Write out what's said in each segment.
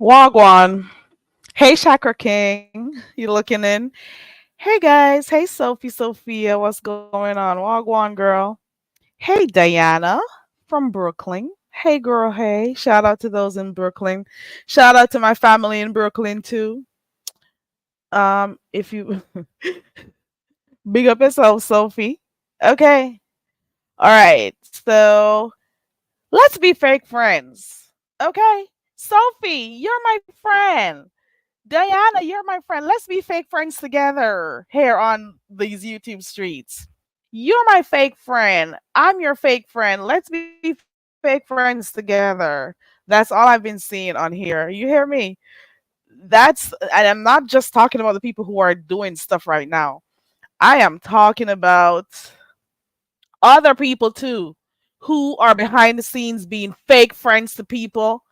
Wagwan. Hey, Chakra King. You looking in? Hey, guys. Hey, Sophia. What's going on? Wagwan, girl. Hey, Diana from Brooklyn. Hey, girl. Hey. Shout out to those in Brooklyn. Shout out to my family in Brooklyn, too. If you big up yourself, Sophie. Okay. All right. So let's be fake friends. Okay. Sophie, you're my friend. Diana, you're my friend. Let's be fake friends together here on these YouTube streets. You're my fake friend. I'm your fake friend. Let's be fake friends together. That's all I've been seeing on here. You hear me? And I'm not just talking about the people who are doing stuff right now. I am talking about other people too who are behind the scenes being fake friends to people.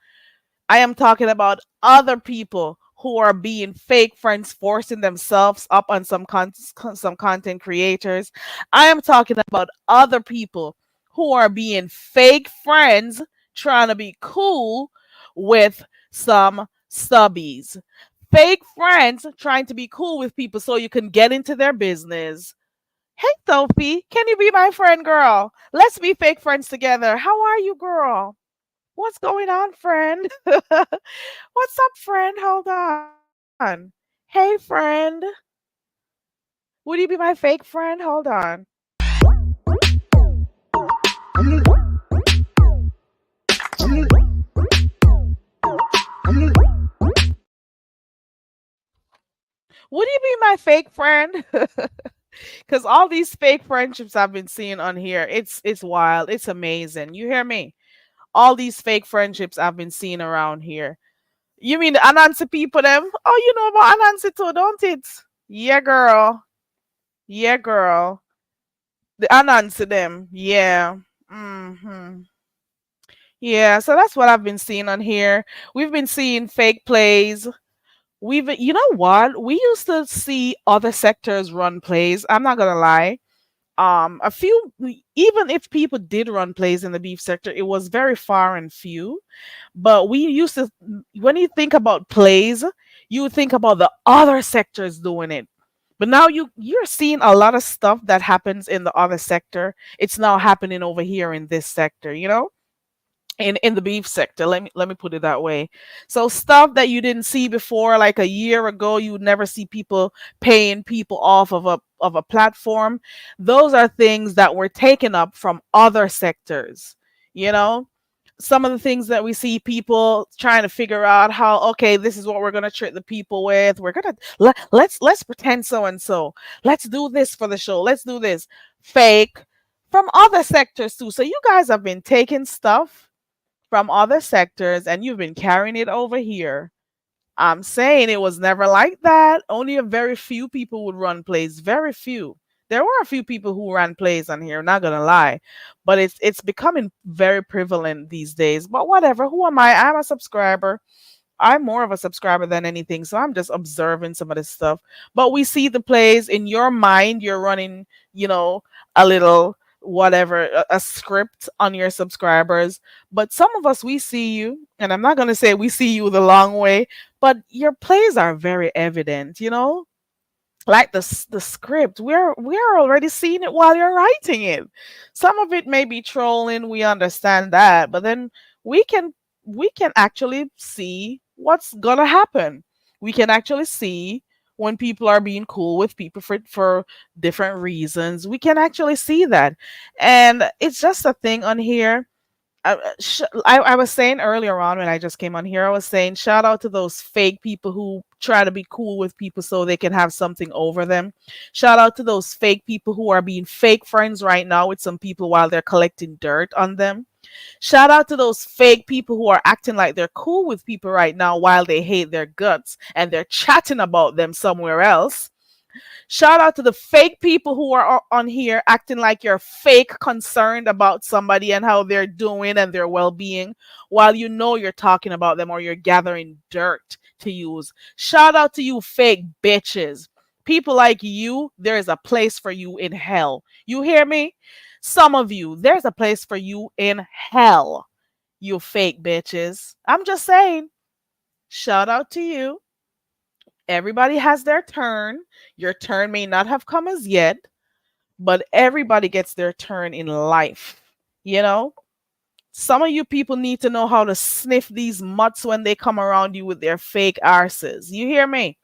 I am talking about other people who are being fake friends, forcing themselves up on some content creators. I am talking about other people who are being fake friends, trying to be cool with some stubbies. Fake friends trying to be cool with people so you can get into their business. Hey, Sophie, can you be my friend, girl? Let's be fake friends together. How are you, girl? What's going on, friend? What's up, friend? Hold on. Hey, friend. Would you be my fake friend? Hold on. Would you be my fake friend? Because all these fake friendships I've been seeing on here, it's wild. It's amazing. You hear me? All these fake friendships I've been seeing around here. You mean the Anansi people them? Oh, you know about Anansi too, don't it? Yeah, girl. Yeah, girl. The Anansi them. Yeah. Hmm. Yeah, so that's what I've been seeing on here. We've been seeing fake plays. You know what? We used to see other sectors run plays. I'm not gonna lie. A few, even if people did run plays in the beef sector, it was very far and few. But we used to, when you think about plays, you think about the other sectors doing it. But now you're seeing a lot of stuff that happens in the other sector. It's now happening over here in this sector, in the beef sector. Let me put it that way. So stuff that you didn't see before, like a year ago, you would never see people paying people off of a platform. Those are things that were taken up from other sectors. You know, some of the things that we see people trying to figure out how, okay, this is what we're going to trick the people with. We're going to let's pretend so and so. Let's do this for the show. Let's do this. Fake from other sectors too. So you guys have been taking stuff from other sectors and you've been carrying it over here. I'm saying it was never like that. Only a very few people would run plays. Very few. There were a few people who ran plays on here, not gonna lie. But it's becoming very prevalent these days. But whatever, who am I? I'm a subscriber. I'm more of a subscriber than anything. So I'm just observing some of this stuff. But we see the plays in your mind, you're running, a little whatever, a script on your subscribers. But some of us, we see you, and I'm not going to say we see you the long way, but your plays are very evident. like the script, we're already seeing it while you're writing it. Some of it may be trolling, we understand that, but then we can we can actually see what's gonna happen. We can actually see when people are being cool with people for different reasons. We can actually see that. And it's just a thing on here. I was saying earlier on when I just came on here, I was saying shout out to those fake people who try to be cool with people so they can have something over them. Shout out to those fake people who are being fake friends right now with some people while they're collecting dirt on them. Shout out to those fake people who are acting like they're cool with people right now while they hate their guts and they're chatting about them somewhere else. Shout out to the fake people who are on here acting like you're fake concerned about somebody and how they're doing and their well being while you know you're talking about them or you're gathering dirt to use. Shout out to you, fake bitches. People like you, there is a place for you in hell. You hear me? Some of you, there's a place for you in hell, you fake bitches. I'm just saying, shout out to you. Everybody has their turn. Your turn may not have come as yet, but everybody gets their turn in life. You know, some of you people need to know how to sniff these mutts when they come around you with their fake arses. You hear me?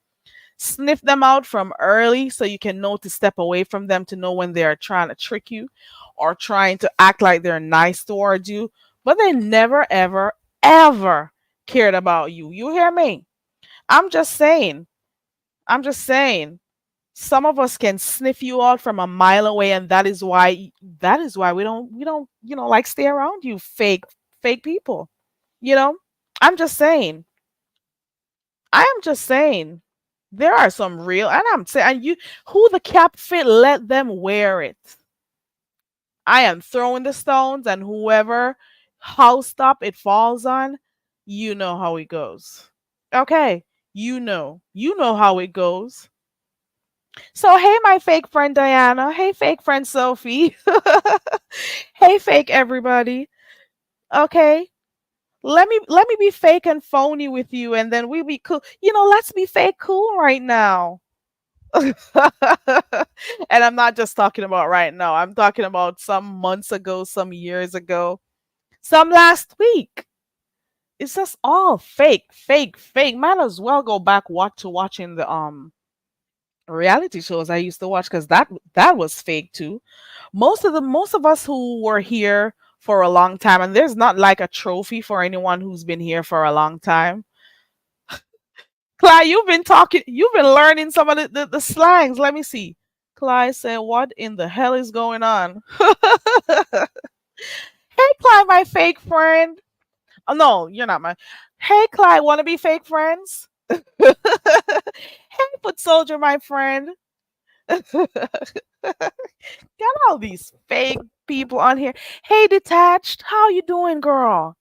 Sniff them out from early so you can know to step away from them to know when they're trying to trick you or trying to act like they're nice towards you, but they never, ever, ever cared about you. You hear me? I'm just saying. I'm just saying. Some of us can sniff you out from a mile away, and that is why we don't like stay around you fake people. You know? I'm just saying. I am just saying. There are some real, and I'm saying, and you, who the cap fit, let them wear it. I am throwing the stones, and whoever house top it falls on, you know how it goes. Okay, you know how it goes. So, hey, my fake friend Diana. Hey, fake friend Sophie. Hey, fake everybody. Okay, let me be fake and phony with you, and then we be cool. Let's be fake cool right now. And I'm not just talking about right now. I'm talking about some months ago, some years ago, some last week. It's just all fake, fake, fake. Might as well go back watching the reality shows I used to watch because that was fake too. Most of us who were here for a long time, and there's not like a trophy for anyone who's been here for a long time. Clyde, you've been learning some of the slangs. Let me see. Clyde said, "What in the hell is going on?" Hey, Clyde, my fake friend. Oh no, you're not my. Hey, Clyde, want to be fake friends? Hey, foot soldier, my friend. Got all these fake people on here. Hey, detached, how you doing, girl?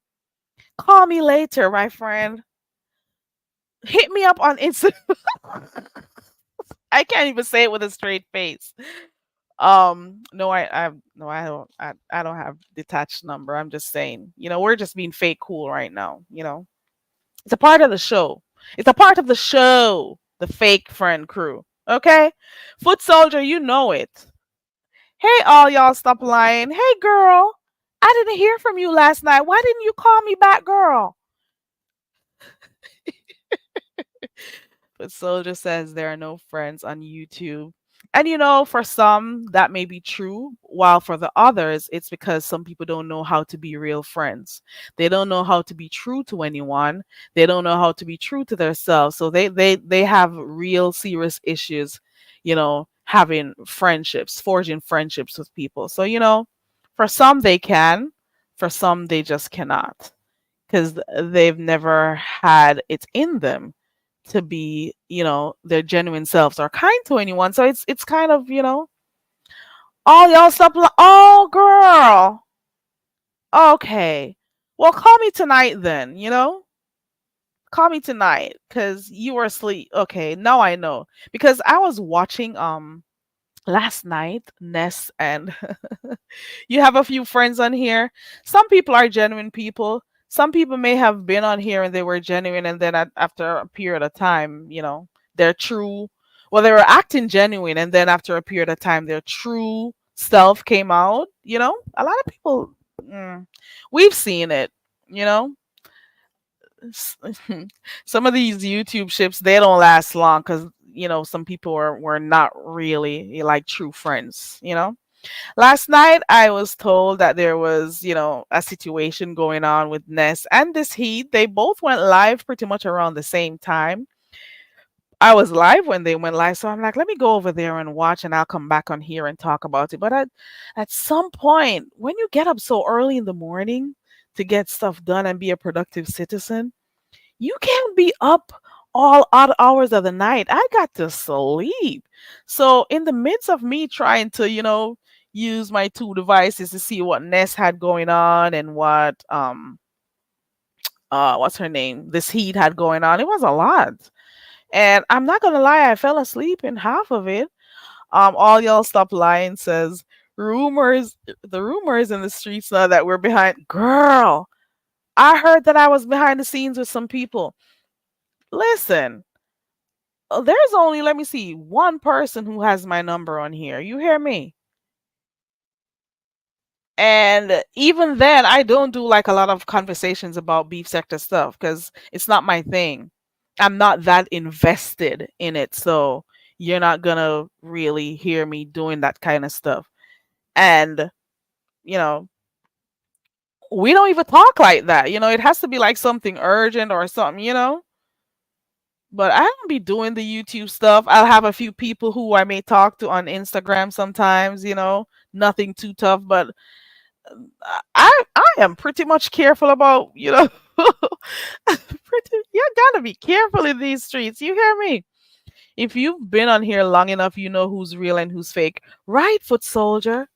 Call me later, my friend. Hit me up on Instagram. I can't even say it with a straight face. No, no, I don't have detached number. I'm just saying, we're just being fake cool right now. It's a part of the show. It's a part of the show. The fake friend crew. Okay, foot soldier, you know it. Hey, all y'all, stop lying. Hey, girl, I didn't hear from you last night. Why didn't you call me back, girl? But Soldier says there are no friends on YouTube. And for some, that may be true, while for the others, it's because some people don't know how to be real friends. They don't know how to be true to anyone. They don't know how to be true to themselves. So they have real serious issues, having friendships, forging friendships with people. So, for some they can, for some they just cannot because they've never had it in them to be, their genuine selves or kind to anyone. So it's kind of, all y'all stop. Oh, girl. Okay. Well, call me tonight then. Call me tonight because you were asleep. Okay, now I know because I was watching last night Ness and you have a few friends on here. Some people are genuine people. Some people may have been on here and they were genuine, and then after a period of time, they're true. Well, they were acting genuine, and then after a period of time, their true self came out. A lot of people, mm, we've seen it. You know, S- some of these YouTube ships they don't last long because some people were not really like true friends. Last night I was told that there was a situation going on with Ness and this Heat. They both went live pretty much around the same time. I was live when they went live, so I'm like, let me go over there and watch, and I'll come back on here and talk about it. But at some point, when you get up so early in the morning to get stuff done and be a productive citizen, you can't be up all odd hours of the night. I got to sleep. So in the midst of me trying to, use my two devices to see what Ness had going on and what what's her name? This Heat had going on. It was a lot. And I'm not gonna lie, I fell asleep in half of it. All y'all stop lying says the rumors in the streets now that we're behind. Girl, I heard that I was behind the scenes with some people. Listen, there's only, let me see, one person who has my number on here. You hear me? And even then, I don't do like a lot of conversations about beef sector stuff because it's not my thing. I'm not that invested in it. So you're not gonna really hear me doing that kind of stuff. And, you know, we don't even talk like that. It has to be like something urgent or something. But I don't be doing the YouTube stuff. I'll have a few people who I may talk to on Instagram sometimes. Nothing too tough, but I am pretty much careful about, you gotta be careful in these streets. You hear me? If you've been on here long enough, you know who's real and who's fake. Right, foot soldier.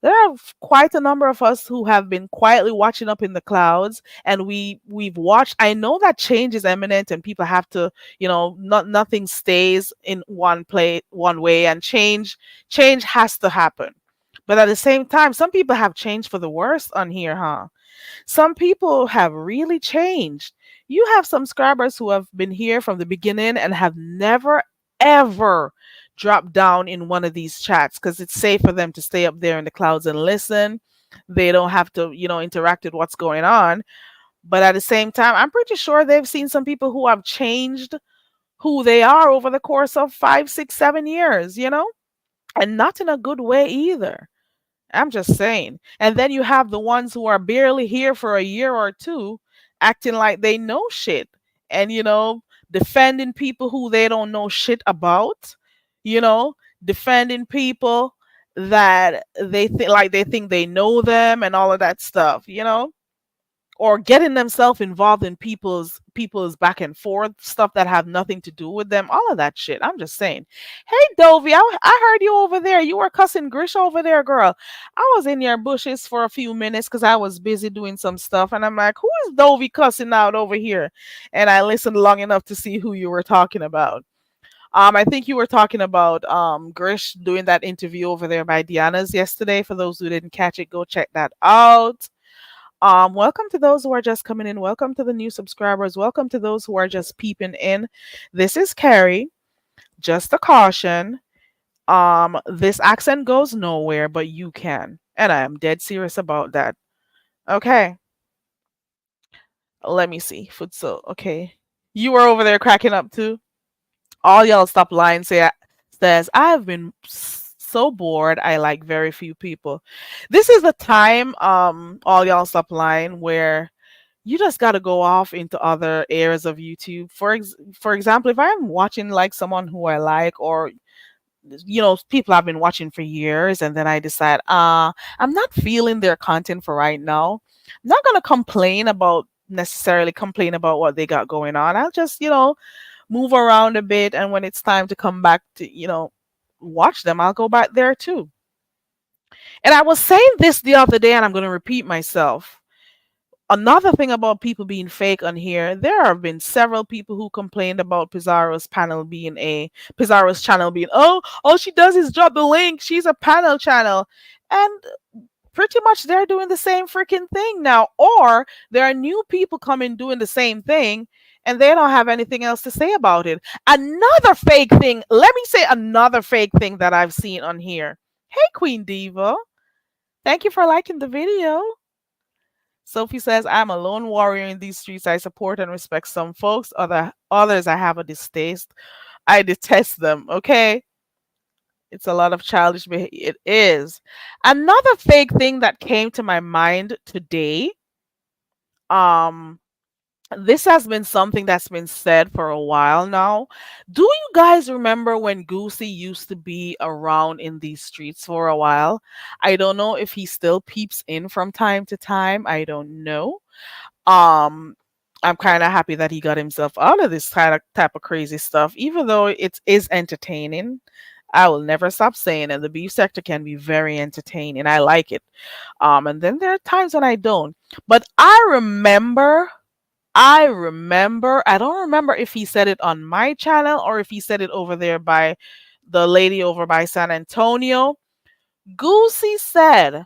There are quite a number of us who have been quietly watching up in the clouds, and we've watched. I know that change is imminent, and people have to, not nothing stays in one way, and change has to happen. But at the same time, some people have changed for the worse on here, huh? Some people have really changed. You have some subscribers who have been here from the beginning and have never, ever dropped down in one of these chats because it's safe for them to stay up there in the clouds and listen. They don't have to, interact with what's going on. But at the same time, I'm pretty sure they've seen some people who have changed who they are over the course of 5, 6, 7 years, and not in a good way either. I'm just saying. And then you have the ones who are barely here for a year or two acting like they know shit and, defending people who they don't know shit about, you know, defending people that they think they know them and all of that stuff. Or getting themselves involved in people's back and forth stuff that have nothing to do with them, all of that shit. I'm just saying. Hey Dovey, I heard you over there. You were cussing Grish over there, girl. I was in your bushes for a few minutes because I was busy doing some stuff, and I'm like, who is Dovey cussing out over here? And I listened long enough to see who you were talking about. I think you were talking about Grish doing that interview over there by Diana's yesterday. For those who didn't catch it, go check that out. Welcome to those who are just coming in. Welcome to the new subscribers. Welcome to those who are just peeping in. This is Carrie. Just a caution. This accent goes nowhere, but you can. And I am dead serious about that. Okay. Let me see. Futsal. Okay. You were over there cracking up too. All y'all stop lying. Says I have been so bored. I like very few people. This is the time. All y'all stop lying where you just got to go off into other areas of YouTube. For example, if I'm watching like someone who I like, or people I've been watching for years, and then I decide, I'm not feeling their content for right now. I'm not gonna complain about what they got going on. I'll just move around a bit, and when it's time to come back to watch them, I'll go back there too. And I was saying this the other day, and I'm gonna repeat myself. Another thing about people being fake on here, there have been several people who complained about Pizarro's channel being, oh, all she does is drop the link. She's a panel channel. And pretty much they're doing the same freaking thing now. Or there are new people coming doing the same thing. and they don't have anything else to say about it. Another fake thing, let me say another fake thing that I've seen on here. Hey, Queen Diva. Thank you for liking the video. Sophie says, I'm a lone warrior in these streets. I support and respect some folks. Others I have a distaste. I detest them. Okay. It's a lot of childish behavior. It is. Another fake thing that came to my mind today. Um, this has been something that's been said for a while now. Do you guys remember when Goosey used to be around in these streets for a while? I don't know if he still peeps in from time to time. I don't know. Um, I'm kind of happy that he got himself out of this kind of type of crazy stuff, even though it is entertaining. I will never stop saying it. The beef sector can be very entertaining. I like it. And then there are times when I don't. But I don't remember if he said it on my channel or if he said it over there by the lady over by San Antonio. Goosey said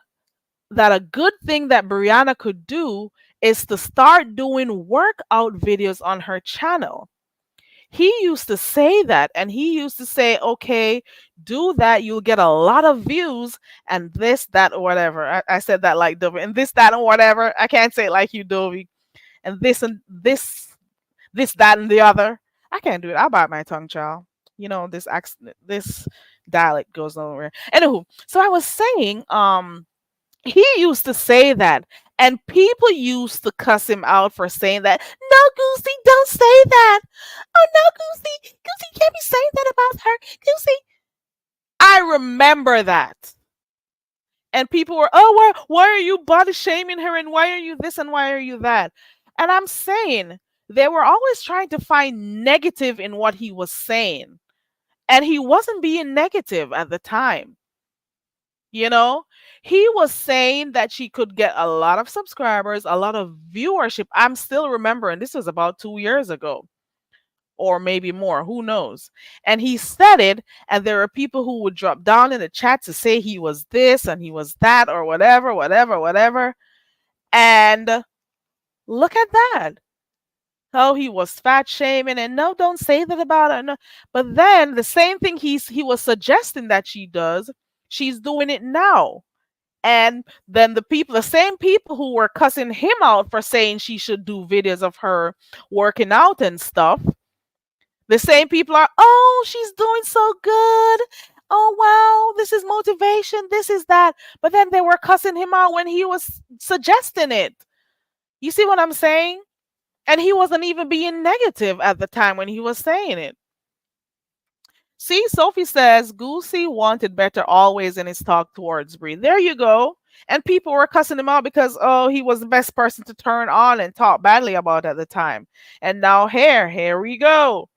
that a good thing that Brianna could do is to start doing workout videos on her channel. He used to say that, and he used to say, okay, do that, you'll get a lot of views, and this, that, or whatever. I said that like Dovey, and this, that, and whatever. I can't say it like you, Dovey. And this, that, and the other. I can't do it. I'll bite my tongue, child. You know, this dialect goes nowhere. Anywho, so I was saying, he used to say that, and people used to cuss him out for saying that. No, Goosey, don't say that. Oh no, Goosey, Goosey can't be saying that about her. Goosey, I remember that. And people were, oh, why are you body shaming her? And why are you this? And why are you that? And I'm saying they were always trying to find negative in what he was saying. And he wasn't being negative at the time. You know, he was saying that she could get a lot of subscribers, a lot of viewership. I'm still remembering this was about 2 years ago or maybe more, who knows. And he said it, and there are people who would drop down in the chat to say he was this and he was that or whatever, whatever, whatever. And look at that. Oh, he was fat shaming, and no, don't say that about her. No. But then the same thing he was suggesting that she does, she's doing it now. And then the same people who were cussing him out for saying she should do videos of her working out and stuff, the same people are, oh, she's doing so good. Oh, wow, this is motivation. This is that. But then they were cussing him out when he was suggesting it. You see what I'm saying? And he wasn't even being negative at the time when he was saying it. See, Sophie says Goosey wanted better always in his talk towards Bree. There you go. And people were cussing him out because, oh, he was the best person to turn on and talk badly about at the time. And now here we go.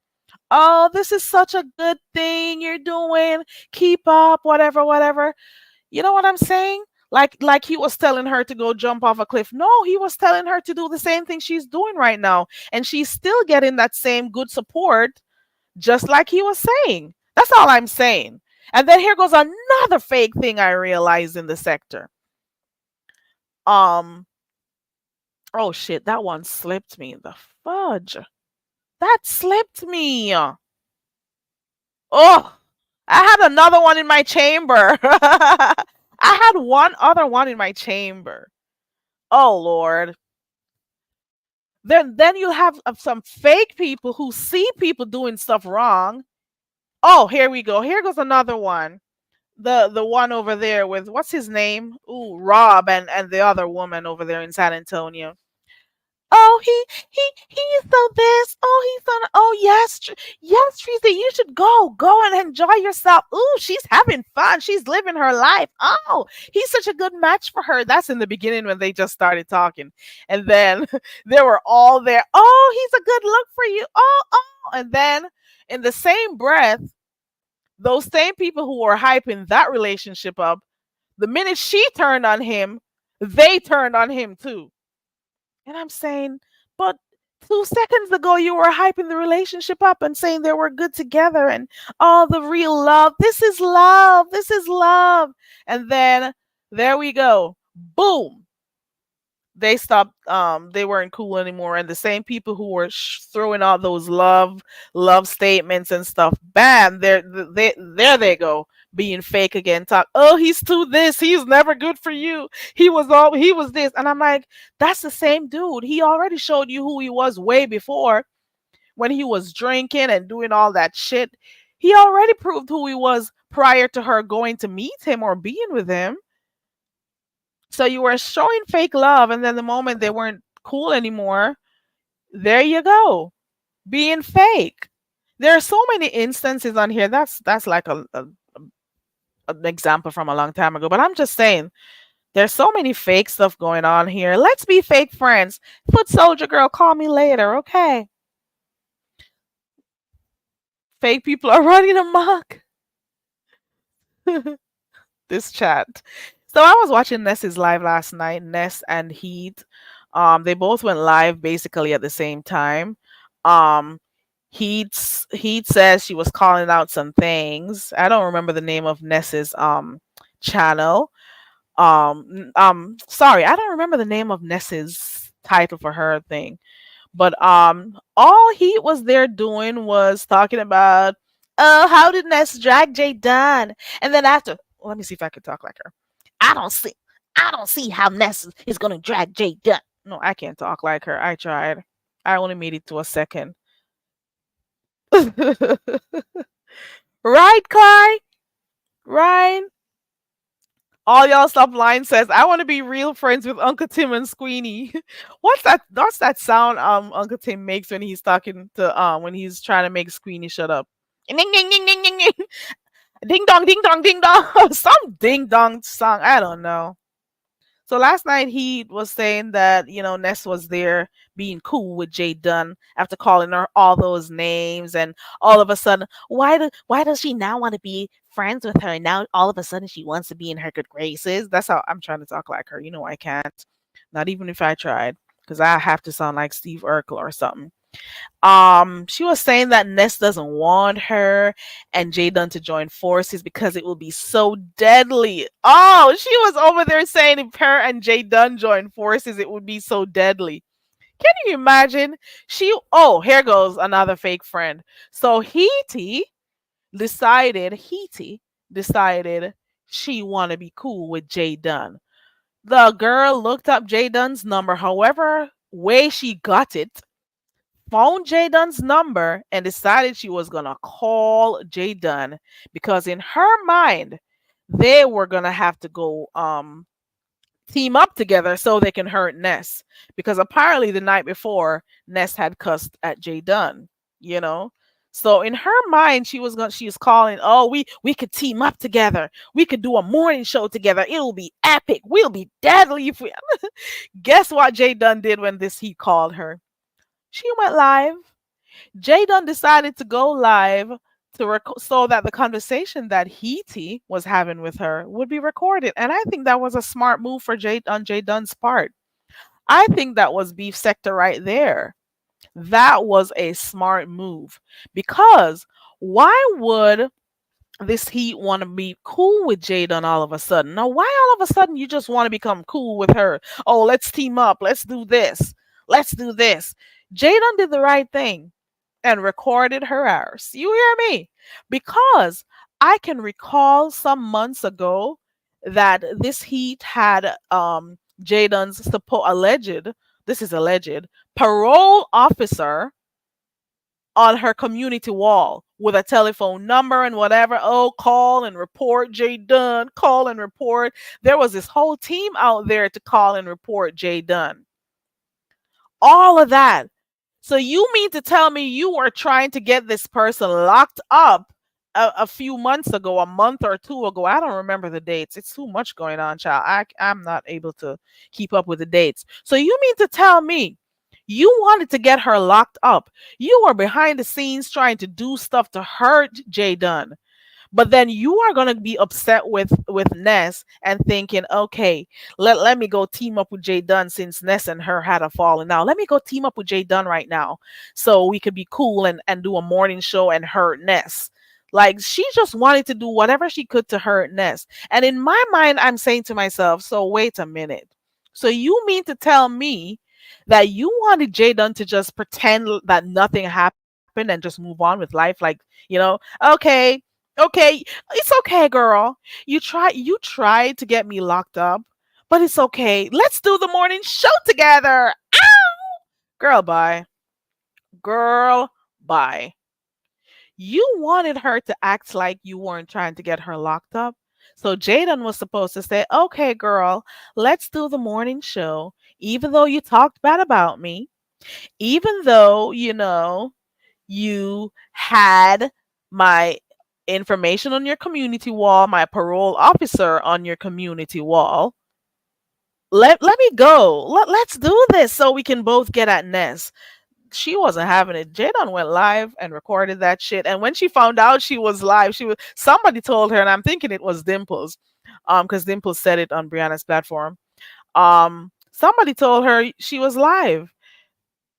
Oh, this is such a good thing you're doing. Keep up, whatever, whatever. You know what I'm saying? Like he was telling her to go jump off a cliff. No, he was telling her to do the same thing she's doing right now. And she's still getting that same good support, just like he was saying. That's all I'm saying. And then here goes another fake thing I realized in the sector. Oh shit, that one slipped me. The fudge. That slipped me. Oh, I had another one in my chamber. I had one other one in my chamber. Oh Lord. Then you have some fake people who see people doing stuff wrong. Oh, here we go. Here goes another one. The one over there with what's his name? Ooh, Rob and the other woman over there in San Antonio. Oh, he's so this. Oh, he's so. Oh, yes, yes, Teresa, you should go and enjoy yourself. Ooh, she's having fun. She's living her life. Oh, he's such a good match for her. That's in the beginning when they just started talking, and then they were all there. Oh, he's a good look for you. Oh, and then in the same breath, those same people who were hyping that relationship up, the minute she turned on him, they turned on him too. And I'm saying, but 2 seconds ago you were hyping the relationship up and saying they were good together and all the real love. This is love. This is love. And then there we go. Boom. they stopped. They weren't cool anymore, and the same people who were throwing out those love statements and stuff, bam, there they go, being fake again. Talk, oh, he's too this, he's never good for you. He was this, and I'm like, that's the same dude. He already showed you who he was way before, when he was drinking and doing all that shit. He already proved who he was prior to her going to meet him or being with him. So you were showing fake love, and then the moment they weren't cool anymore, there you go, being fake. There are so many instances on here. That's like an example from a long time ago. But I'm just saying, there's so many fake stuff going on here. Let's be fake friends. Foot soldier girl, call me later, okay? Fake people are running amok. This chat. So I was watching Ness's live last night. Ness and Heat, they both went live basically at the same time. Um, Heat says she was calling out some things. I don't remember the name of Ness's channel. Sorry, I don't remember the name of Ness's title for her thing. But all he was there doing was talking about, oh, how did Ness drag Jay Dunn? And then after, let me see if I can talk like her. I don't see I don't see how Ness is gonna drag Jay Dunn. No, I can't talk like her. I tried. I only made it to a second. Right, Kai? Right? All y'all stop line says, I want to be real friends with Uncle Tim and Squeenie. What's that sound Uncle Tim makes when he's talking to when he's trying to make Squeenie shut up? Ding ding ding ding ding ding. Ding dong ding dong ding dong. Some ding dong song. I don't know. So last night he was saying that, Ness was there being cool with Jay Dunn after calling her all those names, and all of a sudden, why does she now want to be friends with her? And now all of a sudden she wants to be in her good graces. That's how I'm trying to talk like her. I can't. Not even if I tried, because I have to sound like Steve Urkel or something. She was saying that Ness doesn't want her and Jay Dunn to join forces because it will be so deadly. Oh, she was over there saying if her and Jay Dunn join forces, it would be so deadly. Can you imagine? Here goes another fake friend. So decided she want to be cool with Jay Dunn. The girl looked up Jay Dunn's number, however way she got it, found Jay Dunn's number, and decided she was gonna call Jay Dunn, because in her mind they were gonna have to go team up together so they can hurt Ness, because apparently the night before Ness had cussed at Jay Dunn, you know. So in her mind, she was calling, oh, we could team up together. We could do a morning show together. It'll be epic. We'll be deadly if we guess what Jay Dunn did when he called her? She went live. Jay Dunn decided to go live so that the conversation that Heaty was having with her would be recorded. And I think that was a smart move on Jay Dunn's part. I think that was beef sector right there. That was a smart move, because why would this Heat want to be cool with Jay Dunn all of a sudden? Now, why all of a sudden you just want to become cool with her? Oh, let's team up. Let's do this. Let's do this. Jay Dunn did the right thing and recorded her hours. You hear me? Because I can recall some months ago that this Heat had Jay Dunn's alleged, this is alleged, parole officer on her community wall with a telephone number and whatever. Oh, call and report Jay Dunn, call and report. There was this whole team out there to call and report Jay Dunn. All of that. So you mean to tell me you were trying to get this person locked up a few months ago, a month or two ago? I don't remember the dates. It's too much going on, child. I'm not able to keep up with the dates. So you mean to tell me you wanted to get her locked up? You were behind the scenes trying to do stuff to hurt Jay Dunn. But then you are going to be upset with Ness and thinking, okay, let me go team up with Jay Dunn, since Ness and her had a falling out. Let me go team up with Jay Dunn right now so we could be cool and do a morning show and hurt Ness. Like, she just wanted to do whatever she could to hurt Ness. And in my mind, I'm saying to myself, so wait a minute. So you mean to tell me that you wanted Jadon to just pretend that nothing happened and just move on with life, like, okay, okay, it's okay, girl. You tried to get me locked up, but it's okay. Let's do the morning show together. Girl, bye. Girl, bye. You wanted her to act like you weren't trying to get her locked up. So Jaden was supposed to say, okay, girl, let's do the morning show, even though you talked bad about me, even though, you had my information on your community wall, my parole officer on your community wall. Let me go. Let's do this so we can both get at Ness. She wasn't having it. Jadon went live and recorded that shit. And when she found out she was live, somebody told her, and I'm thinking it was Dimples, because Dimples said it on Brianna's platform. Somebody told her she was live,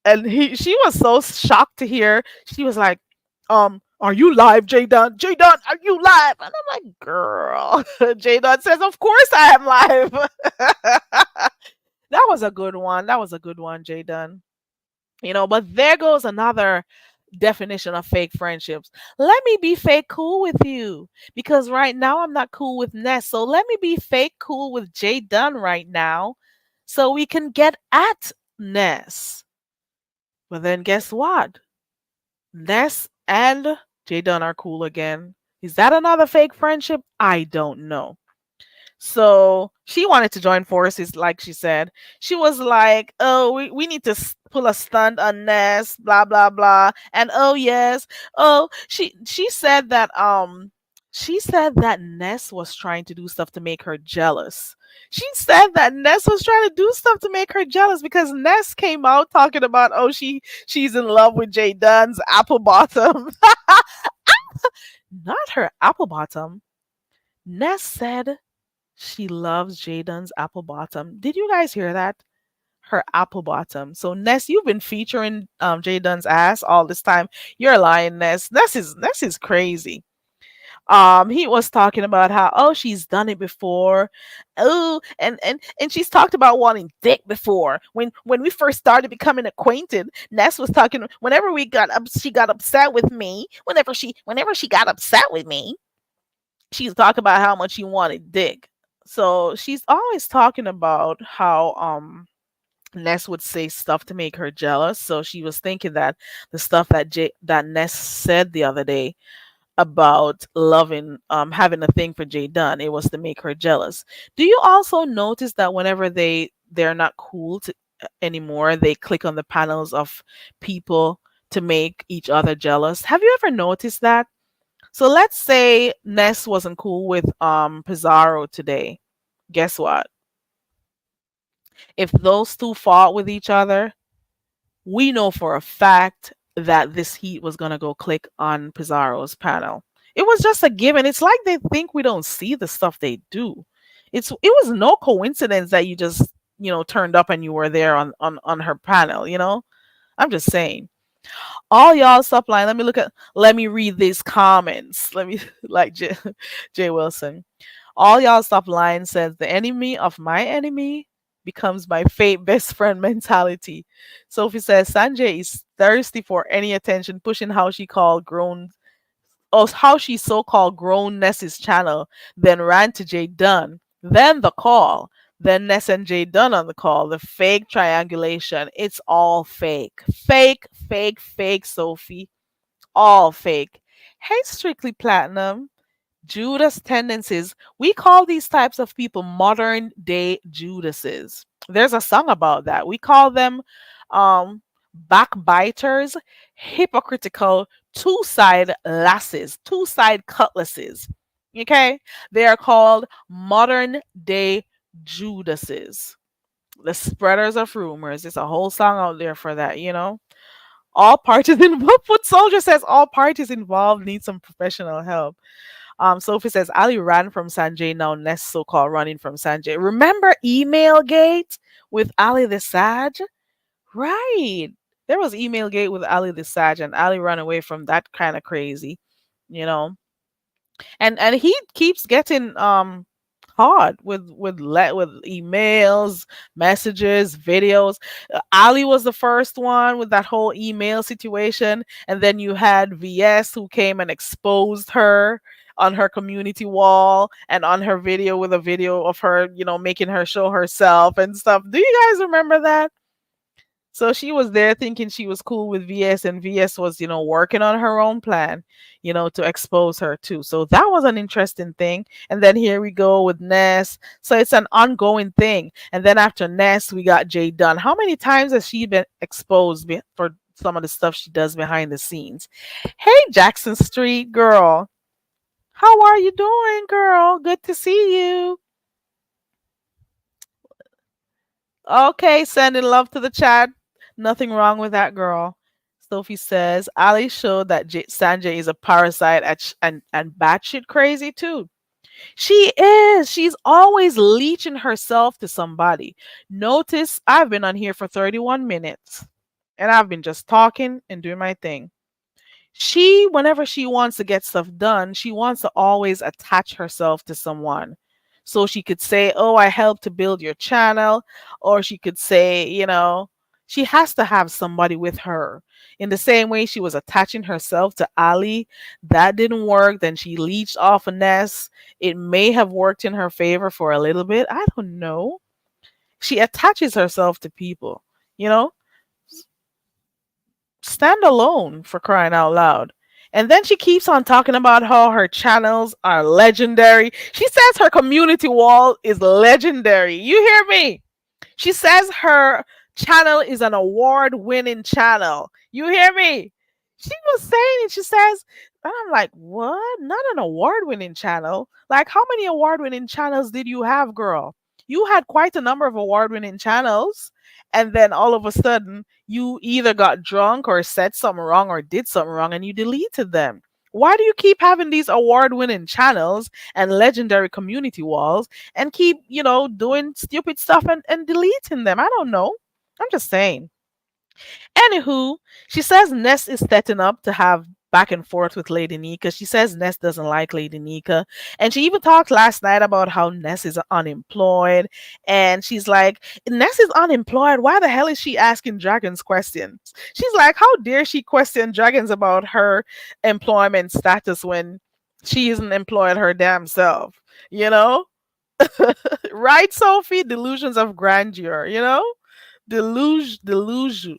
and she was so shocked to hear. She was like, "Are you live, Jadon? Jadon, are you live?" And I'm like, "Girl," Jadon says, "Of course I am live." That was a good one. That was a good one, Jadon. But there goes another definition of fake friendships. Let me be fake cool with you because right now I'm not cool with Ness. So let me be fake cool with Jay Dunn right now so we can get at Ness. But then guess what? Ness and Jay Dunn are cool again. Is that another fake friendship? I don't know. So she wanted to join forces, like she said. She was like, "Oh, we need to pull a stunt on Ness, blah blah blah." And oh yes, oh she said that Ness was trying to do stuff to make her jealous. She said that Ness was trying to do stuff to make her jealous because Ness came out talking about, oh, she's in love with Jay Dunn's apple bottom. Not her apple bottom. Ness said she loves Jaden's apple bottom. Did you guys hear that? Her apple bottom. So Ness, you've been featuring Jaden's ass all this time. You're lying, Ness. Ness is crazy. He was talking about how, oh, she's done it before. Oh, and she's talked about wanting dick before. When we first started becoming acquainted, Ness was talking whenever she got upset with me. Whenever she got upset with me, she's talking about how much she wanted dick. So she's always talking about how Ness would say stuff to make her jealous. So she was thinking that the stuff that Ness said the other day about loving having a thing for Jay Dunn, it was to make her jealous. Do you also notice that whenever they're not cool anymore, they click on the panels of people to make each other jealous? Have you ever noticed that? So let's say Ness wasn't cool with Pizarro today. Guess what? If those two fought with each other, we know for a fact that this heat was gonna go click on Pizarro's panel. It was just a given. It's like they think we don't see the stuff they do. It was no coincidence that you just turned up and you were there on her panel. I'm just saying. All y'all stop lying. Let me read these comments. Let me like Jay Wilson. All y'all stop lying says the enemy of my enemy becomes my fake best friend mentality. Sophie says Sanjay is thirsty for any attention, pushing how she so-called grown Ness's channel, then ran to Jay Dunn, then the call, then Ness and Jay Dunn on the call, the fake triangulation. It's all fake. Fake, fake, fake, Sophie. All fake. Hey, Strictly Platinum. Judas tendencies. We call these types of people modern day Judases. There's a song about that. We call them backbiters, hypocritical, two-side lasses, two-side cutlasses. Okay? They are called modern day Judases. The spreaders of rumors. There's a whole song out there for that. All parties involved. Foot Soldier says all parties involved need some professional help. Sophie says Ali ran from Sanjay, now Ness so-called running from Sanjay. Remember Email Gate with Ali the Saj? Right. There was Email Gate with Ali the Saj, and Ali ran away from that kind of crazy, you know. And he keeps getting hard with emails, messages, videos. Ali was the first one with that whole email situation, and then you had VS who came and exposed her on her community wall and on her video with a video of her, making her show herself and stuff. Do you guys remember that? So she was there thinking she was cool with VS, and VS was, working on her own plan, to expose her too. So that was an interesting thing. And then here we go with Ness. So it's an ongoing thing. And then after Ness, we got Jay Dunn. How many times has she been exposed for some of the stuff she does behind the scenes? Hey, Jackson Street girl. How are you doing, girl? Good to see you. Okay, sending love to the chat. Nothing wrong with that, girl. Sophie says Ali showed that Sanjay is a parasite and batshit crazy too. She is. She's always leeching herself to somebody. Notice I've been on here for 31 minutes and I've been just talking and doing my thing. Whenever she wants to get stuff done, she wants to always attach herself to someone. So she could say, "Oh, I helped to build your channel," or she could say, she has to have somebody with her. In the same way she was attaching herself to Ali, that didn't work. Then she leached off a Ness. It may have worked in her favor for a little bit. I don't know. She attaches herself to people, you know? Stand alone, for crying out loud. And then she keeps on talking about how her channels are legendary. She says her community wall is legendary. You hear me? She says her channel is an award winning channel. You hear me? She was saying it. She says, and I'm like, what? Not an award winning channel. Like, how many award winning channels did you have, girl? You had quite a number of award winning channels. And then all of a sudden, you either got drunk or said something wrong or did something wrong and you deleted them. Why do you keep having these award winning channels and legendary community walls and keep, doing stupid stuff and deleting them? I don't know. I'm just saying. Anywho, she says Ness is setting up to have back and forth with Lady Nika. She says Ness doesn't like Lady Nika. And she even talked last night about how Ness is unemployed. And she's like, Ness is unemployed. Why the hell is she asking Dragons questions? She's like, how dare she question Dragons about her employment status when she isn't employed her damn self? You know? Right, Sophie? Delusions of grandeur, Delusion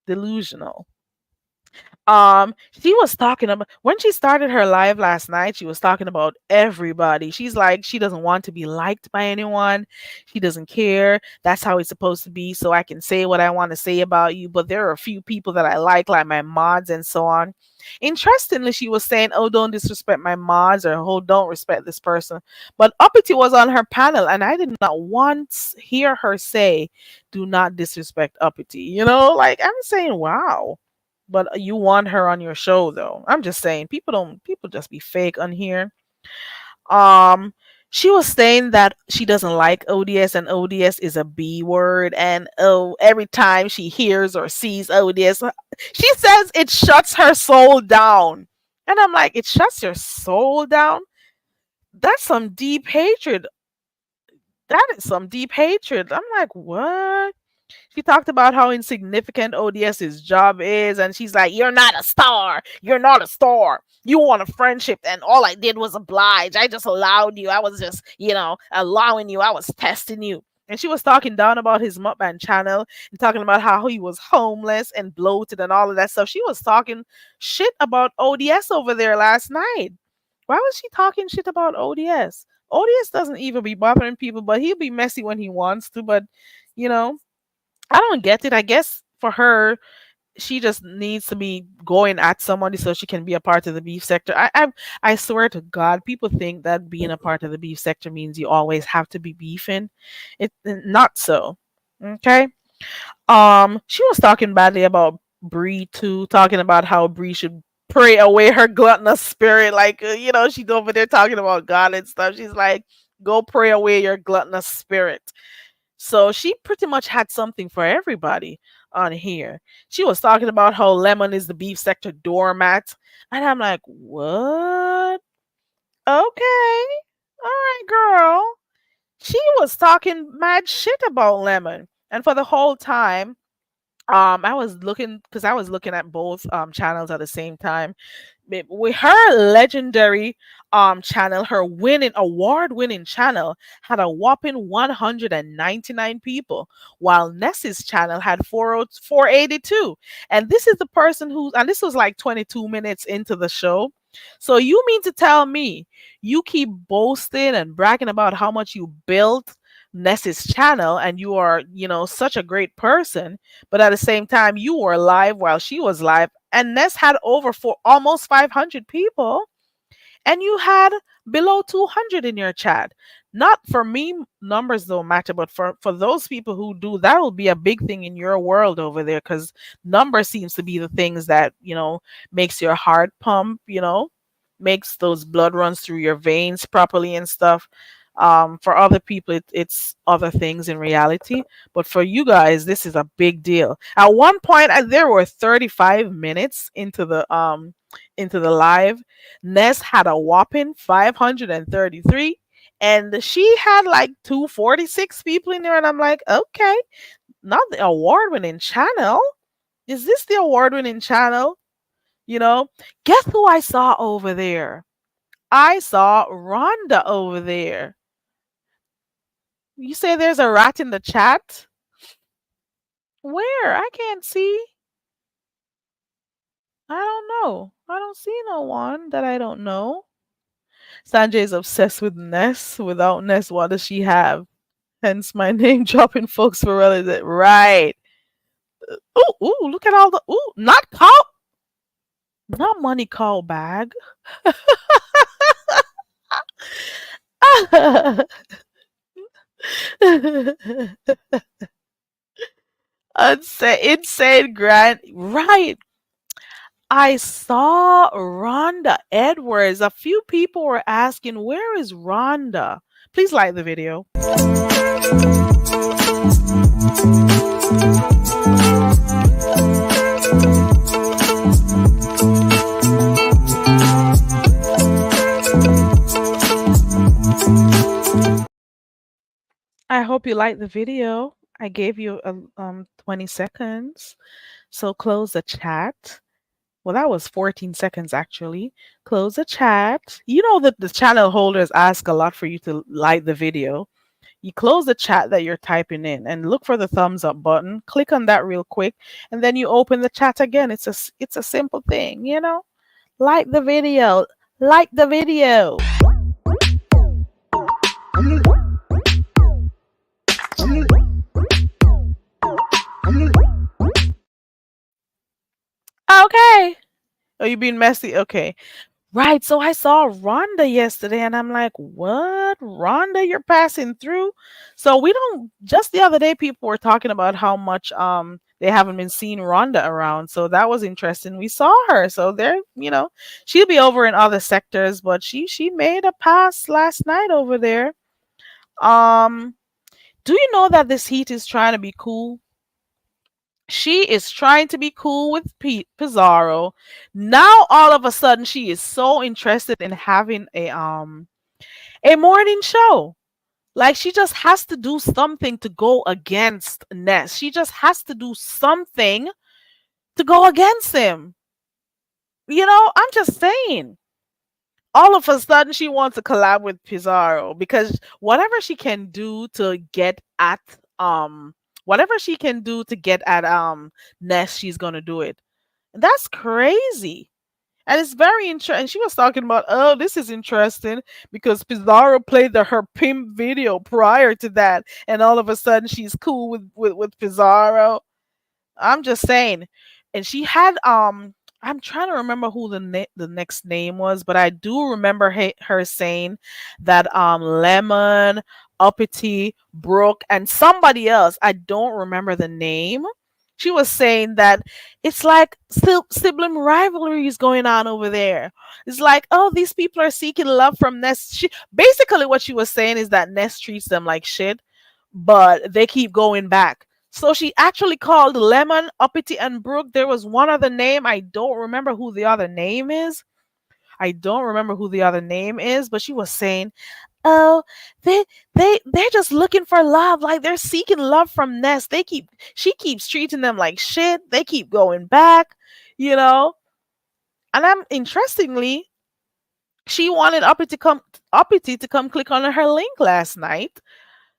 delusional. She was talking about when she started her live last night, she was talking about everybody. She's like, she doesn't want to be liked by anyone. She doesn't care. That's how it's supposed to be. So I can say what I want to say about you. But there are a few people that I like my mods and so on. Interestingly, she was saying, "Oh, don't disrespect my mods," or "Oh, don't respect this person." But Uppity was on her panel, and I did not once hear her say, "Do not disrespect Uppity." Like I'm saying, wow. But you want her on your show, though. I'm just saying, people just be fake on here. Um, she was saying that she doesn't like ODS and ODS is a B word, and oh, every time she hears or sees ODS, she says it shuts her soul down. And I'm like, it shuts your soul down? That's some deep hatred. That is some deep hatred. I'm like, what? She talked about how insignificant ODS's job is, and she's like, "You're not a star. You're not a star. You want a friendship, and all I did was oblige. I just allowed you. I was just, allowing you. I was testing you." And she was talking down about his mukbang channel and talking about how he was homeless and bloated and all of that stuff. She was talking shit about ODS over there last night. Why was she talking shit about ODS? ODS doesn't even be bothering people, but he'll be messy when he wants to. But, you know, I don't get it. I guess for her, she just needs to be going at somebody so she can be a part of the beef sector. I swear to God, people think that being a part of the beef sector means you always have to be beefing. It not so. Okay. She was talking badly about Bree too, talking about how Bree should pray away her gluttonous spirit. Like she's over there talking about God and stuff. She's like, go pray away your gluttonous spirit. So she pretty much had something for everybody on here. She was talking about how Lemon is the beef sector doormat. And I'm like, what? Okay. All right, She was talking mad shit about Lemon. And for the whole time, I was looking because I was looking at both channels at the same time. With her legendary channel, her winning award winning channel had a whopping 199 people, while Ness's channel had 482. And this is the person who, and this was like 22 minutes into the show. So you mean to tell me you keep boasting and bragging about how much you built Ness's channel and you are, such a great person, but at the same time you were live while she was live, and Ness had over for almost 500 people, and you had below 200 in your chat. Not for me, numbers don't matter, but for those people who do, that will be a big thing in your world over there, because number seems to be the things that makes your heart pump, makes those blood runs through your veins properly and stuff. For other people, it's other things in reality, but for you guys, this is a big deal. At one point, there were 35 minutes into the live. Ness had a whopping 533, and she had like 246 people in there, and I'm like, okay, not the award-winning channel. Is this the award-winning channel? You know, guess who I saw over there? I saw Rhonda over there. You say there's a rat in the chat? Where? I can't see. I don't know. I don't see no one that I don't know. Sanjay's obsessed with Ness. Without Ness, what does she have? Hence my name dropping folks for relative. Right. Ooh, look at all the not call, not money call bag. Insane grand. Right. I saw Rhonda Edwards. A few people were asking, where is Rhonda? Please like the video. I hope you like the video. I gave you 20 seconds. So close the chat. Well, that was 14 seconds actually. Close the chat. You know that the channel holders ask a lot for you to like the video. You close the chat that you're typing in and look for the thumbs up button. Click on that real quick, and then you open the chat again. It's a simple thing, Like the video. Like the video. Okay. Oh, you being messy? Okay. Right. So I saw Rhonda yesterday and I'm like, what? Rhonda, you're passing through? So we don't, just the other day people were talking about how much they haven't been seeing Rhonda around. So that was interesting. We saw her. So there, she'll be over in other sectors, but she made a pass last night over there. Do you know that this heat is trying to be cool? She is trying to be cool with Pizarro. Now all of a sudden she is so interested in having a morning show. Like she just has to do something to go against Ness. She just has to do something to go against him. I'm just saying. All of a sudden she wants to collab with Pizarro because whatever she can do to get at Ness, she's gonna do it. And that's crazy. And it's very interesting. And she was talking about, oh, this is interesting because Pizarro played her pimp video prior to that, and all of a sudden she's cool with Pizarro. I'm just saying. And she had I'm trying to remember who the next name was, but I do remember her saying that Lemon, Uppity, Brooke, and somebody else, I don't remember the name. She was saying that it's like sibling rivalries going on over there. It's like, oh, these people are seeking love from Ness. Basically, what she was saying is that Ness treats them like shit, but they keep going back. So she actually called Lemon, Uppity, and Brooke. There was one other name. I don't remember who the other name is. But she was saying Oh, they they're just looking for love, like they're seeking love from Ness. She keeps treating them like shit. They keep going back, you know. And I'm interestingly, she wanted Uppity to come click on her link last night.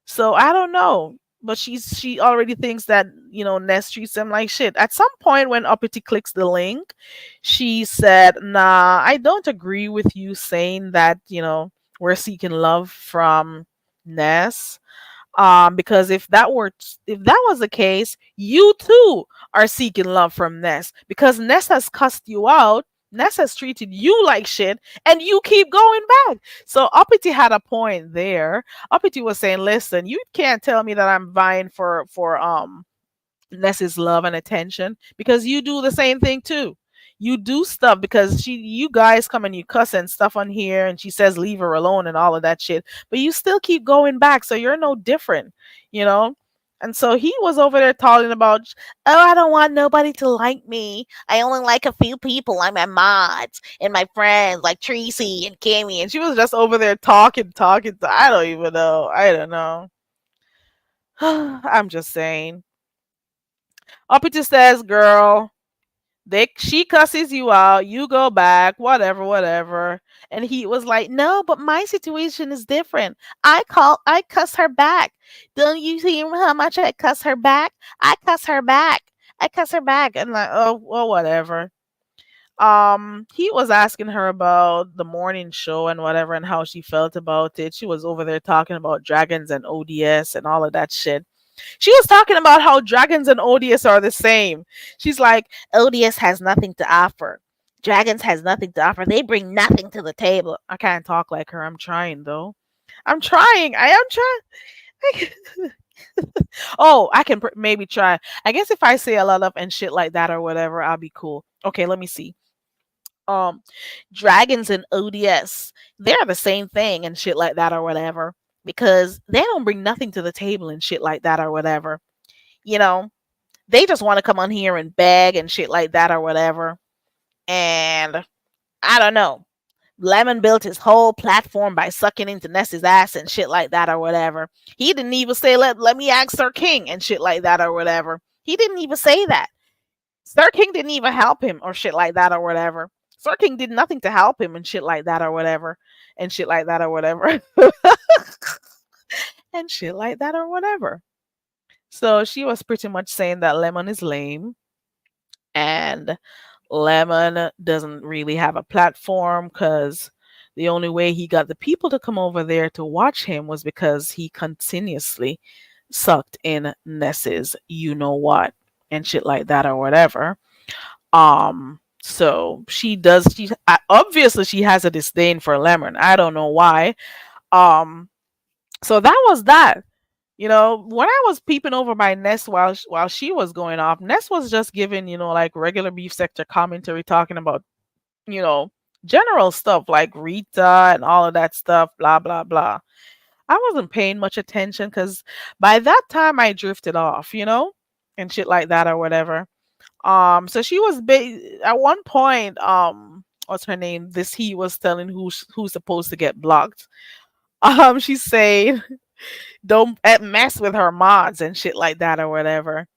So I don't know. But she already thinks that, Ness treats them like shit. At some point when Uppity clicks the link, she said, nah, I don't agree with you saying that, we're seeking love from Ness. Because if that was the case, you too are seeking love from Ness because Ness has cussed you out. Ness has treated you like shit, and you keep going back. So Uppity had a point there. Uppity was saying, "Listen, you can't tell me that I'm vying for Ness's love and attention because you do the same thing too. You do stuff because you guys come and you cuss and stuff on here, and she says leave her alone and all of that shit. But you still keep going back, so you're no different, you know." And so he was over there talking about, oh, I don't want nobody to like me. I only like a few people, like my mods and my friends, like Tracy and Kimmy. And she was just over there talking. I don't even know. I don't know. I'm just saying. Uppity says, girl, she cusses you out, you go back, whatever. And he was like, no, but my situation is different. I cuss her back. Don't you see how much I cuss her back? I cuss her back. I cuss her back. And like, oh well, whatever. He was asking her about the morning show and whatever and how she felt about it. She was over there talking about dragons and ODS and all of that shit. She was talking about how dragons and ODS are the same. She's like, ODS has nothing to offer. Dragons has nothing to offer. They bring nothing to the table. I can't talk like her. I'm trying though. I'm trying. I am trying. Oh, I can maybe try. I guess if I say a lot of and shit like that or whatever, I'll be cool. Okay, let me see. Um, Dragons and ODS, they're the same thing and shit like that or whatever because they don't bring nothing to the table and shit like that or whatever. You know, they just want to come on here and beg and shit like that or whatever. And I don't know. Lemon built his whole platform by sucking into Ness's ass and shit like that or whatever. He didn't even say let me ask Sir King and shit like that or whatever. He didn't even say that. Sir King didn't even help him or shit like that or whatever. Sir King did nothing to help him and shit like that or whatever. And shit like that or whatever. And shit like that or whatever. So she was pretty much saying that Lemon is lame and Lemon doesn't really have a platform because the only way he got the people to come over there to watch him was because he continuously sucked in Ness's you know what and shit like that or whatever. So obviously she has a disdain for Lemon. I don't know why. Um, so that was that. When I was peeping over my Ness while she was going off, Ness was just giving, like regular beef sector commentary talking about, you know, general stuff like Rita and all of that stuff, blah blah blah. I wasn't paying much attention because by that time I drifted off, and shit like that or whatever. So she was at one point, what's her name? This he was telling who's supposed to get blocked. She's saying don't mess with her mods and shit like that or whatever.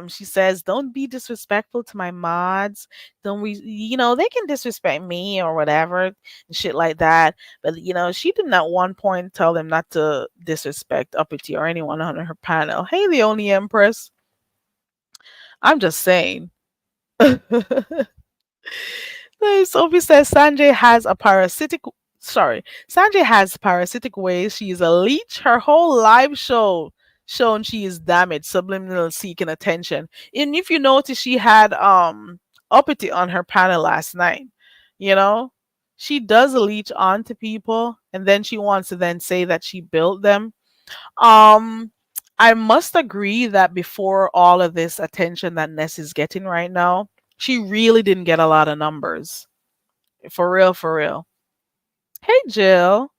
She says, don't be disrespectful to my mods. Don't we, they can disrespect me or whatever, and shit like that. But, she didn't at one point tell them not to disrespect Uppity or anyone on her panel. Hey, the only Empress. I'm just saying. Sophie says Sanjay has parasitic ways. She is a leech. Her whole live show shown she is damaged, subliminal seeking attention. And if you notice, she had Uppity on her panel last night. You know, she does leech onto people, and then she wants to then say that she built them. Um, I must agree that before all of this attention that Ness is getting right now, she really didn't get a lot of numbers. For real, for real. Hey, Jill.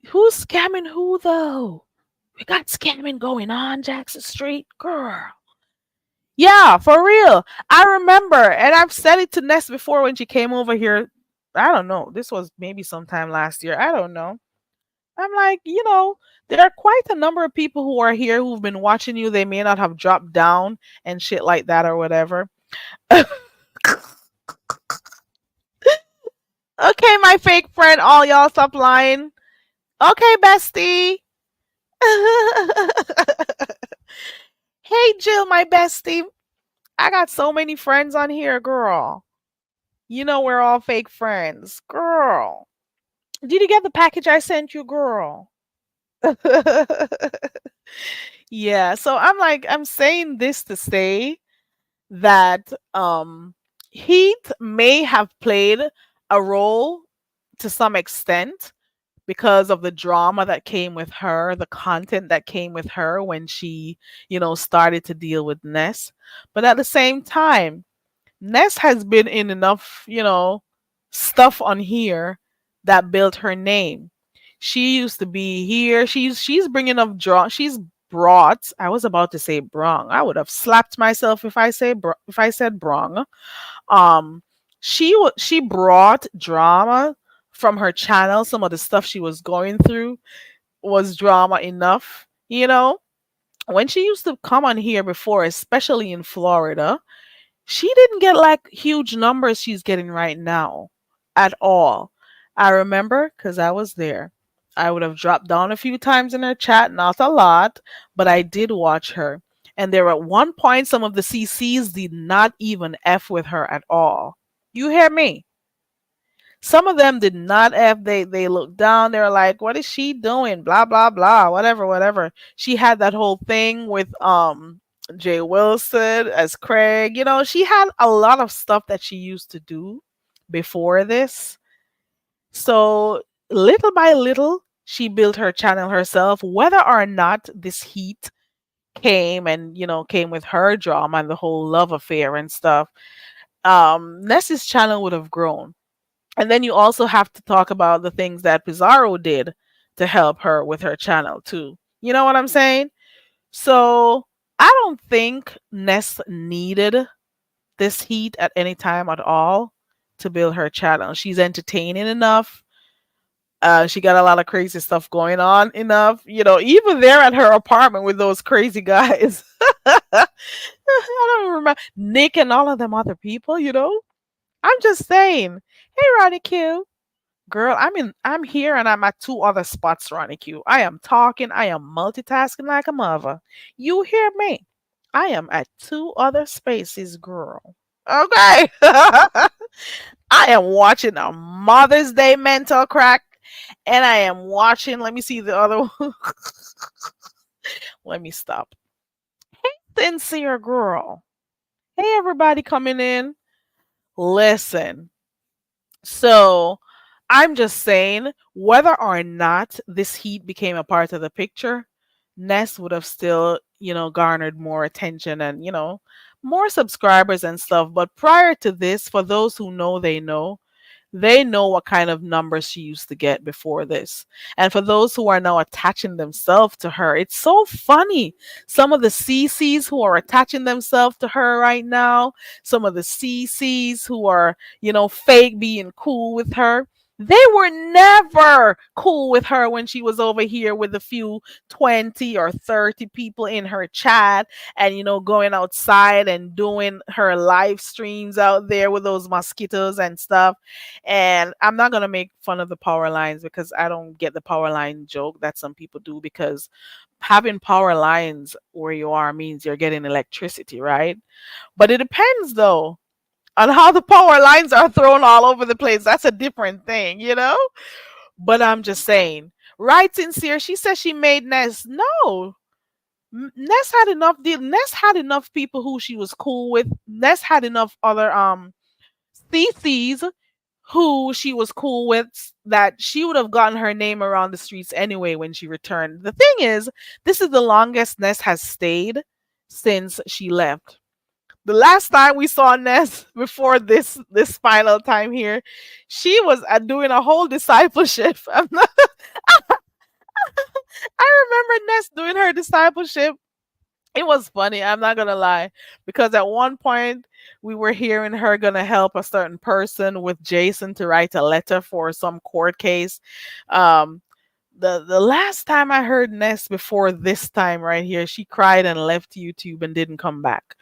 Who's scamming who, though? We got scamming going on, Jackson Street. Girl. Yeah, for real. I remember, and I've said it to Ness before when she came over here. I don't know. This was maybe sometime last year. I don't know. I'm like, there are quite a number of people who are here who've been watching you. They may not have dropped down and shit like that or whatever. Okay, my fake friend, all y'all stop lying. Okay, bestie. Hey, Jill, my bestie. I got so many friends on here, girl. You know we're all fake friends, girl. Did you get the package I sent you, girl? Yeah, so I'm saying this to say that heat may have played a role to some extent because of the drama that came with her, the content that came with her when she, started to deal with Ness. But at the same time, Ness has been in enough, stuff on here that built her name. She used to be here. She's bringing up draw. She's brought. I was about to say brung. I would have slapped myself if I said brung. Um, she brought drama from her channel. Some of the stuff she was going through was drama enough. When she used to come on here before, especially in Florida, she didn't get like huge numbers she's getting right now at all. I remember because I was there. I would have dropped down a few times in her chat, not a lot, but I did watch her. And there at one point, some of the CCs did not even F with her at all. You hear me? Some of them did not F. They looked down. They were like, "What is she doing?" Blah blah blah. Whatever, whatever. She had that whole thing with Jay Wilson as Craig. She had a lot of stuff that she used to do before this. So little by little, she built her channel herself. Whether or not this heat came with her drama and the whole love affair and stuff, Ness's channel would have grown. And then you also have to talk about the things that Pizarro did to help her with her channel too. You know what I'm saying? So I don't think Ness needed this heat at any time at all to build her channel. She's entertaining enough. She got a lot of crazy stuff going on enough. Even there at her apartment with those crazy guys. I don't remember Nick and all of them other people. I'm just saying. Hey, Ronnie Q. Girl, I'm here and I'm at two other spots, Ronnie Q. I am talking, I am multitasking like a mother. You hear me? I am at two other spaces, girl. Okay. I am watching a Mother's Day mental crack. And I am watching, let me see the other one. Let me stop. Sincere girl. Hey everybody coming in. Listen. So I'm just saying, whether or not this heat became a part of the picture, Ness would have still, garnered more attention and, more subscribers and stuff. But prior to this, for those who know, they know what kind of numbers she used to get before this. And for those who are now attaching themselves to her, it's so funny. Some of the CCs who are attaching themselves to her right now, some of the CCs who are, fake being cool with her. They were never cool with her when she was over here with a few 20 or 30 people in her chat and, going outside and doing her live streams out there with those mosquitoes and stuff. And I'm not going to make fun of the power lines because I don't get the power line joke that some people do, because having power lines where you are means you're getting electricity, right? But it depends though on how the power lines are thrown all over the place. That's a different thing. But I'm just saying, right, Sincere? She says she made Ness. No, Ness had enough deal. Ness had enough people who she was cool with. Ness had enough other CCs who she was cool with that she would have gotten her name around the streets anyway when she returned. The thing is, this is the longest Ness has stayed since she left. The last time we saw Ness before this final time here, she was doing a whole discipleship. I remember Ness doing her discipleship It was funny, I'm not gonna lie, because at one point we were hearing her gonna help a certain person with Jason to write a letter for some court case. Um, the last time I heard Ness before this time right here, she cried and left YouTube and didn't come back.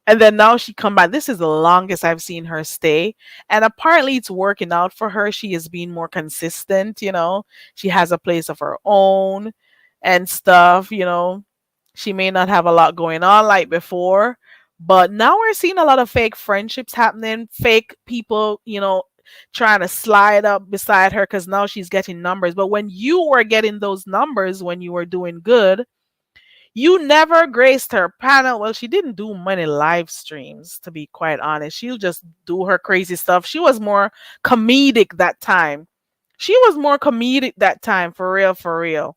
And then now she come back. This is the longest I've seen her stay. And apparently it's working out for her. She is being more consistent. She has a place of her own and stuff. She may not have a lot going on like before, but now we're seeing a lot of fake friendships happening, fake people, trying to slide up beside her because now she's getting numbers. But when you were getting those numbers when you were doing good, you never graced her panel. Well, she didn't do many live streams, to be quite honest. She'll just do her crazy stuff. She was more comedic that time. She was more comedic that time, for real, for real.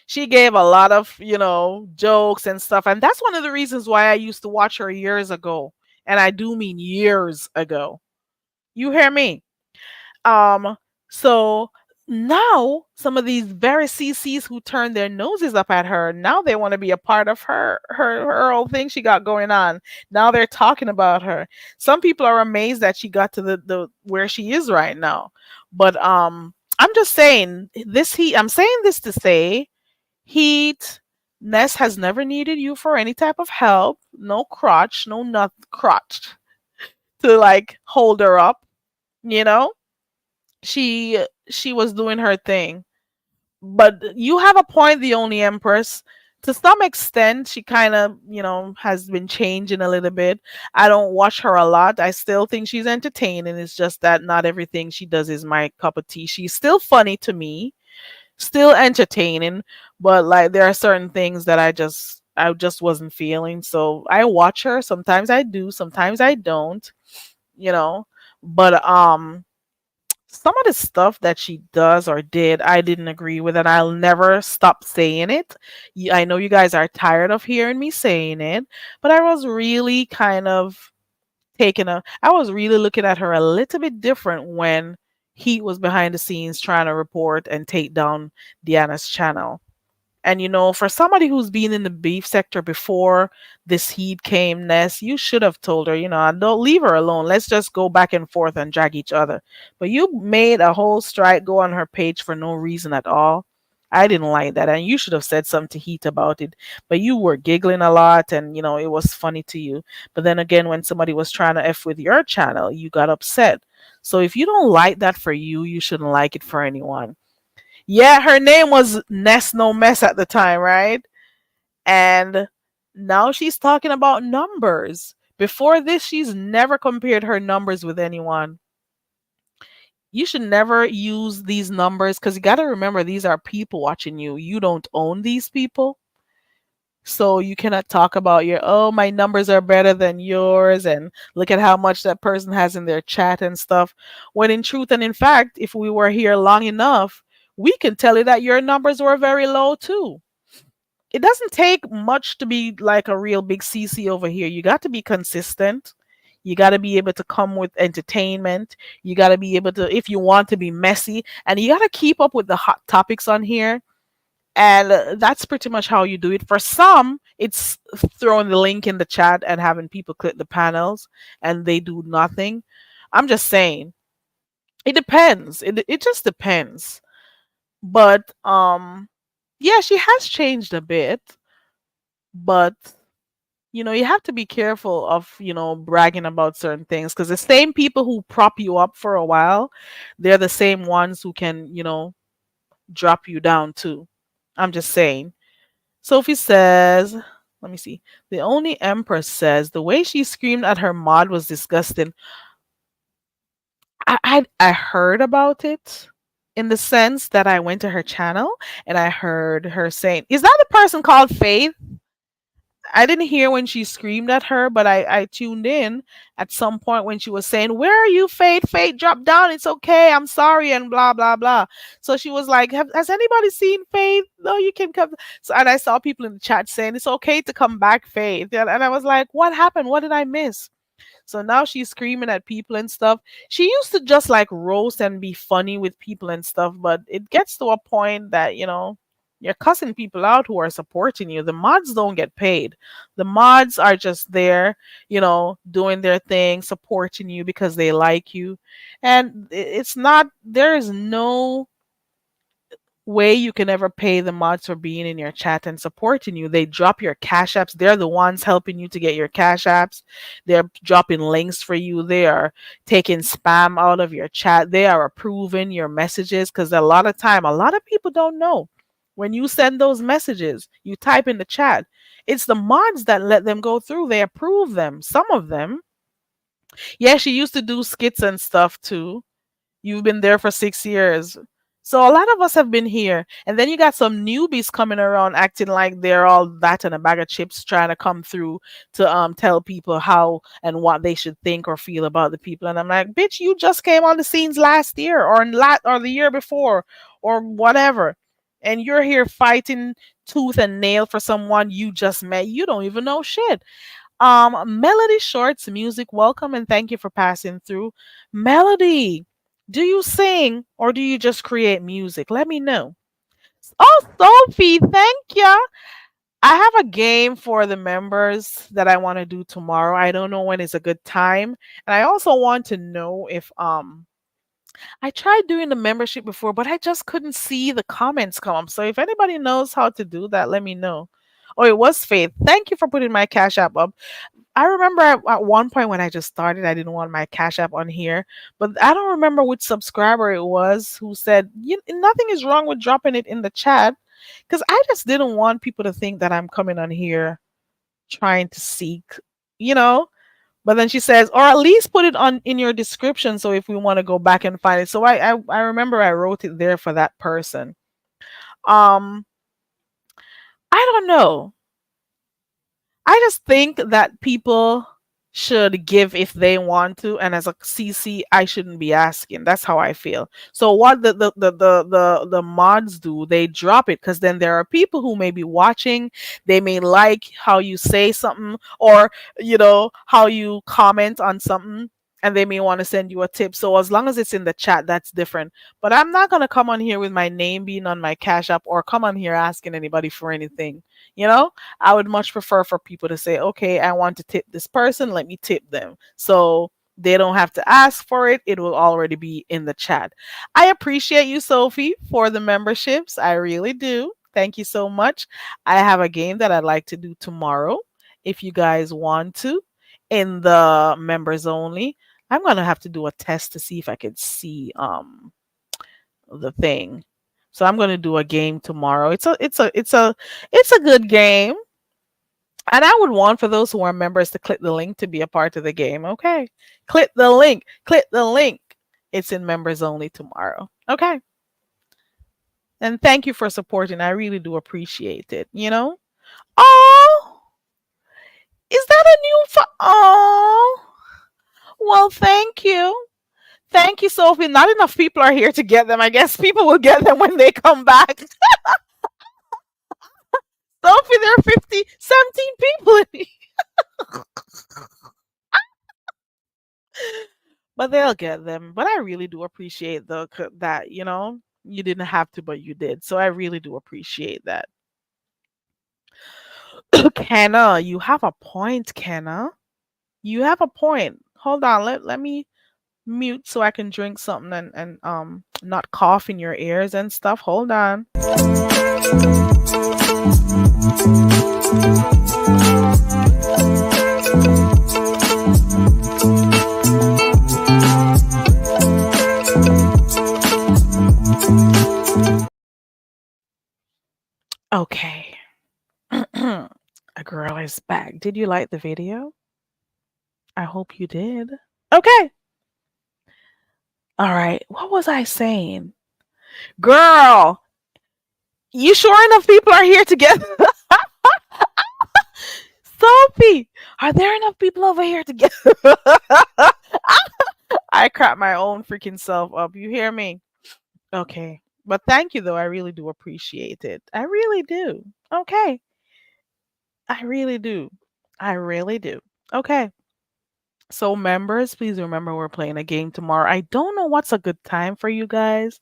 She gave a lot of jokes and stuff. And that's one of the reasons why I used to watch her years ago. And I do mean years ago. You hear me? Um, so now some of these very CCs who turn their noses up at her, now they want to be a part of her whole thing she got going on. Now they're talking about her. Some people are amazed that she got to the where she is right now. But I'm just saying I'm saying this to say, Heat, Ness has never needed you for any type of help. No crotch, no not crotch to like hold her up, you know? She was doing her thing. But you have a point, the only Empress. To some extent, she kind of has been changing a little bit. I don't watch her a lot. I still think she's entertaining. It's just that not everything she does is my cup of tea. She's still funny to me, still entertaining, but like there are certain things that I just wasn't feeling. So I watch her. Sometimes I do, sometimes I don't, you know. But some of the stuff that she does or did, I didn't agree with, and I'll never stop saying it. I know you guys are tired of hearing me saying it, but I was really kind of I was really looking at her a little bit different when he was behind the scenes trying to report and take down Deanna's channel. And for somebody who's been in the beef sector before this heat came, Ness, you should have told her, don't leave her alone. Let's just go back and forth and drag each other. But you made a whole strike go on her page for no reason at all. I didn't like that. And you should have said something to Heat about it. But you were giggling a lot and it was funny to you. But then again, when somebody was trying to F with your channel, you got upset. So if you don't like that for you, you shouldn't like it for anyone. Yeah, her name was Ness No Mess at the time, right? And now she's talking about numbers. Before this, she's never compared her numbers with anyone. You should never use these numbers because you got to remember these are people watching you. You don't own these people. So you cannot talk about oh, my numbers are better than yours and look at how much that person has in their chat and stuff. When in truth and in fact, if we were here long enough, we can tell you that your numbers were very low too. It doesn't take much to be like a real big CC over here. You got to be consistent. You got to be able to come with entertainment. You got to be able to, if you want to be messy, and you got to keep up with the hot topics on here. And that's pretty much how you do it. For some, it's throwing the link in the chat and having people click the panels and they do nothing. I'm just saying, it depends. It just depends. But yeah, she has changed a bit, but you have to be careful of bragging about certain things because the same people who prop you up for a while, they're the same ones who can drop you down too. I'm just saying. Sophie says, let me see. The only Empress says the way she screamed at her mod was disgusting. I heard about it in the sense that I went to her channel and I heard her saying, "Is that the person called Faith?" I didn't hear when she screamed at her, but I tuned in at some point when she was saying, "Where are you, Faith? Faith, drop down. It's okay. I'm sorry," and blah blah blah. So she was like, "Has anybody seen Faith? No, you can come." So and I saw people in the chat saying it's okay to come back, Faith. And I was like, "What happened? What did I miss?" So now she's screaming at people and stuff. She used to just like roast and be funny with people and stuff, but it gets to a point that You're cussing people out who are supporting you. The mods don't get paid. The mods are just there, doing their thing, supporting you because they like you. And it's not, there is no way you can ever pay the mods for being in your chat and supporting you. They drop your cash apps. They're the ones helping you to get your cash apps. They're dropping links for you. They are taking spam out of your chat. They are approving your messages because a lot of time, a lot of people don't know. When you send those messages, you type in the chat. It's the mods that let them go through. They approve them. Some of them. Yeah, she used to do skits and stuff too. You've been there for 6 years. So a lot of us have been here. And then you got some newbies coming around acting like they're all that and a bag of chips trying to come through to tell people how and what they should think or feel about the people. And I'm like, bitch, you just came on the scenes last year or the year before or whatever. And you're here fighting tooth and nail for someone you just met. You don't even know shit. Melody Shorts Music, welcome and thank you for passing through. Melody, do you sing or do you just create music? Let me know. Oh, Sophie, thank you. I have a game for the members that I want to do tomorrow. I don't know when is a good time. And I also want to know if I tried doing the membership before, but I just couldn't see the comments come. So if anybody knows how to do that, let me know. Oh, it was Faith. Thank you for putting my Cash App up. I remember at one point when I just started, I didn't want my Cash App on here, but I don't remember which subscriber it was who said, nothing is wrong with dropping it in the chat. Because I just didn't want people to think that I'm coming on here trying to seek, you know. But then she says, or at least put it on in your description. So if we want to go back and find it. So I remember I wrote it there for that person. Um, I don't know. I just think that people should give if they want to, and as a CC, I shouldn't be asking. That's how I feel. So what the mods do, they drop it because then there are people who may be watching. They may like how you say something, or how you comment on something. And they may want to send you a tip. So as long as it's in the chat, that's different. But I'm not gonna come on here with my name being on my Cash App or come on here asking anybody for anything. You know, I would much prefer for people to say, okay, I want to tip this person, let me tip them. So they don't have to ask for it, it will already be in the chat. I appreciate you, Sophie, for the memberships. I really do. Thank you so much. I have a game that I'd like to do tomorrow if you guys want to in the members only. I'm going to have to do a test to see if I could see the thing. So I'm going to do a game tomorrow. It's a good game. And I would want for those who are members to click the link to be a part of the game. Okay. Click the link. Click the link. It's in members only tomorrow. Okay. And thank you for supporting. I really do appreciate it. Oh, is that a new oh. Well, thank you. Thank you, Sophie. Not enough people are here to get them. I guess people will get them when they come back. Sophie, there are 50, 17 people in here. But they'll get them. But I really do appreciate that, you didn't have to, but you did. So I really do appreciate that. Kenna, you have a point, Kenna. You have a point. Hold on, let me mute so I can drink something and not cough in your ears and stuff. Hold on. Okay. A girl is back. Did you like the video? I hope you did. Okay. All right. What was I saying? Girl, you sure enough people are here together? Sophie, are there enough people over here together? I crap my own freaking self up. You hear me? Okay. But thank you, though. I really do appreciate it. I really do. Okay. I really do. I really do. Okay. So, members, please remember we're playing a game tomorrow. I don't know what's a good time for you guys.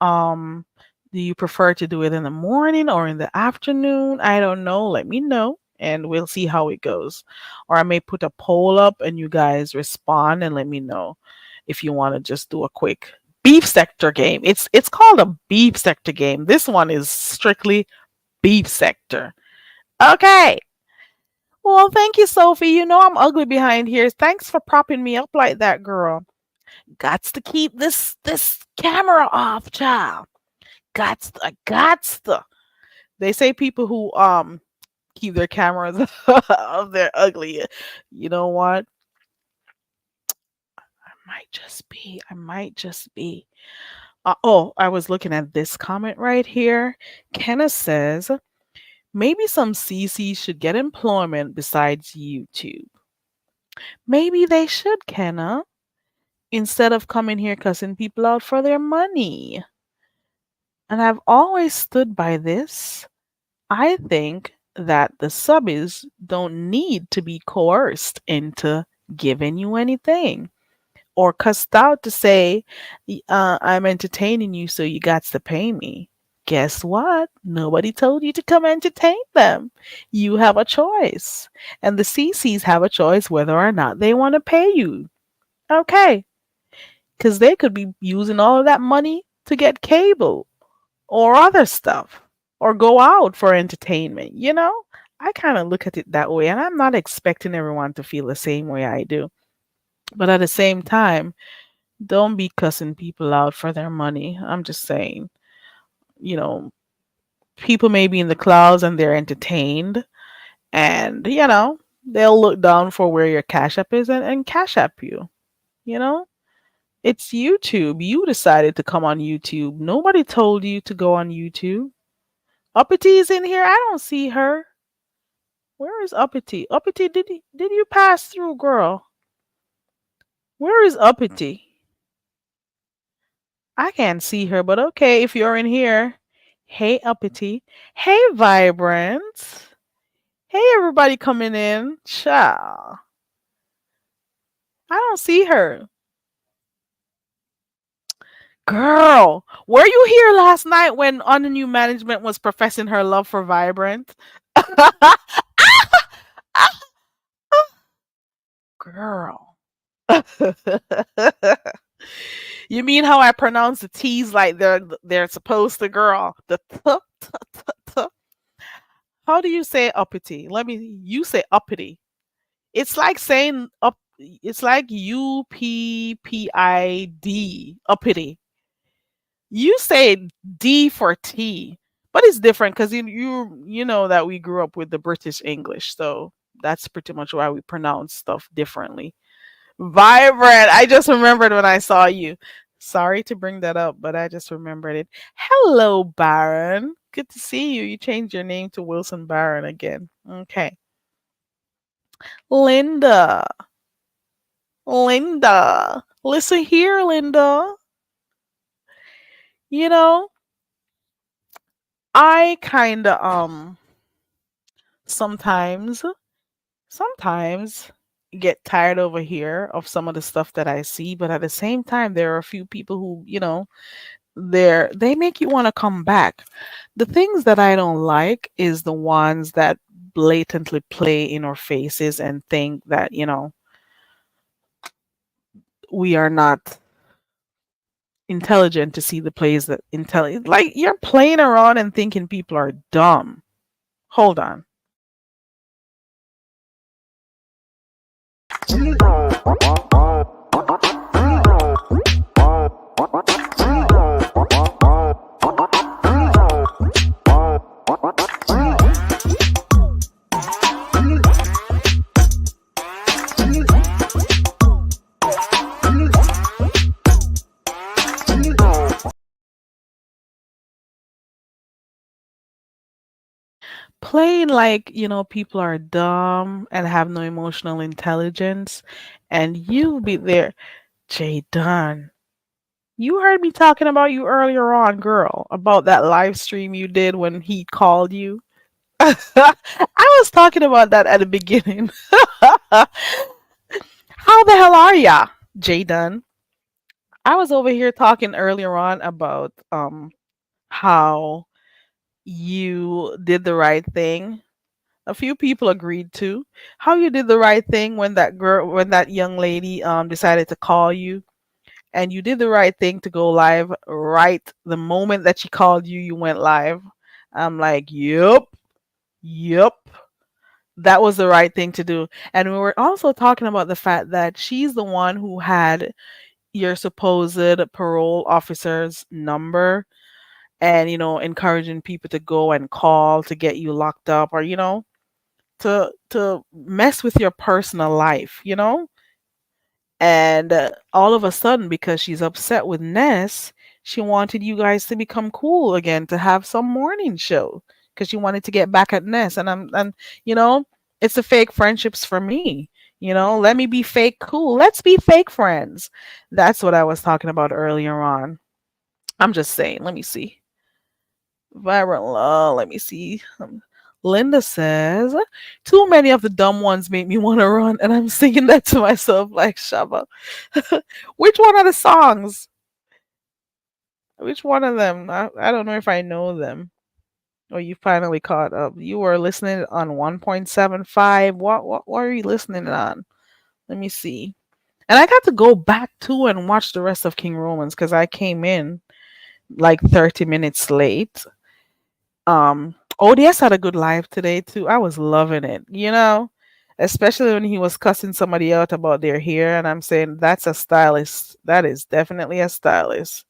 Um, Do you prefer to do it in the morning or in the afternoon? I don't know. Let me know and we'll see how it goes. Or I may put a poll up and you guys respond and let me know if you want to just do a quick beef sector game. It's called a beef sector game. This one is strictly beef sector. Okay. Well, thank you, Sophie. You know I'm ugly behind here. Thanks for propping me up like that, girl. Gots to keep this camera off, child. Gots to. They say people who keep their cameras off, they're ugly. You know what? I might just be. Oh, I was looking at this comment right here. Kenneth says maybe some CCs should get employment besides YouTube. Maybe they should, Kenna, instead of coming here cussing people out for their money. And I've always stood by this. I think that the subbies don't need to be coerced into giving you anything or cussed out to say, I'm entertaining you, so you got to pay me. Guess what? Nobody told you to come entertain them. You have a choice. And the CCs have a choice whether or not they want to pay you. Okay. Because they could be using all of that money to get cable or other stuff or go out for entertainment, you know? I kind of look at it that way, and I'm not expecting everyone to feel the same way I do. But at the same time, don't be cussing people out for their money. I'm just saying, you know, people may be in the clouds and they're entertained, and, they'll look down for where your Cash App is and Cash App you, you know? It's YouTube. You decided to come on YouTube. Nobody told you to go on YouTube. Uppity is in here. I don't see her. Where is Uppity? Uppity, did you pass through, girl? Where is Uppity? I can't see her, but okay, if you're in here. Hey, Uppity. Hey, Vibrant. Hey, everybody coming in. Ciao. I don't see her. Girl, were you here last night when On the New Management was professing her love for Vibrant? Girl. You mean how I pronounce the T's like they're supposed to, girl? The t. How do you say uppity? You say uppity. It's like saying up. It's like UPPID, uppity. You say D for T, but it's different because you know that we grew up with the British English, so that's pretty much why we pronounce stuff differently. Vibrant. I just remembered when I saw you. Sorry to bring that up, but I just remembered it. Hello, Baron. Good to see you. You changed your name to Wilson Baron again. Okay. Linda. Linda. Listen here, Linda. You know, I kind of sometimes sometimes get tired over here of some of the stuff that I see, but at the same time there are a few people who, they make you want to come back. The things that I don't like is the ones that blatantly play in our faces and think that, we are not intelligent to see the plays that intelligent, like you're playing around and thinking people are dumb. Hold on. Playing like, people are dumb and have no emotional intelligence, and you be there. Jay Dunn, you heard me talking about you earlier on, girl, about that live stream you did when he called you. I was talking about that at the beginning. How the hell are ya, Jay Dunn? I was over here talking earlier on about how you did the right thing. A few people agreed to how you did the right thing when that young lady decided to call you, and you did the right thing to go live right the moment that she called you. You went live. I'm like, yep, yep. That was the right thing to do. And we were also talking about the fact that she's the one who had your supposed parole officer's number, and encouraging people to go and call to get you locked up, or to mess with your personal life, and all of a sudden, because she's upset with Ness, she wanted you guys to become cool again, to have some morning show, because she wanted to get back at Ness. And you know it's the fake friendships for me. Let me be fake cool, let's be fake friends. That's what I was talking about earlier on. I'm just saying. Let me see. Viral law. Let me see. Linda says, too many of the dumb ones make me want to run. And I'm singing that to myself like Shaba. Which one are the songs? Which one of them? I don't know if I know them. Oh, you finally caught up. You were listening on 1.75. What are you listening on? Let me see. And I got to go back to and watch the rest of King Romans because I came in like 30 minutes late. ODS had a good live today too. I was loving it, especially when he was cussing somebody out about their hair, and I'm saying that's a stylist. That is definitely a stylist.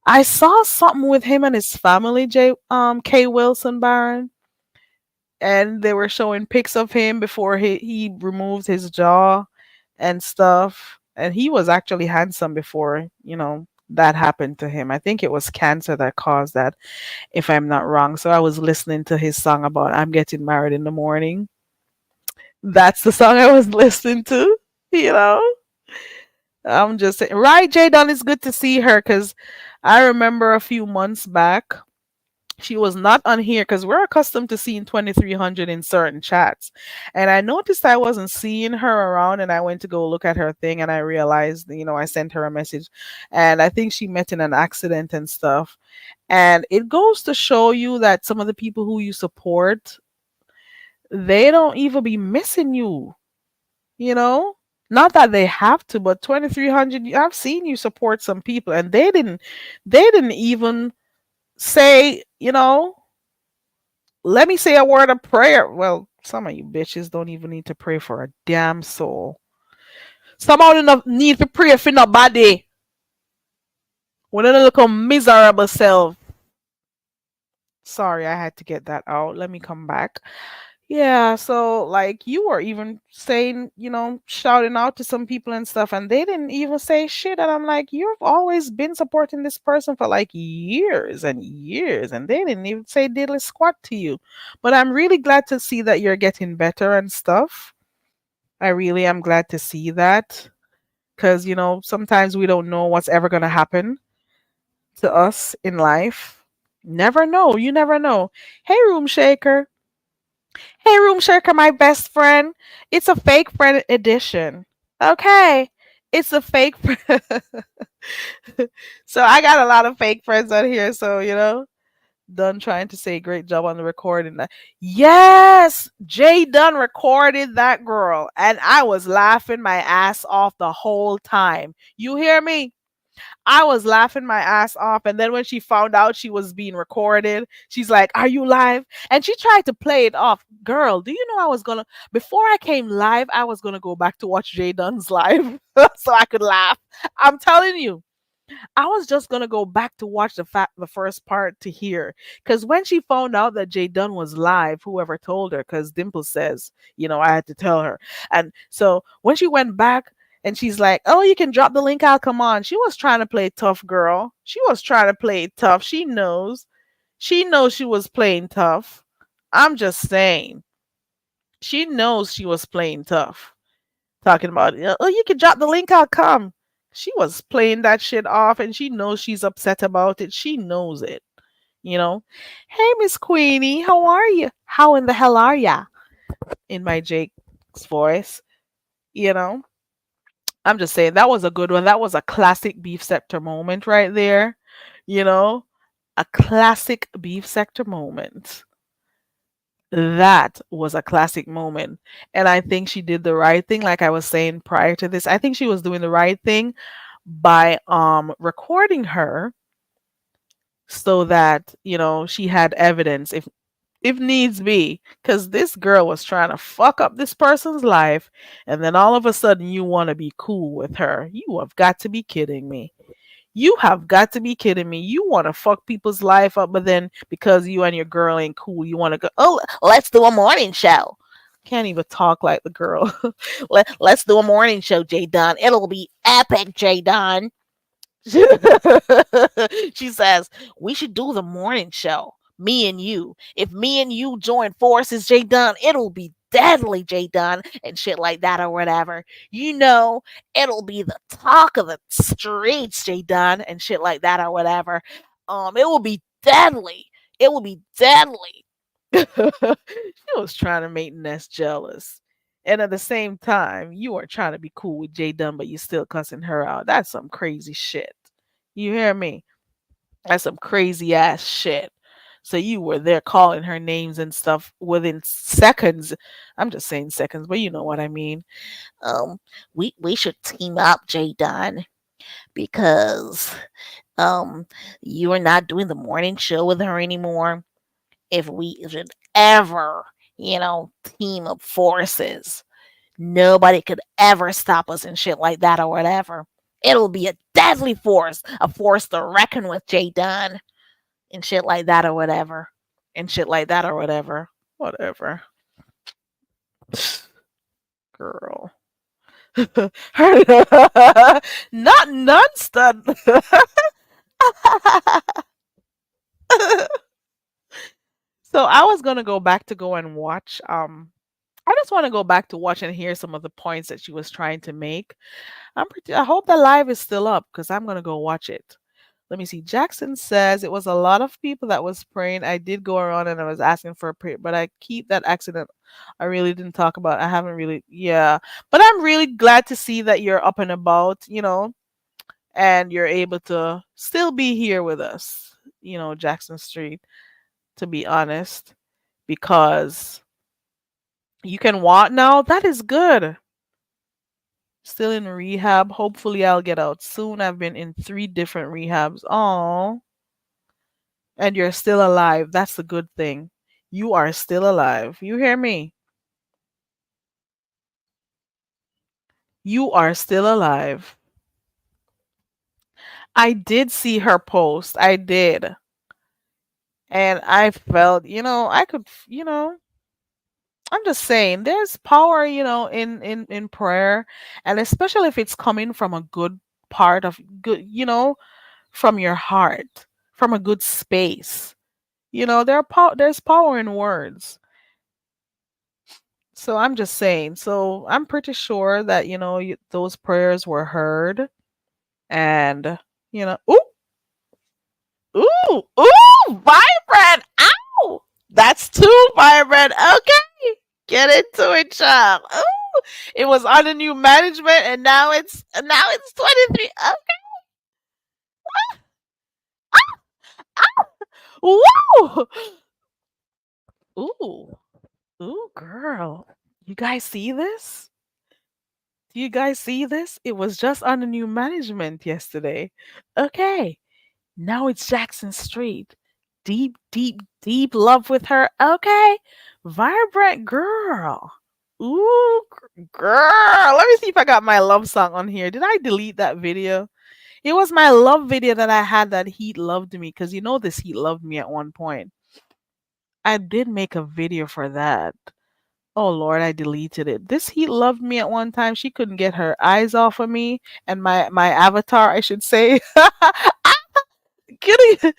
I saw something with him and his family, K Wilson Baron, and they were showing pics of him before he removed his jaw and stuff. And he was actually handsome before, that happened to him. I think it was cancer that caused that, if I'm not wrong. So I was listening to his song about I'm getting married in the morning. That's the song I was listening to, you know? I'm just saying. Right, Jay Dunn, it's good to see her because I remember a few months back, she was not on here because we're accustomed to seeing 2300 in certain chats. And I noticed I wasn't seeing her around, and I went to go look at her thing, and I realized, I sent her a message, and I think she met in an accident and stuff. And it goes to show you that some of the people who you support, they don't even be missing you, you know? Not that they have to, but 2300, I've seen you support some people and they didn't even say, let me say a word of prayer. Well, some of you bitches don't even need to pray for a damn soul. Some of them don't need to pray for nobody. When they look a miserable self. Sorry, I had to get that out. Let me come back. Yeah, so like you were even saying, shouting out to some people and stuff, and they didn't even say shit. And I'm like, you've always been supporting this person for like years and years, and they didn't even say diddly squat to you. But I'm really glad to see that you're getting better and stuff. I really am glad to see that because, sometimes we don't know what's ever going to happen to us in life. Never know. You never know. Hey, Room Shaker. Hey, Room Shaker, my best friend. It's a fake friend edition. Okay. It's a fake friend. So I got a lot of fake friends on here. So, Dunn trying to say great job on the recording. Yes, Jay Dunn recorded that girl. And I was laughing my ass off the whole time. You hear me? I was laughing my ass off. And then when she found out she was being recorded, she's like, "Are you live?" And she tried to play it off. Girl, do you know before I came live, I was going to go back to watch Jay Dunn's live so I could laugh. I'm telling you. I was just gonna go back to watch the first part to hear, because when she found out that Jay Dunn was live, whoever told her, because Dimple says, I had to tell her, and so when she went back and she's like, "Oh, you can drop the link. I'll come on." She was trying to play tough, girl. She was trying to play tough. She knows she was playing tough. I'm just saying, she knows she was playing tough. Talking about, "Oh, you can drop the link. I'll come." She was playing that shit off, and she knows she's upset about it. She knows it, you know. Hey, Miss Queenie, how are you? How in the hell are ya? In my Jake's voice, you know. I'm just saying that was a good one. That was a classic beef scepter moment right there, you know. A classic beef sector moment. That was a classic moment. And I think she did the right thing. Like I was saying prior to this, I think she was doing the right thing by recording her so that, she had evidence if needs be, because this girl was trying to fuck up this person's life, and then all of a sudden you want to be cool with her. You have got to be kidding me. You have got to be kidding me. You want to fuck people's life up, but then because you and your girl ain't cool, you want to go, oh, let's do a morning show. Can't even talk like the girl. Let's do a morning show, J Don. It'll be epic, J Don. She says, we should do the morning show. Me and you. If me and you join forces, J Dunn, it'll be deadly, J Dunn, and shit like that or whatever. It'll be the talk of the streets, J Dunn, and shit like that or whatever. It will be deadly. It will be deadly. She was trying to make Ness jealous. And at the same time, you are trying to be cool with J Dunn, but you still cussing her out. That's some crazy shit. You hear me? That's some crazy ass shit. So you were there calling her names and stuff within seconds. I'm just saying seconds, but you know what I mean. Um, we should team up, J Dunn, because um you are not doing the morning show with her anymore. If we should ever, team up forces, nobody could ever stop us and shit like that or whatever. It'll be a deadly force, a force to reckon with, J Dunn, and shit like that or whatever. And shit like that or whatever. Whatever. Girl. Not non-stun. So I was gonna go back to go and watch. I just want to go back to watch and hear some of the points that she was trying to make. I hope the live is still up because I'm gonna go watch it. Let me see. Jackson says it was a lot of people that was praying. I did go around and I was asking for a prayer, but I keep that accident. I really didn't talk about. I haven't really, yeah. But I'm really glad to see that you're up and about, and you're able to still be here with us, Jackson Street. To be honest, because you can walk now. That is good. Still in rehab. Hopefully, I'll get out soon. I've been in 3 different rehabs. Oh, and you're still alive. That's the good thing. You are still alive. You hear me? You are still alive. I did see her post. I did. And I felt, I could, I'm just saying there's power, in prayer, and especially if it's coming from a good part of good, from your heart, from a good space. There's power in words. So I'm just saying. So I'm pretty sure that those prayers were heard, and ooh, ooh, ooh, vibrant. Ow, that's too vibrant. Okay, get into it, child. Ooh, it was under new management, and now it's 23. Okay, woo, ooh, ooh, girl. You guys see this? Do you guys see this? It was just under new management yesterday. Okay, now it's Jackson Street. Deep, deep, deep love with her. Okay, vibrant girl. Ooh, girl. Let me see if I got my love song on here. Did I delete that video? It was my love video that I had that Heat loved me because this Heat loved me at one point. I did make a video for that. Oh Lord, I deleted it. This Heat loved me at one time. She couldn't get her eyes off of me and my avatar, I should say. Kidding.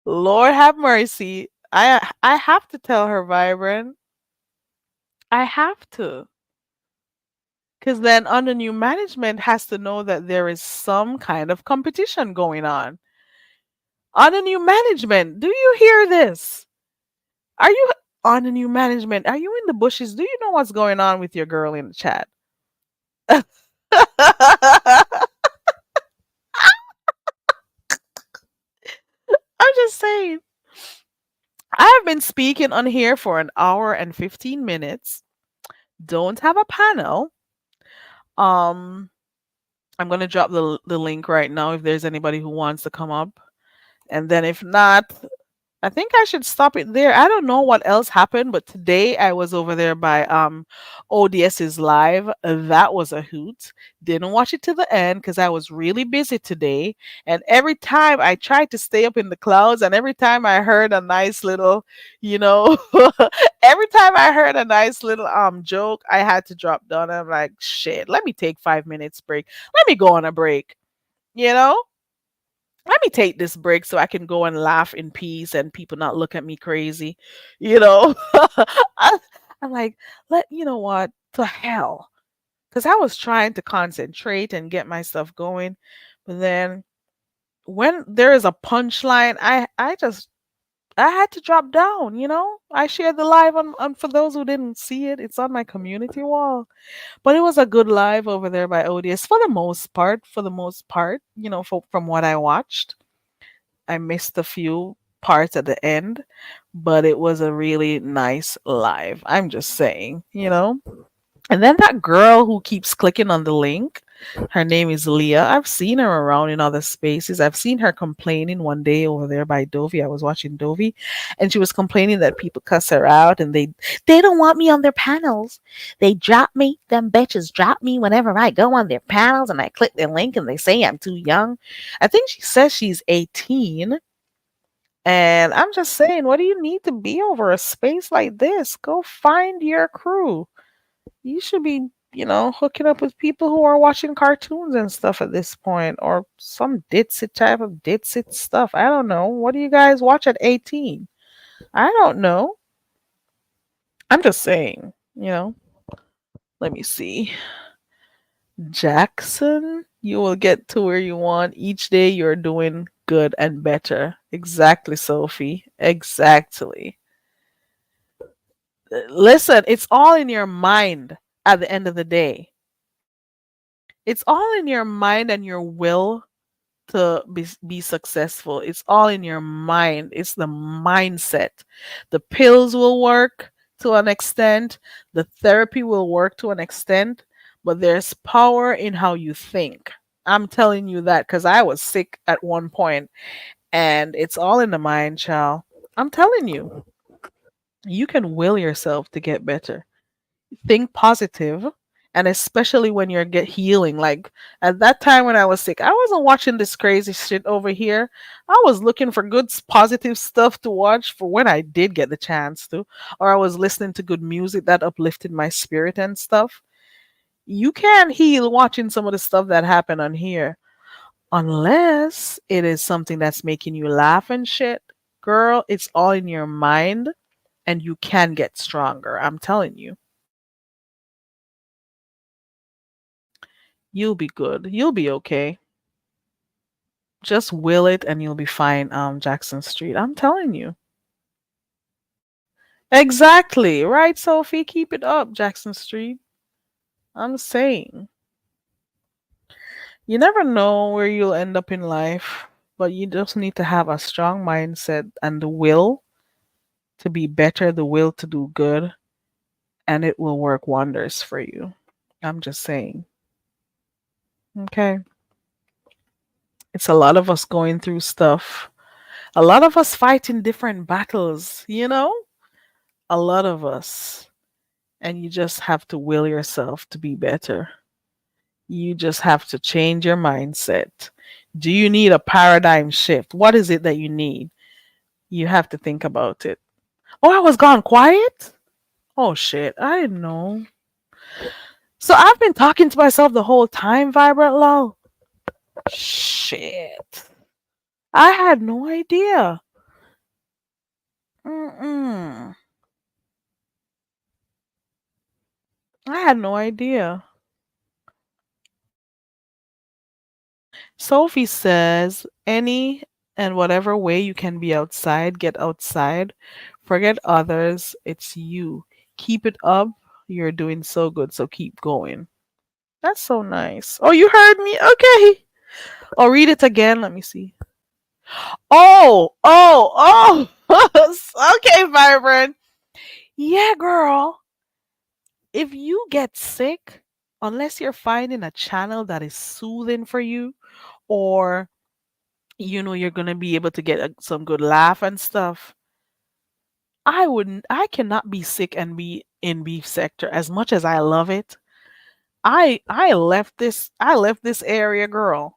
Lord have mercy. I have to tell her, Vibrant. I have to. Because then under new management has to know that there is some kind of competition going on. Under new management, do you hear this? Are you? on the new management. Are you in the bushes? Do you know what's going on with your girl in the chat? I'm just saying. I have been speaking on here for an hour and 15 minutes. Don't have a panel. Um, I'm gonna drop the link right now if there's anybody who wants to come up. And then if not, I think I should stop it there. I don't know what else happened, but today I was over there by ODS's live. That was a hoot. Didn't watch it to the end because I was really busy today. And every time I tried to stay up in the clouds, and every time I heard a nice little, you know, every time I heard a nice little joke, I had to drop down. I'm like, shit, let me take 5 minutes break. Let me go on a break, you know? Let me take this break so I can go and laugh in peace and people not look at me crazy. You know, I, I'm like, you know what? To hell. Because I was trying to concentrate and get my stuff going. But then when there is a punchline, I had to drop down, you know? I shared the live on for those who didn't see it, it's on my community wall. But it was a good live over there by ODS for the most part, you know, from what I watched. I missed a few parts at the end, but it was a really nice live. I'm just saying, you know? And then that girl who keeps clicking on the link, her name is Leah. I've seen her around in other spaces. I've seen her complaining one day over there by Dovey. I was watching Dovey, and she was complaining that people cuss her out and they don't want me on their panels. They drop me. Them bitches drop me whenever I go on their panels and I click their link and they say I'm too young. I think she says she's 18. And I'm just saying, what do you need to be over a space like this? Go find your crew. You should be, you know, hooking up with people who are watching cartoons and stuff at this point, or some ditzy type of ditzy stuff. I don't know. What do you guys watch at 18? I don't know. I'm just saying, you know. Let me see. Jackson, you will get to where you want. Each day you're doing good and better. Exactly, Sophie. Exactly. Listen, it's all in your mind at the end of the day. It's all in your mind and your will to be successful. It's all in your mind. It's the mindset. The pills will work to an extent, the therapy will work to an extent, but there's power in how you think. I'm telling you that because I was sick at one point, and it's all in the mind, child. I'm telling you, you can will yourself to get better. Think positive, and especially when you're get healing. Like at that time when I was sick, I wasn't watching this crazy shit over here. I was looking for good positive stuff to watch for when I did get the chance to, or I was listening to good music that uplifted my spirit and stuff. You can't heal watching some of the stuff that happened on here unless it is something that's making you laugh and shit. Girl, it's all in your mind, and you can get stronger, I'm telling you. You'll be good. You'll be okay. Just will it and you'll be fine, Jackson Street. I'm telling you. Exactly. Right, Sophie? Keep it up, Jackson Street. I'm saying. You never know where you'll end up in life, but you just need to have a strong mindset and the will to be better, the will to do good, and it will work wonders for you. I'm just saying. Okay. It's a lot of us going through stuff. A lot of us fighting different battles, you know? A lot of us. And you just have to will yourself to be better. You just have to change your mindset. Do you need a paradigm shift? What is it that you need? You have to think about it. Oh, I was gone quiet? Oh, shit. I didn't know. So I've been talking to myself the whole time, Vibrant Low. Shit. I had no idea. Mm-mm. I had no idea. Sophie says, any and whatever way you can be outside, get outside. Forget others, it's you. Keep it up. You're doing so good, so keep going. That's so nice. Oh, you heard me? Okay. I'll read it again. Let me see. Okay, Vibrant. Yeah, girl. If you get sick, unless you're finding a channel that is soothing for you, or you're gonna be able to get some good laugh and stuff, I cannot be sick and be in beef sector as much as I love it. I left this area, girl.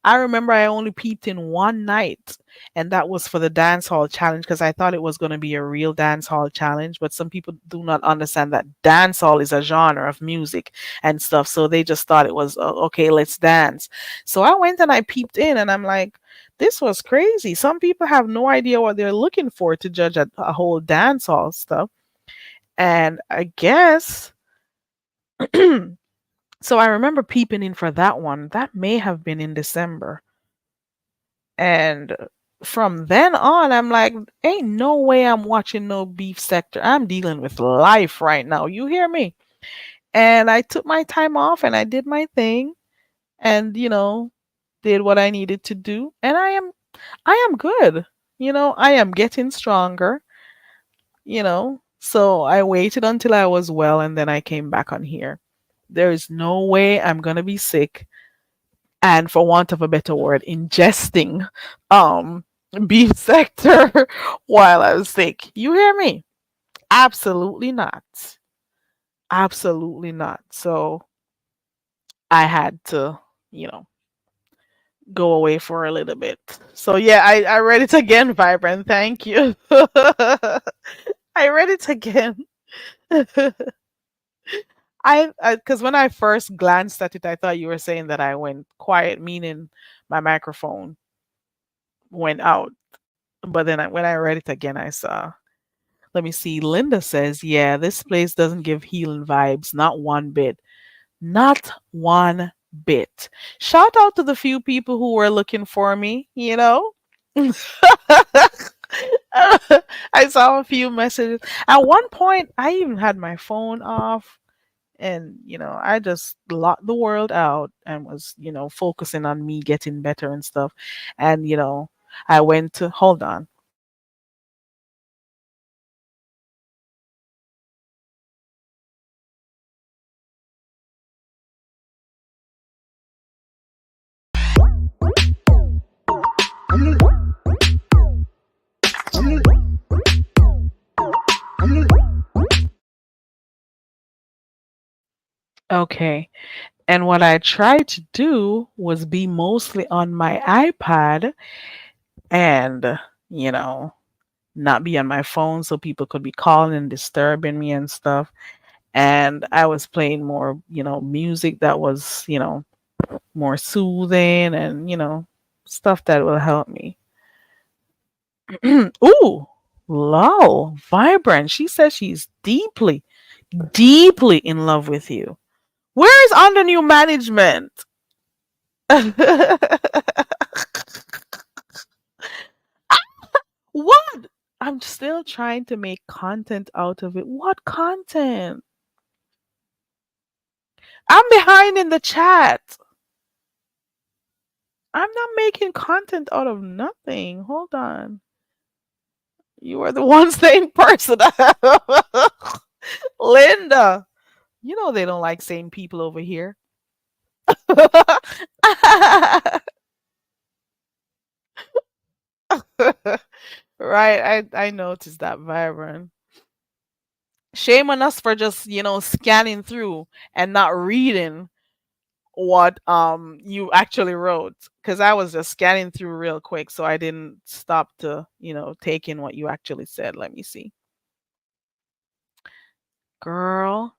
I remember I only peeped in one night, and that was for the dance hall challenge because I thought it was going to be a real dance hall challenge. But some people do not understand that dance hall is a genre of music and stuff, so they just thought it was okay, let's dance. So I went and I peeped in, and I'm like, this was crazy. Some people have no idea what they're looking for to judge a whole dance hall stuff, and I guess. So I remember peeping in for that one. That may have been in December. And from then on, I'm like, ain't no way I'm watching no beef sector. I'm dealing with life right now. You hear me? And I took my time off and I did my thing and, did what I needed to do. And I am good. I am getting stronger. So I waited until I was well and then I came back on here. There is no way I'm going to be sick and, for want of a better word, ingesting um beef sector while I was sick. You hear me? Absolutely not. Absolutely not. So I had to, you know, go away for a little bit. So yeah, I read it again, Vibrant. Thank you. I read it again. I because when I first glanced at it, I thought you were saying that I went quiet, meaning my microphone went out. But then when I read it again, I saw. Let me see. Linda says, "Yeah, this place doesn't give healing vibes, not one bit, not one bit." Shout out to the few people who were looking for me. I saw a few messages. At one point, I even had my phone off and I just locked the world out and was focusing on me getting better and stuff. And I went to hold on. Okay. And what I tried to do was be mostly on my iPad and, you know, not be on my phone so people could be calling and disturbing me and stuff. And I was playing more, music that was, more soothing and, stuff that will help me. Ooh, lol, Vibrant. She says she's deeply, deeply in love with you. Where is under new management? What? I'm still trying to make content out of it. What content? I'm behind in the chat. I'm not making content out of nothing. Hold on. You are the one saying person. Linda. You know they don't like sane people over here. Right. I noticed that, Vibrant. Shame on us for just, scanning through and not reading what you actually wrote, because I was just scanning through real quick, so I didn't stop to take in what you actually said. Let me see. Girl.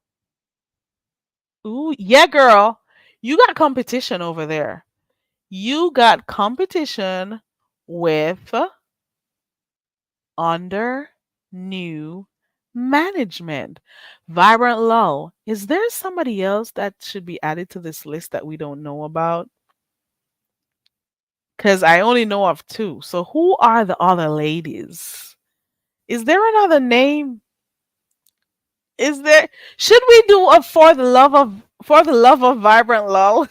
Ooh, yeah, girl. You got competition over there. You got competition with under new management. Vibrant Low. Is there somebody else that should be added to this list that we don't know about? Because I only know of two. So who are the other ladies? Is there another name? Is there? Should we do a for the love of vibrant lull?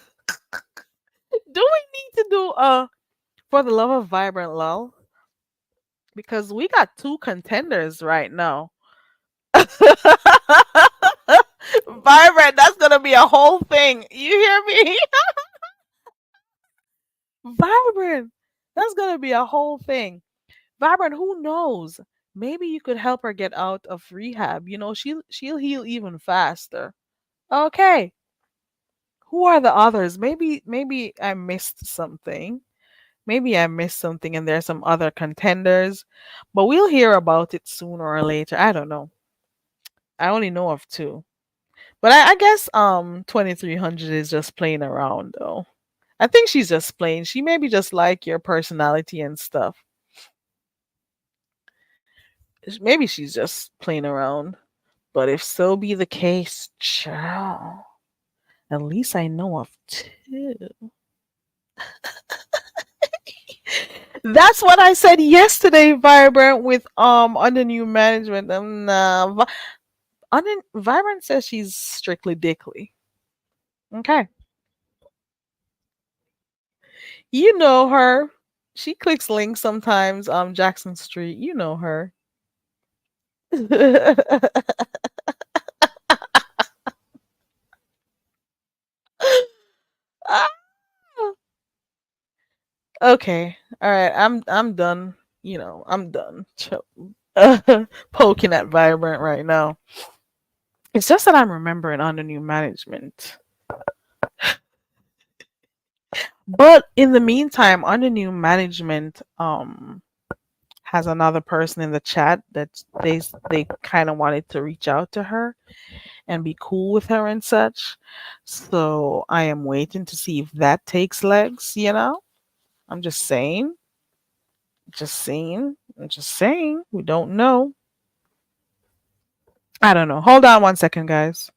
Do we need to do a for the love of vibrant lull? Because we got two contenders right now. Vibrant, that's gonna be a whole thing. You hear me? Vibrant, that's gonna be a whole thing. Vibrant, who knows? Maybe you could help her get out of rehab. She'll heal even faster. Okay. Who are the others? Maybe I missed something. Maybe I missed something and there's some other contenders. But we'll hear about it sooner or later. I don't know. I only know of two. But I guess 2300 is just playing around though. I think she's just playing. She maybe just like your personality and stuff. Maybe she's just playing around. But if so be the case, ciao. At least I know of two. That's what I said yesterday, Vibrant, with under new management. Vibrant says she's strictly dickly. Okay. You know her. She clicks links sometimes, Jackson Street. You know her. Ah, okay. All right. I'm done. I'm done poking at Vibrant right now. It's just that I'm remembering under new management. But in the meantime, under new management has another person in the chat that they kind of wanted to reach out to her and be cool with her and such. So I am waiting to see if that takes legs. I'm just saying. Just saying. I'm just saying. We don't know. I don't know. Hold on one second, guys.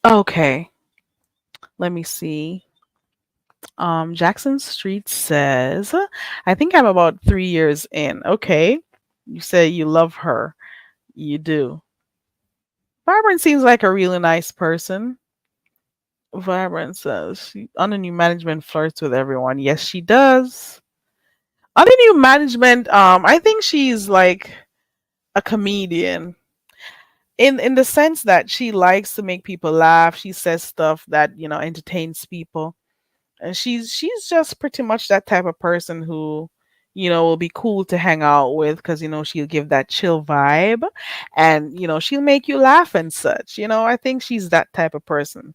Okay. Let me see. Jackson Street says, I think I'm about 3 years in. Okay. You say you love her. You do. Vibrant seems like a really nice person. Vibrant says, under new management flirts with everyone. Yes, she does. Under new management, I think she's like a comedian. In the sense that she likes to make people laugh. She says stuff that, entertains people. And she's just pretty much that type of person who will be cool to hang out with because she'll give that chill vibe and she'll make you laugh and such. I think she's that type of person,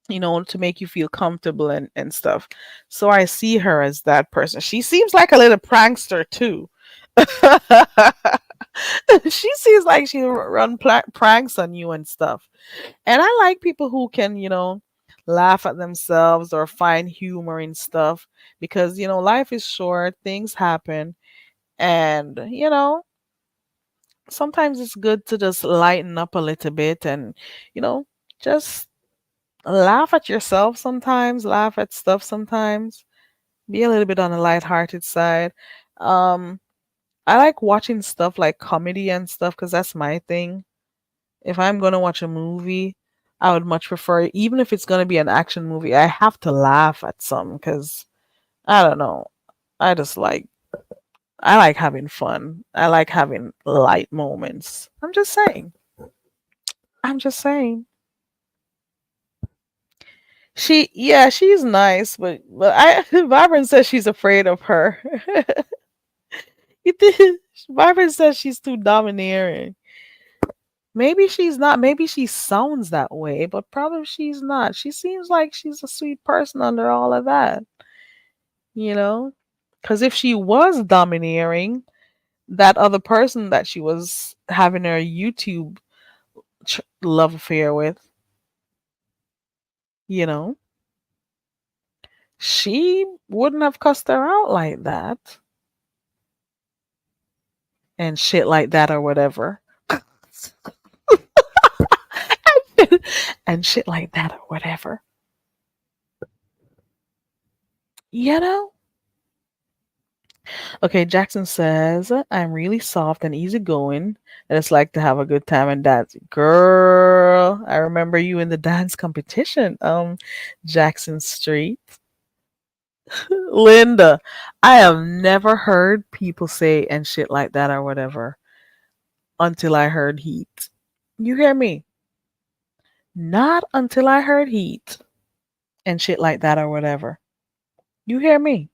to make you feel comfortable and stuff. So I see her as that person. She seems like a little prankster too. She seems like she'll run pranks on you and stuff. And I like people who can, laugh at themselves or find humor in stuff because, life is short, things happen. And, sometimes it's good to just lighten up a little bit and, just laugh at yourself sometimes, laugh at stuff sometimes, be a little bit on the lighthearted side. Um, I like watching stuff like comedy and stuff because that's my thing. If I'm gonna watch a movie, I would much prefer, even if it's gonna be an action movie, I have to laugh at some because I don't know. I just I like having fun. I like having light moments. I'm just saying. I'm just saying. Yeah, she's nice, but I Vibrant says she's afraid of her. You think Vibrant says she's too domineering. Maybe she's not. Maybe she sounds that way, but probably she's not. She seems like she's a sweet person under all of that, you know? Because if she was domineering, that other person that she was having her YouTube love affair with, you know, she wouldn't have cussed her out like that and shit like that or whatever. And shit like that or whatever. You know? Okay, Jackson says, I'm really soft and easygoing, and it's like to have a good time and dance. Girl, I remember you in the dance competition, Jackson Street. Linda, I have never heard people say and shit like that or whatever until I heard heat. You hear me? Not until I heard heat and shit like that or whatever. You hear me?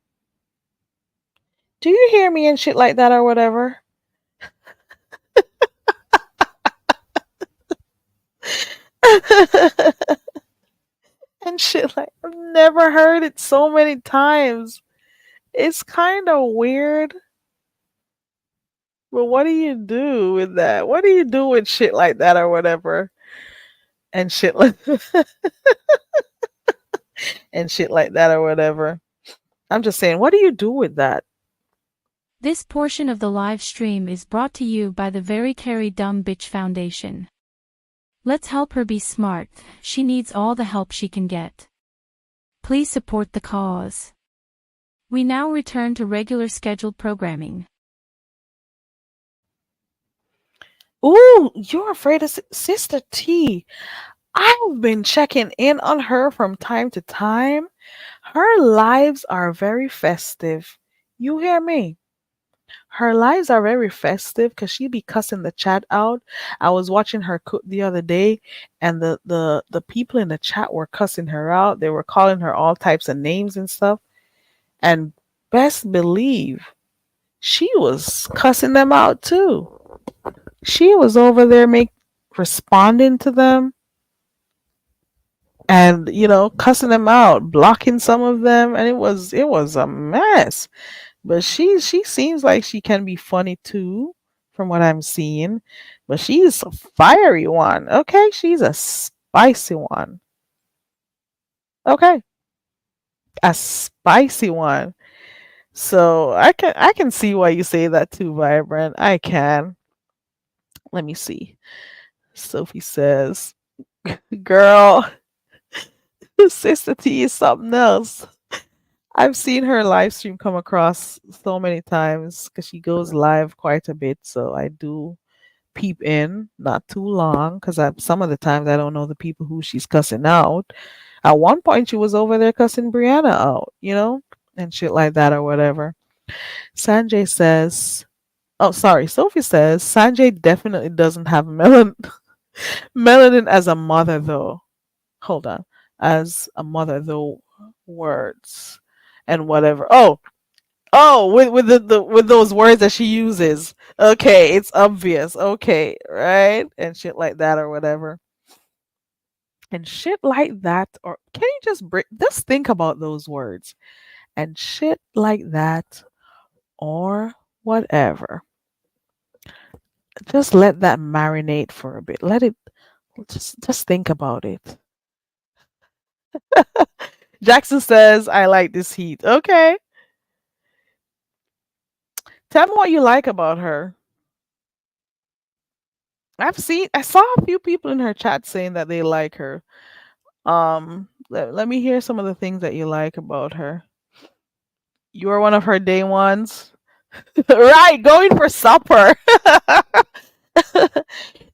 Do you hear me and shit like that or whatever? And shit like I've never heard it so many times. It's kind of weird, but what do you do with that? What do you do with shit like that or whatever? And shit like and shit like that or whatever. I'm just saying, what do you do with that? This portion of the live stream is brought to you by the Very Carry Dumb Bitch Foundation. Let's help her be smart. She needs all the help she can get. Please support the cause. We now return to regular scheduled programming. Ooh, you're afraid of Sister T. I've been checking in on her from time to time. Her lives are very festive. You hear me? Her lives are very festive because she be cussing the chat out. I was watching her cook the other day, and the people in the chat were cussing her out. They were calling her all types of names and stuff. And best believe she was cussing them out too. She was over there responding to them and cussing them out, blocking some of them, and it was a mess. But she seems like she can be funny too, from what I'm seeing. But she's a fiery one. Okay, she's a spicy one. Okay, a spicy one. So I can see why you say that too, Vibrant. I can. Let me see. Sophie says, "Girl, Sister T is something else." I've seen her live stream come across so many times because she goes live quite a bit. So I do peep in, not too long, because some of the times I don't know the people who she's cussing out. At one point, she was over there cussing Brianna out, and shit like that or whatever. Sanjay says, "Oh, sorry." Sophie says Sanjay definitely doesn't have melanin as a mother though. Hold on, as a mother though. Words and whatever. Oh, with with those words that she uses. Okay, it's obvious. Okay, right? And shit like that or whatever. And shit like that, or can you just think about those words and shit like that or whatever. Just let that marinate for a bit. Let it just think about it. Jackson says, "I like this heat." Okay, tell me what you like about her. I saw a few people in her chat saying that they like her. Let me hear some of the things that you like about her. You are one of her day ones. Right, going for supper.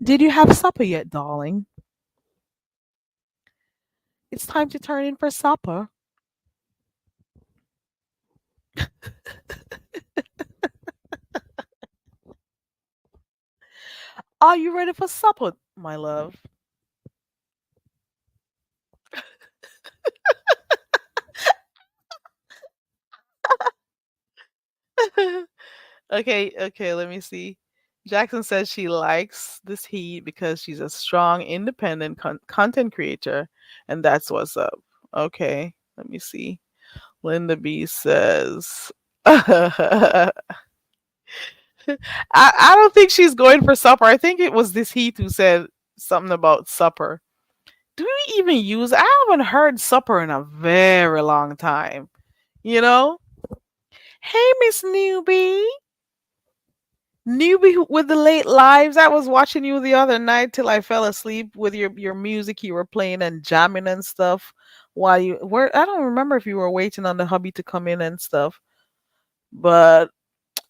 Did you have supper yet, darling? It's time to turn in for supper. Are you ready for supper, my love? Okay, okay, let me see. Jackson says she likes this heat because she's a strong, independent content creator, and that's what's up. Okay, let me see. Linda B says, I don't think she's going for supper. I think it was this heat who said something about supper. Do we even use? I haven't heard supper in a very long time. You know? Hey, Miss Newbie. Newbie with the late lives. I was watching you the other night till I fell asleep with your music you were playing and jamming and stuff while you were. I don't remember if you were waiting on the hubby to come in and stuff, but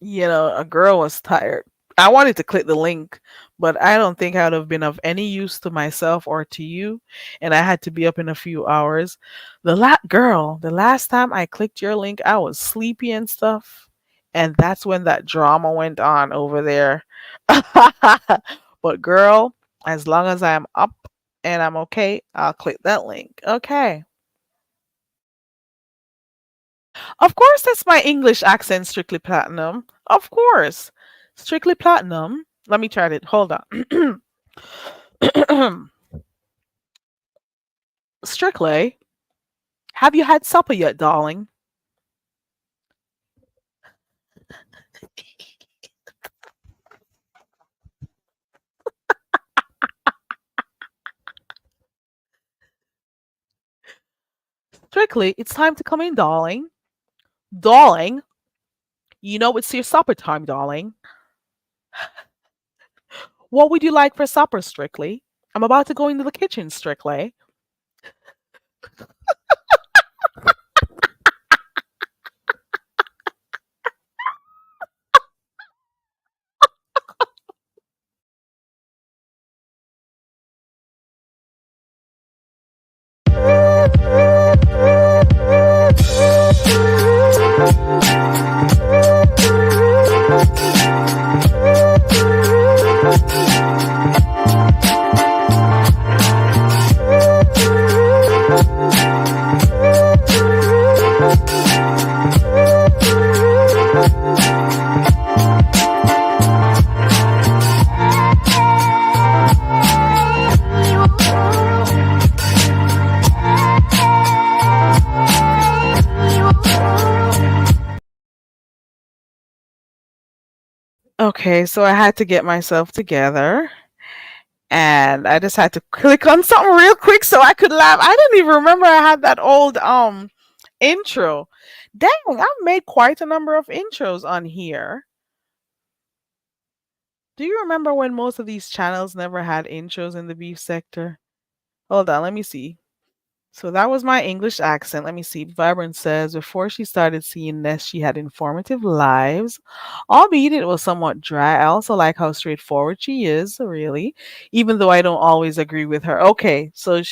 a girl was tired. I wanted to click the link, but I don't think I would have been of any use to myself or to you, and I had to be up in a few hours. The last time I clicked your link, I was sleepy and stuff, and that's when that drama went on over there. But girl, as long as I'm up and I'm okay, I'll click that link. Okay. Of course, that's my English accent, Strictly Platinum. Of course. Strictly Platinum. Let me try it. Hold on. Strictly, have you had supper yet, darling? Strictly, it's time to come in, darling. Darling, you know it's your supper time, darling. What would you like for supper, Strictly? I'm about to go into the kitchen, Strictly. Okay, so I had to get myself together and I just had to click on something real quick so I could laugh. I didn't even remember I had that old intro. Dang, I've made quite a number of intros on here. Do you remember when most of these channels never had intros in the beef sector? Hold on, let me see. So that was my English accent. Let me see. Vibrant says before she started seeing Ness, she had informative lives, albeit it was somewhat dry. I also like how straightforward she is, really, even though I don't always agree with her. Okay, so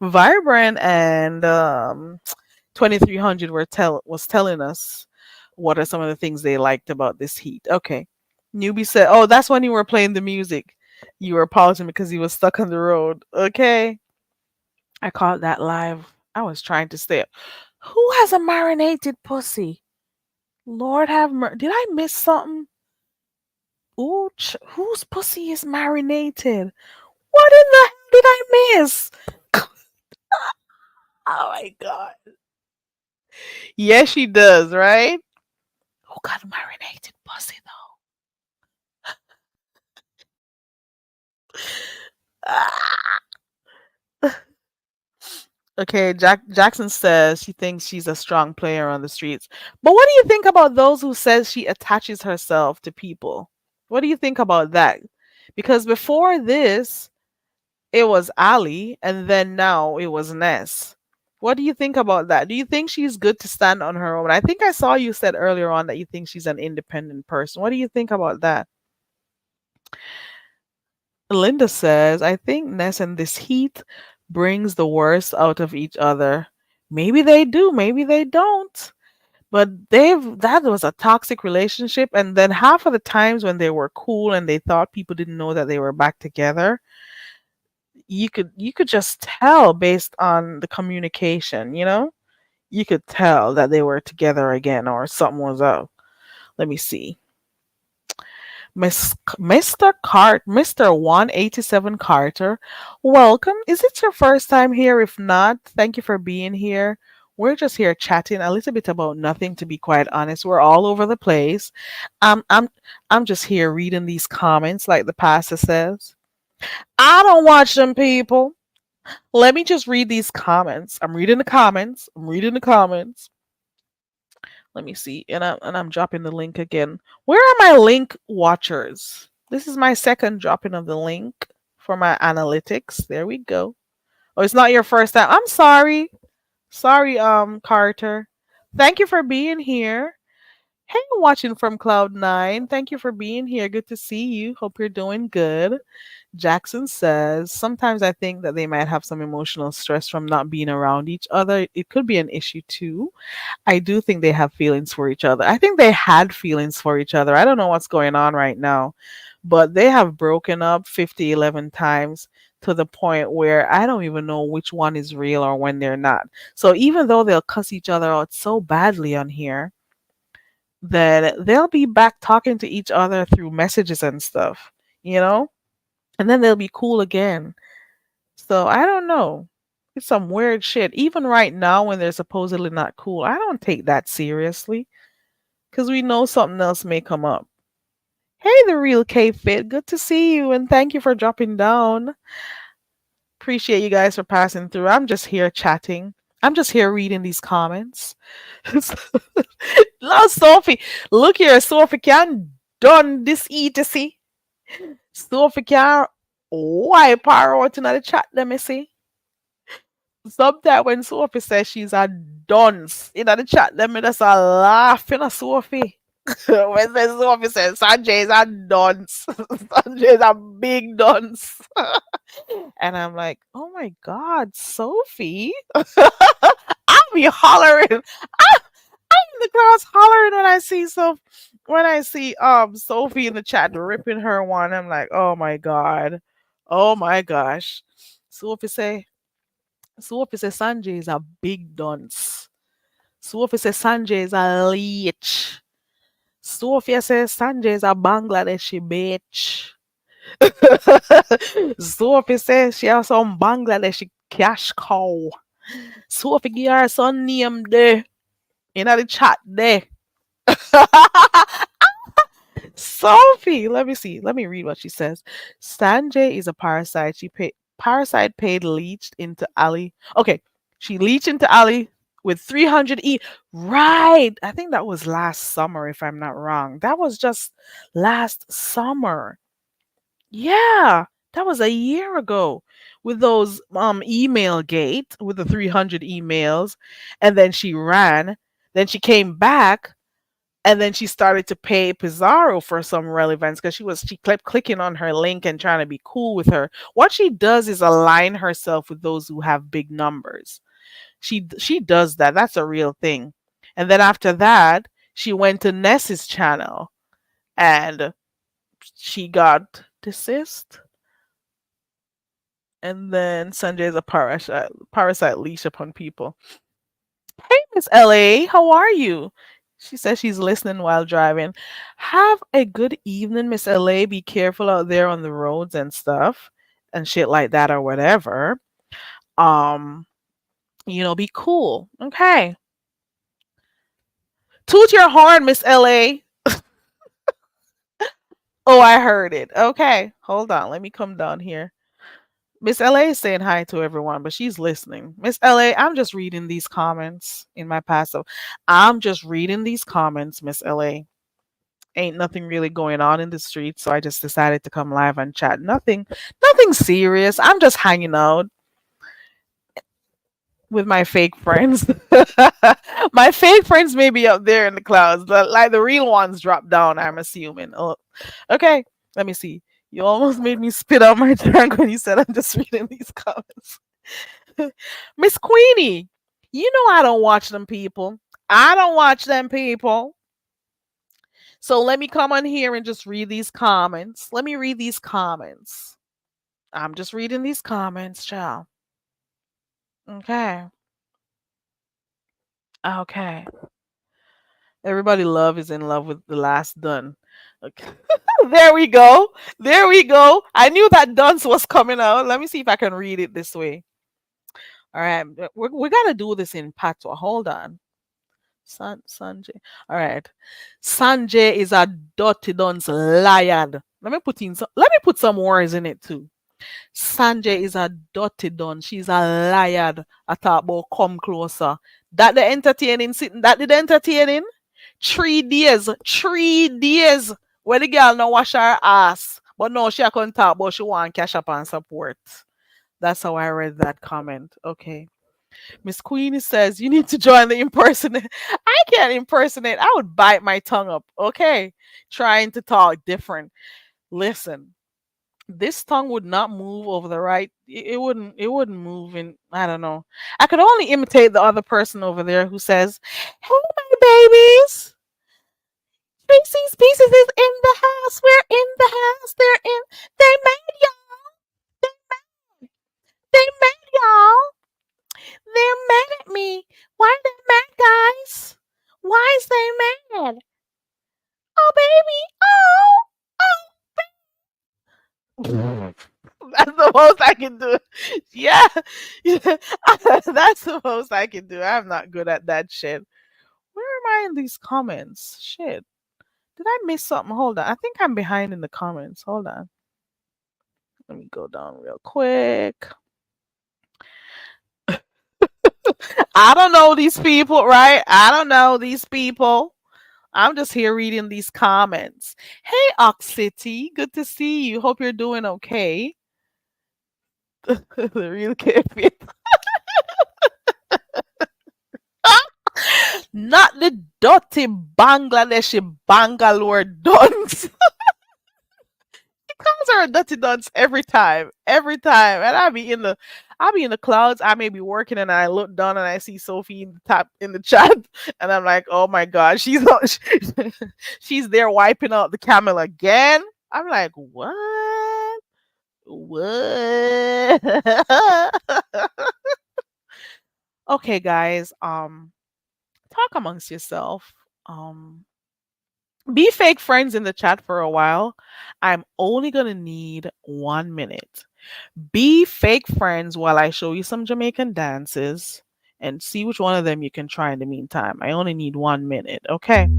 Vibrant and 2300 was telling us what are some of the things they liked about this heat. Okay, Newbie said, "Oh, that's when you were playing the music. You were apologizing because he was stuck on the road." Okay. I caught that live. I was trying to stay up. Who has a marinated pussy? Lord have mercy. Did I miss something? Ooh, whose pussy is marinated? What in the hell did I miss? Oh my god. Yes, she does, right? Who got a marinated pussy though? Ah. Okay, Jackson says she thinks she's a strong player on the streets. But what do you think about those who says she attaches herself to people? What do you think about that? Because before this, it was Ali, and then now it was Ness. What do you think about that? Do you think she's good to stand on her own? I think I saw you said earlier on that you think she's an independent person. What do you think about that? Linda says, I think Ness and this heat brings the worst out of each other. Maybe they do, maybe they don't. But that was a toxic relationship, and then half of the times when they were cool and they thought people didn't know that they were back together, you could just tell based on the communication, You could tell that they were together again or something was up. Let me see. Mr. 187 Carter, welcome. Is it your first time here? If not, thank you for being here. We're just here chatting a little bit about nothing, to be quite honest. We're all over the place. Um, I'm I'm just here reading these comments like the pastor says. I don't watch them people. Let me just read these comments. I'm reading the comments. I'm reading the comments. Let me see. And I'm dropping the link again. Where are my link watchers? This is my second dropping of the link for my analytics. There we go. Oh, it's not your first time. I'm sorry. Sorry, Carter. Thank you for being here. Hey, watching from Cloud9. Thank you for being here. Good to see you. Hope you're doing good. Jackson says, sometimes I think that they might have some emotional stress from not being around each other. It could be an issue too. I do think they have feelings for each other. I think they had feelings for each other. I don't know what's going on right now, but they have broken up 50, 11 times to the point where I don't even know which one is real or when they're not. So even though they'll cuss each other out so badly on here, that they'll be back talking to each other through messages and stuff, you know? And then they'll be cool again. So I don't know. It's some weird shit. Even right now, when they're supposedly not cool, I don't take that seriously because we know something else may come up. Hey, the real K Fit. Good to see you and thank you for dropping down. Appreciate you guys for passing through. I'm just here chatting. I'm just here reading these comments. Love Sophie. Look here, Sophie can done this ETC. Sophie can wipe her out in the chat. Let me see. Sometimes when Sophie says she's a dunce in the chat, let me just a laugh in a Sophie. When Sophie says Sanjay is a dunce, Sanjay is a big dunce. And I'm like, oh my God, Sophie. I'll be hollering. I'm in the crowds hollering when I see Sophie in the chat ripping her one. I'm like, oh my God. Oh my gosh. Sophie say Sophie say Sanjay is a big dunce. Sophie say Sanjay is a leech. Sophia says Sanjay is a Bangladeshi bitch. Sophie says she has some Bangladeshi cash cow. Sophie give her son name there. In the chat there. Sophie, let me see. Let me read what she says. Sanjay is a parasite. Parasite paid leached into Ali. Okay, she leached into Ali with 300 E. Right. I think that was last summer, if I'm not wrong. That was just last summer. Yeah, that was a year ago with those email gate with the 300 emails, and then she ran. Then she came back and then she started to pay Pizarro for some relevance because she kept clicking on her link and trying to be cool with her. What she does is align herself with those who have big numbers. She does that. That's a real thing. And then after that, she went to Ness's channel and she got desist. And then Sanjay is a parasite leash upon people. Hey, Miss LA, how are you? She says she's listening while driving. Have a good evening, Miss LA. Be careful out there on the roads and stuff and shit like that or whatever. Um, be cool. Okay. Toot your horn, Miss LA. Oh, I heard it. Okay. Hold on. Let me come down here. Miss LA is saying hi to everyone, but she's listening. Miss LA, I'm just reading these comments in my passive. I'm just reading these comments, Miss LA. Ain't nothing really going on in the street, so I just decided to come live and chat. Nothing serious. I'm just hanging out with my fake friends. My fake friends may be up there in the clouds, but like the real ones drop down, I'm assuming. Oh, okay, let me see. You almost made me spit out my drink when you said I'm just reading these comments. Miss Queenie, you know I don't watch them people. I don't watch them people. So let me come on here and just read these comments. Let me read these comments. I'm just reading these comments, child. Okay. Okay. Everybody love is in love with the last done. Okay. There we go. There we go. I knew that dunce was coming out. Let me see if I can read it this way. All right. We got to do this in patois. Hold on. Sanjay. All right. Sanjay is a dirty dunce liar. Let me put some words in it too. Sanjay is a dirty done. She's a liar. I talk about come closer. That the entertaining sitting. That did entertaining. 3 days. 3 days. Where the girl no wash her ass. But no, she can't talk but she want cash up and support. That's how I read that comment. Okay. Miss Queenie says you need to join the impersonate. I can't impersonate. I would bite my tongue up. Okay. Trying to talk different. Listen, this tongue would not move over the right. It wouldn't move in. I don't know. I could only imitate the other person over there who says, "Hey, my babies, Tracy's pieces is in the house. We're in the house. They mad, y'all. They mad, y'all. They're mad at me. Why they mad, guys? Why is they mad? Oh, baby. Oh, that's the most I can do. Yeah, yeah. That's the most I can do. I'm not good at that shit. Where am I in these comments? Shit. Did I miss something? Hold on. I think I'm behind in the comments. Hold on. Let me go down real quick. I don't know these people, right? I don't know these people. I'm just here reading these comments. Hey, Ox City. Good to see you. Hope you're doing okay. The real kid. Not the dirty Bangladeshi Bangalore dunce. He calls her a dirty dunce every time, every time. And I'll be in the clouds. I may be working, and I look down and I see Sophie in the top in the chat, and I'm like, oh my god, she's there wiping out the camel again. I'm like, what? What? Okay, guys. Talk amongst yourself. Be fake friends in the chat for a while. I'm only gonna need 1 minute. Be fake friends while I show you some Jamaican dances and see which one of them you can try in the meantime. I only need 1 minute, okay?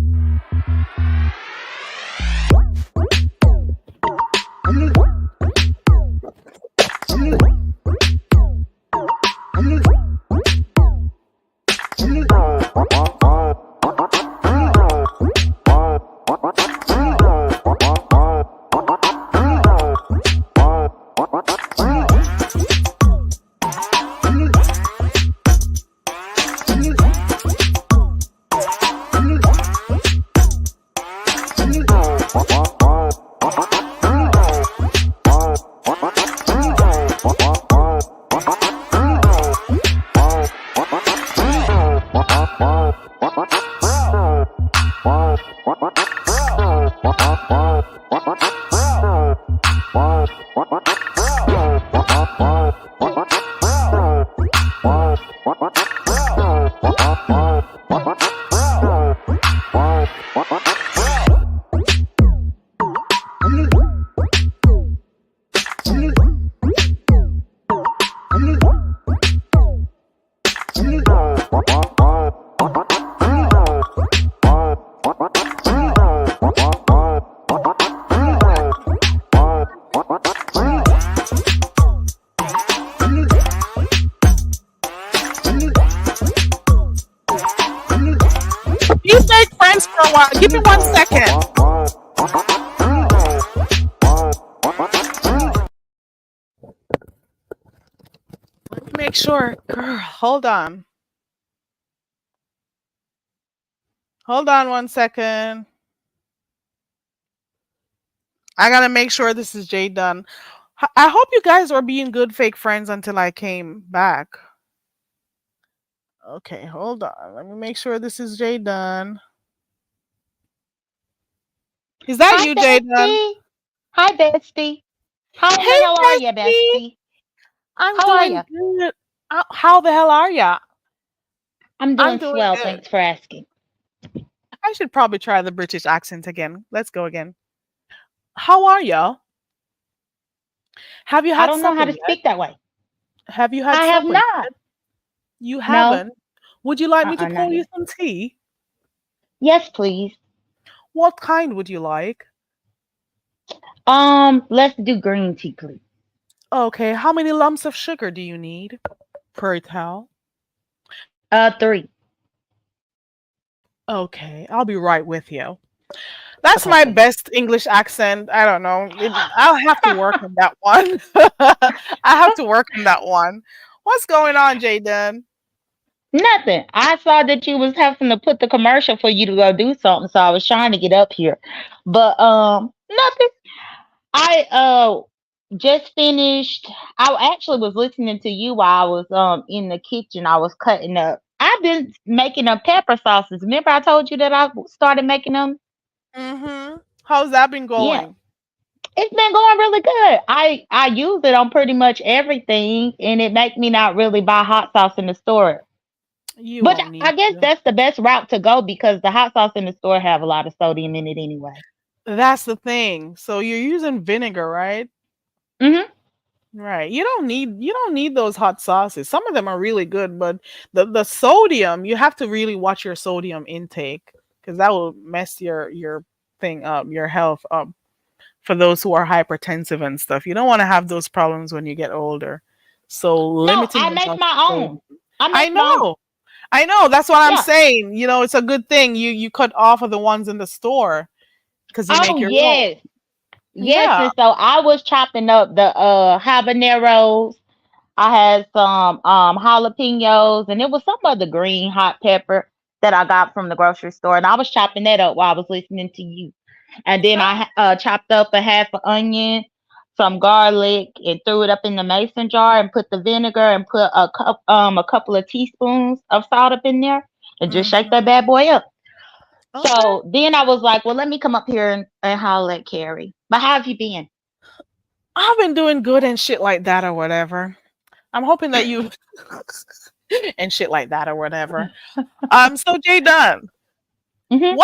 Be fake friends for a while. Give me 1 second. Let me make sure. Girl, hold on. Hold on 1 second. I gotta make sure this is Jay done. I hope you guys were being good fake friends until I came back. Okay, hold on. Let me make sure this is Jay done. Is that Hi, you, Jay done? bestie. Hi, bestie. How in the Hey, hell are you, bestie. bestie? I'm How are doing you? good. How the hell are ya? I'm I'm doing doing swell. good. Thanks for asking. I should probably try the British accent again. Let's go again. How are y'all? Have you I had don't know how supper to yet? speak that way. Have you had I have supper not. yet? You No. haven't? Would you like me to Not pour you yet. some tea? Yes, please. What kind would you like? Let's do green tea, please. Okay, how many lumps of sugar do you need? Per towel. 3. Okay, I'll be right with you. That's Okay, my thank you. best English accent. I don't know. I'll have to work on that one. I have to work on that one. What's going on, Jaden? Nothing. I saw that you was having to put the commercial for you to go do something, so I was trying to get up here. But nothing. I just finished. I actually was listening to you while I was in the kitchen. I was cutting up. I've been making up pepper sauces. Remember I told you that I started making them? Mm-hmm. How's that been Yeah. going? It's been going really good. I use it on pretty much everything, and it make me not really buy hot sauce in the store. You But won't I need guess to. that's the best route to go because the hot sauce in the store have a lot of sodium in it anyway. That's the thing. So you're using vinegar, right? Mhm. Right. You don't need those hot sauces. Some of them are really good, but the sodium, you have to really watch your sodium intake because that will mess your thing up, your health up. For those who are hypertensive and stuff, you don't want to have those problems when you get older. So No, limiting I the make amount of my sodium. own. I I make my own. know. I know. That's what I'm Yeah. saying. It's a good thing you cut off of the ones in the store because you Oh make your own. yes. Yes, Yeah. and so I was chopping up the habaneros. I had some jalapenos and it was some other green hot pepper that I got from the grocery store and I was chopping that up while I was listening to you. And then I chopped up a half an onion, some garlic, and threw it up in the mason jar and put the vinegar and put a couple of teaspoons of salt up in there and just shake that Hmm. bad boy up. Okay. So then I was like, well, let me come up here and holler at Carrie. But how have you been? I've been doing good and shit like that or whatever. I'm hoping that you and shit like that or whatever. So Jay Dunn, Hmm.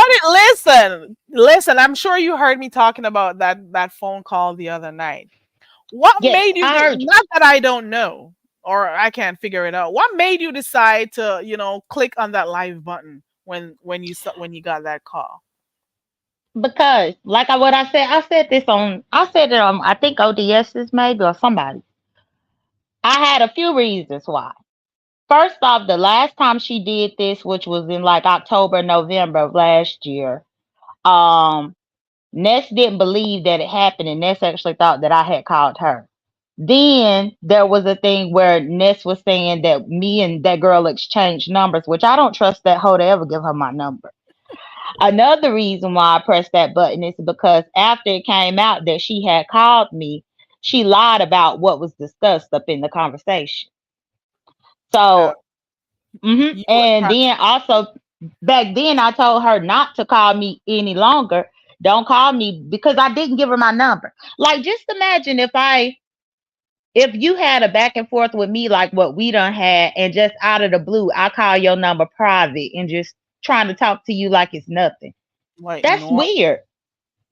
listen. I'm sure you heard me talking about that phone call the other night. What Yes, made you? I heard you. Not that I don't know or I can't figure it out. What made you decide to click on that live button when you got that call? Because, like what I said this on, I said it on, I think ODS's maybe or somebody. I had a few reasons why. First off, the last time she did this, which was in like October, November of last year, um, Ness didn't believe that it happened, and Ness actually thought that I had called her. Then there was a thing where Ness was saying that me and that girl exchanged numbers, which I don't trust that hoe to ever give her my number. Another reason why I pressed that button is because after it came out that she had called me, she lied about what was discussed up in the conversation. Uh, So, you and attacked. then also back then I told her not to call me any longer. Don't call me because I didn't give her my number. Like, just imagine if you had a back and forth with me like what we done had, and just out of the blue, I call your number private and just trying to talk to you like it's nothing. Like That's normal. weird.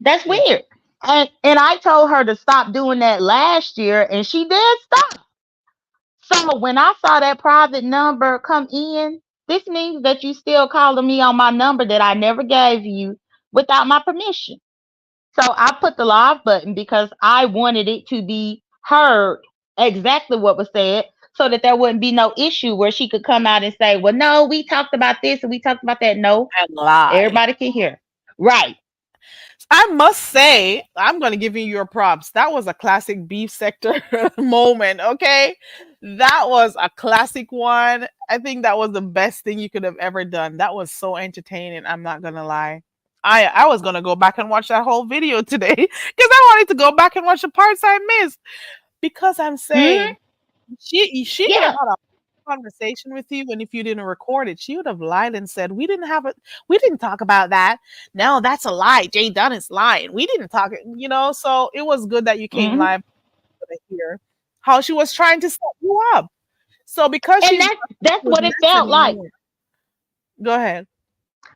That's Yeah. weird. And I told her to stop doing that last year, and she did stop. So when I saw that private number come in, this means that you still calling me on my number that I never gave you without my permission. So I put the live button because I wanted it to be heard exactly what was said so that there wouldn't be no issue where she could come out and say, well, no, we talked about this and we talked about that. No, And lie. everybody can hear. Right. I must say, I'm going to give you your props. That was a classic beef sector moment, okay? That was a classic one. I think that was the best thing you could have ever done. That was so entertaining. I'm not going to lie. I was going to go back and watch that whole video today because I wanted to go back and watch the parts I missed because I'm Hmm. saying she could have Yeah. had a conversation with you, and if you didn't record it, she would have lied and said, "We didn't have it. We didn't talk about that. No, that's a lie. Jay Dunn is lying. We didn't talk it." So it was good that you came Hmm. live to hear how she was trying to set you up. So because And she's that's not that's with what it Ness felt like. anymore. Go ahead.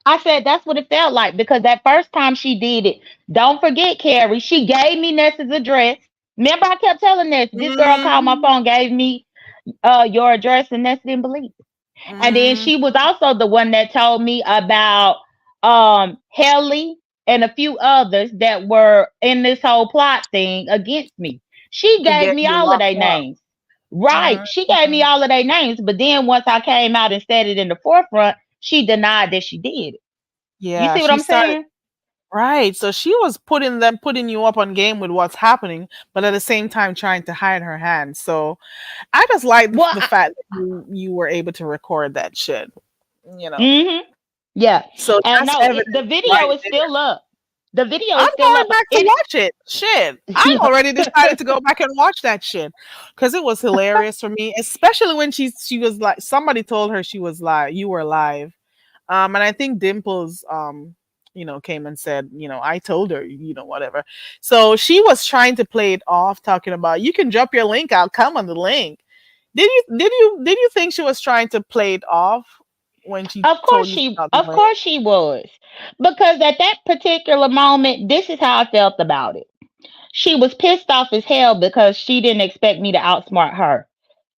I said that's what it felt like because that first time she did it, don't forget, Carrie, she gave me Nessa's address. Remember, I kept telling Nessa, this girl called my Mhm. phone, gave me your address, and Nessa didn't believe it. And then Mhm. she was also the one that told me about Helly and a few others that were in this whole plot thing against me. She To gave get me you all of locked their up. names. Right. She gave me Mhm. all of their names. But then once I came out and said it in the forefront, she denied that she did it. You Yeah, see what she I'm started. saying? Right. So she was putting you up on game with what's happening, but at the same time trying to hide her hand. So I just like Well, the fact that you were able to record that shit. You know. mm-hmm. Yeah. So And that's no, the evidence video right is there. still up. The video I'm is still going up. back to It watch it. Shit. I already decided to go back and watch that shit because it was hilarious for me, especially when she was like somebody told her she was live. You were live. And I think Dimples, came and said, I told her, whatever. So she was trying to play it off, talking about you can drop your link, I'll come on the link. Did you think she was trying to play it off when she told you about the Of link? course she was. Because at that particular moment, this is how I felt about it. She was pissed off as hell because she didn't expect me to outsmart her.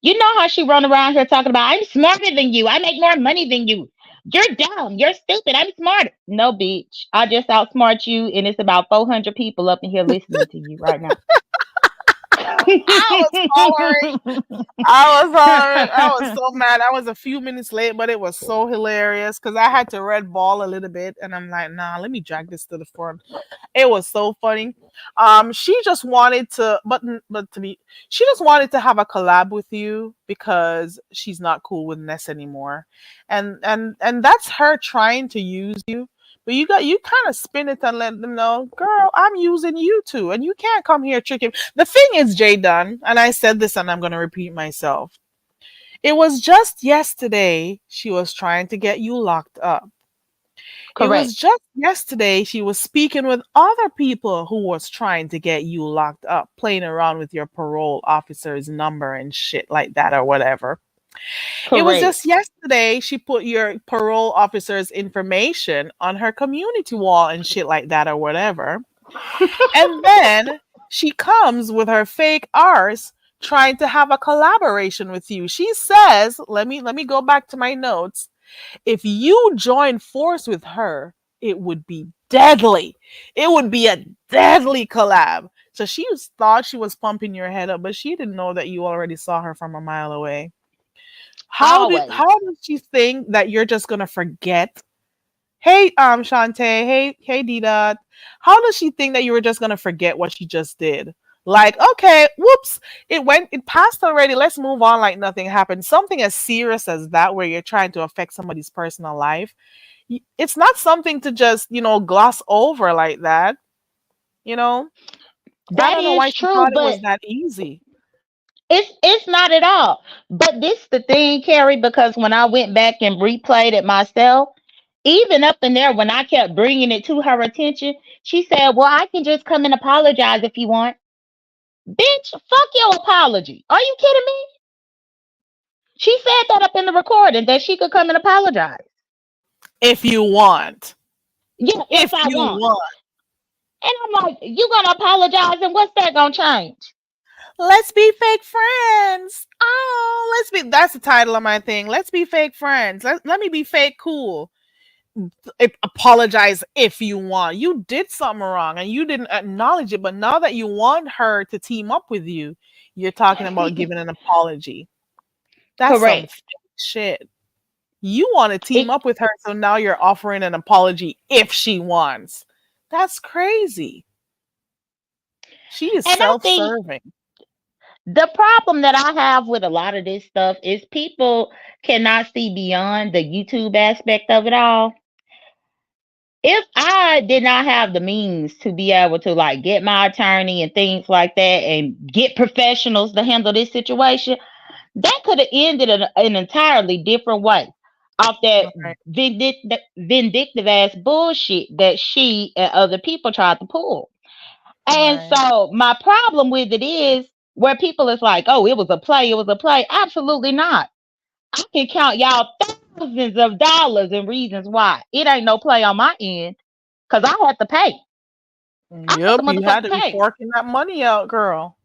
You know how she run around here talking about I'm smarter than you. I make more money than you. You're dumb. You're stupid. I'm smarter. No, bitch. I just outsmart you, and it's about 400 people up in here listening to you right now. I was hollering. I was so mad. I was a few minutes late, but it was so hilarious because I had to red ball a little bit, and I'm like, nah, let me drag this to the front. It was so funny. She just wanted to, but to me, she just wanted to have a collab with you because she's not cool with Ness anymore, and that's her trying to use you. But you kind of spin it and let them know, girl, I'm using you too, and you can't come here tricking. The thing is, Jay Dunn, and I said this, and I'm gonna repeat myself. It was just yesterday she was trying to get you locked up. It Correct. was just yesterday she was speaking with other people who was trying to get you locked up, playing around with your parole officer's number and shit like that or whatever. It was Correct. just yesterday she put your parole officer's information on her community wall and shit like that or whatever. And then she comes with her fake arse trying to have a collaboration with you. She says, let me go back to my notes. If you join force with her, it would be deadly. It would be a deadly collab. So thought she was pumping your head up, but she didn't know that you already saw her from a mile away. How Always. does she think that you're just gonna forget? Hey, Shantae, hey, Dida. How does she think that you were just gonna forget what she just did? Like, okay, whoops, it passed already. Let's move on like nothing happened. Something as serious as that, where you're trying to affect somebody's personal life, it's not something to just, gloss over like that. You know, I That don't know is why she true, thought it but was that easy. it's not at all. But this the thing, Carrie, because when I went back and replayed it myself, even up in there when I kept bringing it to her attention, she said, "Well, I can just come and apologize if you want." Bitch, fuck your apology. Are you kidding me? She said that up in the recording that she could come and apologize. If you want, Yeah, if if I you want. want. And I'm like, you gonna apologize and what's that gonna change? Let's be fake friends. Oh, that's the title of my thing. Let's be fake friends. Let me be fake cool. Apologize if you want. You did something wrong and you didn't acknowledge it, but now that you want her to team up with you, you're talking about giving an apology. That's some Correct. fake shit. You want to team It, up with her, so now you're offering an apology if she wants. That's crazy. She is and I think self-serving. the problem that I have with a lot of this stuff is people cannot see beyond the YouTube aspect of it all. If I did not have the means to be able to like get my attorney and things like that and get professionals to handle this situation, that could have ended in an entirely different way off that Right, vindictive ass bullshit that she and other people tried to pull. And right. so my problem with it is where people is like, oh, it was a play, it was a play. Absolutely not. I can count y'all thousands of dollars and reasons why. It ain't no play on my end because I had to pay. I had Yep, to you had motherfucking to be pay. forking that money out, girl.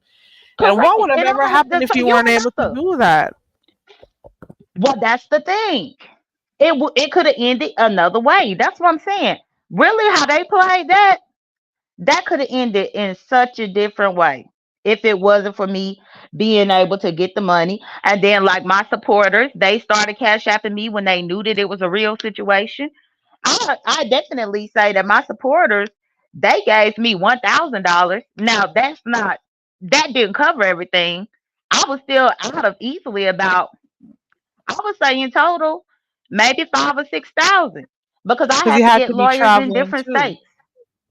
And what would Correct. have And ever I happened just if so you you weren't able to have to. do that? Well, that's the thing. It could have ended another way. That's what I'm saying. Really, how they played that, that could have ended in such a different way if it wasn't for me being able to get the money. And then, like my supporters, they started cash apping me when they knew that it was a real situation. I definitely say that my supporters, they gave me $1,000. Now that didn't cover everything. I was still out of easily about, I would say in total maybe 5 or 6 thousand because I Because you had to had get to be lawyers in traveling different too. states.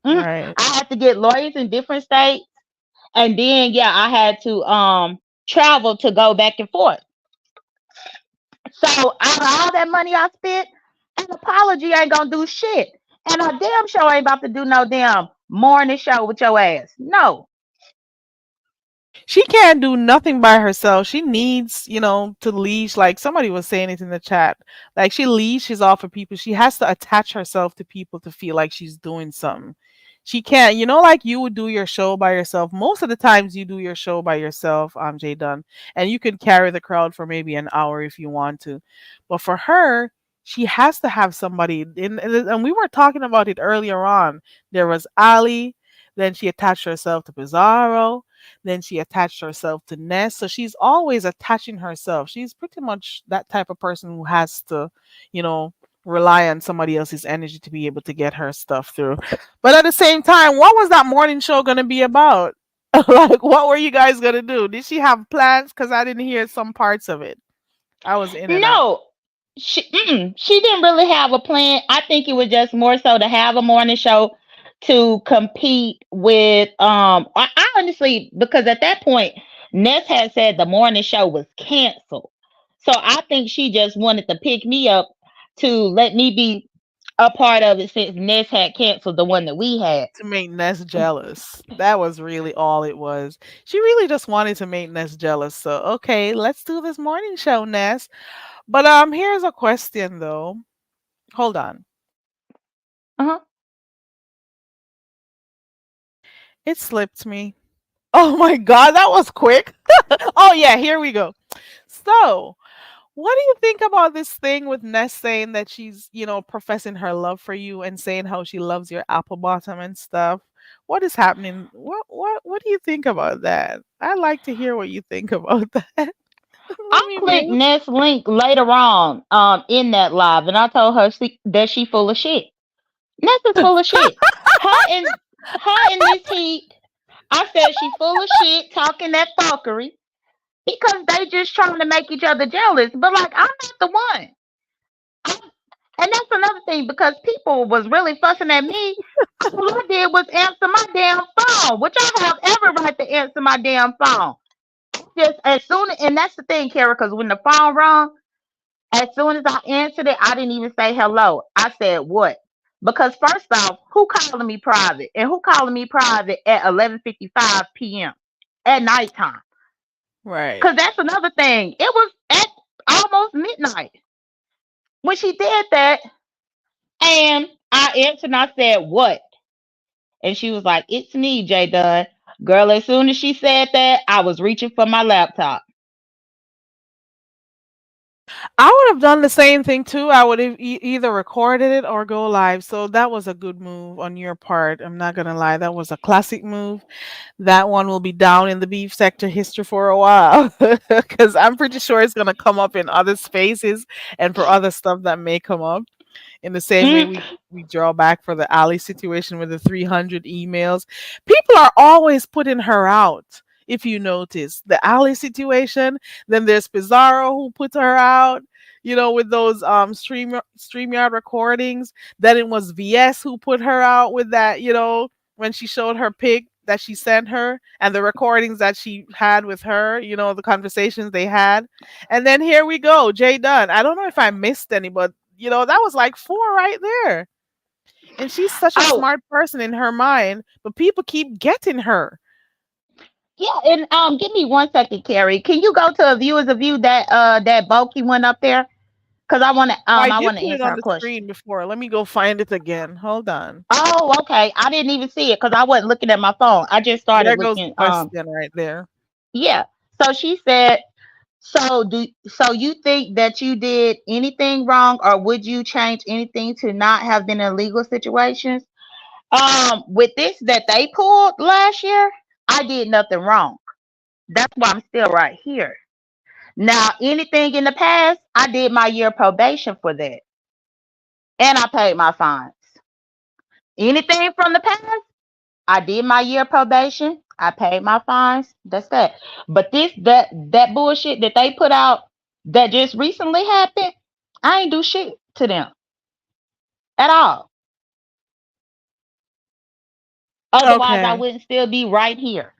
Right. I had to get lawyers in different states, and then yeah, I had to travel to go back and forth. So out of all that money I spent, an apology ain't gonna do shit. And I damn sure ain't about to do no damn morning show with your ass. No. She can't do nothing by herself. She needs, to leash. Like somebody was saying it in the chat. Like she leashes off of people. She has to attach herself to people to feel like she's doing something. She can't, like you would do your show by yourself. Most of the times you do your show by yourself, Jay Dunn, and you can carry the crowd for maybe an hour if you want to. But for her, she has to have somebody. And we were talking about it earlier on. There was Ali, then she attached herself to Pizarro, then she attached herself to Ness. So she's always attaching herself. She's pretty much that type of person who has to, you know, rely on somebody else's energy to be able to get her stuff through. But at the same time, what was that morning show going to be about? Like, what were you guys going to do? Did she have plans? Because I didn't hear some parts of it. I was in and out. No. She didn't really have a plan. I think it was just more so to have a morning show to compete with I honestly, because at that point Ness had said the morning show was canceled. So I think she just wanted to pick me up to let me be a part of it since Ness had canceled the one that we had. To make Ness jealous. That was really all it was. She really just wanted to make Ness jealous. So, okay, let's do this morning show, Ness. But here's a question though. Hold on. Uh-huh. It slipped me. Oh my god, that was quick. Oh yeah, here we go. So, what do you think about this thing with Ness saying that she's, professing her love for you and saying how she loves your apple bottom and stuff? What is happening? What do you think about that? I'd like to hear what you think about that. Let I me clicked mute. Ness link later on in that live and I told her that she full of shit. Ness is full of shit. Her and Miss Heat, I said she full of shit talking that fuckery because they just trying to make each other jealous. But like I'm not the one. I'm, and that's another thing because people was really fussing at me. All I did was answer my damn phone, which I have every right to answer my damn phone. Just as soon and that's the thing, Kara, because when the phone rung, as soon as I answered it, I didn't even say hello. I said what? Because first off, who calling me private? And who calling me private at 11:55 p.m. at nighttime? Right. Because that's another thing. It was at almost midnight when she did that. And I answered and I said, what? And she was like, it's me, J Dunn. Girl, as soon as she said that, I was reaching for my laptop. I would have done the same thing too. I would have either recorded it or go live. So that was a good move on your part. I'm not gonna lie, that was a classic move. That one will be down in the beef sector history for a while because I'm pretty sure it's gonna come up in other spaces and for other stuff that may come up. In the same way Mm, we draw back for the Ali situation with the 300 emails. People are always putting her out. If you notice the Ali situation, then there's Pizarro who put her out, with those StreamYard recordings. Then it was VS who put her out with that, when she showed her pic that she sent her and the recordings that she had with her, the conversations they had. And then here we go, Jay Dunn. I don't know if I missed any, but that was like four right there. And she's such a oh, smart person in her mind, but people keep getting her. yeah, and give me 1 second, Carrie. Can you go to a view as a view that that Bulky went up there? Because I I did want to put it answer on her the question. screen before. Let me go find it again. Hold on. Oh, okay. I didn't even see it because I wasn't looking at my phone. I just started There goes the looking. question right there. Yeah. So she said, so you think that you did anything wrong, or would you change anything to not have been in legal situations? With this that they pulled last year, I did nothing wrong. That's why I'm still right here. Now, anything in the past, I did my year probation for that, and I paid my fines. Anything from the past, I did my year probation. I paid my fines. That's that. But that bullshit that they put out that just recently happened, I ain't do shit to them at all. Otherwise, I Okay. wouldn't still be right here.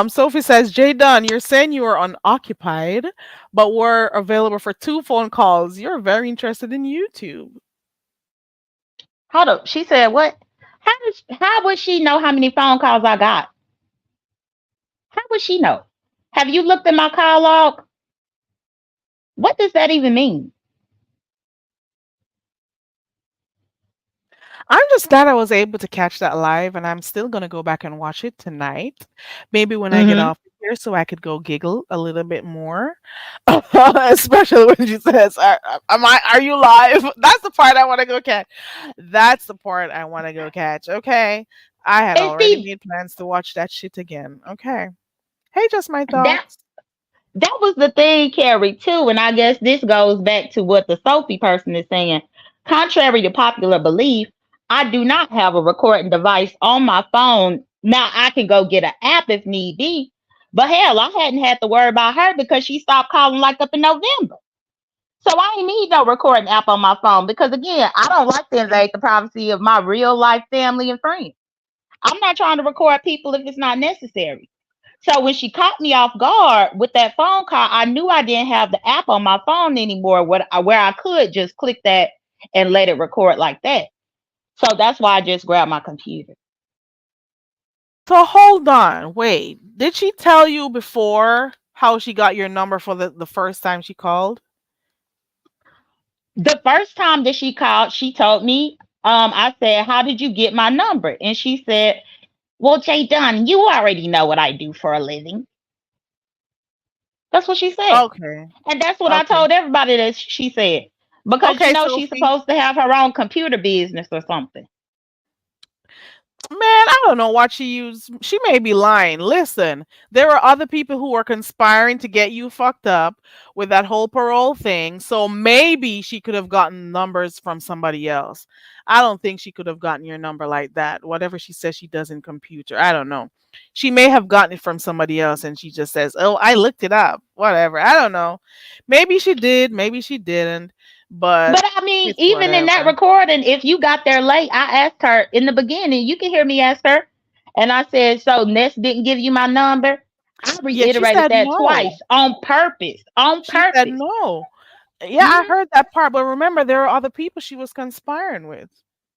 Sophie says, Jay Dunn, you're saying you are unoccupied, but were available for 2 phone calls. You're very interested in YouTube. Hold up. She said what? How would she know how many phone calls I got? How would she know? Have you looked at my call log? What does that even mean? I'm just glad I was able to catch that live, and I'm still gonna go back and watch it tonight. Maybe when I get Mm-hmm. off here, so I could go giggle a little bit more. Especially when she says, Are you live?" That's the part I want to go catch. That's the part I want to go catch. Okay, I had And already see, made plans to watch that shit again. Okay. Hey, just my that thoughts. that was the thing, Carrie, too. And I guess this goes back to what the Sophie person is saying. Contrary to popular belief, I do not have a recording device on my phone. Now I can go get an app if need be. But hell, I hadn't had to worry about her because she stopped calling like up in November. So I ain't need no recording app on my phone because again, I don't like to invade the privacy of my real life family and friends. I'm not trying to record people if it's not necessary. So when she caught me off guard with that phone call, I knew I didn't have the app on my phone anymore where I could just click that and let it record like that. So that's why I just grabbed my computer. So hold on, wait. Did she tell you before how she got your number for the first time she called? The first time that she called, she told me, I said, "How did you get my number?" And she said, "Well, Jay Dunn, you already know what I do for a living." That's what she said. Okay. And that's what I Okay. told everybody that she said. Because Okay, she's Sophie. supposed to have her own computer business or something. Man, I don't know what she used. She may be lying. Listen, there are other people who are conspiring to get you fucked up with that whole parole thing. So maybe she could have gotten numbers from somebody else. I don't think she could have gotten your number like that. Whatever she says she does in computer, I don't know. She may have gotten it from somebody else and she just says, "Oh, I looked it up." Whatever. I don't know. Maybe she did, maybe she didn't, but But I mean, it's even in that whatever. recording, if you got there late, I asked her in the beginning, you can hear me ask her. And I said, "So Ness didn't give you my number?" I Yeah, she reiterated said that no. twice on purpose. On She said purpose. no. Yeah, I Hmm. heard that part, but remember there are other people she was conspiring with,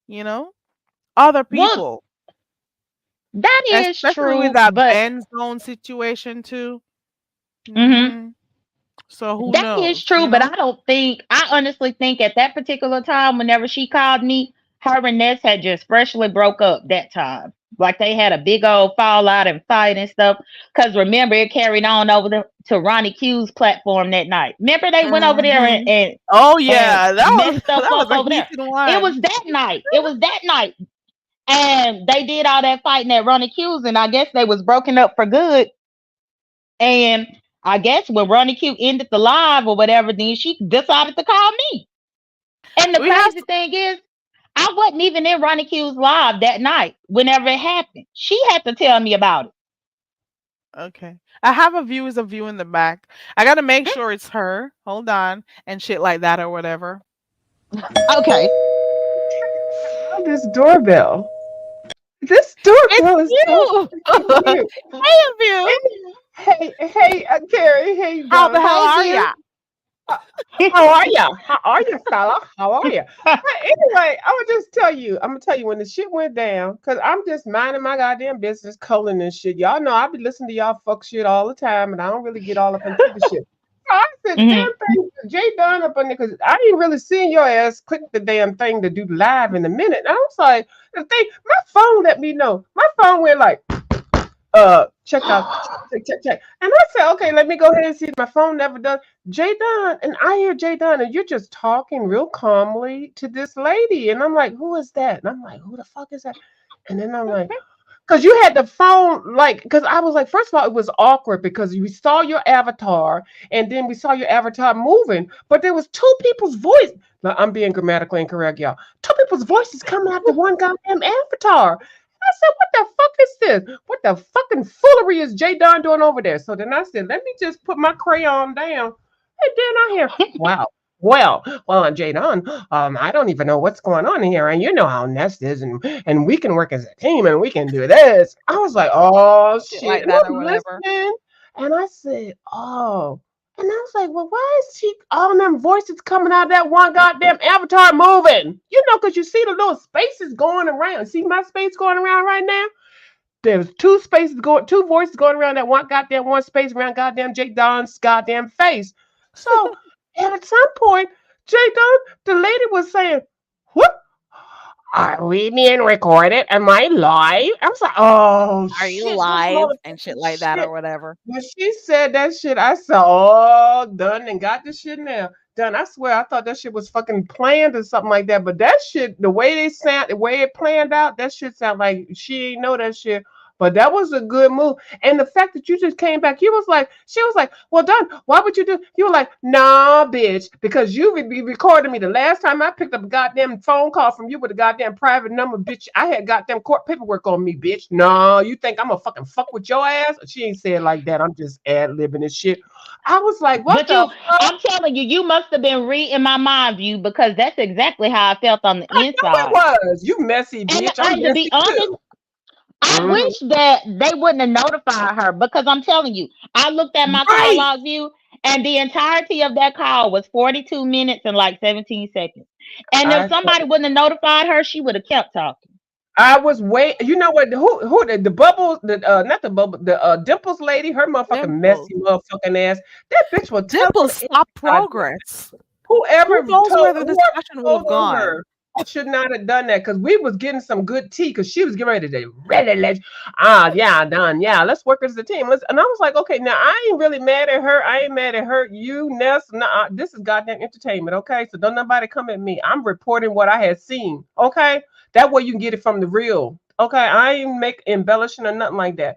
you know? Other Well, people. that is Especially with true, that but Ben zone situation too. mhm. Mhm. So who That is knows, true, you but know? I honestly think at that particular time, whenever she called me, her and Ness had just freshly broke up that time. Like they had a big old fallout and fight and stuff. Because remember, it carried on over to Ronnie Q's platform that night. Remember, they went over there Mhm. Oh and yeah, that was messed stuff that was up a over there. heated It one. was that night. It was that night. And they did all that fighting at Ronnie Q's, and I guess they was broken up for good. And I guess when Ronnie Q ended the live or whatever, then she decided to call me. And the We have crazy thing is, I wasn't even in Ronnie Q's live that night whenever it happened. She had to tell me about okay. I have a view in the back. I got to make sure it's her. Hold on and shit like that or whatever. it. Okay. Oh, this doorbell. This It's doorbell is so you. freaking cute. Hey, view. Hey, Carrie. Hey, How the Don. hell Hey, are view. ya? Uh, how are you? How are you, fella? How are you? But anyway, I'm gonna just tell you. I'm gonna tell you when the shit went down, cause I'm just minding my goddamn business, culling and shit. Y'all know I be listening to y'all fuck shit all the time, and I don't really get all up into the shit. So I said the Hmm. damn thing, Jay Dunn up on there because I ain't really seen your ass click the damn thing to do live in a minute. And I was like, the thing, my phone let me know. My phone went like, check out, check. And I said, okay, let me go ahead and see. My phone never does. Jay Dunn, and I hear Jay Dunn, and you're just talking real calmly to this lady. And I'm like, who is that? And I'm like, who the fuck is that? And then I'm like, because you had the phone, like, because I was like, first of all, it was awkward because we saw your avatar and then we saw your avatar moving, but there was two people's voice. Now, I'm being grammatically incorrect, y'all. Two people's voices coming out the one goddamn avatar. I said, what the fuck is this? What the fucking foolery is Jay Don doing over there? So then I said, let me just put my crayon down. And then I hear, wow. Well, Jadon, I don't even know what's going on here, and you know how Nest is, and we can work as a team, and we can do this. I was like, oh Shit shit, like and that or I'm whatever. listening, and I said, oh, and I was like, well, why is she all them voices coming out of that one goddamn avatar moving? You know, because you see the little spaces going around. See my space going around right now? There's two voices going around that one goddamn one space around goddamn Jake Don's goddamn face. So at some point, Jake Don, the lady was saying, "What? Are we being recorded? Am I live?" I was like, "Oh Are you shit, this live and shit motherfucking like that or shit." whatever? When she said that shit, I said, "Oh, done and got the shit now." Done. I swear, I thought that shit was fucking planned or something like that. But that shit, the way they sound, the way it planned out, that shit sound like she ain't know that shit. But that was a good move. And the fact that you just came back, you was like, she was like, well, Don, why would you do? You were like, nah, bitch, because you be recording me. The last time I picked up a goddamn phone call from you with a goddamn private number, bitch, I had goddamn court paperwork on me, bitch. No, you think I'm gonna fucking fuck with your ass? She ain't said like that. I'm just ad libbing and shit. I was like, what But the you, fuck? I'm telling you, you must have been reading my mind view because that's exactly how I felt on the I know it inside. was. You messy And bitch. I'm I, to be messy honest, too. I Mhm. wish that they wouldn't have notified her because I'm telling you, I looked at my call Right. log view and the entirety of that call was 42 minutes and like 17 seconds. And if I somebody wouldn't have notified her, she would have kept talking. I was wait. You know what? Who the bubbles? The not the bubble. The dimples lady. Her motherfucking Dimples. messy motherfucking ass. That bitch will tell on Dimples stopped everybody. progress. Who Whoever knows told where the whoever discussion would told have on gone? her should not have done that because we was getting some good tea because she was getting ready to really yeah, done, yeah, let's work as a team. And I was like, okay, now I ain't really mad at her. I ain't mad at her. You, Ness, nah, this is goddamn entertainment, okay? So don't nobody come at me. I'm reporting what I had seen, okay? That way you can get it from the real, okay? I ain't make embellishing or nothing like that.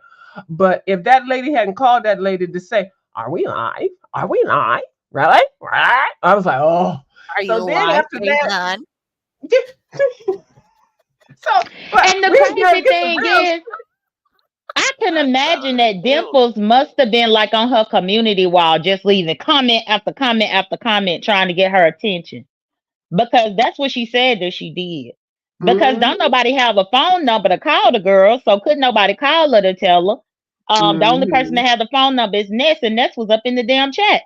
But if that lady hadn't called that lady to say, are we live? Are we live? Really? Right? I was like, oh. Are So you then live, after Jay that, Dunn? so but And the we was going to crazy get the thing real. is, I can imagine Oh, that cute. Dimples must have been like on her community wall, just leaving comment after comment after comment, trying to get her attention. Because that's what she said that she did. Because don't Mm-hmm, nobody have a phone number to call the girl, so couldn't nobody call her to tell her. The only person mm-hmm. that had the phone number is Ness, and Ness was up in the damn chat.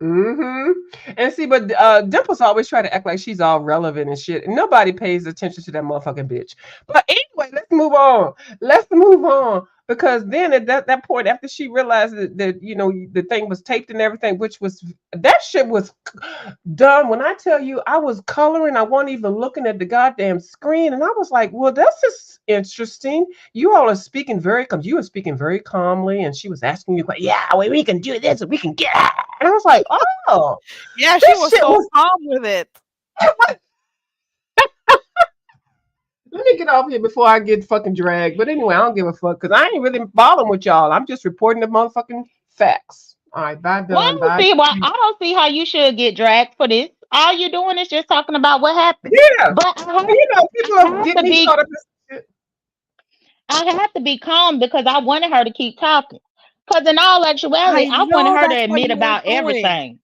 Hmm. And see, but Dimples always try to act like she's all relevant and shit, and nobody pays attention to that motherfucking bitch. But anyway, let's move on. Let's move on because then at that point, after she realized that you know the thing was taped and everything, which was that shit was done. When I tell you, I was coloring, I wasn't even looking at the goddamn screen, and I was like, "Well, this is interesting." You all are speaking you were speaking very calmly, and she was asking you, "Yeah, we can do this, we can get out." And I was like, "Oh, Yeah, she this was shit so was." calm with it. Let me get off here before I get fucking dragged. But anyway, I don't give a fuck because I ain't really bothering with y'all. I'm just reporting the motherfucking facts. All right, bye, Well, I done, don't bye. see why I don't see how you should get dragged for this. All you're doing is just talking about what happened. Yeah, But well, you know, people I are have getting to me be caught up in shit. I have to be calm because I wanted her to keep talking. Because in all actuality, I I wanted know her to that's what admit you were about doing. everything.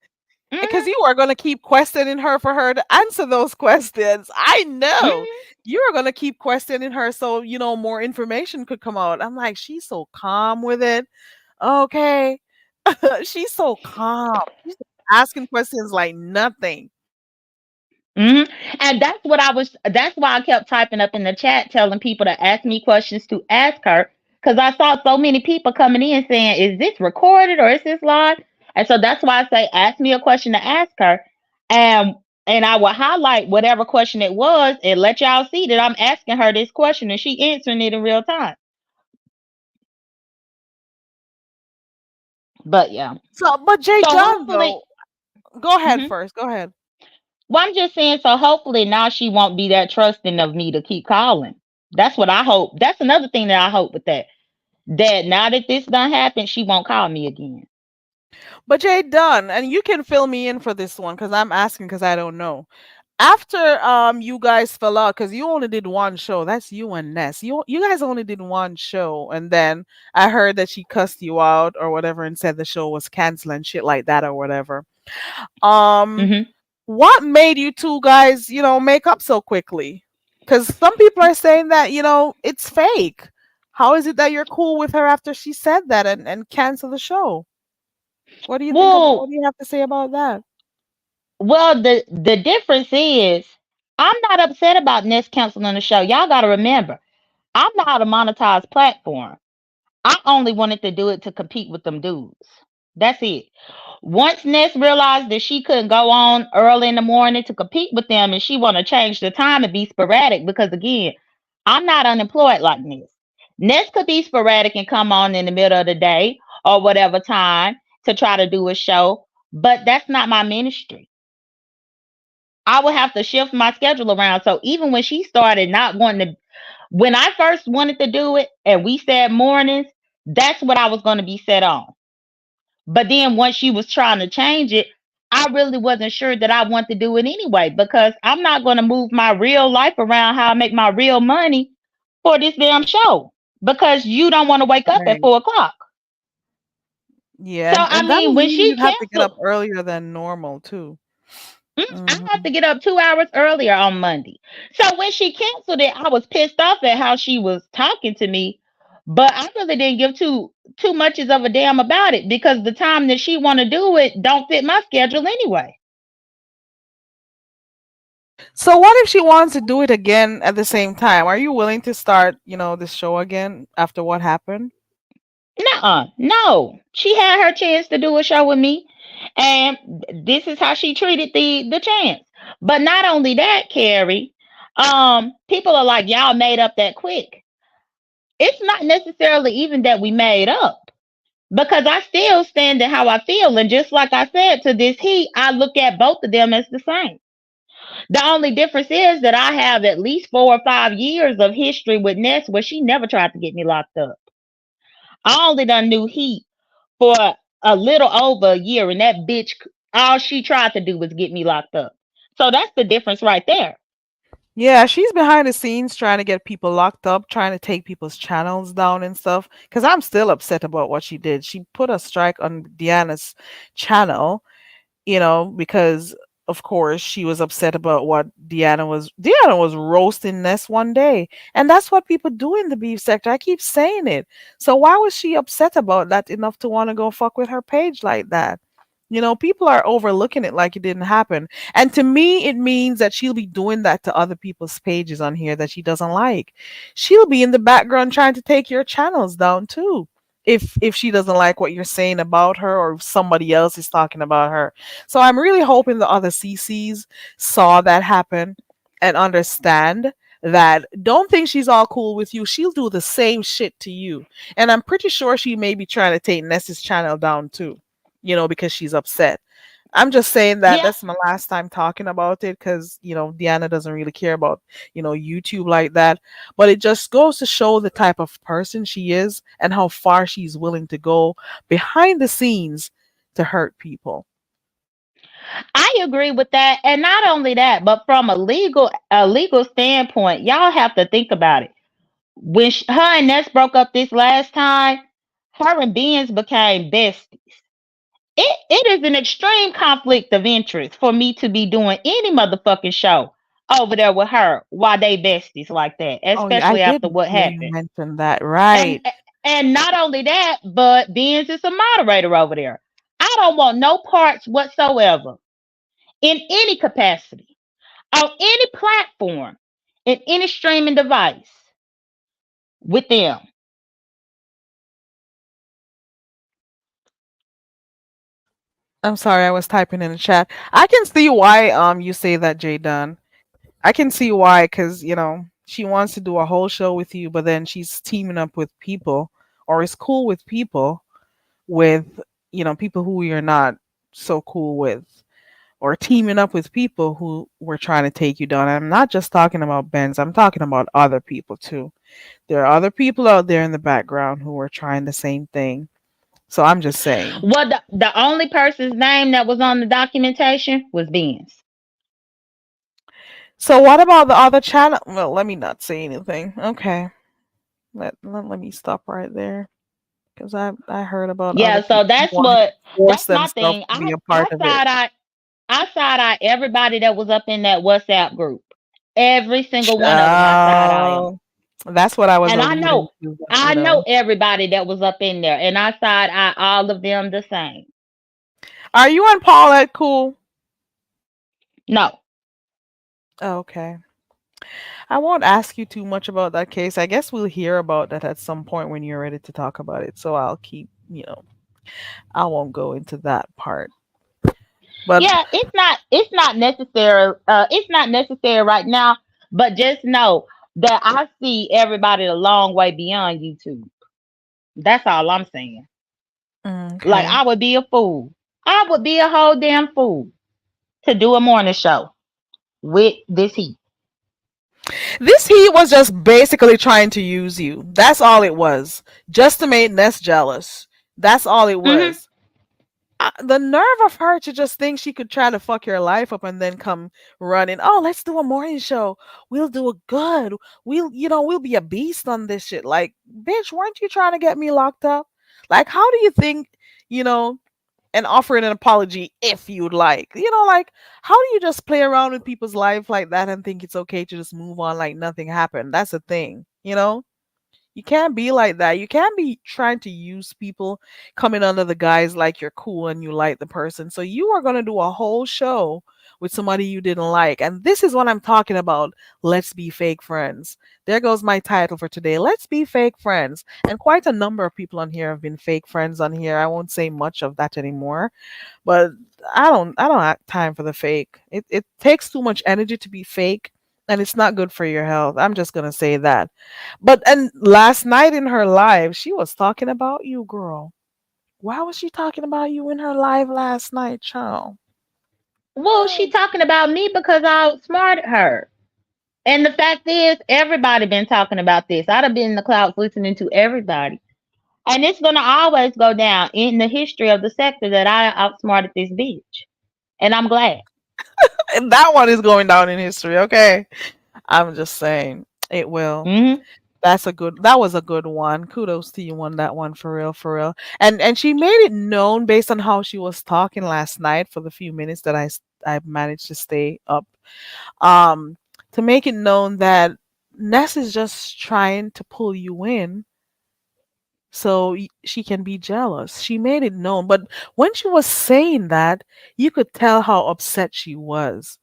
Because Hmm. you are going to keep questioning her for her to answer those questions. I know Hmm. you are going to keep questioning her so, more information could come out. I'm like, she's so calm with it. Okay. She's so calm. She's asking questions like nothing. Hmm. And that's why I kept typing up in the chat telling people to ask me questions to ask her. Because I saw so many people coming in saying, is this recorded or is this live? And so that's why I say ask me a question to ask her, and I will highlight whatever question it was and let y'all see that I'm asking her this question and she answering it in real time. But yeah. So, but Jay So Dunn hopefully, though, go ahead mhm. first. Go ahead. Well, I'm just saying, so hopefully now she won't be that trusting of me to keep calling. That's what I hope. That's another thing that I hope with that. That now that this done happened, she won't call me again. But Jay Dunn, and you can fill me in for this one because I'm asking because I don't know. After you guys fell out because you only did one show. That's you and Ness. You guys only did one show, and then I heard that she cussed you out or whatever and said the show was canceled and shit like that or whatever. Um, Hmm. what made you two guys, make up so quickly? Because some people are saying that it's fake. How is it that you're cool with her after she said that and cancel the show? What do you think about? What Well, do you have to say about that? the difference is I'm not upset about Nest canceling the show. Y'all got to remember, I'm not a monetized platform. I only wanted to do it to compete with them dudes. That's it. Once Ness realized that she couldn't go on early in the morning to compete with them and she want to change the time and be sporadic because again, I'm not unemployed like Ness. Ness could be sporadic and come on in the middle of the day or whatever time to try to do a show, but that's not my ministry. I would have to shift my schedule around. So even when she started not wanting to, when I first wanted to do it and we said mornings, that's what I was going to be set on. But then once she was trying to change it, I really wasn't sure that I want to do it anyway because I'm not going to move my real life around how I make my real money for this damn show because you don't want to wake up at Right. 4 o'clock. Yeah, So and I that mean, would when mean she you'd have to get up canceled, earlier than normal too. I have Hmm. to get up 2 hours earlier on Monday. So when she canceled it, I was pissed off at how she was talking to me, but I really didn't give too much of a damn about it because the time that she want to do it don't fit my schedule anyway. So what if she wants to do it again at the same time? Are you willing to start, this show again after what happened? Nuh-uh. No. She had her chance to do a show with me, and this is how she treated the chance. But not only that, Carrie, people are like, y'all made up that quick. It's not necessarily even that we made up. Because I still stand in how I feel. And just like I said to this heat, I look at both of them as the same. The only difference is that I have at least 4 or 5 years of history with Ness where she never tried to get me locked up. I only done knew Heat for a little over a year, and that bitch, all she tried to do was get me locked up. So that's the difference right there. Yeah, she's behind the scenes trying to get people locked up, trying to take people's channels down and stuff. Because I'm still upset about what she did. She put a strike on Deanna's channel, because of course she was upset about what Deanna was roasting Ness one day. And that's what people do in the beef sector. I keep saying it. So why was she upset about that enough to want to go fuck with her page like that? People are overlooking it like it didn't happen. And to me, it means that she'll be doing that to other people's pages on here that she doesn't like. She'll be in the background trying to take your channels down too. If she doesn't like what you're saying about her or if somebody else is talking about her. So I'm really hoping the other CCs saw that happen and understand that don't think she's all cool with you. She'll do the same shit to you. And I'm pretty sure she may be trying to take Ness's channel down too, because she's upset. I'm just saying that Yeah, that's my last time talking about it because, Deanna doesn't really care about, YouTube like that. But it just goes to show the type of person she is and how far she's willing to go behind the scenes to hurt people. I agree with that. And not only that, but from a legal standpoint, y'all have to think about it. When her and Ness broke up this last time, her and Benz became besties. It is an extreme conflict of interest for me to be doing any motherfucking show over there with her while they besties like that, Oh, yeah, I especially did after what hear you happened. mention that. And Right. and not only that, but Benz is a moderator over there. I don't want no parts whatsoever in any capacity on any platform in any streaming device with them. I'm sorry, I was typing in the chat. I can see why you say that, Jay Dunn. I can see why, because she wants to do a whole show with you, but then she's teaming up with people, or is cool with people, with people who you're not so cool with, or teaming up with people who were trying to take you down. I'm not just talking about Benz. I'm talking about other people too. There are other people out there in the background who are trying the same thing. So I'm just saying. Well, the only person's name that was on the documentation was Ben's. So what about the other channel? Well, let me not say anything. Okay. Let me stop right there, because I heard about other Yeah, so people who wanted to force that's my themselves thing. to be a part of it. I side eye everybody that was up in that WhatsApp group. Every single one of them, I side eye them. Oh, that's what I was And alluding to. I know everybody that was up in there, and I side eye all of them the same. Are you and Paulette cool? No. Oh, okay. I won't ask you too much about that case. I guess we'll hear about that at some point when you're ready to talk about it. So I'll keep, I won't go into that part. But Yeah, it's not necessary. It's not necessary right now. But just know that I see everybody a long way beyond YouTube. That's all I'm saying. Like okay. I would be a fool. I would be a whole damn fool to do a morning show with this heat. This heat was just basically trying to use you. That's all it was. Just to make Ness jealous. That's all it Hmm. was. The nerve of her to just think she could try to fuck your life up and then come running. Oh, let's do a morning show. We'll do it good. We'll be a beast on this shit. Like, bitch, weren't you trying to get me locked up? Like, how do you think, you know, and offering an apology if you'd like? Like, how do you just play around with people's life like that and think it's okay to just move on like nothing happened? That's the thing. You can't be like that. You can't be trying to use people coming under the guise like you're cool and you like the person. So you are going to do a whole show with somebody you didn't like. And this is what I'm talking about. Let's be fake friends. There goes my title for today. Let's be fake friends. And quite a number of people on here have been fake friends on here. I won't say much of that anymore, but I don't have time for the fake. It takes too much energy to be fake, and it's not good for your health. I'm just going to say that. But and last night in her live, she was talking about you, girl. Why was she talking about you in her live last night, child? Well, she talking about me because I outsmarted her. And the fact is, everybody been talking about this. I'd have been in the clouds listening to everybody. And it's gonna always go down in the history of the sector that I outsmarted this bitch. And I'm glad. And that one is going down in history, okay? I'm just saying it will. Hmm. That was a good one. Kudos to you on that one, for real, for real. And she made it known based on how she was talking last night for the few minutes that I managed to stay up. Um to make it known that Ness is just trying to pull you in so she can be jealous. She made it known, but when she was saying that, you could tell how upset she was.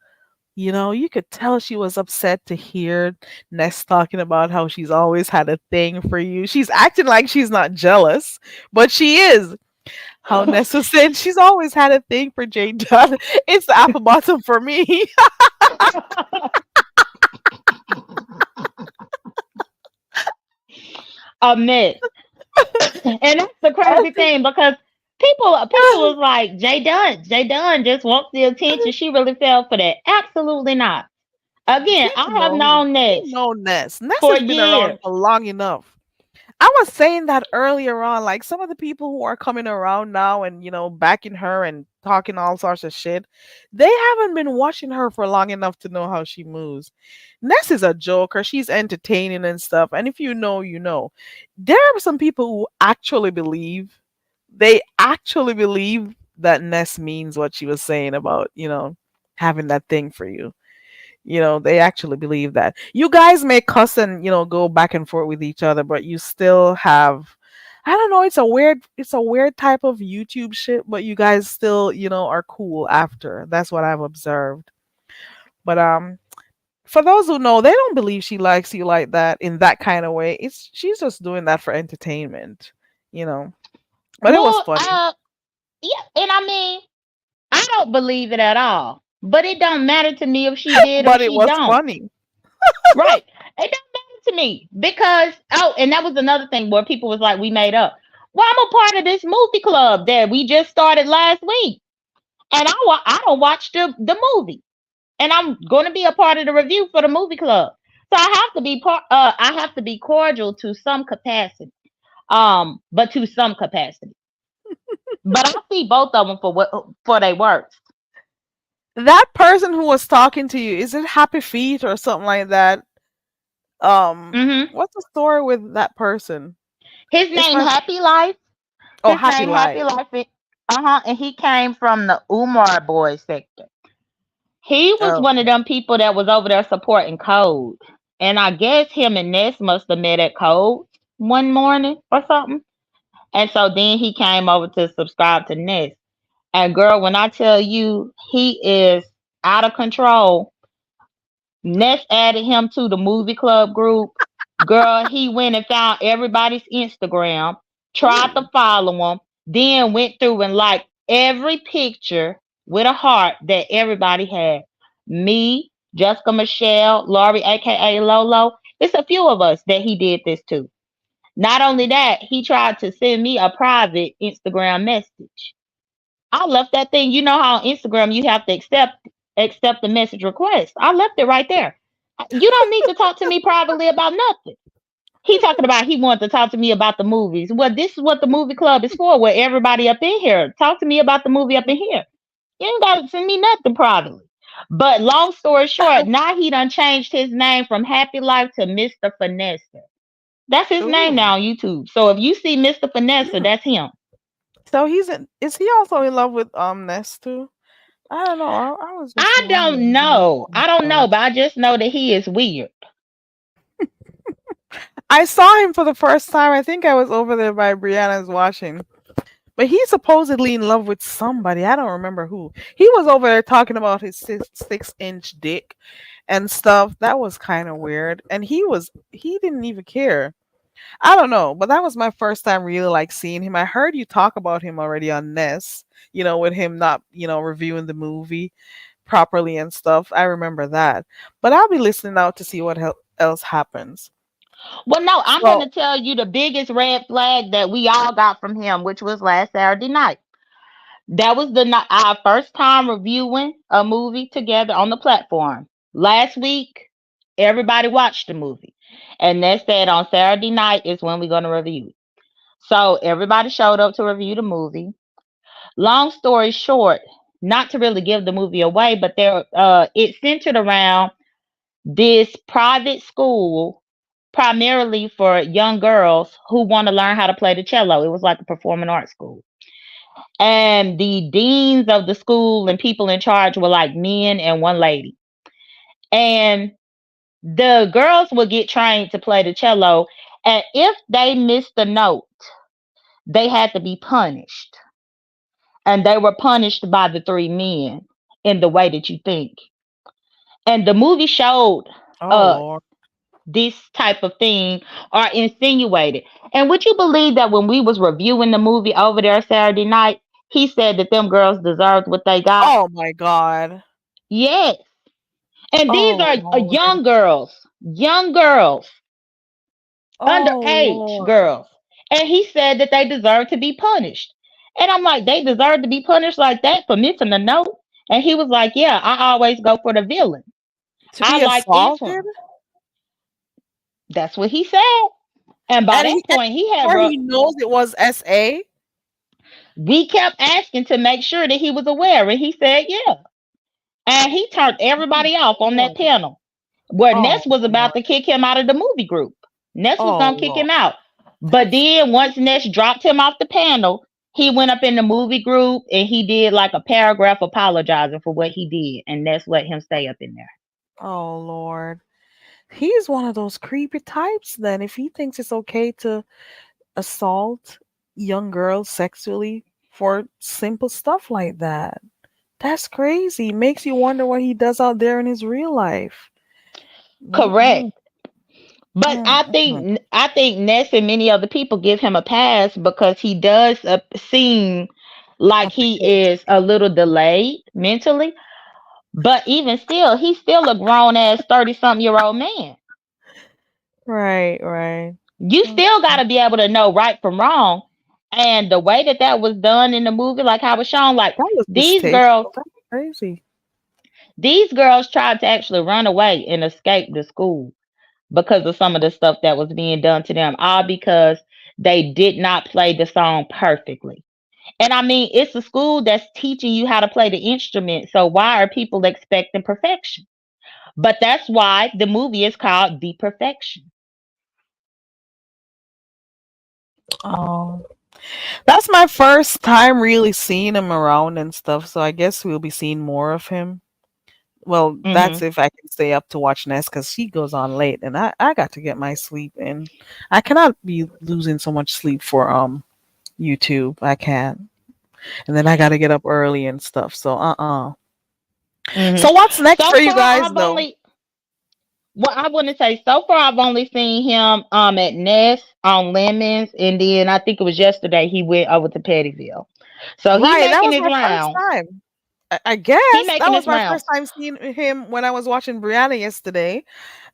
You could tell she was upset to hear Ness talking about how she's always had a thing for you. She's acting like she's not jealous, but she is. How Ness was saying she's always had a thing for Jay Dunn. It's the apple bottom for me. A mess. And that's the crazy thing because people was like, Jay Dunn just wants the attention. She really fell for that. Absolutely not. Again, People I have know known people this know Ness. Ness for has been around years. for long enough. I was saying that earlier on, like some of the people who are coming around now and backing her and talking all sorts of shit, they haven't been watching her for long enough to know how she moves. Ness is a joker. She's entertaining and stuff. And if you know, you know. There are some people who actually believe that Ness means what she was saying about, having that thing for you. They actually believe that. You guys may cuss and, go back and forth with each other, but you still have, I don't know, it's a weird type of YouTube shit, but you guys still, are cool after. That's what I've observed. But for those who know, they don't believe she likes you like that in that kind of way. She's just doing that for entertainment, you know. But it was Well, funny. yeah, and I mean, don't believe it at all. But it don't matter to me if she did or But it she was don't. funny. Right. It don't matter to me because and that was another thing where people was like, we made up. Well, I'm a part of this movie club that we just started last week, and I don't watch the movie, and I'm going to be a part of the review for the movie club. So I have to be part. I have to be cordial to some capacity. But to some capacity. But I see both of them for their works. That person who was talking to you, is it Happy Feet or something like that? Hmm What's the story with that person? His It's name my Happy Life. Oh, His Happy name Happy Life. Life. And he came from the Umar Boys sector. He was Oh, one of them people that was over there supporting Code. And I guess him and Ness must have met at Code one morning or something. And so then he came over to subscribe to Ness. And girl, when I tell you he is out of control, Ness added him to the movie club group. Girl, he went and found everybody's Instagram, tried to ooh. follow them, then went through and liked every picture with a heart that everybody had. Me, Jessica Michelle, Laurie, aka Lolo. It's a few of us that he did this to. Not only that, he tried to send me a private Instagram message. I left that thing. You know how on Instagram you have to accept the message request. I left it right there. You don't need to talk to me privately about nothing. He talking about he wanted to talk to me about the movies. Well, this is what the movie club is for, where everybody up in here. Talk to me about the movie up in here. You ain't gotta send me nothing privately. But long story short, now he done changed his name from Happy Life to Mr. Finesser. That's his name Ooh. now on YouTube. So if you see Mr. Finesser, Mm. that's him. So is he also in love with Ness too? I don't know. I was just I don't wondering who this know. I don't know, was. but I just know that he is weird. I saw him for the first time. I think I was over there by Brianna's watching. But he's supposedly in love with somebody. I don't remember who. He was over there talking about his 6-inch dick and stuff. That was kind of weird. And he didn't even care. I don't know, but that was my first time really like seeing him. I heard you talk about him already on Ness, with him not, reviewing the movie properly and stuff. I remember that. But I'll be listening out to see what else happens. Well, no, I'm going So, to tell you the biggest red flag that we all got from him, which was last Saturday night. That was our first time reviewing a movie together on the platform. Last week, everybody watched the movie. And they said on Saturday night is when we're going to review it. So everybody showed up to review the movie. Long story short, not to really give the movie away, but it centered around this private school primarily for young girls who want to learn how to play the cello. It was like a performing arts school. And the deans of the school and people in charge were like men and one lady. And the girls would get trained to play the cello. And if they missed a note, they had to be punished. And they were punished by the three men in the way that you think. And the movie showed oh uh Lord. this type of thing or insinuated. And would you believe that when we was reviewing the movie over there Saturday night, he said that them girls deserved what they got? Oh my God. Yes. And these Oh are Lord. young girls, Oh underage Lord. girls. And he said that they deserve to be punished. And I'm like, they deserve to be punished like that for missing a note? And he was like, yeah, I always go for the villain. To I be like assaulted? interns. That's what he said. And by that And point, he had before wrote. he knows it was SA? We kept asking to make sure that he was aware, and he said, yeah. And he turned Oh everybody off on that Lord. panel where Oh Ness was about Lord. to kick him out of the movie group. Ness was Oh going to kick Lord. him out. But That's then once Ness dropped him off the panel, he went up in the movie group and he did like a paragraph apologizing for what he did. And Ness let him stay up in there. oh Lord. He's one of those creepy types then if he thinks it's okay to assault young girls sexually for simple stuff like that. That's crazy. Makes you wonder what he does out there in his real life. Mm-mm, Correct. But mm-mm. I think Ness and many other people give him a pass because he does seem like he Complicated. is a little delayed mentally. But even still, he's still a grown ass 30 something year old man. Right, right. You Mm, still got to be able to know right from wrong. And the way that that was done in the movie, like how it was shown, like that was these girls, distasteful. That's crazy. these girls tried to actually run away and escape the school because of some of the stuff that was being done to them, all because they did not play the song perfectly. And I mean, it's a school that's teaching you how to play the instrument. So why are people expecting perfection? But that's why the movie is called The Perfection. Oh, that's my first time really seeing him around and stuff. So I guess we'll be seeing more of him. Well, that's Hmm. if I can stay up to watch Nest because she goes on late, and I got to get my sleep in. I cannot be losing so much sleep for YouTube. I can't, and then I got to get up early and stuff. So Hmm. So what's next for So you far, guys I've though? only well, I wouldn't say so far. I've only seen him at Nest on Lemons, and then I think it was yesterday he went over to Pettyville. So he Right, that making was his my first rounds. time. I He guess that making was his my first rounds. time seeing him when I was watching Brianna yesterday.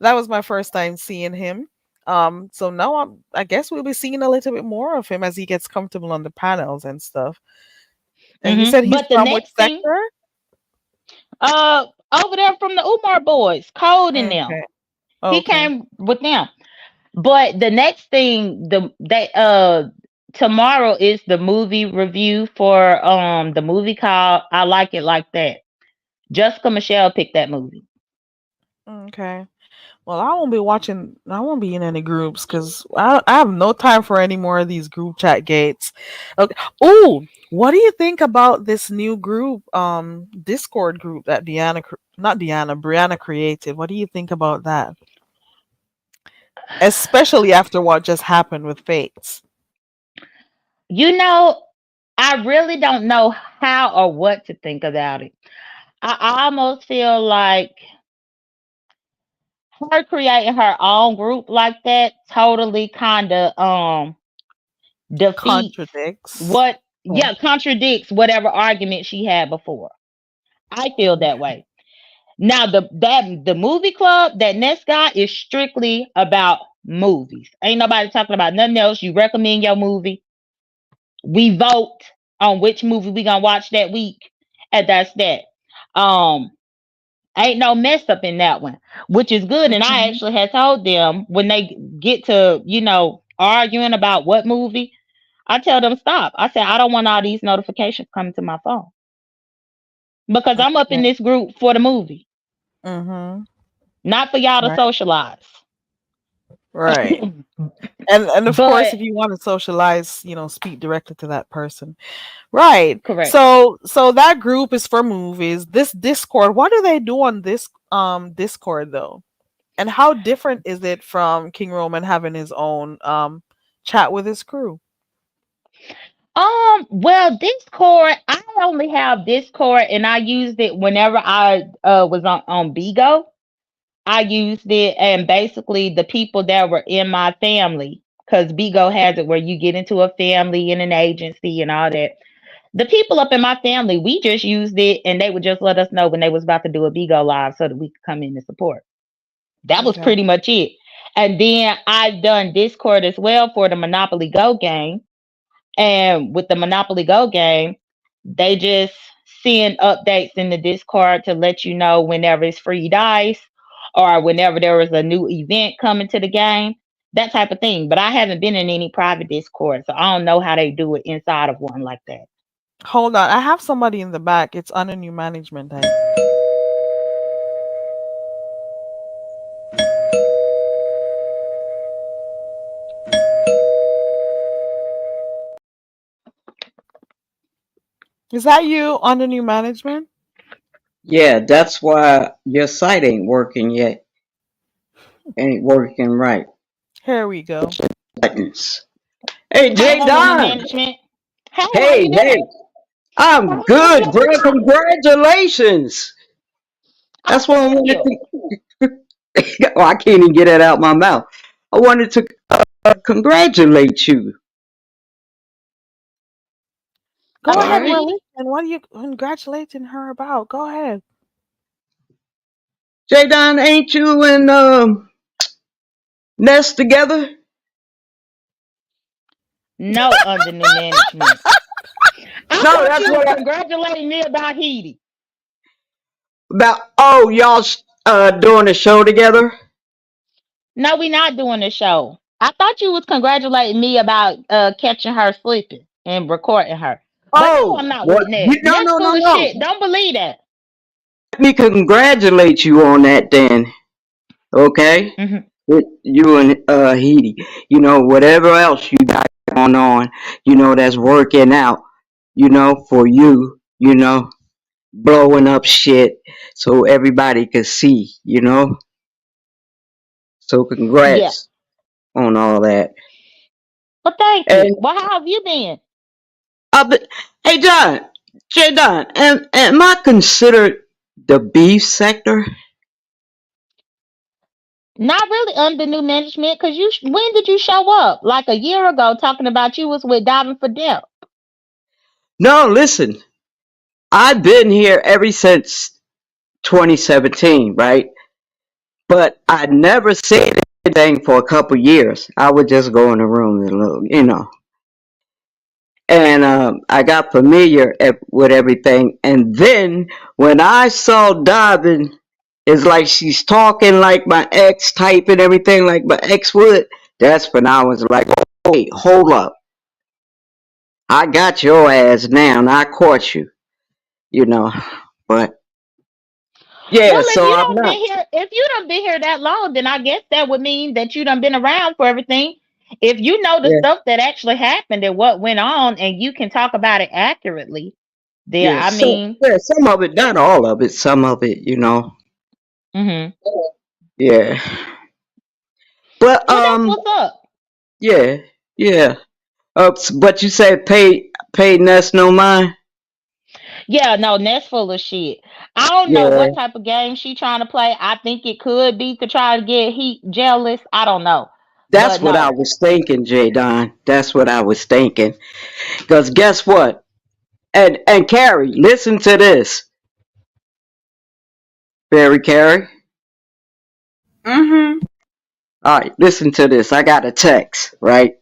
That was my first time seeing him. So now I guess we'll be seeing a little bit more of him as he gets comfortable on the panels and stuff. And you said he's But the from which next thing, sector? over there from the Umar boys, Code in them. Okay. He Okay. came with them. But the next thing, tomorrow is the movie review for the movie called I Like It Like That. Jessica Michelle picked that movie. Okay. Well, I won't be watching. I won't be in any groups because I have no time for any more of these group chat gates. Okay. Oh, what do you think about this new group, Discord group that not Deanna, Brianna created? What do you think about that? Especially after what just happened with Fates. You know, I really don't know how or what to think about it. I almost feel like her creating her own group like that totally kind of defeats Contradicts. what, Oh, yeah, contradicts whatever argument she had before. I feel mm, that way. Now the movie club that Nest got is strictly about movies. Ain't nobody talking about nothing else. You recommend your movie. We vote on which movie we gonna watch that week, and that's that. Um, ain't no mess up in that one, which is good. And I mhm. actually had told them when they get to arguing about what movie, I tell them stop. I said I don't want all these notifications coming to my phone because I'm up in Okay. this group for the movie, Mhm. not for y'all to Right. socialize. Right. And of course, But if you want to socialize, speak directly to that person. Right. correct. So that group is for movies. This Discord, what do they do on this Discord though? And how different is it from King Roman having his own chat with his crew? Well, Discord, I only have Discord and I used it whenever I was on Bigo. I used it and basically the people that were in my family, because Bigo has it where you get into a family and an agency and all that. The people up in my family, we just used it and they would just let us know when they was about to do a Bigo live so that we could come in and support. That was Okay. pretty much it. And then I've done Discord as well for the Monopoly Go game. And with the Monopoly Go game, they just send updates in the Discord to let you know whenever it's free dice or whenever there is a new event coming to the game, that type of thing. But I haven't been in any private Discord, so I don't know how they do it inside of one like that. Hold on. I have somebody in the back. It's under new management. Is that you under new management? Yeah, that's why your site ain't working yet. Ain't working right. Here we go. Buttons. Hey, Hey, Jay under new Don. management. Hey, how Hey, you hey. doing? I'm good, bro. Congratulations. Oh, That's what I thank wanted you. to. Oh, I can't even get it out my mouth. I wanted to congratulate you. Go All ahead, right. we're listening. What are you congratulating her about? Go ahead. Jadon, ain't you and Ness together? No, under new management. I No, thought that's you was what I congratulating me about Heidi. about. Oh, y'all doing a show together? No, we not doing the show. I thought you was congratulating me about catching her sleeping and recording her. But no, Oh, I'm not what? with Ness. No, Ness no, no, full of no. shit. Don't believe that. Let me congratulate you on that, then. Okay, Hmm. with you and Heidi. You know, whatever else you got going on, that's working out. For you. Blowing up shit so everybody could see. So Yeah. congrats on all that. Well, thank you. And Well, how have you been? but, hey, John, am I considered the beef sector? Not really under new management, cause when did you show up? Like a year ago, talking about you was with Diving for Death. No, listen. I've been here ever since 2017, right? But I never said anything for a couple years. I would just go in the room and look. And I got familiar with everything. And then when I saw Dobbin, it's like she's talking like my ex, typing everything like my ex would. That's when I was like, oh, wait, hold up. I got your ass now, and I caught you, you know. But yeah, Well, so I'm not. if you done been here that long, then I guess that would mean that you done been around for everything. If you know the Yeah, stuff that actually happened and what went on, and you can talk about it accurately, then yeah. I So mean, yeah, some of it, not all of it. Some of it. hmm Yeah. But well, that's what's up. yeah, yeah. But you said pay Ness no mind. Yeah, no, that's full of shit. I don't know Yeah, what type of game she trying to play. I think it could be to try to get Heat jealous. I don't know, that's but what I no. was thinking, J Don. That's what I was thinking. Cause guess what? And Carrie, listen to this. Barry Carrie. Mm-hmm. All right, listen to this. I got a text, right?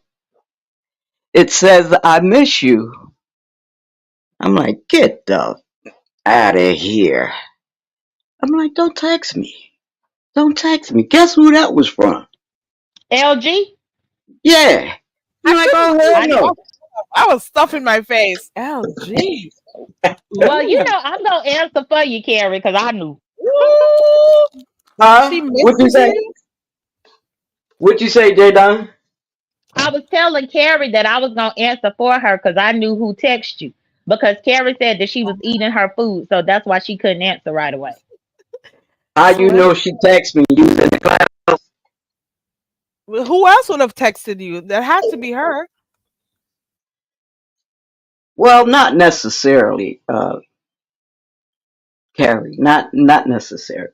It says I miss you. I'm like, get the out of here. I'm like, don't text me. Don't text me. Guess who that was from? LG, Yeah. I'm I like, couldn't oh see hell I it. did. no. I was stuffing my face. LG. Well, Ooh. I'm gonna answer for you, Carrie, because I knew. Ooh. She Huh? What you misses say? you? What you say, J Don? I was telling Carrie that I was gonna answer for her because I knew who texted you. Because Carrie said that she was eating her food, so that's why she couldn't answer right away. How you Swear to know she text me? You was in the class? Well, who else would have texted you? That had to be her. Well, not necessarily, Carrie. Not necessarily.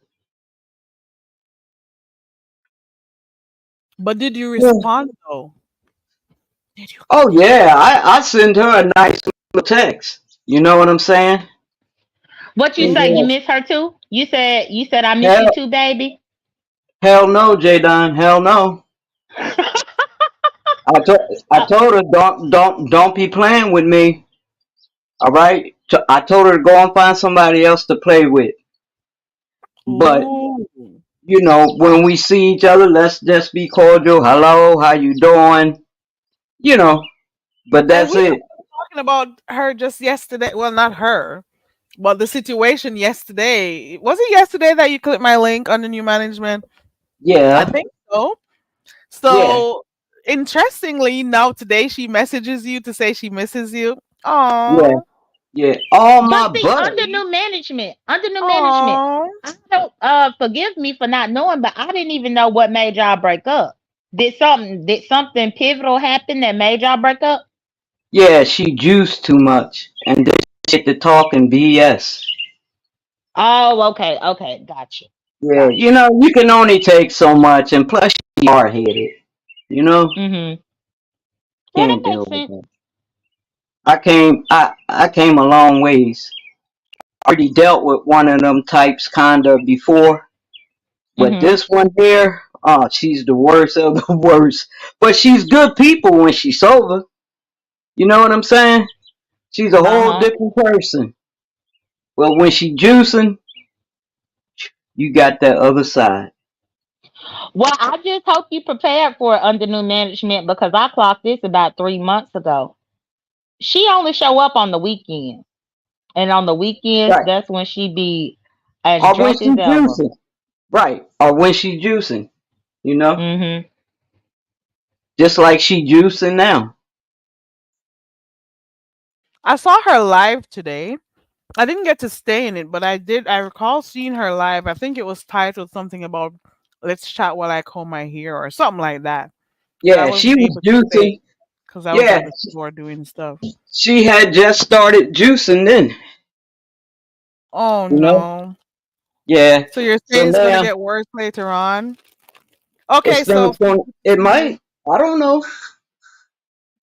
But did you Yeah. respond though? Did you Oh yeah, I send her a nice little text. You know what I'm saying? What you And say? You Mm. then miss her too? You said I miss you hell, too, baby. hell no, J Don, hell no. I told her don't be playing with me. All right. I told her to go and find somebody else to play with. But Ooh. when we see each other, let's just be cordial. Hello, how you doing? You know, but And that's we were it. talking about her just yesterday. Well, not her, but the situation yesterday. Was it yesterday that you clicked my link on the new management? I Yeah, think so. yeah, So interestingly, now today she messages you to say she misses you. yeah, Oh, yeah. All But my see, buddies. under new management, oh. I don't forgive me for not knowing, but I didn't even know what made y'all break up. Did something pivotal happen that made y'all break up? Yeah, she juiced too much, and then she get to talking BS. Oh, okay, okay, gotcha, Yeah, gotcha. you can only take so much, and plus she's hard headed. You know, Mm-hmm. Yeah, that can't deal makes with sense. that. I came a long ways. Already dealt with one of them types kinda before, but Mhm. this one here, oh, she's the worst of the worst. But she's good people when she's sober. You know what I'm saying? She's a Uh whole huh. different person. But when she juicing, you got that other side. Well, I just hope you prepared for it under new management because I clocked this about 3 months ago. She only show up on the weekends, and on the weekends, Right. that's when she be as Or when drunk she as ever. juicing. Right. Or when she juicing. You know? Mhm. Just like she juicing now. I saw her live today. I didn't get to stay in it, but I did. I recall seeing her live. I think it was titled something about "Let's chat while I comb my hair" or something like that. But I Yeah, she wasn't was able to stay juicing. because I was Yeah, at the store doing stuff. she had just started juicing then. Oh You know? no! Yeah. So you're So saying it's gonna now get worse later on? Okay, it's gonna, so for it you, might. I don't know.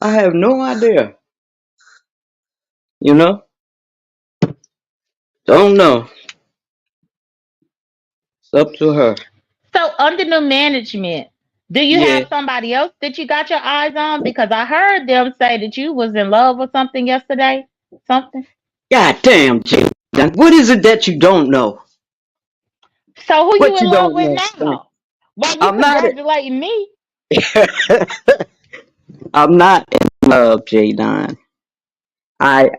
I have no idea. You know? Don't know. It's up to her. So under new management, do you Yeah. have somebody else that you got your eyes on? Because I heard them say that you was in love or something yesterday. Something. God damn, Jay. What is it that you don't know? So who you What in you love don't with know? now? Why you I'm not. congratulating me? I'm not in love, Jadon. I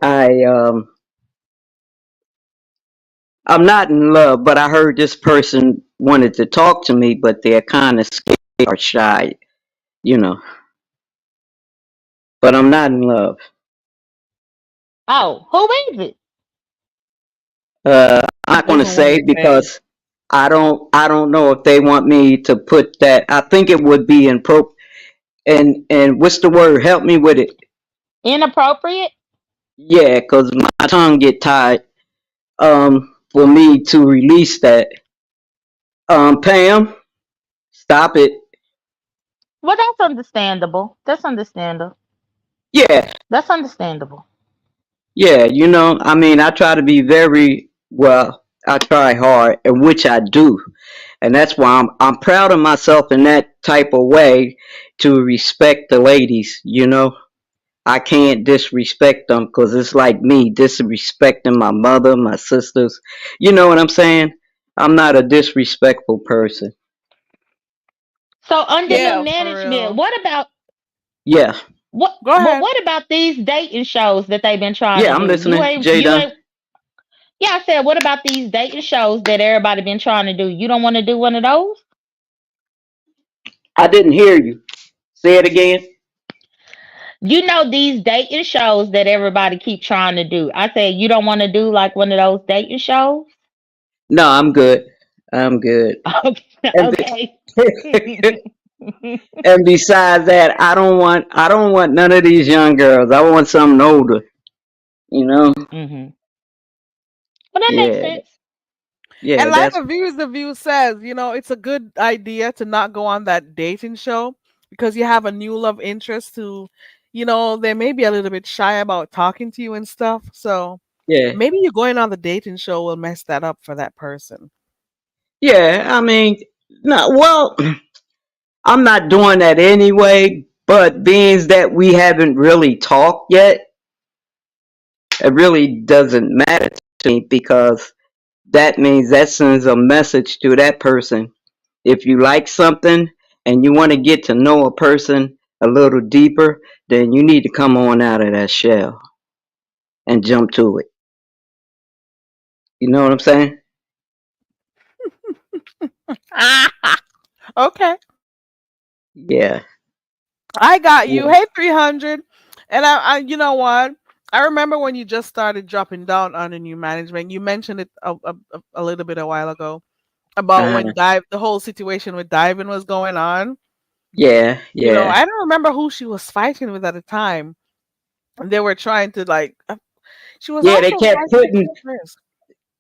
I'm not in love, but I heard this person wanted to talk to me, but they're kind of scared or shy, you know. But I'm not in love. Oh, who is it? I'm he not going to doesn't want to say say. because I don't know if they want me to put that. I think it would be in pro and what's the word? Help me with it. Inappropriate? Yeah, because my tongue get tied. For me to release that. Pam, stop it. Well, that's understandable. That's understandable. Yeah, That's understandable. yeah. You know, I mean, I try to be very well. I try hard, and which I do, and that's why I'm proud of myself in that type of way to respect the ladies. You know, I can't disrespect them because it's like me disrespecting my mother, my sisters. You know what I'm saying? I'm not a disrespectful person. So under new Yeah, for management, real. what about Yeah, what? Go Well, ahead. what about these dating shows that they've been trying yeah. to I'm do? You listening, ain't. You Jada. ain't. Yeah, I said, what about these dating shows that everybody been trying to do? You don't want to do one of those? I didn't hear you. Say it again. You know these dating shows that everybody keep trying to do. I said you don't want to do like one of those dating shows. No, I'm good. I'm good. And Okay. and besides that, I don't want none of these young girls. I want something older. You know? Hmm. Well, that makes Yeah, sense. And yeah. like That's the view says, it's a good idea to not go on that dating show because you have a new love interest who, they may be a little bit shy about talking to you and stuff. So yeah, maybe you going on the dating show will mess that up for that person. yeah. I mean, no. Well, I'm not doing that anyway. But being that we haven't really talked yet, it really doesn't matter to me because that means that sends a message to that person. If you like something and you want to get to know a person a little deeper, then you need to come on out of that shell and jump to it. You know what I'm saying? Okay. Yeah. I got you. Yeah. Hey, 300. And you know what? I remember when you just started dropping down on the new management. You mentioned it a little bit a while ago about when Uh-huh. the whole situation with diving was going on. Yeah. Yeah. I don't remember who she was fighting with at the time. And they were trying to she was Yeah. also fighting with Chris.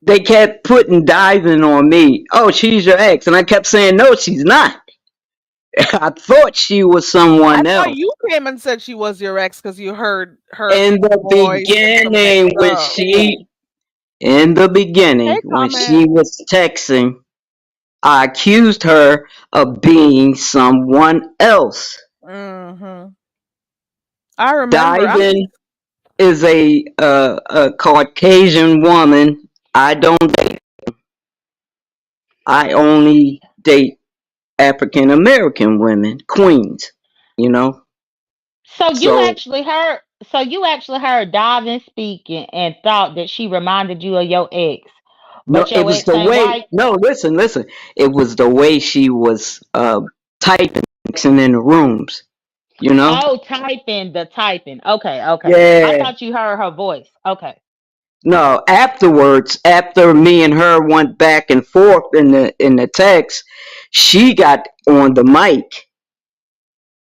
They kept putting diving on me. Oh, she's your ex, and I kept saying no, she's not. I thought she was I someone thought else. you came and said she was your ex because you heard her In the voice and some mixed beginning, up. in the Hey, beginning, when comment. she was texting, I accused her of being someone else. Hmm. I remember. Diving is a Caucasian woman. I don't date. I only date African American women, queens. You know. So you So actually heard. So you actually heard Diving speaking and thought that she reminded you of your ex, no, but it your was ex the ain't way. white. No, listen. It was the way she was typing in the rooms. You know. Oh, typing the typing. Okay, okay. I Yeah. thought you heard her voice. Okay. No, afterwards, after me and her went back and forth in the text, she got on the mic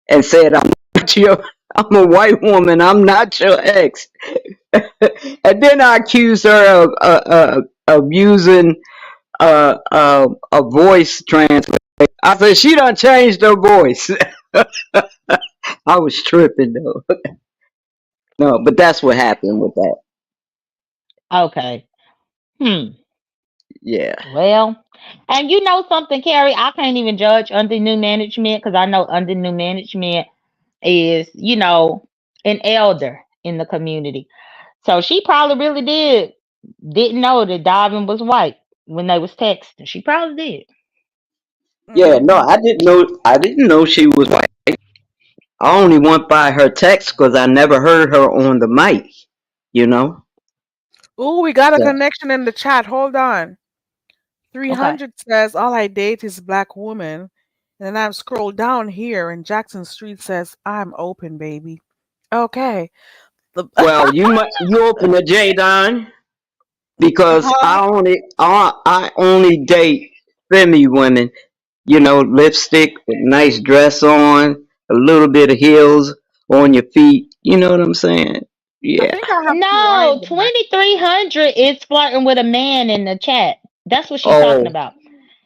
and said, "I'm not your, I'm a white woman. I'm not your ex." And then I accused her of using a voice translator. I said she done changed her voice. I was tripping though. No, but that's what happened with that. Okay. Hmm. Yeah. Well, and you know something, Carrie, I can't even judge under new management because I know under new management is, an elder in the community. So she probably really didn't know that Dobbin was white when they was texting. She probably did. Yeah, no, Hmm. I didn't know. I didn't know she was white. I only went by her text because I never heard her on the mic. You know. Ooh, we got a So, connection in the chat. Hold on. Okay. 300 says, all I date is black woman. And then I've scrolled down here and Jackson Street says, I'm open, baby. Okay. The, well, you open the J Don because huh? I only date femi women. You know, lipstick with nice dress on, a little bit of heels on your feet. You know what I'm saying? I Yeah. think I have QI in No, the back. 2300 is flirting with a man in the chat. That's what she's talking Oh. about.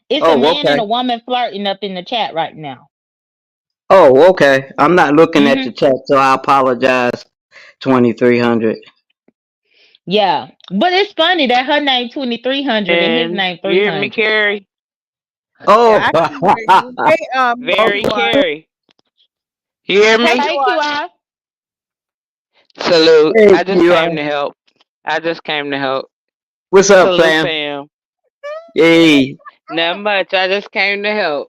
It's a Oh. man and Okay. a woman flirting up in the chat right now. Oh. Okay. I'm not looking at Hmm. the chat, so I apologize. 2300. Yeah. But it's funny that her name 2300 and his And name you hear me, 300. Carrie? Yeah, Oh. I can hear you. Hey, Very QI. Carrie. You hear Hey, me? Hey, QI. QI. Salute. Hey, I just QI. came to help. I just came to help. What's up, Salute, fam? fam. Hey. Not much. I just came to help.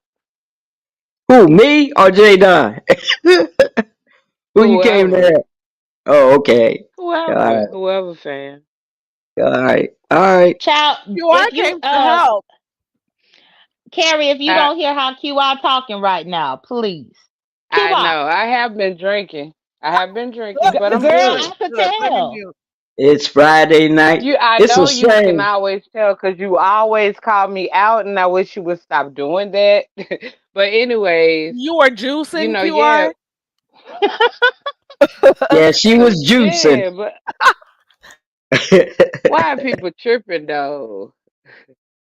Who, me or J Don? Who you came to Whoever. help? Oh, okay. All Whoever. right. Whoever, fam. All right. All right. Child, QI if you came to help. Carrie, if you I don't hear how QI talking right now, please. I QI. know. I have been drinking. I have been drinking, but I'm Girl, good. I could Good. Let me tell. mute. It's Friday night. I It's a know you can shame. always tell because you always call me out, and I wish you would stop doing that. But anyways, You were juicing, yeah, QI? Yeah, she was juicing. yeah. But why are people tripping though?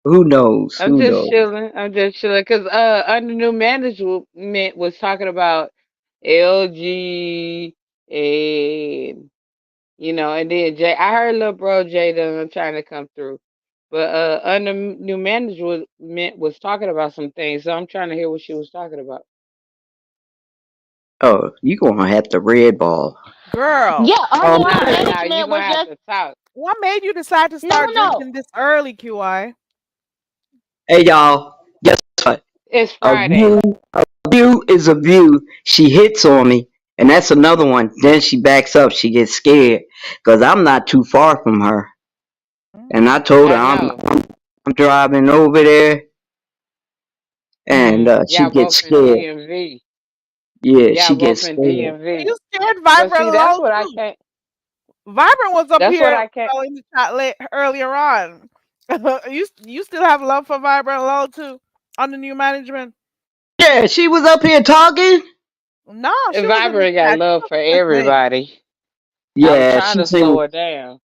Who knows? I'm Who just knows? chilling. I'm just chilling because under new management was talking about LG and and then Jay. I heard little bro Jay done trying to come through, but under new management was talking about some things. So I'm trying to hear what she was talking about. Oh, you gonna have to red ball. Girl, Yeah, under Um, new Nah, you management gonna was have just to talk. what made you decide to no, start no. drinking this early, QI? hey y'all, guess what? It's A Friday. view, view is a view. She hits on me, and that's another one. Then she backs up. She gets scared because I'm not too far from her, and I Mm. told her I know. I'm driving over there, and she Y'all gets both in scared. DMV. Yeah, Y'all she both gets in scared. You DMV. scared But Vibrant see, that's Low what I too. can't. Vibrant was up That's what here I can't. in the chat earlier on. You still have love for Vibrant Low too under new management? Yeah, she was up here talking. No, she was in the Vibrant got chat. She love was for listening. everybody. I'm Yeah, trying to slow her down.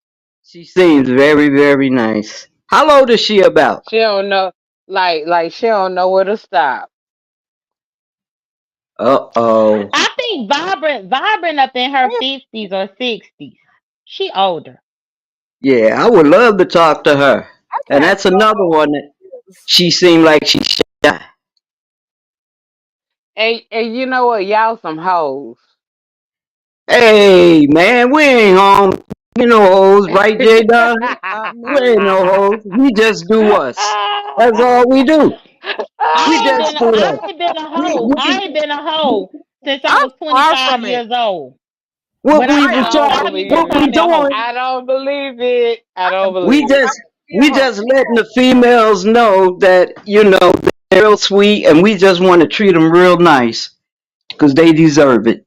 she seems very very nice. How old is she about? She don't know, like she don't know where to stop. Uh-oh. I think Vibrant up in her 50s or 60s. She older. Yeah, I would love to talk to her. I And can't that's tell another how one old that she is. she seemed like she shy. And you know what? Y'all some hoes. Hey, man, we ain't home. You know hoes, right, J Don? Not We ain't me. no hoes. We just do us. That's all we do. We just do I us. ain't been a We, hoe. I we, ain't been a hoe since I I'm was far 25 from it. years old. what When I we I I was am tell you, don't far trying, tell me believe what what it. we time me a doing, hoe. I don't believe it. I don't we believe it. just, be a hoe. letting the females know that, they're real sweet and we just want to treat them real nice because they deserve it.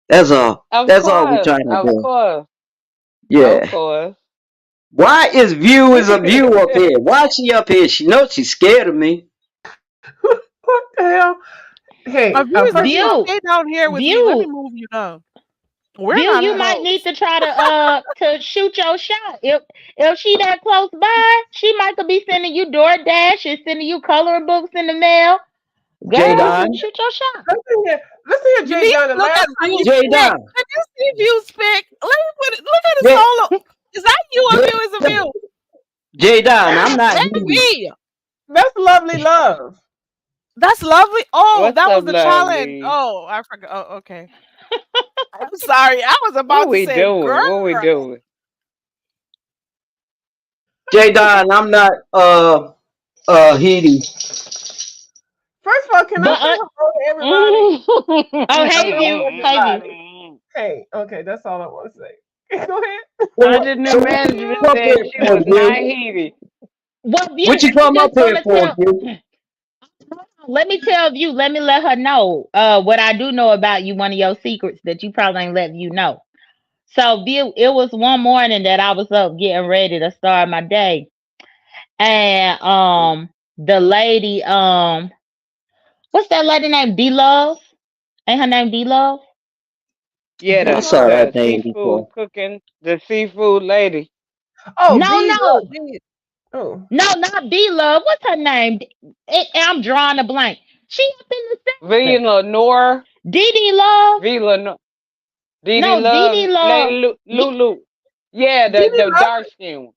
That's all. Of That's all we course, trying to of do. course, of Yeah. course. Why is View is a View up here? Why she up here? She knows she's scared of me. What the hell? Hey, A view is a first of view. all, View, Stay down here with me. Let me view, move you down. We're view. not You might need hoes. to try to shoot your shot. If she that close by, she might could be sending you DoorDash and sending you coloring books in the mail. J Girl, Don. shoot your shot. listen here, You Jay need Dunn. to The look last at time views you, J pic. Don. Can you see views pic? Let me put it. Look at the J solo. Is that you? A view is a view. J Don. I'm not heating. Baby, that's lovely love. that's lovely. Oh, What's that was up, the challenge. lovely? Oh, I forgot. Oh, okay. I'm sorry. I was What about to we say, girl. doing? What we doing? J Don. I'm not heating. First of all, can I But say hello to everybody? oh, hey Hello, view, hey view. everybody. Hey, okay, that's all I want to say. Go ahead. Under new So what you management come up said here she for, was not View? heated. Well, view. What you I'm come up just here gonna for, tell. View? Let me tell you. Let me let her know. What I do know about you. One of your secrets that you probably ain't let you know. So, view. It was one morning that I was up getting ready to start my day, and the lady what's that lady name? D Love. Ain't her name D Love? Yeah, I the saw D-Love? that the name seafood before. cooking, the seafood lady. Oh, No, B no, Love. B. Oh, no, not D Love. What's her name? I'm drawing a blank. She up in the seven. Vila Nor, Dee Love. Vila No, Didi No, Dee Love, Love. Lady Ye- Lulu. Yeah, Didi the Love. dark skin one.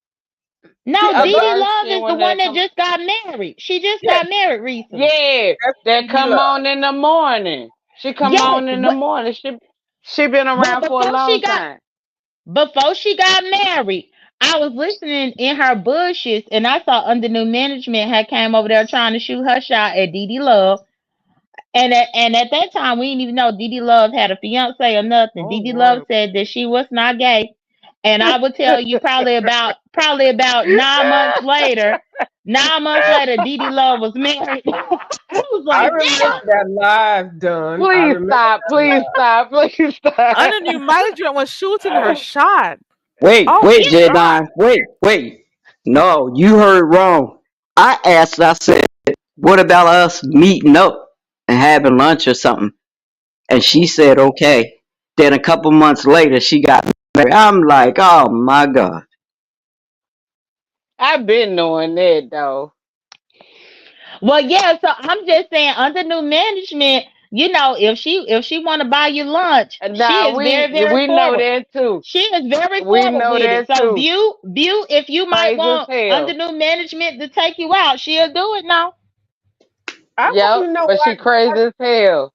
No, The Dee dark Love skin is the one one that that come. just got married. She just Yes, got married recently. Yeah, that's that Didi come Love. on in the morning. She come Yes, on in the morning. She been but around for a long time. before she got married, I was listening in her bushes, and I saw under new management had came over there trying to shoot her shot at Dee Love. And at that time, we didn't even know Dee Love had a fiance or nothing. Oh Dee Love Lord. said that she was not gay, and I would tell you probably about 9 months later. 9 months later, Dee Love was married. I was I like, remember damn. that live done. I Please remember stop. Please stop. Please stop. Under new management was shooting her that live. shot. Wait, Oh wait, Yeah, J God. Don. Wait. No, you heard wrong. I said, what about us meeting up and having lunch or something? And she said, okay. Then a couple months later, she got married. I'm like, oh my God. I've been knowing that though. well, yeah. So I'm just saying, under new management, if she want to buy you lunch, she Nah, is very very we know forward. that too. She is very We forward know with it. that So too. view, if you might Crazy as want under hell. new management to take you out, she'll do it now. I want Yep, to know but she crazy as hell.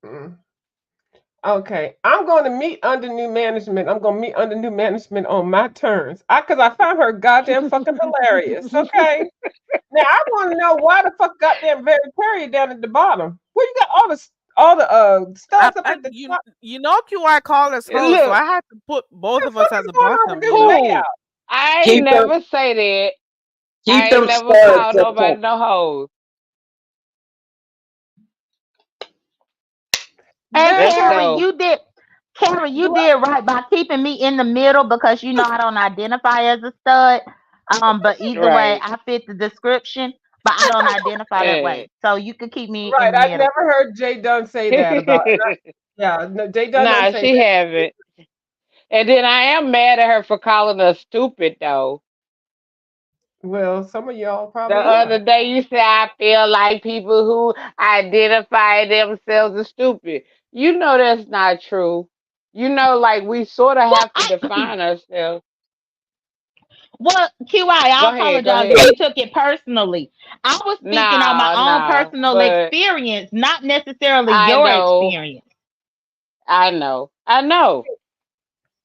why. Okay, I'm going to meet under new management. I'm going to meet under new management on my terms. Cause I found her goddamn fucking hilarious. Okay, now I want to know why the fuck goddamn very Perry down at the bottom. Where you got all the studs up at the top? You know QI called us hoes, so Look, I had to put both What the of us fuck at is the going on with bottom. this You know. who? layout? I ain't Keep them, never say that. keep I ain't them never studs called up top. nobody no hoes. And That Let's Carrie, go. you did right by keeping me in the middle because I don't identify as a stud. But either way, Right. I fit the description, but I don't identify that Yeah. way. So you could keep me in right. the I middle. never heard Jay Dunn say that about. Yeah, no, Jay Dunn didn't Nah, say she that. haven't. And then I am mad at her for calling us stupid though. Well, some of y'all The probably other are. day you said I feel like people who identify themselves as stupid. You know that's not true. You know, like we sort of Well, have to define ourselves. well, QI, I Go ahead, go apologize if ahead. you took it personally. I was speaking on my Nah, own nah, personal but experience, not necessarily I your know, experience. I know, I know,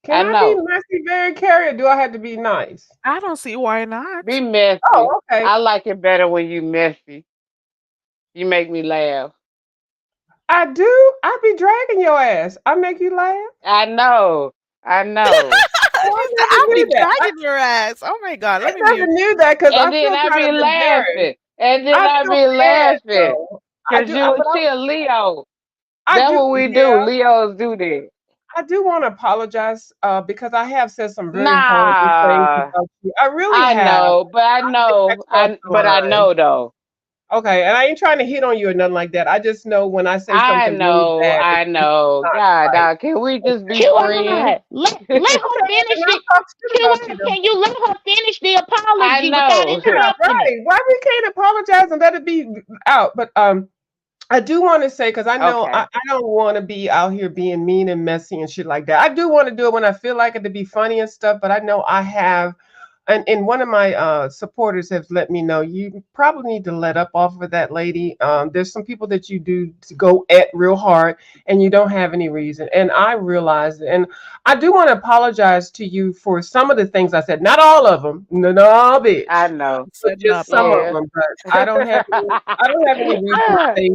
Can I I be know. messy, very carrier? Do I have to be nice? I don't see why not. Be messy. Oh, okay. I like it better when you messy. You make me laugh. I do. I be dragging your ass. I make you laugh. I know, I know. Oh, She I said, never "I'll knew be that. dragging your ass." Oh my god, I let me never mute. knew that because And I then feel I kind be of embarrassed. laughing. And then I I feel be bad laughing. though. I Cause do, you but she a Leo. I That's do. what we do. Yeah, Leos do that. I do want to apologize because I have said some very horrible things Nah. about you. I really I have. know, but I It know. next crossed the I line. know though. Okay, and I ain't trying to hit on you or nothing like that. I just know when I say I something really know, bad, I it's know. not God, right. dog, can we just be friends? QI, let her Okay, and finish I'll it. talk shit about you QI, though. can you let her finish the I apology without know. Yeah, interrupting it? right. Why we can't apologize and let it be out? But I do want to say because I know Okay. I don't want to be out here being mean and messy and shit like that. I do want to do it when I feel like it to be funny and stuff. But I know I have, and one of my supporters have let me know you probably need to let up off of that lady. There's some people that you do to go at real hard, and you don't have any reason. And I realize it, and I do want to apologize to you for some of the things I said. Not all of them, no, no, I bitch, know. He but said, "No, just some of bitch." Yeah. them. But I don't have any reason to say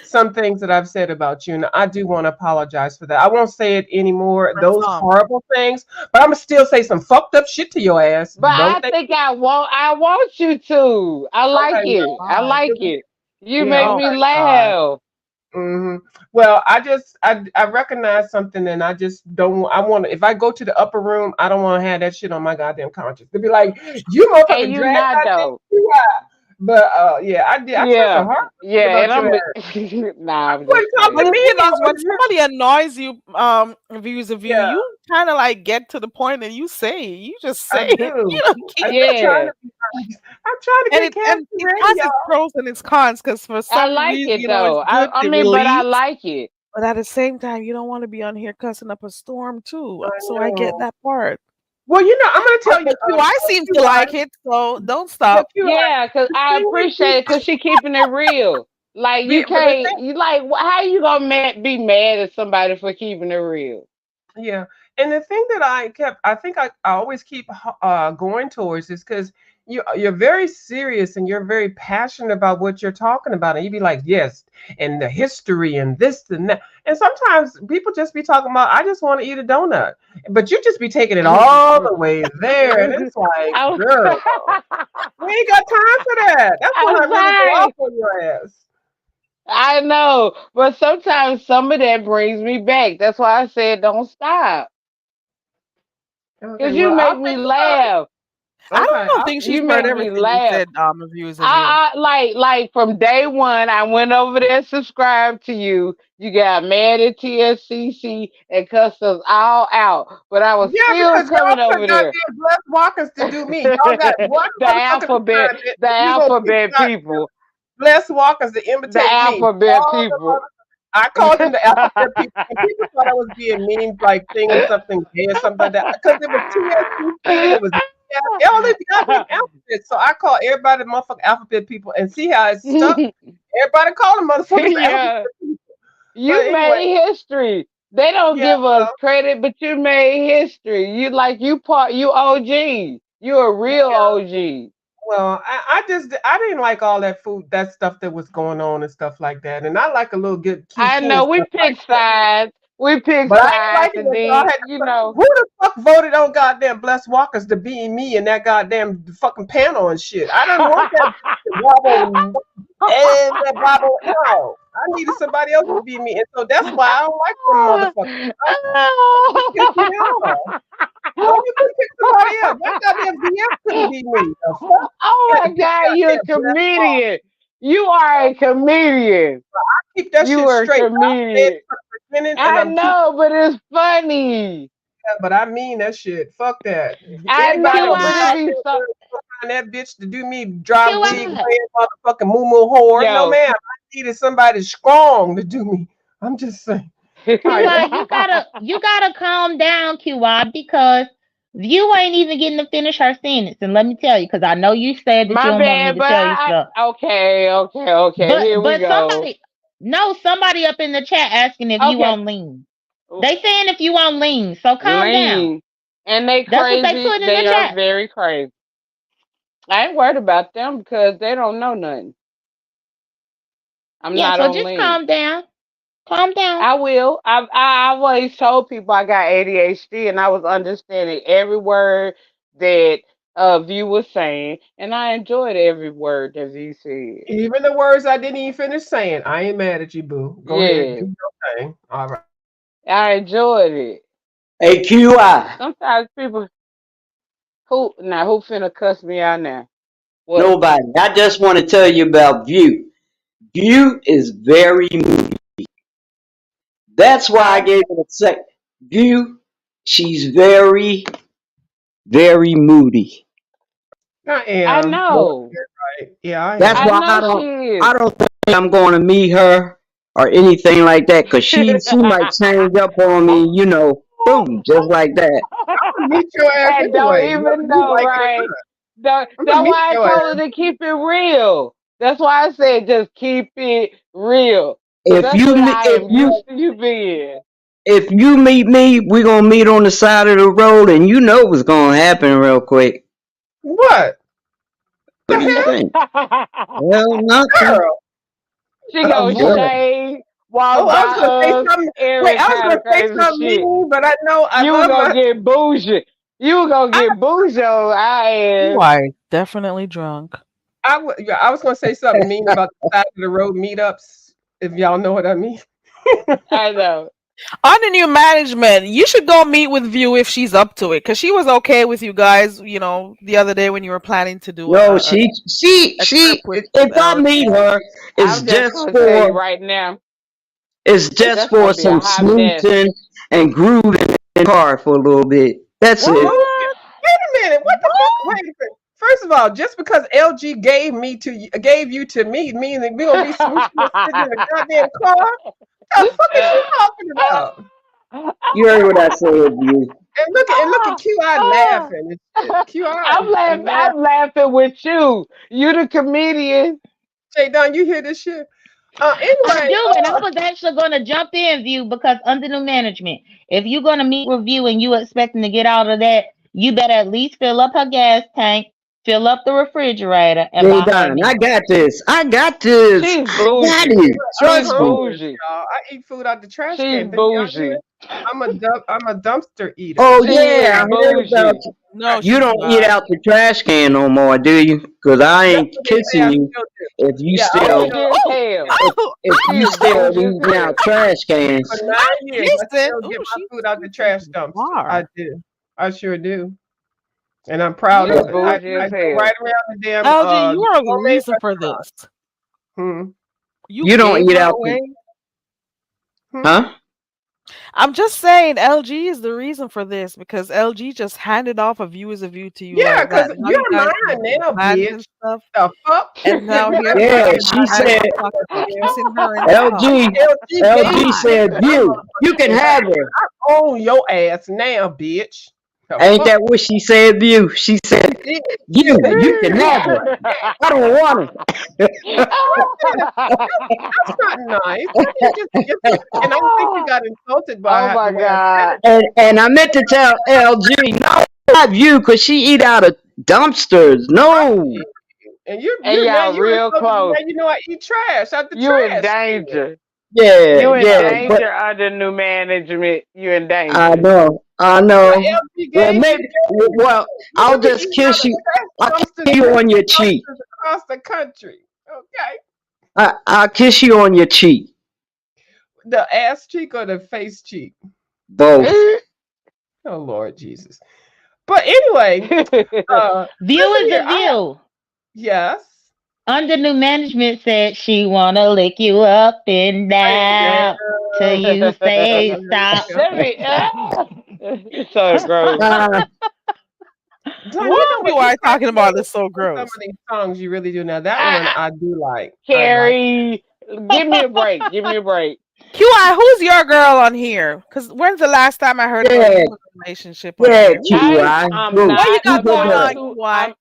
some things that I've said about you, and I do want to apologize for that. I won't say it anymore, For those some. horrible things, but I'm gonna still say some fucked up shit to your ass. But Don't I think. think I want you to. I like Okay, it. I Why? like it. You yeah, make Oh me my okay. god. laugh. hmm Well, I recognize something, and I just don't. I want to. If I go to the upper room, I don't want to have that shit on my goddamn conscience. To be like, you And motherfucker you drag not goddamn though. you out. But yeah, I did. I said some Yeah. horrible shit Yeah, and about your I'm ass. nah, I I'm just wasn't talking But playing. to the me. thing I is, when was just somebody annoys you, views of you, yeah. you kind of like get to the point and you say it. You just I say it. do. You don't I'm keep. not trying Yeah. to be nice. I'm trying to And get and cancer it ready, has its y'all. pros and its cons. Because for I some like reason, it though. it's good I to mean, but I release. like it. But at the same time, you don't want to be on here cussing up a storm too. I So I get know. that part. Well, I'm going to Oh, tell you, but QI seems to QI, like it, so don't but stop. QI, Yeah, cause the I thing with you, appreciate it, cause she keeping it real. Like you but the can't, thing, you like, how you gonna be mad at somebody for keeping it real? yeah, and the thing that I think I always keep going towards is because you're very serious and you're very passionate about what you're talking about, and you be like, yes, and the history and this and that, and sometimes people just be talking about, I just want to eat a donut, but you just be taking it all the way there, and it's like, I'm, girl, we ain't got time for that. That's when I'm I really go sorry. off on your ass. I know, but sometimes some of that brings me back. That's why I said don't stop, Okay, cause you well, I'll make think me about it. laugh. I Okay, don't I'll think think she's You heard make me everything you laugh. said, views of you. I like from day one. I went over there, subscribed to you. You got mad at TSCC and cussed us all out, but I was yeah, still because y'all coming over put there. goddamn blessed walkers to do me. Y'all got the one motherfucker to alphabet, time it, the and you gonna pick alphabet out people, blessed walkers to the imitate me. alphabet All the people. I called them the alphabet people, and people thought I was being mean, like singing something gay or something like that, because it was TSCC and it was all the goddamn alphabet. So I call everybody the motherfucking alphabet people, and see how it stuck. Everybody call them motherfuckers the alphabet yeah, people. But you anyway, made history. They don't yeah. give us credit, but you made history. You like you OG. You a real OG. Well, I didn't like all that food, that stuff that was going on and stuff like that. And I like a little good I QQ and know we stuff like pick that. sides. We pick But I ain't sides, liking and that y'all then had you to, know. who the fuck voted on goddamn Bless Walkers to be me in that goddamn fucking panel and shit. I didn't want that wobble and that bobble. No, I needed somebody else to be me, and so that's why I don't like them motherfuckers. I, it pissed me off. Why you couldn't pick somebody else? That goddamn BS couldn't be me. The fuck? Oh You had to my pick God, you're a goddamn Bless Walker. comedian. You are a comedian. Keep that You shit are a straight. I said it comedian. from the beginning, and I I'm keeping know, but it's funny. that, but I mean that shit. Fuck that. I Anybody know, on my but it QI, be goddamn so. girl find that bitch to do me dry wig QI. wearing motherfucking moo moo whore. No, Yo. ma'am. I needed somebody strong to do me. I'm just saying. All right, let QI, you gotta calm down, QI, because you ain't even getting to finish her sentence. And let me tell you, because I know you said that you My don't want me bad, to but tell you stuff. okay. Here we But go. somebody, no, somebody up in the chat asking if you Okay. on lean. They saying if you on lean, so calm down. Lean. And they That's what they crazy. put in the They are chat. very crazy. I ain't worried about them because they don't know nothing. I'm Yeah, not so on just lean. calm down. Calm down. I will. I always told people I got ADHD and I was understanding every word that View was saying, and I enjoyed every word that View said. even the words I didn't even finish saying. I ain't mad at you, boo. Go ahead, Yeah, do your thing. All right. I enjoyed it. AQI. Sometimes people who finna cuss me out now? What? Nobody. I just want to tell you about View. View is very moody. That's why I Huh? gave it a second. View, she's very, very moody. I I am. know. Right. Yeah, I That's I am. why know she is. I don't think I'm going to meet her or anything like that because she might change up on me, boom, just like that. I'm gonna meet your ass And don't anyway, whether even you know, like it or right? not. That's I'm gonna meet why I your told ass. her to keep it real. That's why I said just keep it real. Cause If that's you what me- I am used to you being. if you meet me, we're gonna meet on the side of the road, and you know what's gonna happen real quick. What What the do you hell, think? Well, nothing. girl? She Oh go Lord. shade, Oh, walk I was by gonna say us, something. Wait, every I was kind gonna of say crazy something shit. mean, but I know I You love gonna my. get bougie. You gonna I, get bougie on our You ass. are definitely drunk. yeah, I was gonna say something mean about the side of the road meetups. If y'all know what I mean. I know. On the new management, you should go meet with View if she's up to it, because she was okay with you guys. The other day when you were planning to do No, a, trip she. with If I LG. meet her, I'm just gonna tell you right now, it's just that's gonna for be a some hot mess. smooching and grooving in the car for a little bit. That's it. Smooth. What? Wait a minute. What the fuck? What? Wait a minute. First of all, just because LG gave you to me, means that we're gonna be smooching and sitting in the goddamn car. The fuck is she talking about? You heard what I said, you. And look at QI laughing and shit. QI is laughing. I'm laughing with you. You the comedian. Jay Don, you hear this shit? I Anyway, do, and I was actually gonna jump in, View, because under new management, if you're gonna meet with View and you expecting to get out of that, you better at least fill up her gas tank, fill up the refrigerator, and Hey buy her a Don, I meal. got this. I got this. She's I got bougie. it. I'm She's Trust me. homeless, bougie. y'all. I eat food out the trash She's can. Think y'all bougie. hear? I'm a dumpster eater. Oh She yeah, I is heard about bougie. you. No, You she's don't eat not. out the trash can no more, do you? Cause I That's ain't what they say I kissing you still do. if you Yeah, I still Bougie still as Oh, hell. yeah. oh, if She you is still bougie as eating out hell. trash For cans. I 9 years, I kissed it. still get Oh, my she's food out the she's trash dumpster. I far. do. I sure do. And I'm proud You of it. I, bougie I as go hell. right around the damn LG, you are the gourmet reason for restaurant. this. Hmm. You You don't gave eat her out the away. Hmm. huh? I'm just saying, LG is the reason for this because LG just handed off a view to you Yeah, like because that. Now you you're guys mine making now, plans and bitch. stuff, The fuck? and Quit now here running my Yeah, LG damn is she mouth behind like you said a talking about motherfucker. kissing her and stuff. LG LG gave LG me shit said to my you motherfucking can self. have her. I own your ass now, bitch. The Ain't fuck? that what she said, you? She said She did. She said, you can you have can her. have that. I don't want her. That's not nice. You and I think you got insulted Oh by my the way I said god. it. And I meant to tell LG, no, not you, cause she eat out of dumpsters. No. Right. And you And you now y'all you real insulted me. close. Now you know I eat trash out the You in trash can. danger. Yeah, You in yeah, but danger under new management. You in I danger. know, I What know. LG Well, gave you? maybe. Well, You I'll be just eating out kiss of you. I'll trash kiss dumpsters, you on your empty cheek. dumpsters across the country. Okay. I'll kiss you on your cheek. The ass cheek or the face cheek? Both. Oh Lord Jesus. But anyway, View listen is here. a view. Yes. Under new management said she wanna lick you up and down till you say stop. Let me. So gross. Uh, John, you What know what? You QI got talking to about know is so some gross. of these songs. You really do. Now that one I, I do like. I like. Carrie, give me a break. Give me a break. QI, who's your girl on here? Cause when's the last time I heard about Yeah, you in a relationship on yeah, here? QI. I'm Who? What you not Who's got your going about girl? on, to. QI?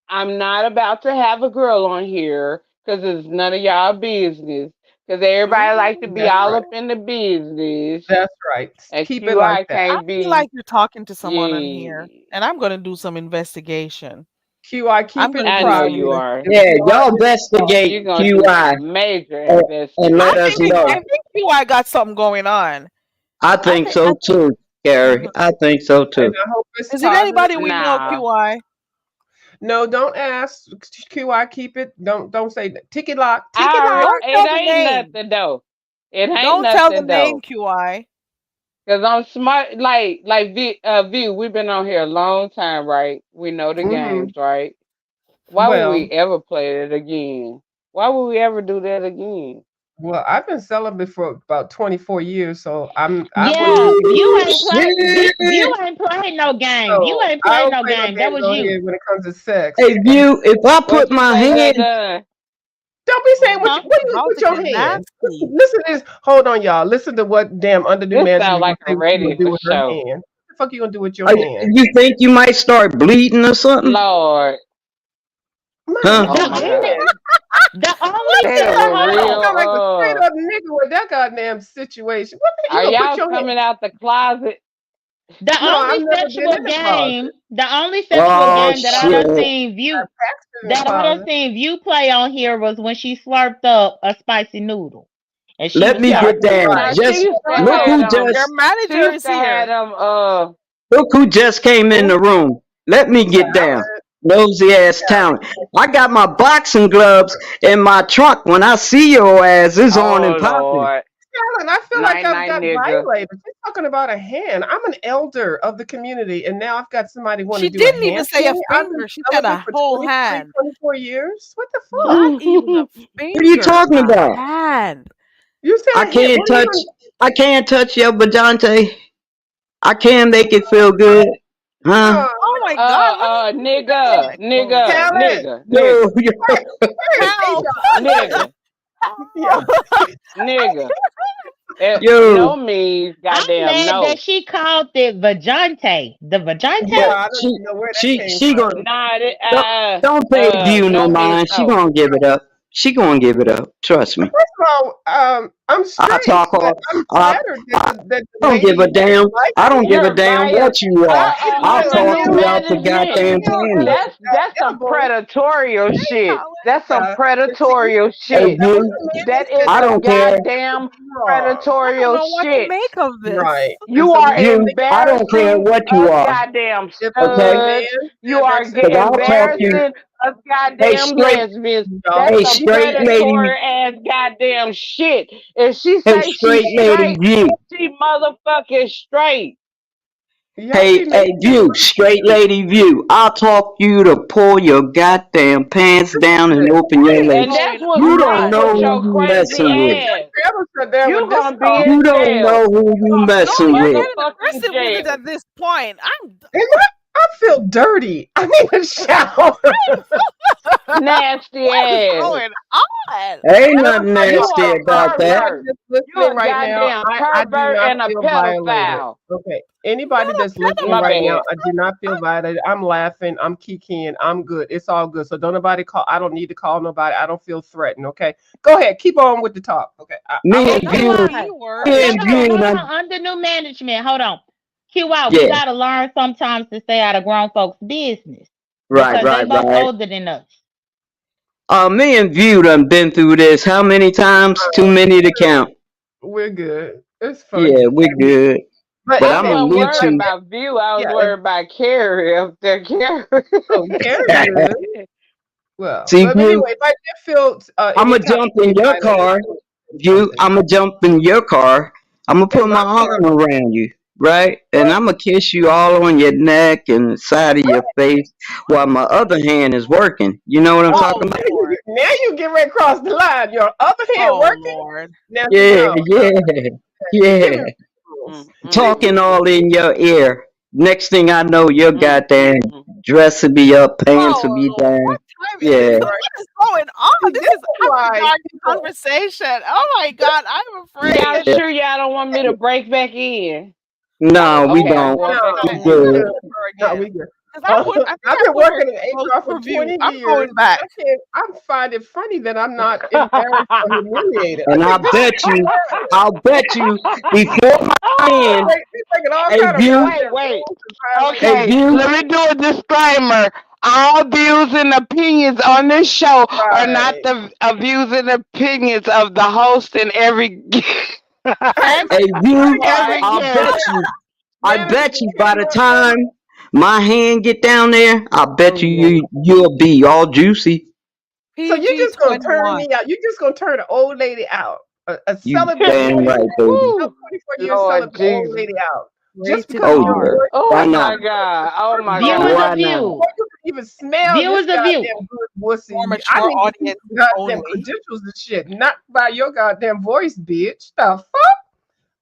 I'm not about to have a girl on here because it's none of y'all business. Because everybody like to be That's all right. up Ooh. in the business, That's right. and Keep it like QI that. I can't feel be. like you're talking to someone on here, Yeah, and I'm gonna do some investigation. QI, I'm keep gonna it I do know some you private. are. If Yeah, you are y'all in investigate You're gonna do QI some major and let us I know. investigation. think QI got something going on. I I think think I so too, Gary. mhm. I think so and too. I hope it's Is it positive anybody and we know, Nah, QI? no, don't ask QI, keep it. Don't say that. Ticket lock, ticket lock. Don't it tell the ain't name. nothing though. It ain't Don't tell the nothing name, though. QI. Cause I'm smart, View. We've been on here a long time, right? We know the Hmm. games, right? Why would we Well, ever play it again? Why would we ever do that again? well, I've been celibate for about 24 years, so I wouldn't Yeah, do it. View Ooh, ain't play. View shit. ain't playing no game. View So ain't I playing don't no play no game. That games was on you, here when it comes to sex. Hey, view. If I What put you my say, J hand, Dunn? Don't be saying what Oh, huh? you, what it's you gonna about put to your get hand. nasty. Listen to this. Hold on, y'all. Listen to what damn underdue This manager sounds gonna like say a what you gonna do radio with her show. hand. What the fuck you gonna do with your hand? you think you might start bleeding or something? Lord, My Huh? oh The my only, God, hand. the only What that the is thing. a hell? Hold You on. sound like a straight real. up nigga with that goddamn situation. What the, you Are gonna put y'all your hand? coming out the closet? The No, I've only never been sexual in the game. closet. The only sexual Oh game that I I've done shit! seen View. been in the That I done closet. seen View play on here was when she slurped up a spicy noodle, and she Let was me Yeah, get talking. down. Now she Just used to look have who Your just She manager used is to have here. them. look who just came in Who? the room. Let me get down. talent, Nosy ass talent. I got my boxing gloves in my trunk. When I see your ass, it's on and Oh popping. Lord, talent. I feel like night I've night got nigga. violated. You're talking about a hand. I'm an elder of the community, and now I've got somebody want to She do a didn't even hand say to a me. I've been finger. She said celibate a for whole 23, hand. 24 years. What the fuck? Not even a What are you finger. talking A about? hand. You I said hand. can't What are you touch. gonna? I can't touch your vajante. I can make it feel good, huh? Oh, Oh my God! What is this Nigga, man? Oh nigga, Lord! talent. nigga, Yo, nigga, yo. Where is Help! Deja? nigga, Yeah. nigga. Yo, No means I'm goddamn mad that no. she called it vagante. The Yeah, vagante. I don't she even know where that she came she gonna from. Nah, don't, don't pay view no no means mind. She no. gonna give it up. She gonna give it up. Trust me. First of all, I'm I straight, talk but all. I'm I, flattered I that the don't give a ladies damn. like I don't me. give a You're damn biased. what you I are. don't eat I'll Under talk new meal. throughout the I don't management, goddamn eat meal planet. that's some edibles. predatorial shit. That's some Yeah. And see, predatorial Hey shit. that was view, the man That that said is I that some don't care. goddamn wrong. I don't predatorial know what to shit. make of this. Right. And You so are we don't View, think I don't care embarrassing what you us are. goddamn if a Okay? studs. man You said that are said Cause that I'll wrong talk to you. embarrassing us Hey goddamn straight. lesbians. That's Hey y'all, some keep it straight lady. predatory ass goddamn shit. If she Hey say she's straight lady straight, view. she motherfucking straight. y'all Hey, be making hey, it view, straight lady view. I'll talk you to pull your goddamn pants down and listen. open What your is And legs. going that's what's You don't wrong on? know with who your you crazy messing with. ass. Trevor said that You with this gonna be talk. You in don't jail. know who You you gonna be No, messing you're in with. getting motherfucking aggressive with it jail. at this point. And I feel dirty. I need a shower. Nasty What is ass. going on? Ain't You nothing you nasty are a about that. pervert. Anybody that's You listening a right now, goddamn I do pervert not and a feel violated. pedophile. Okay. Not Anybody a that's listening My right pedophile. now, bad. I do not feel violated. I'm laughing. I'm kikiing. I'm good. It's all good. So don't nobody call. I don't need to call nobody. I don't feel threatened. Okay. Go ahead. Keep on with the talk. Okay. I'm Me Hey, and not okay. the View, B QI. word. me Hold and on, View hold done, on. Under new management. Hold on. QI, we yeah, gotta learn sometimes to stay out of grown folks' business right, because they right, both right. older than us. Me and View done been through this how many times? Too many to count. We're good. It's fun. Yeah, we good. But But I I'm if gonna wasn't mute worried but you. if about view. I was yeah, if worried about Carrie up there. Carrie. oh Carrie good. Well, See, but View, anyway, if I did feel I'ma any kind jump of way in your violated, car. I would say You, something. I'ma jump in your car. I'ma In put my my car. arm around you, right? And I'ma kiss you all on your neck and the side of your face while my other hand is working. You know what I'm Oh, Oh talking about? Lord. now you get ready to cross the line. Your other hand Oh working. Lord. Now see, Yeah, no, yeah, give yeah. me rules. Mm, mm, See, Talking mm, all mm. in your ear. Next thing I know, your goddamn Mm-mm. dress will be up, pants will be Whoa, down. what time is Yeah. it? Right. What is going on? 'Cause This this is is after why dark people. conversation. Oh my God, I'm Y'all afraid. sure y'all don't want me to break back in? I No, don't. we Okay, No, I'm don't. going no, back No, We on no. We're we mute. gonna good. good. skip her No, again. we good. Because I put, I think I've I been put her working in close HR for review. 20 I'm years, going and back. I can't. I find it funny that I'm not embarrassed or humiliated. I And think this is I'll bet you, before my end, they're taking all a kind of view, Wait, goddamn wait. rules and violating a Okay, these view. let me do a disclaimer. All views and opinions on this show are not right. the views and opinions of the host and every Hey, A view. every I'll guest. bet you. I manager bet that you by came the up there. time my hand get down there, I Oh bet Lord. you'll be all juicy. So you PG just gonna turn 21. me out? You just gonna turn an old lady out? A You celibate damn 20 right, baby. a Woo, 24-year Lord celibate old Jesus. lady out just Rated because Oh your yeah. R. voice Why Oh got not? my a God. Oh certain my Viewers tone of Why God. not? view. before you can even smell this Viewers of view. goddamn good For wussy. I mature need to see audiences some goddamn only. credentials and shit, not by your goddamn voice, bitch. The fuck?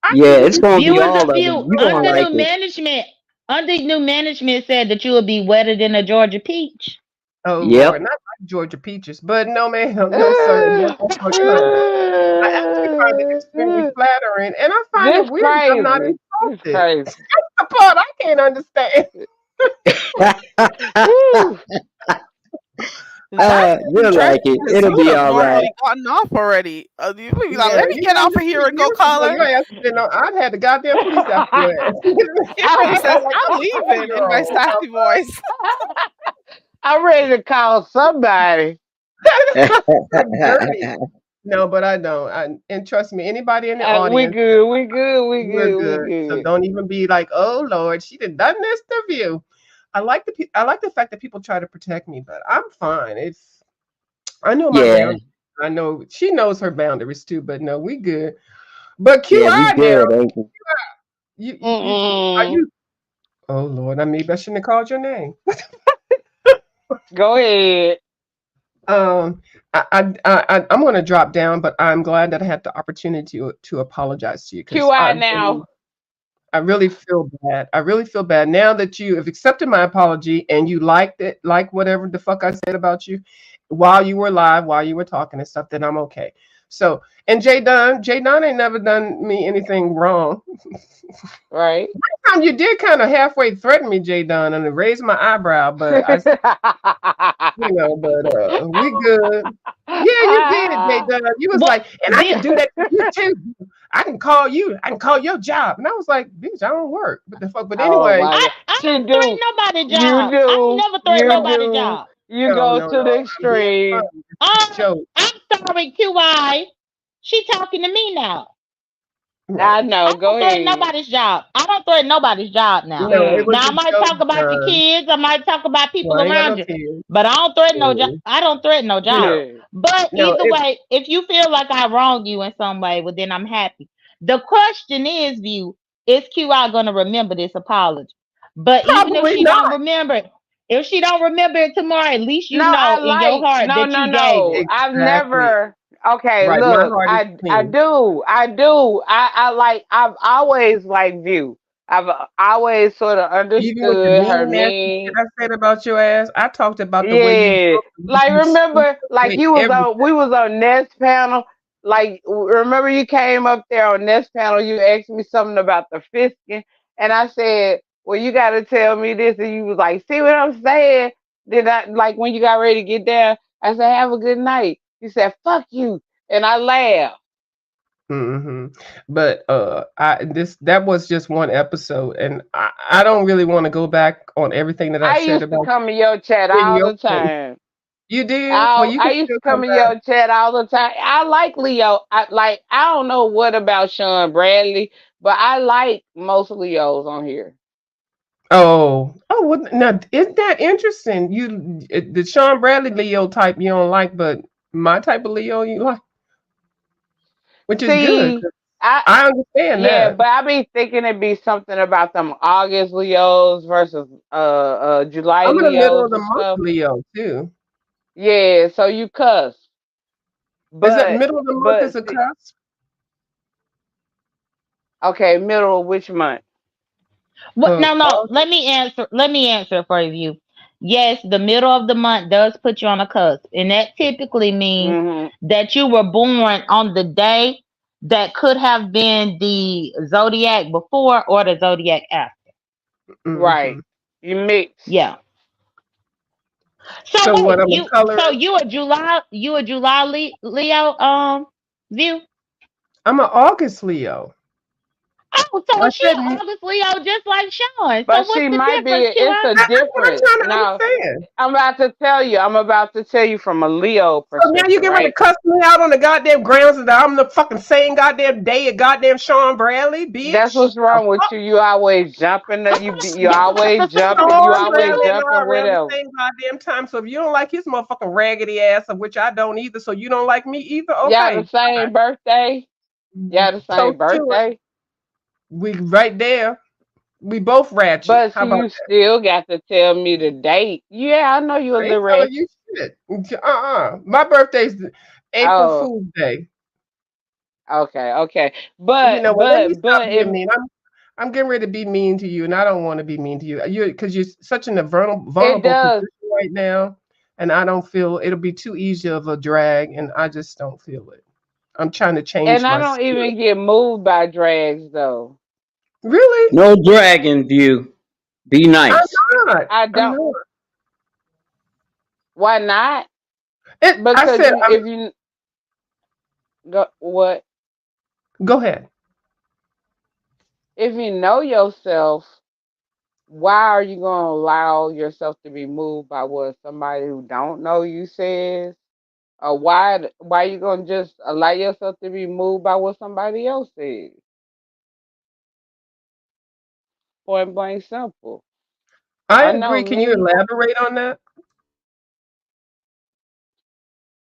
I Yeah, need to it's see gonna some be Viewers all of of it. view. You gonna Under like new it. management. Under new management said that you will be wetter than a Georgia peach. oh Yep. Lord, not like Georgia peaches, but no ma'am, no sir, no no kind. I actually find it extremely flattering, and I find it This weird that I'm not crazy. This insulted. crazy. That's the part I can't understand. Woo. That's You'll like interesting it. because It'll you would be have all right. normally gotten off already. You would be like, Yeah, let me you get know, off of just here and go years call ago, her. your ass been on. I'd had the goddamn police after your ass. Kimberly says, like I'm I'm a leaving in my 20-year-old. sassy voice. I'm ready to call somebody. So dirty. No, but I don't. And trust me, anybody in the We audience, good. We good. We we're good. We good. So good. don't even be like, "Oh Lord, she done done this to you." I like the fact that people try to protect me, but I'm fine. It's I know my Yeah. boundaries. I know she knows her boundaries too, but no, we good. But Yeah, we QI now, good, ain't we? are Mm-mm. you? Oh Lord, maybe I shouldn't have called your name. Go ahead. Um, I'm going to drop down, but I'm glad that I had the opportunity to apologize to you because QI now. I really feel bad. I really feel bad now that you have accepted my apology and you liked it, like whatever the fuck I said about you while you were live, while you were talking and stuff, then I'm okay. So, and J Don ain't never done me anything wrong. Right. You did kind of halfway threaten me, J Don, and raise my eyebrow, but but we good. Yeah, you did, J Don. You was What? like, and I Vi- can do that to you too. I can call you. I can call your job. And I was like, bitch, I don't work. What the fuck? But Oh anyway, my God. I She don't threaten do. nobody's You job. I ain't do. never threatened You nobody's do. job. You no, go no, to no. the I'm being extreme. funny. It's a joke. I'm sorry, QI. She talking to me now. Right. I I know. don't Go threaten ahead. nobody's job. I don't threaten nobody's job now. No, it Mm. was Now I a might joke, talk about your Don. kids. I might talk about Well, people I ain't got around no you, kids. but I don't threaten no job. Mm. I don't threaten no No, job. But no, either way, if you feel like I wronged you in some way, well then I'm happy. The question is, view, is QI gonna remember this apology? But even if probably she not. don't remember it, if she don't remember it tomorrow, at least No, you I know in your like heart no that no you gave no. it. I've Exactly. never okay, Right. My look, heart is I clean. do. I do. I like I've always liked View. I've always sort of Even with the understood her mean, nasty shit mean. I said about your ass, I talked about the way you Yeah. look, the way Like you speak, remember the like way you was everything. on we was on Nest panel. Like remember you came up there on Nest panel, you asked me something about the fisking and I said, well you gotta tell me this and you was like, see what I'm saying? Then I like when you got ready to get down, I said, have a good night. You said, fuck you and I laughed. Hmm. But I this that was just one episode, and I don't really want to go back on everything that I I said used to about come in your chat you in all your the face. time. You did? Well, you I can used still to come come in back. your chat all the time. I like Leo. I don't know what about Sean Bradley, but I like most Leos on here. Oh, well, now isn't that interesting? The Sean Bradley Leo type you don't like, but my type of Leo you like, which is good. See, I I understand yeah, that. but I be thinking it'd be something about them August Leos versus July I'm in the middle of Leos the and month stuff. Leo too. Yeah, so you cuss. Is that But middle of the month but is a see, cusp? okay, middle of which month? What? No, no. August. Let me answer for you. Yes, the middle of the month does put you on a cusp, and that typically means Hmm. that you were born on the day that could have been the zodiac before or the zodiac after. Hmm. Right. You mix. Yeah. So So what? wait, I'm a colorist. you a July Leo view? I'm an August Leo. Oh, so I she said, an August Leo just like Sean. So But what's she the might be, difference, it's QI? a that's what I'm difference. trying to Now, understand. I'm about to tell you from a Leo So now you perspective, get ready to right? cuss me out on the goddamn grounds that I'm the fucking same goddamn day of goddamn Sean Bradley, That's bitch. what's wrong with you. You always jumping, you Sean always Bradley and I jumping are around the whatever. same goddamn time. So if you don't like his motherfucking raggedy ass, of which I don't either, so you don't like me either, Y'all the okay. same birthday. Y'all the same Toast to it. birthday. We right there. We both ratchet. But How see, about you still got to tell me the date. Yeah, I know you a I ain't little telling ratchet. you shit. My birthday's April Oh, Fool's Day. okay, okay. You know what? Let me stop But being if mean. I'm getting ready to be mean to you, and I don't want to be mean to you. You because you're such in a it vulnerable does, position right now, and I don't feel it'll be too easy of a drag, and I just don't feel it. I'm trying to change and I my don't spirit. even get moved by drags though. Really? No dragon view. Be I'm nice. not. I I'm don't. not. Why not? I Because said, you, if you go what, go ahead. if you know yourself, why are you gonna allow yourself to be moved by what somebody who don't know you says? Or why you gonna just allow yourself to be moved by what somebody else says? Point blank simple. I I know agree. Can you me. elaborate on that?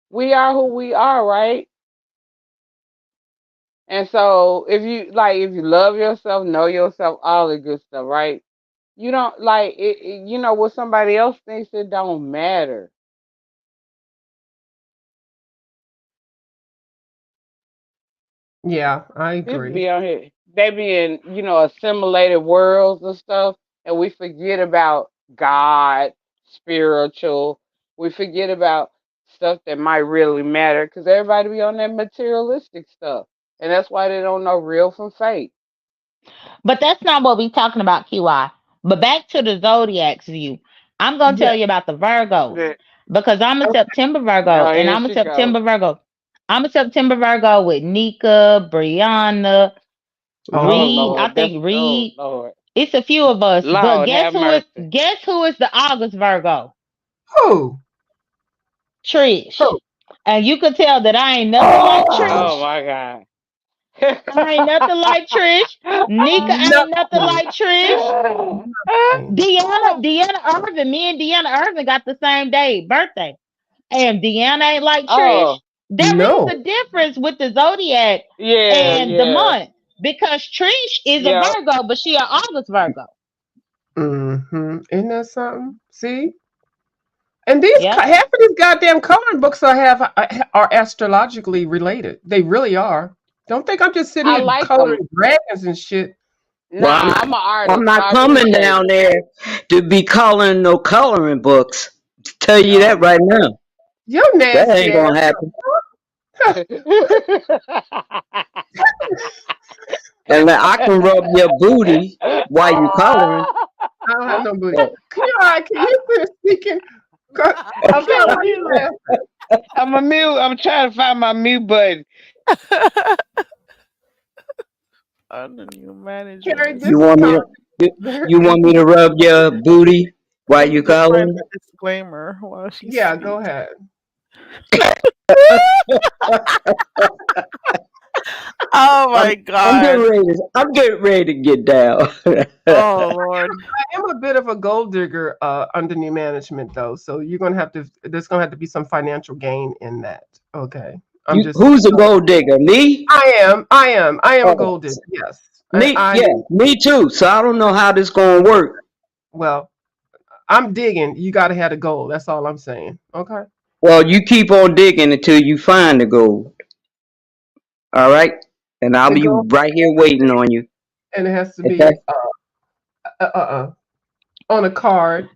We are who we are, right? And so if you love yourself, know yourself, all the good stuff, right? You don't like you know what somebody else thinks, it don't matter. Yeah, I People agree. be on here, they be in, assimilated worlds and stuff, and we forget about God, spiritual. We forget about stuff that might really matter because everybody be on that materialistic stuff, and that's why they don't know real from fake. But that's not what we talking about, QI. But back to the zodiac's view. I'm gonna Yeah. tell you about the Virgos Yeah. because I'm a September Virgo, Oh, and here she go. I'm a September Virgo with Nika, Brianna, Oh Reed. I Lord, Ooh. that's think oh Reed. Lord, It's a few of us. But Lord have mercy. guess who is the August Virgo? Who? Trish. Who? And you could tell that I ain't nothing like Oh Trish. Oh, my God. I ain't nothing like Trish. Nika ain't nothing nothing. like Trish. Nothing. Deanna Irvin. Me and Deanna Irvin got the same day, birthday. And Deanna ain't like Trish. Oh There is No. a difference with the zodiac yeah, and the yeah, month because Trish is a yeah. Virgo, but she an August Virgo. Isn't that something? See? And these Yep. half of these goddamn coloring books are astrologically related. They really are. Don't think I'm just sitting I here like them. coloring dragons and shit. Well, I'm Nah, not. I'm an I'm artist, so not I coming appreciate down it. there to be coloring no coloring books. Tell you Oh, that right now. you're That nasty ain't ass. gonna happen. And I can rub your booty while you coloring. I don't have no booty. Can you finish speaking? God, I'm Kiara, trying why you to. laugh? I'm a mute. I'm trying to find my mute button. Under new management Carrie, is You this is want me called to? You, you this want me is to rub your booty while let me you just find coloring? the disclaimer while she yeah, go speaks. ahead. Oh I'm my I'm getting god. ready. I'm getting ready to get down. Oh Lord. I am a bit of a gold digger under new management though, so you're gonna have to there's gonna have to be some financial gain in that. Okay. I'm You, just who's a gold digger? Me? I am a Oh, gold digger, yes. me? I Yeah, me too. So I don't know how this gonna work. well, I'm digging. You gotta have the gold. That's all I'm saying. Okay. Well, you keep on digging until you find the gold. All right, and I'll The be gold right here waiting on you. and it has to Okay. be on a card.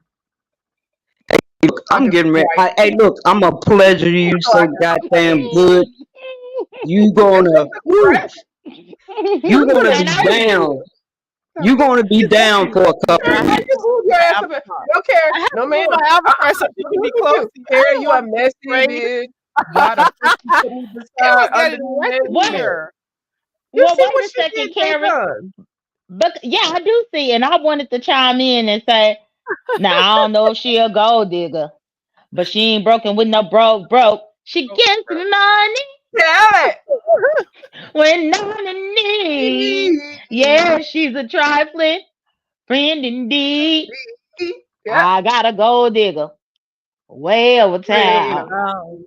Look, I I'm can getting ready. swipe. Hey, look, I'm gonna pleasure You you know I so can goddamn good. You gonna, woo, you you put gonna it And be I down. so You gonna be down for a couple I Carrie, had weeks. to you move move your my ass up. avatar. Don't care. I had No to move ma'am. my avatar so she can Look be at close you. to me. I Carrie, didn't you a want to be messy afraid. bitch. Why the fuck you put me It beside was getting underneath wet in what? management? here. You Well, see wait what a she second, did, J Carrie. Dunn? But yeah, I do see, and I wanted to chime in and say, now I don't know if she a gold digger, but she ain't broken with no broke. She Oh, gets money Tell when none in need. Yeah, she's a trifling friend indeed. it. Yeah. I got a gold digger way over Way town wow.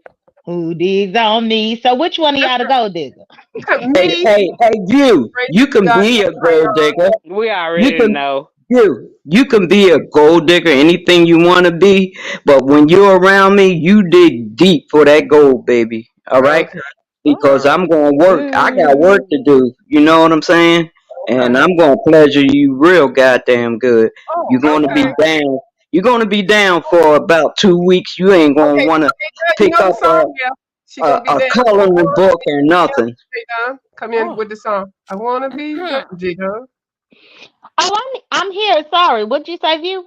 who digs on me. So which one of y'all the gold digger? Hey, Me, hey, hey, you. raise You the can goddamn be a gold crayon. digger. We You already can, know. you can be a gold digger, anything you want to be. But when you're around me, you dig deep for that gold, baby. All right? Okay. Because Oh, I'm going to work. I got work to Ooh. do. You know what I'm saying? And okay. I'm going to pleasure you real goddamn good. Oh You're going to my Okay. be God. down. You're going to be down for about 2 weeks. You ain't going to Okay. want to You pick know the up song? Yeah. She gonna be a there. I coloring wanna book or be nothing. J Dunn. Come in Oh. with the song. I wanna be Hmm. J Dunn. Oh, I'm here. Sorry. What'd you say, View?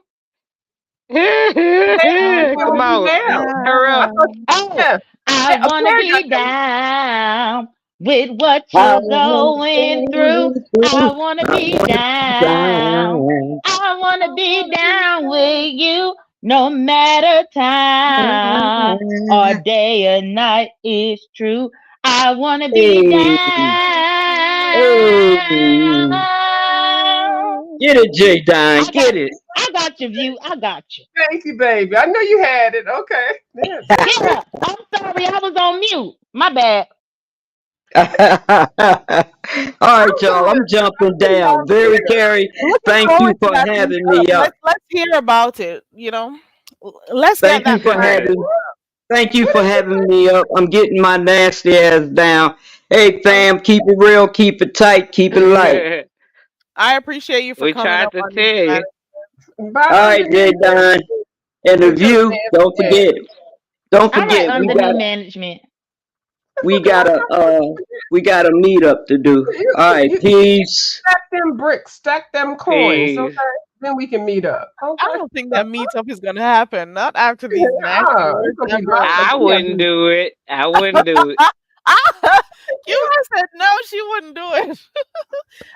I You Come wanna be wanna on, be down. hurry up. I thought down. Oh, yeah. I wanna Carrie got be them. down with what I you're wanna going through. be I through. wanna I be wanna be down. down. I wanna I be wanna be down down. with you no matter time or day or night is true. I wanna be Hey, hey, down. get it, J Dine, I got get it. I got your View. I got you. Thank you, baby. I know you had it. Okay. Yeah, Yeah, I'm sorry, I was on mute. My bad. All right, I'm y'all. good. I'm jumping I'm down. Very volunteer. Carrie. Looking Thank you forward to for that having meetup. me up. Let's hear about it. You know, let's get Thank you that for meetup. Okay. having. Thank you What for is having me up. I'm getting my nasty ass down. Hey, it? fam, keep it real, keep it tight, keep it light. I appreciate you for We coming tried up to on tell this matter. you. By All right, J underneath Don. And the with your view, nasty don't ass. forget. Don't All right, forget, under new management. we Okay, got we got a meetup to do. All right, you peace. stack them bricks, stack them coins, Peace. okay? Then we can meet up. I Okay. don't think that meetup is gonna happen. Not after these nasty It's words gonna be that my broke. I we gotta wouldn't do do it. I wouldn't do it. You said no, she wouldn't do it.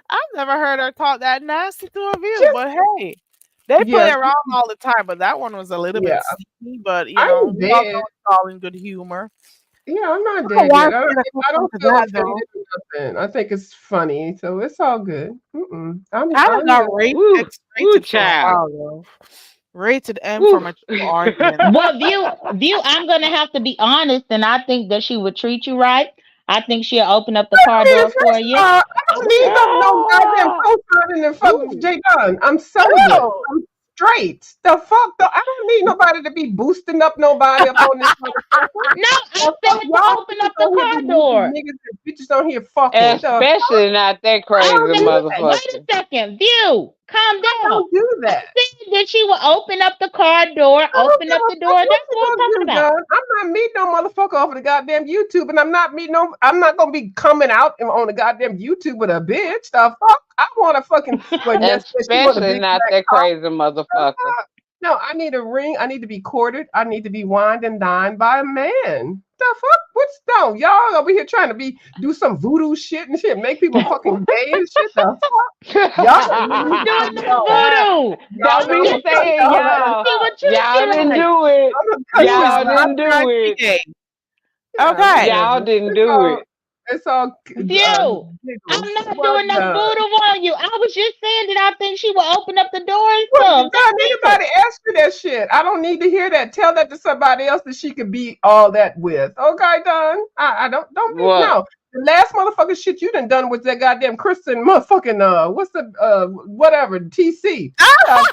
I've never heard her talk that nasty to a view, just but hey, they play yes, around all the time. But that one was a little yeah. bit steamy. But I ain't we all know dead. it's all in good humor. Yeah, I'm not I don't dead want yet. to get I accustomed don't to feel that though. offended or nothing. I think it's funny, so it's all good. Mm-mm. I done I'm got good. rated Woo. X Woo, rated for a child. while though. Rated M for Woo. mature argument. Well, View, I'm gonna have to be honest, and I think that she would treat you right. I think she'll open up the car I mean, door for first you. of all, I don't need no goddamn Ah. co-signing and fucking Ooh. J Dunn. I'm celibate. Oh. I'm straight. The fuck? I don't need nobody to be boosting up nobody up on this motherfucker. No, I The fuck? said to Y'all open bitches up the on here be car meeting door. niggas and bitches on here fucking. Especially not that I crazy said, wait motherfucker. a second, View, calm I down. don't do I that. said that she will open up the car door, I don't open give up a the fuck door. what That's you what I'm gonna talking do, about. Don. I'm not meeting no motherfucker off of the goddamn YouTube, and I'm not meeting no. I'm not gonna be coming out on the goddamn YouTube with a bitch. The fuck? I want to fucking. Well, yes, she want a Especially big not black that cock. crazy motherfucker. No, I need a ring. I need to be courted. I need to be wined and dined by a man. The fuck? What's no? Y'all over here trying to do some voodoo shit and shit, make people fucking gay and shit. The fuck? Y'all I ain't doing no no. voodoo. Y'all Don't I'm be know. just saying, saying Y'all I want know. to y'all. see what you Y'all be didn't like. do it. I'm gonna cut Who you is Y'all out. not didn't do trying to be it. gay? Yeah, Okay. Y'all whatever. didn't It's do all it. it's all View, I'm giggles. not Well doing no done. voodoo on you. I was just saying that I think she will open up the door and Well stuff. done. That's it. Anybody ask you that shit? I don't need to hear that. Tell that to somebody else that she could be all that with. Okay, done. I don't be What? no. The last motherfucking shit you done was that goddamn Kristen motherfucking what's the whatever TC. Uh,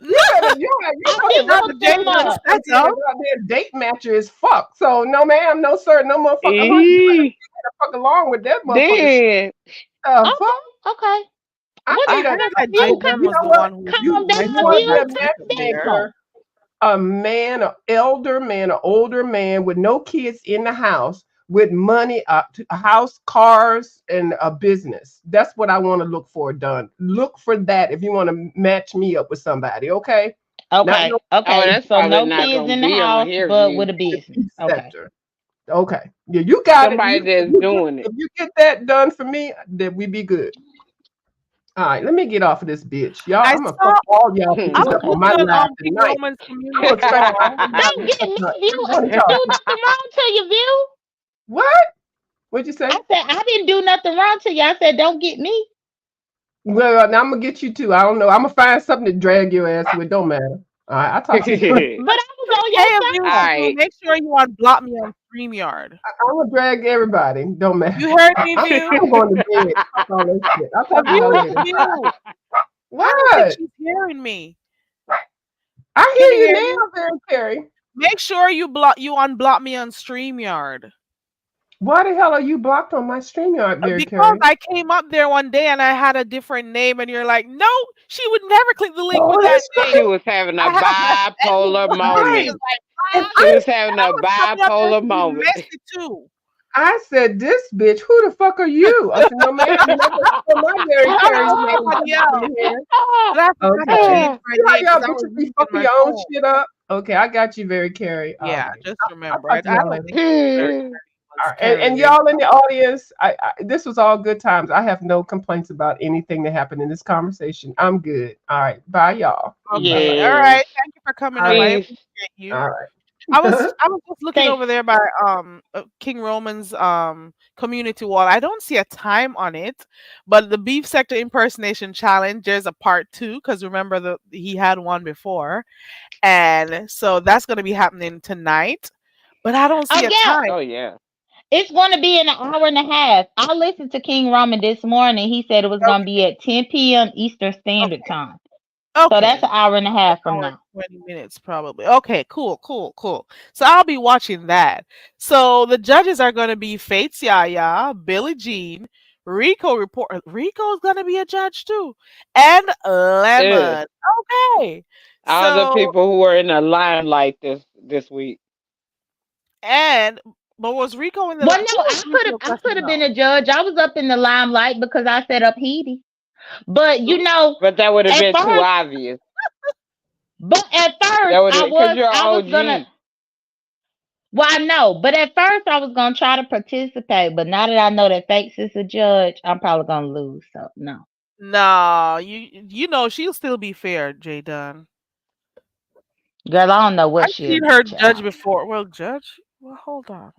No, you I fucking did not the look them Jason up. representation being a Stato. goddamn date matcher is fuck. So no ma'am, no sir, no motherfucker honey. You better Eee. fuck along with that motherfucker shit. Then Fuck. Okay, okay. I What I is need a. heard wrong that with Jay you? Dunn You was know the what? one who You Calm mentioned down, want to be view. a toxicity Calm there. down. matchmaker? A man, an elder man, an older man with no kids in the house, with money, a house, cars, and a business. That's what I want to look for. Done. Look for that if you want to match me up with somebody. Okay. Not Okay, no Oh, okay. that's So probably no not kids gonna in the be on house, here but with view. a business. deep Okay. sector. Okay. Yeah, you got it. Somebody that's doing it. If you get that done for me, then we be good. All right, let me get off of this bitch. Y'all, I I'm gonna saw fuck all y'all I peoples was up on Okay. my looking on live King tonight. Roman's I'm gonna community scratch wall. Don't get me, view. I one of didn't y'all do people. nothing wrong to you, view. What? What'd you I say? said I didn't do nothing wrong to you. I said don't get me. Well, now I'm gonna get you too. I don't know. I'm gonna find something to drag your ass with. Don't matter. All right, I'll talk to you later. But I was on Hey, your of you side. too, Alright. make sure you unblock me on StreamYard. I'm gonna drag everybody. Don't matter. You heard me, View? I'm going to bed. Fuck all that shit. I'll A talk to y'all View, later. View. I don't think What? she's hearing me. I Can hear you you hear me? now, Very Carrie. Make sure you unblock me on StreamYard. Why the hell are you blocked on my StreamYard, Very Because Carrie? I came up there one day and I had a different name, and you're like, no, she would never click the link with Holy that name. She shit! was having a I have that bipolar everybody moment. is Right. like, And ah, She I was having I a was coming up there bipolar to be moment. messy too. I said, this bitch, who the fuck are you? I said, no, ma'am, you're not going to put my Very I Carrie's know name somebody up else, in here. but I forgot to Okay. change my See name how because y'all I was bitches be using fucking my your own phone. shit up? Okay, I got you, Very Carrie. All Yeah, right. just I'll remember, talk to I y'all don't later. think Mary All was right. And carrying your y'all in the audience, this was all good times. I have no complaints about anything that happened in this conversation. I'm good. All right. Bye, y'all. Bye Okay. bye. All Yes. right. Thank you for coming All up. right. I Peace. appreciate you. All right. I was just looking Thank over there by King Roman's community wall. I don't see a time on it, but the beef sector impersonation challenge, there's a part 2 because remember he had one before, and so that's going to be happening tonight. But I don't see Oh a yeah. time. Oh yeah. It's going to be in an hour and a half. I listened to King Roman this morning. He said it was going to be at 10 p.m. Eastern Standard Okay. Time. So that's Okay. an hour and a An half from hour and now. 20 minutes probably. Okay, cool, cool, cool. So I'll be watching that. So the judges are going to be Fates Yaya, Billie Jean, Rico report. Rico's going to be a judge too, and Ugh. Lemon. Okay. All the So people who were in the limelight this week. and but was Rico in the Well, who no, was Rico? I Question could have been though. a judge. I was up in the limelight because I set up Heidi. But Who? But that would have at been too first, obvious. at That first would have because you're I was gonna. OG. Well, I know, but at first I was gonna try to participate. But now that I know that Fakes is a judge, I'm probably gonna lose. So no, No, you know she'll still be fair, Jay Dunn. girl, I don't know what I've she'll seen do, her judge child. before. Well, judge. Well, hold on.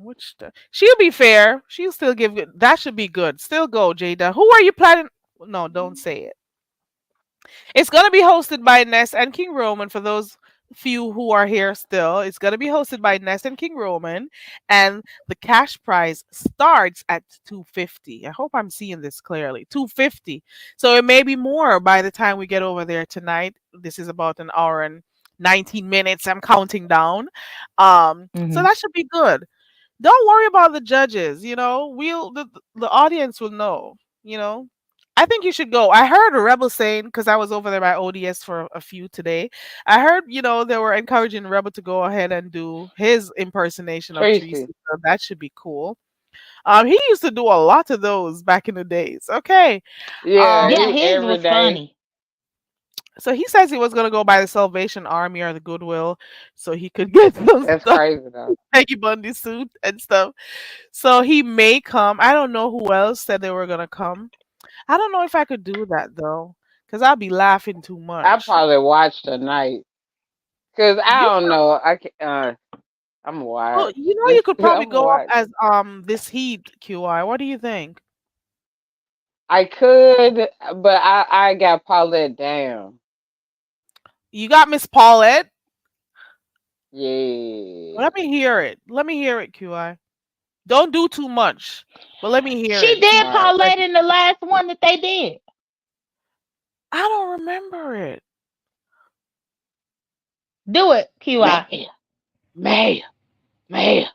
She'll be fair. She'll still give good. That should be good. Still go, Jada. Who are you planning? No, don't say it. It's gonna be hosted by Ness and King Roman. For those few who are here still, it's gonna be hosted by Ness and King Roman, and the cash prize starts at 250. I hope I'm seeing this clearly. 250. So it may be more by the time we get over there tonight. This is about an hour and 19 minutes. I'm counting down. So Hmm. that should be good. Don't worry about the judges. The audience will know. You know, I think you should go. I heard a Rebel saying because I was over there by ODS for a few today. I heard they were encouraging Rebel to go ahead and do his impersonation of Teresa. Tracy. So that should be cool. He used to do a lot of those back in the days. Okay. Yeah, Um, Yeah, he his every was day. funny. so he says he was gonna go by the Salvation Army or the Goodwill, so he could get some That's stuff, crazy though. Peggy Bundy suit and stuff. So he may come. I don't know who else said they were gonna come. I don't know if I could do that though, because I'll be laughing too I much. probably watched tonight because I You don't know. I can, I'm well, watch. you Just could probably I'm go up watch. as this heat QI. What do you think? I could, but I got Paulette down. You got Miss Paulette. Let Yeah. me hear it. Let me hear it, QI. Don't do too much, but let me hear She it. See did if All it's right. Paulette ready. in the last one that they did. I don't remember it. Do it, QI. May, May, May.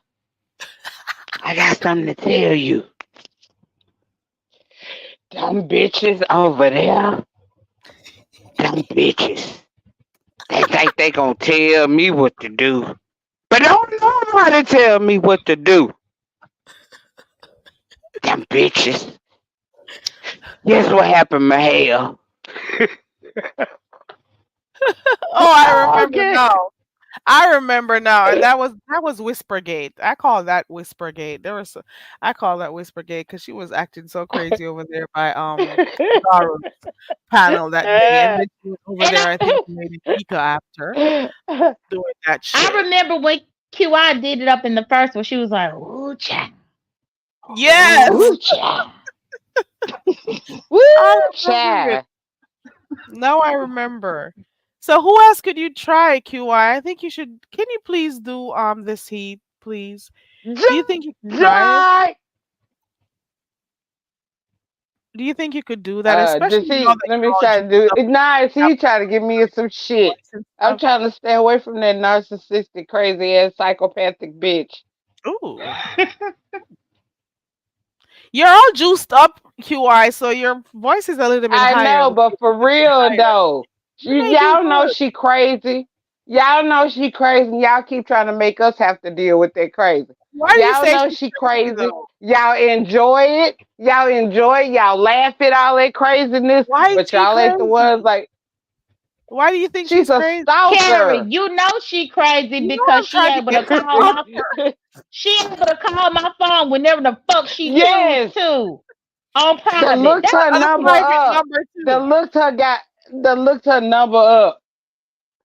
I got something to tell you. Them bitches over there, them bitches. They think they gonna tell me what to do, but don't know how to tell me what to do. Them bitches. Guess what happened, Mahale? Oh, I remember Okay. now. I remember now, and that was Whispergate. I call that Whispergate. I call that Whispergate because she was acting so crazy over there by Zara's panel that day, and then she was over And there. I think maybe Pika after doing that I shit. remember when QI did it up in the first one. She was like, "Ooh, child, Yes, ooh, child." Woo, I remember it. child. Now I remember. So who else could you try, QI? I think you should. Can you please do this heat, please? Do you think you could try it? Die. Do you think you could do that, Just especially now see, that let me you're all try to juiced do up it. Nah, see, and have he trying to get me in some shit. voice and I'm stuff? trying to stay away from that narcissistic, crazy ass psychopathic bitch. Ooh, you're all juiced up, QI, so your voice is a little bit I higher. know, but for real Higher. though, You may do y'all know good. she crazy. Y'all know she crazy. And y'all keep trying to make us have to deal with that crazy. Why do you Y'all say know she's she crazy crazy. though? Y'all enjoy it. Y'all enjoy it. Y'all laugh at all that craziness, Why is but she y'all ain't the ones crazy? like Why do you think she's she's a crazy? Carrie, stalker. you know she crazy You know because I'm she trying to able get to her call off my her. she able to call my phone whenever the fuck she choose Yes, to on the private. looked her That's On a number private up. number The too. looked her got the looked her number up.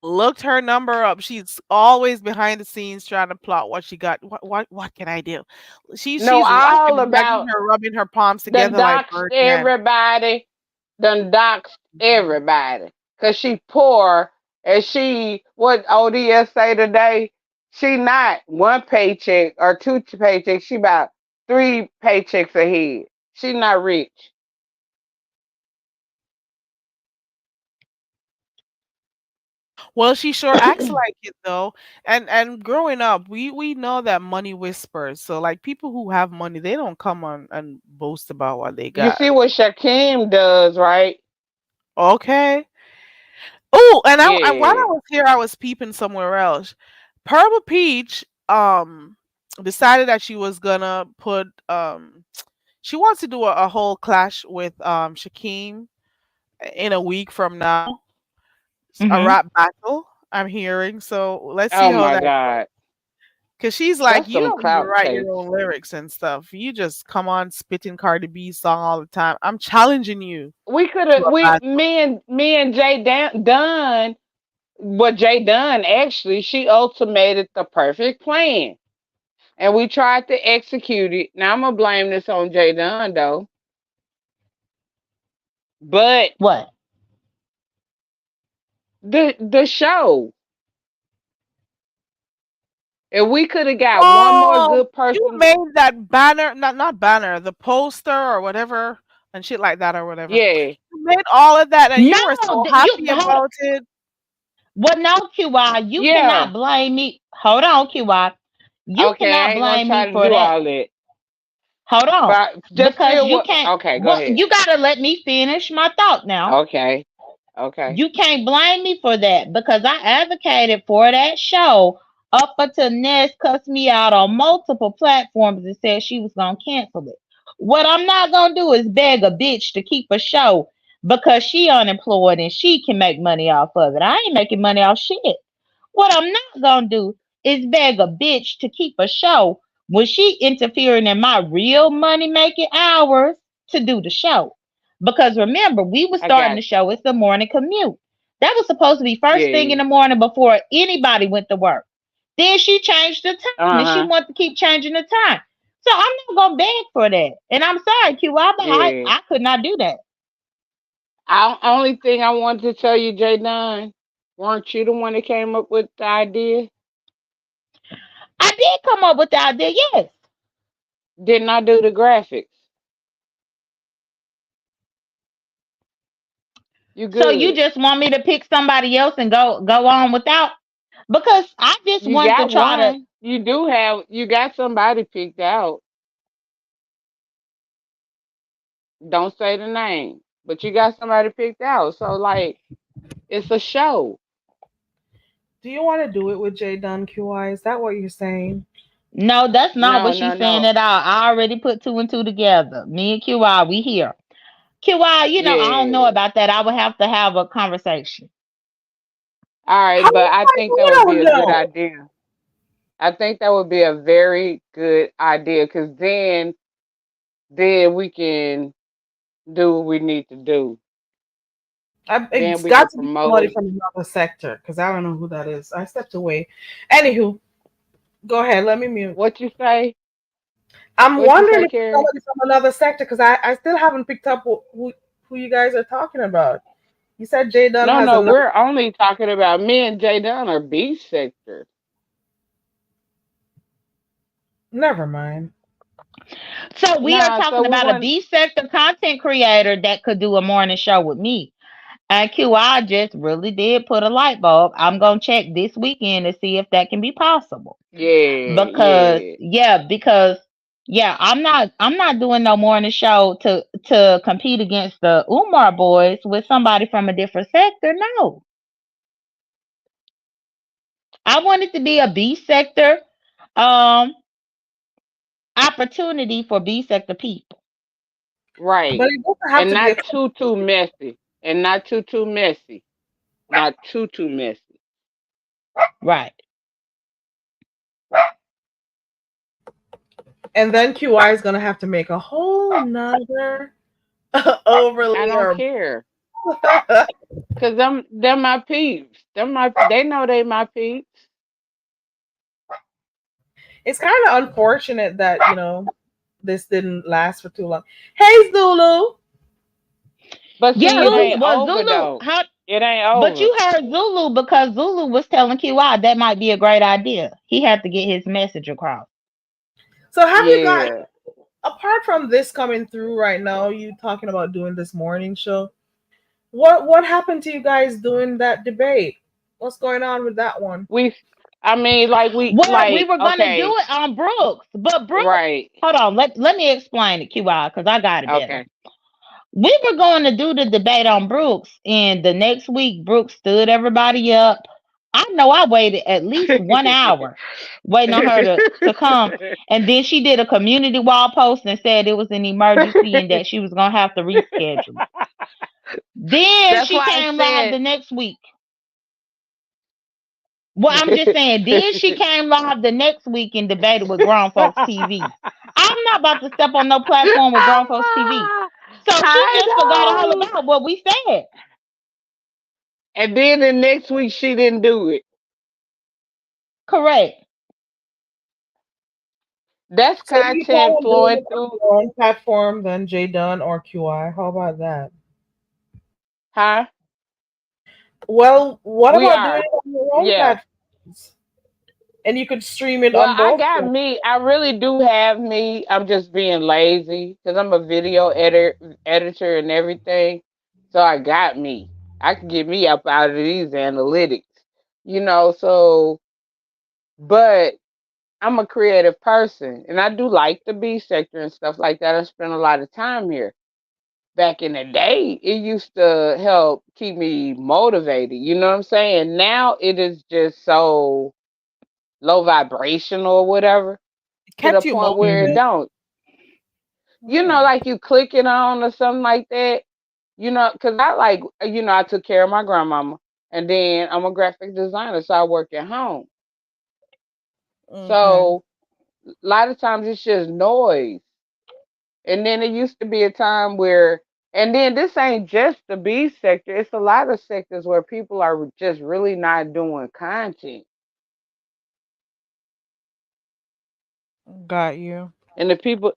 Looked her number up. She's always behind the scenes trying to plot what she got. What can I do? Know She's I all can imagine about her rubbing her palms done together like doxed Birdman. everybody. Done doxed everybody. Cause she poor and she what ODS say today? She not one paycheck or two paychecks. She about three paychecks ahead. She not rich. Well, she sure acts like it though. And growing up, we know that money whispers. So like people who have money, they don't come on and boast about what they You got. see what Shakim does, right? Okay. Oh, and while I Yeah. was here, I was peeping somewhere else. Purple Peach decided that she was gonna put she wants to do a whole clash with Shakim in a week from now. A Mm-hmm. rap battle I'm hearing. So let's see Oh how my that. God. Cause she's like, That's you some don't even clout write your chase. own lyrics and stuff. You just come on spitting Cardi B's song all the time. I'm challenging you We could to have a we battle. me and Jay Dunn what Jay Dunn actually she ultimated the perfect plan. And we tried to execute it. Now I'm gonna blame this on Jay Dunn though. But What? the show, if we could have got one more Oh, good you person, made that banner, not banner, the poster or whatever and shit like that or whatever. yeah, You made all of that and No, you were so you happy hold. about it. Well, no, QI, you yeah. cannot blame me. Hold on, QI. You Okay, I cannot ain't gonna blame me try to for do that. all that. Hold on. But just Because feel you what can't, okay, go well, ahead. you got to let me finish my thought now. Okay, okay. You can't blame me for that because I advocated for that show up until Ness cussed me out on multiple platforms and said she was going to cancel it. What I'm not going to do is beg a bitch to keep a show because she unemployed and she can make money off of it. I ain't making money off shit. What I'm not gonna do is beg a bitch to keep a show when she interfering in my real money making hours to do the show. Because remember, we was I starting got the show. It's the morning commute. That was supposed to be first thing in yeah. the morning before anybody went to work. Then she changed the time and she Uh-huh. wanted to keep changing the time. So I'm not gonna beg for that. And I'm sorry, QI, but Yeah. I could not do that. Only thing I wanted to tell you, Jay Dunn, weren't you the one that came up with the idea? I did come up with the idea, yes. Didn't I do the graphics? You So you good. just want me to pick somebody else and go on without, because I just You wanted to got try to. one. You got somebody picked out. Don't say the name, but you got somebody picked out. So like, it's a show. Do you want to do it with Jay Dunn QI? Is that what you're saying? No, that's not No, what no, she's saying no. at all. I already put two and two together. Me and QI, we here. QI, I don't know Yeah. about that. I would have to have a conversation. All right, How but I think that you would be don't a good know? idea. I think that would be a very good idea because then we can do what we need to do. Then It's we got can to be promote somebody it. from another sector because I don't know who that is. I stepped away. Anywho, go ahead. Let me mute. What you say? I'm What you wondering say, if it's Carrie? somebody from another sector because I still haven't picked up who you guys are talking about. You said Jay Dunn No, has no, another. we're only talking about me and Jay Dunn are B sector. Never mind. So we are Nah, so talking we about a want. B sector content creator that could do a morning show with me. And QI just really did put a light bulb. I'm gonna check this weekend to see if that can be possible. Yeah, Because yeah. yeah, I'm not doing no morning show to compete against the Umar boys with somebody from a different sector. No. I want it to be a B sector um opportunity for B sector people. Right. But it doesn't have And to be a. not too messy. And not too messy. Not too messy. Right. And then QI is gonna have to make a whole nother I overlay don't or. care. Cause them my peeps. They know they my peeps. It's kind of unfortunate that this didn't last for too long. Hey Zulu, But see, Yeah, it Zulu. ain't Well, over Zulu. though. How? It ain't But over. you heard Zulu because Zulu was telling QI that might be a great idea. He had to get his message across. so have you got Yeah. apart from this coming through right now? You talking about doing this morning show? What happened to you guys doing that debate? What's going on with that one? We I mean like we Well, we like were gonna do okay. it on Brooks, but Brooks. Right. Hold on. Let me explain it, QI, because I got it better. Okay. We were going to do the debate on Brooks, and the next week Brooks stood everybody up. I know I waited at least 1 hour waiting on her to come. And then she did a community wall post and said it was an emergency and that she was gonna have to reschedule it. Then That's she why I came live said the next week. Well, I'm just saying, then she came live the next week and debated with Grown Folks TV. I'm not about to step on no platform with Grown Folks TV. So she I just forgot all know. about what we said. And then the next week she didn't do it. Correct. That's So do you plan content on doing flowing it on through, your own platform than J Dunn or QI? How about that? huh? Well, what We about doing are. it on your own Yeah. platforms? And you could stream it Well, on I both. got me. I really do have me. I'm just being lazy because I'm a video editor and everything. So I got me. I can get me up out of these analytics, So, but I'm a creative person, and I do like the B sector and stuff like that. I spend a lot of time here. Back in the day, it used to help keep me motivated. You know what I'm saying? Now it is just so low vibration or whatever It to the kept you point where it motivated. don't. Hmm. Like you click it on or something like that. Because I like, I took care of my grandmama, and then I'm a graphic designer, so I work at home. Okay. So a lot of times it's just noise. And then it used to be a time where, and then this ain't just the B sector, it's a lot of sectors where people are just really not doing content. Got you. And if people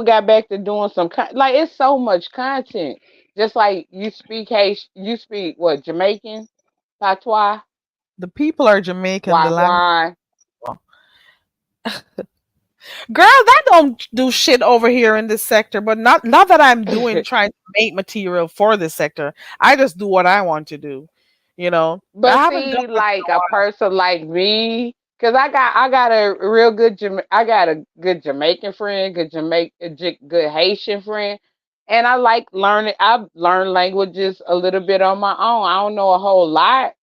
got back to doing like it's so much content. Just like you speak what, Jamaican, patois, The people are Jamaican. The language. wagwan. Girl, that don't do shit over here in this sector. But not that I'm doing trying to make material for this sector. I just do what I want to do. I But haven't done see, this in like a a while. person like me Cause I got a real good I got a good Jamaican friend, good Haitian friend, and I like learning. I've learned languages a little bit on my own. I don't know a whole lot,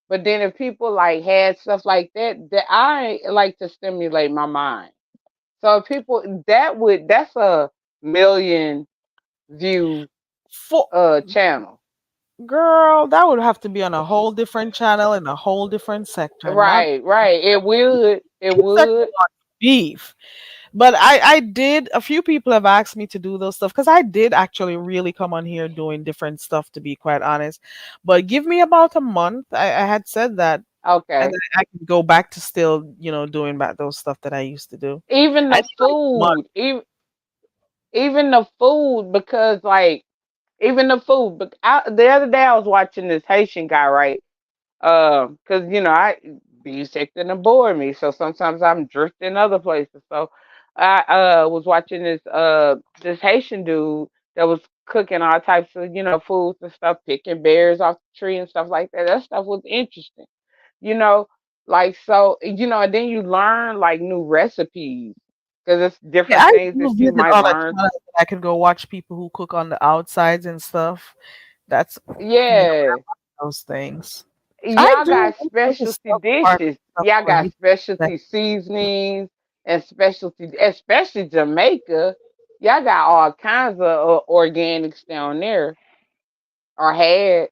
but then if people like had stuff like that, that I like to stimulate my mind. So if people that's a million view For channel. girl, that would have to be on a whole different channel in a whole different sector, not Right, right. It would. It sector would. on beef. But I did. A few people have asked me to do those stuff because I did actually really come on here doing different stuff, to be quite honest. But give me about a month. I had said that, and Okay. then I can go back to still, doing back those stuff that I used to do. Even I the need like a month. food, even the food, because like even the food. But the other day I was watching this Haitian guy, right? Cause I be sick and bore me, so sometimes I'm drifting other places. So I was watching this Haitian dude that was cooking all types of foods and stuff, picking berries off the tree and stuff like that. That stuff was interesting, you know, like so and then you learn like new recipes because it's Yeah, different I things do that you visit might all the learn. channels that I could go watch people who cook on the outsides and stuff. That's Yeah. those things. I Y'all do got I'm into specialty stuff barbecue dishes. stuff Y'all for got Haitian. specialty seasonings and especially Jamaica. Y'all got all kinds of organics down there, or had.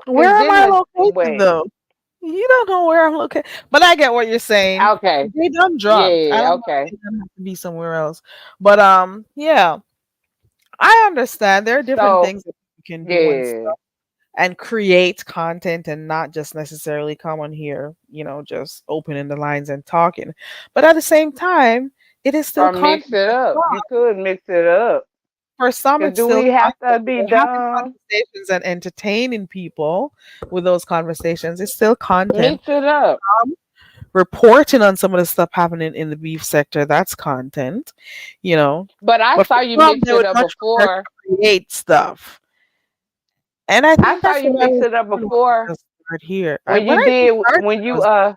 Where Cause am then I the located wait, though? You don't know where I'm located, but I get what you're saying. okay, They done dropped. I yeah, don't know if okay, they done have to be somewhere else, but yeah, I understand. There are different so things that you can do yeah, and create content and not just necessarily come on here, just opening the lines and talking. But at the same time, it is still or mix content it for up. You some. could mix it up. For some, Cause it's do still we have to content. be They're having dumb? conversations and entertaining people with those conversations. It's still content. Mix it up. Reporting on some of the stuff happening in the beef sector, that's content, you know. But I But for saw you some, mix they it would up much prefer before. to create stuff. And I I think saw that's you what I mix was it up doing when I before first started here. when When you I did first started, I was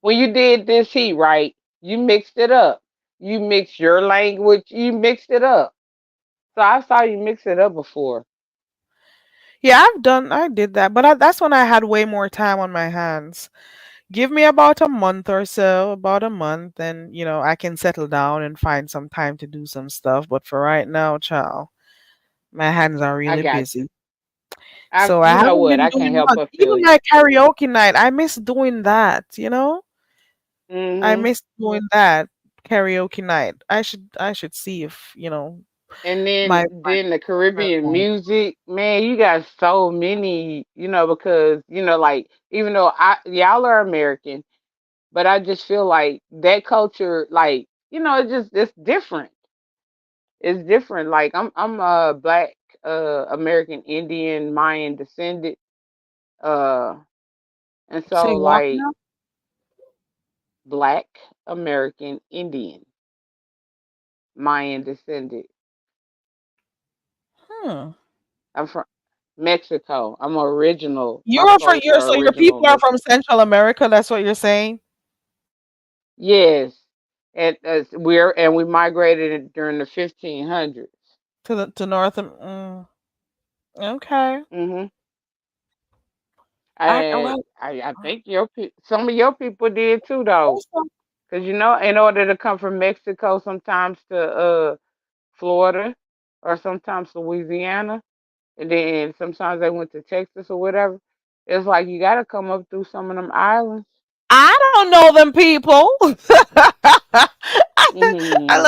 when you did this heat, right? You mixed it up. You mixed your language. You mixed it up. So I saw you mix it up before. yeah, I did that, but that's when I had way more time on my hands. Give me about a month or so, about a month, and I can settle down and find some time to do some stuff. But for right now, child, my hands are I really got you. busy. So I You know haven't what? been I can't doing help much. but feel Even you. my karaoke night, I miss doing that. I Mhm. miss doing that karaoke night. I should see if, And my then the Caribbean music, man, you got so many, because like even though y'all are American, but I just feel like that culture, like it's different. It's different. Like I'm a black American Indian Mayan descendant. Uh and say so what like now? black American Indian Mayan descendant. Hmm. I'm from Mexico. I'm original. My You're from folks are your original people are from Mexican. Central America, that's what you're saying? Yes. And we migrated during the 1500s. To North okay. Mhm. I I well I think some of your people did too though. also, Cause in order to come from Mexico, sometimes to Florida, or sometimes Louisiana, and then sometimes they went to Texas or whatever. It's like you got to come up through some of them islands. I don't know them people. Let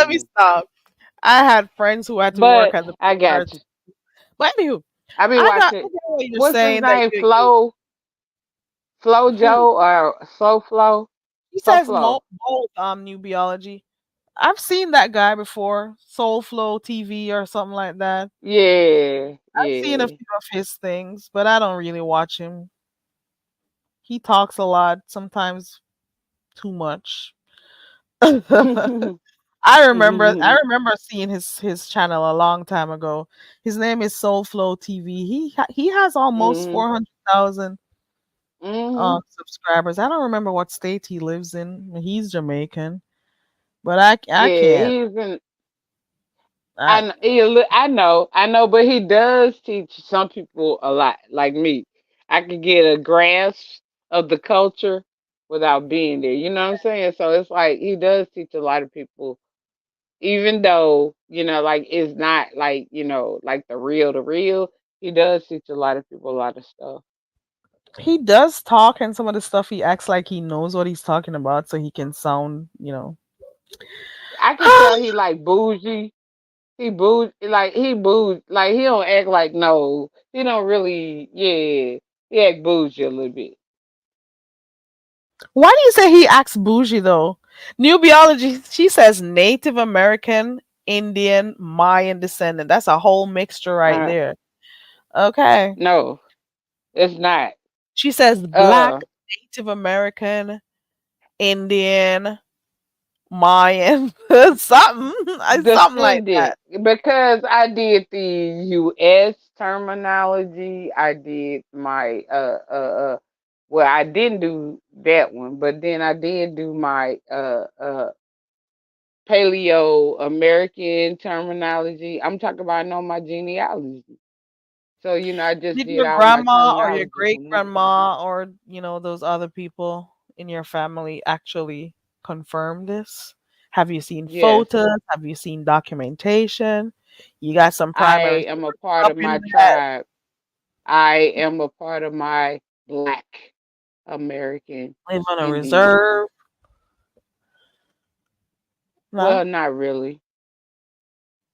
me Hmm. stop. I had friends who had to work But at the I got port. you. But anywho, I be I watching. get what you're What's his saying that name? you Flo who Joe or Slow Flo? he Slow says Flo. both nubiology. I've seen that guy before, Soul Flow TV or something like that. Yeah, I've seen a yeah. few of his things, but I don't really watch him. He talks a lot, sometimes too much. I remember seeing his channel a long time ago. His name is Soul Flow TV. He has almost Hmm. 400,000. Mhm. subscribers. I don't remember what state he lives in. He's Jamaican, but I Yeah, can't. he's in. I I know, but he does teach some people a lot, like me. I could get a grasp of the culture without being there. You know what I'm saying? So it's like he does teach a lot of people, even though, like it's not like, like the real, he does teach a lot of people a lot of stuff. He does talk, and some of the stuff he acts like he knows what he's talking about, so he can sound. I can tell he like bougie. He bougie, like he don't act like no, he don't really, yeah, he act bougie a little bit. Why do you say he acts bougie though? New biology, she says Native American, Indian, Mayan descendant. That's a whole mixture right Uh, there. Okay. no, it's not. She says black, Uh, Native American, Indian, Mayan, something, something like descendant, that. because I did the U.S. terminology. I did my well, I didn't do that one, but then I did do my Paleo American terminology. I'm talking about, I know my genealogy. So, I just Did did your all my grandma or your terminology great from that. grandma or those other people in your family actually confirm this? Have you seen Yes, photos? Have you seen documentation? You got some primary I am a sources part up of in my that. tribe. I am a part of my Black American Live on a Indian. reserve? No, Well, not really.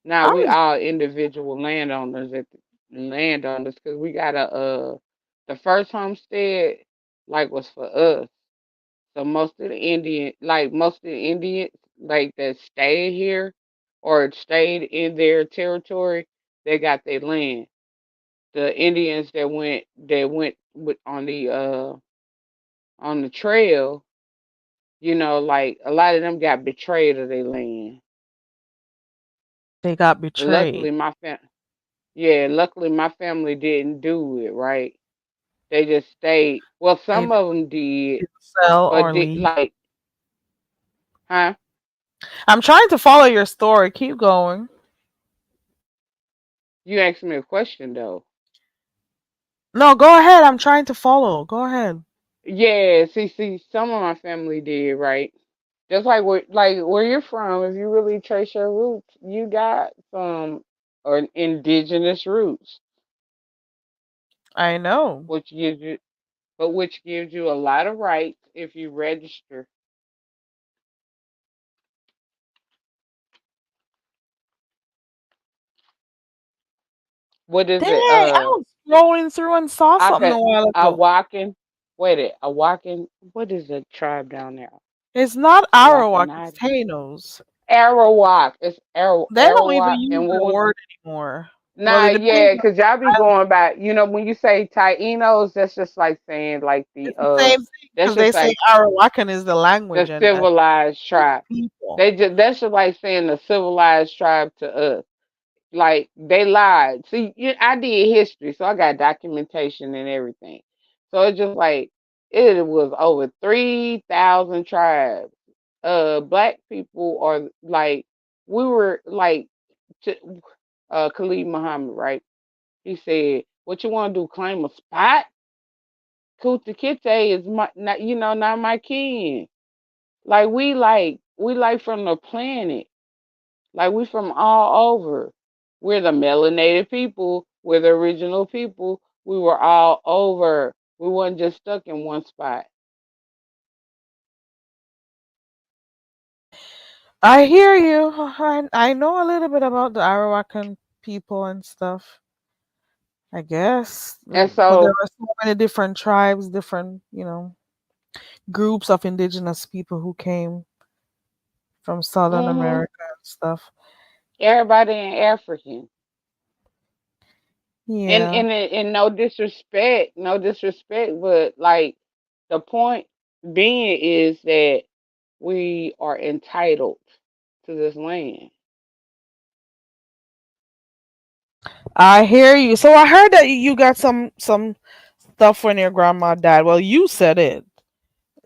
Now we I'm all individual landowners, because we got the first homestead like was for us. So most of the Indians like that stayed here or stayed in their territory, they got their land. The Indians that went with on the trail, like a lot of them got betrayed of their land. they got And betrayed. luckily my family didn't do it, right? They just stayed. Well, They some of them did, didn't sell but or leave. huh? I'm trying to follow your story. Keep going. You asked me a question though. No, go ahead. I'm trying to follow. Go ahead. Yeah, see, some of my family did, right? Just like where you're from, if you really trace your roots, you got some or indigenous roots, I know. which gives you which gives you a lot of rights if you register. What is Dang, it? I was scrolling through and saw something a while A ago. walking. Wait a walking. What is the tribe down there? It's not A Arawak, it's walking. Thanos. Arawak. It's They don't even Arawak. use And what the was? word anymore. Well, it Nah, depends yeah, on cause y'all be the island. going back. When you say Tainos, that's just like saying like It's the same thing that's because they just say like Arawakan is the the language and civilized it's tribe. people. That's just like saying the civilized tribe to us. Like they lied. See, I did history, so I got documentation and everything. So it's just like it was over 3,000 tribes. Black people are like we were like to, Khalid Muhammad, right? He said, "What you want to do? Claim a spot? Kuta Kite is not my kin. Like we like from the planet. Like we from all over. We're the melanated people. We're the original people. We were all over. We wasn't just stuck in one spot. I hear you. I know a little bit about the Arawakan people and stuff. I guess, And but there so, are so many different tribes, different groups of indigenous people who came from Southern hmm America and stuff. everybody in African. And, Yeah. and no disrespect, but like the point being is that we are entitled to this land. I hear you. So I heard that you got some stuff when your grandma died? Well, you said it.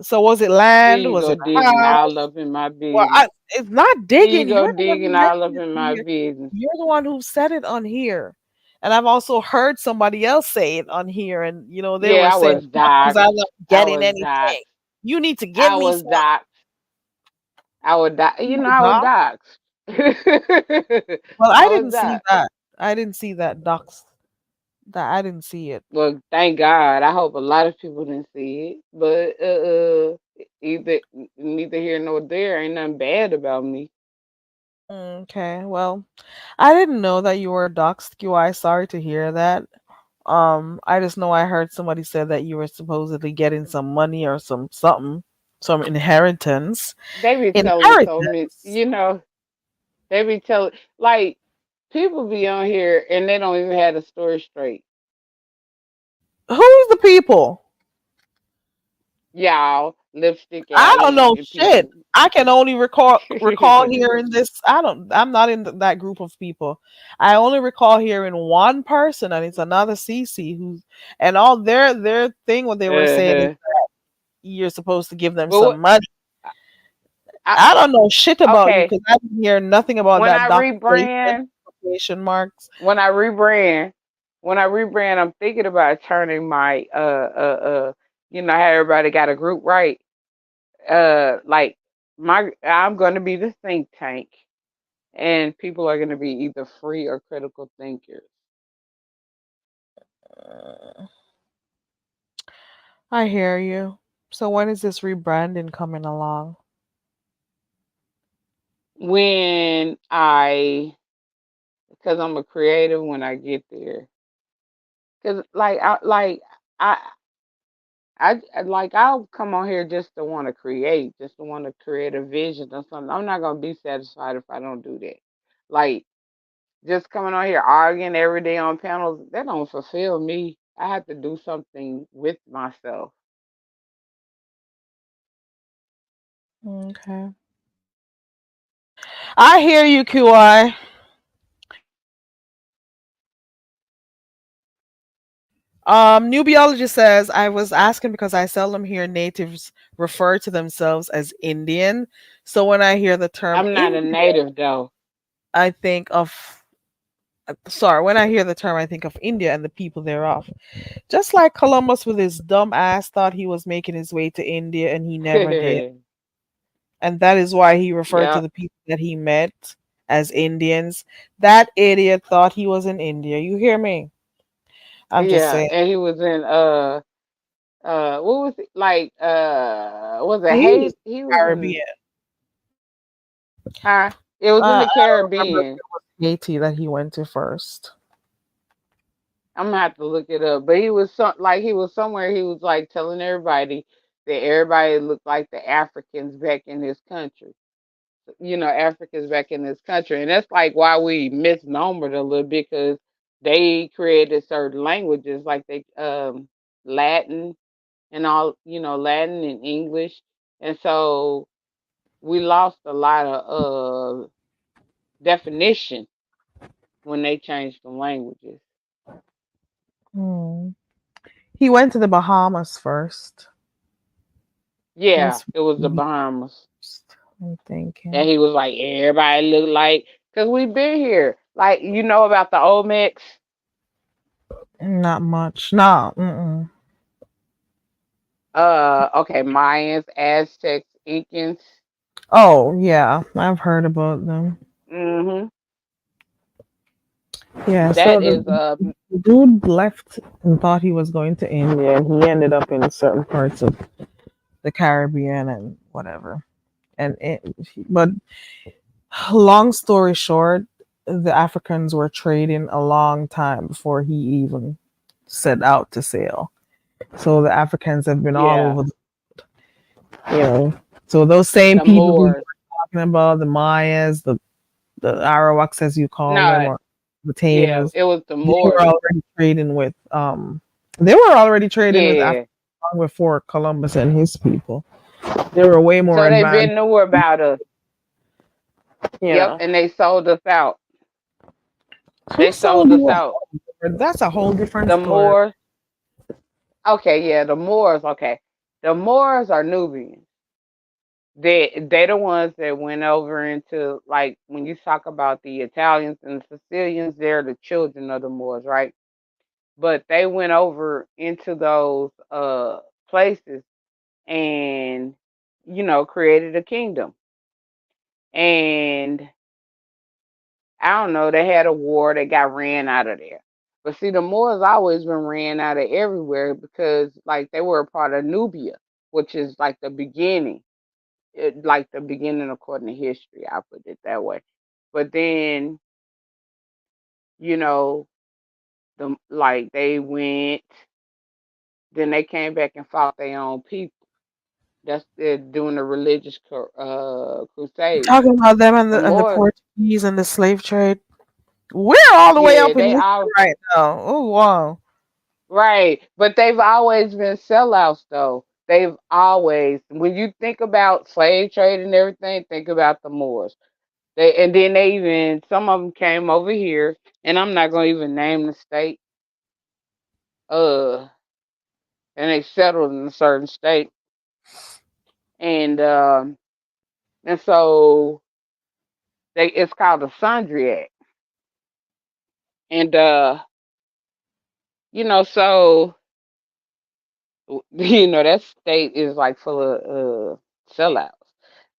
So was it Here land? you Was go it a digging all house? up in my Well, business. it's not Here you digging. go You're the one who digging all mentioned up it in on my here. business. You're the one who said it on here. And I've also heard somebody else say it on here. And, they were Yeah, I saying, was how comes doxxed. I'm not I getting was anything? doxxed. You need to give I me was some. doxxed. I was doxxed. You were I was doc? doxxed. Well, I I was didn't see doxxed. that. I didn't see that docs. That I didn't see it. Well, thank God. I hope a lot of people didn't see it. But either neither here nor there. Ain't nothing bad about me. Okay, well, I didn't know that you were doxed, QI. Sorry to hear that. I just know I heard somebody said that you were supposedly getting some money or something, some inheritance. They be telling so many, Inheritance. they be telling, like, people be on here and they don't even have the story straight. Who's the people? Y'all, Lipstick I don't Alley know and shit. people. I can only recall hearing this. I'm not in that group of people. I only recall hearing one person, and it's another CC who's and all their thing. What they were saying is Uh-huh. you're supposed to give them But some what, money. I, I don't know shit about you okay, because I didn't hear nothing about when that I doxation, rebrand, quotation marks. when I rebrand, when I rebrand, I'm thinking about turning my how everybody got a group, right? Like I'm going to be the think tank, and people are going to be either free or critical thinkers. Uh, I hear you. So when is this rebranding coming along? When because I'm a creative when I get there, because I like I'll come on here just to want to create, just to want to create a vision or something. I'm not gonna be satisfied if I don't do that. Like just coming on here arguing every day on panels, that don't fulfill me. I have to do something with myself. Okay. I hear you, QI. Nubiologist says I was asking because I seldom hear natives refer to themselves as Indian. So when I hear the term I'm not a Indian, native though. I think of sorry, when I hear the term I think of India and the people thereof. Just like Columbus with his dumb ass thought he was making his way to India and he never did. And that is why he referred to Yeah, the people that he met as Indians. That idiot thought he was in India. You hear me? I'm just yeah, saying. and he was in what was it like was it He was Haiti? He was in Caribbean. huh? It was in the I don't remember if Caribbean. it was Haiti that he went to first. I'm gonna have to look it up. But he was somewhere. He was like telling everybody that everybody looked like the Africans back in his country. Africans back in this country, and that's like why we misnomered a little bit because they created certain languages like they Latin and all Latin and English, and so we lost a lot of definition when they changed the languages. Hmm. He went to the Bahamas first. Yeah, That's it was the really Bahamas. first. I'm And thinking. he was like, everybody look like, because we've been here. Like, you know about the Olmecs? Not much. No. Mm-mm. Okay, Mayans, Aztecs, Incans. Oh yeah, I've heard about them. Hmm. Yeah. So That the is, dude left and thought he was going to India, and he ended up in certain parts of the Caribbean and whatever. But long story short, the Africans were trading a long time before he even set out to sail. So the Africans have been all yeah, over, you know. So those same the people who Moors. you're talking about, the Mayas, the Arawaks, as you call them, No, or the yeah, Tanos, it was the they were Moors. already trading with they were already trading with Africa Yeah. long before Columbus and his people. They were way more So they advanced. been knew about us. Yep, Yeah. and they sold us out. Who They sold sold us you out. out? That's a whole different The story. Moors. Okay, yeah, the Moors. Okay, the Moors are Nubians. They the ones that went over into, like, when you talk about the Italians and the Sicilians, they're the children of the Moors, right? But they went over into those places and, created a kingdom. And I don't know, they had a war, they got ran out of there. But see, the Moors always been ran out of everywhere because, like, they were a part of Nubia, which is like the beginning, like the beginning according to history. I put it that way. But then, you know, they went, then they came back and fought their own people. That's they're doing the religious crusades. Talking about them and The the Moors, Portuguese and the slave trade. We're all the way yeah, up in they history all right now. Oh wow. right, but they've always been sellouts though. They've always, when you think about slave trade and everything, think about the Moors. And then they even, some of them came over here, and I'm not gonna even name the state. Uh, and they settled in a certain state, and so it's called the Sundry Act, and so that state is like full of sellouts,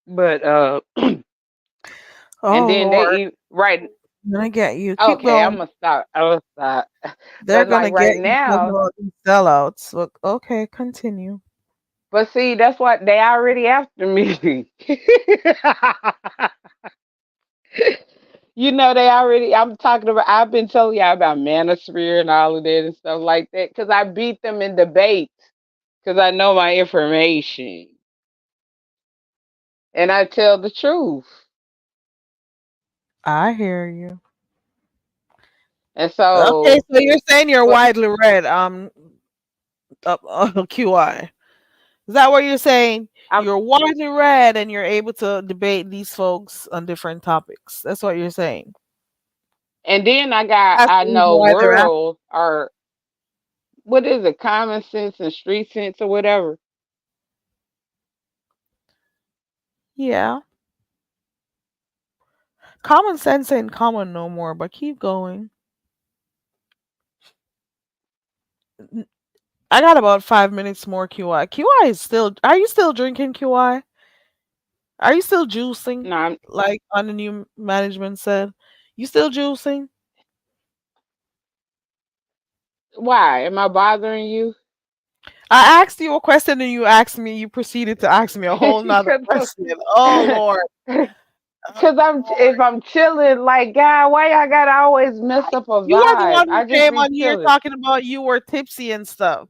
but and Oh then Lord. right. I'm gonna get you. Keep Okay, I'm going. gonna stop. I'm gonna stop. They're But gonna like get right you talking now, about these sellouts. Look, okay, continue. but see, that's what they already after me. They already. I'm talking about. I've been telling y'all about manosphere and all of that and stuff like that because I beat them in debates because I know my information and I tell the truth. I hear you. And Okay, so, so you're saying you're but widely read, QI. Is that what you're saying? I'm, You're widely read and you're able to debate these folks on different topics. That's what you're saying. and then That's I the reason know why they're after. world or what is it, common sense and street sense or whatever. Yeah. Common sense ain't common no more, but keep going. I got about 5 minutes more QI. QI is still. Are you still drinking QI? Are you still juicing? No, Like on the new management said, you still juicing? why am I bothering you? I asked you a question and you asked me. You proceeded to ask me a whole nother question. Oh Lord. Because if I'm chilling, like, God, why y'all gotta always mess up a You are the vibe? one who I just came be on here chilling. talking about you were tipsy and stuff.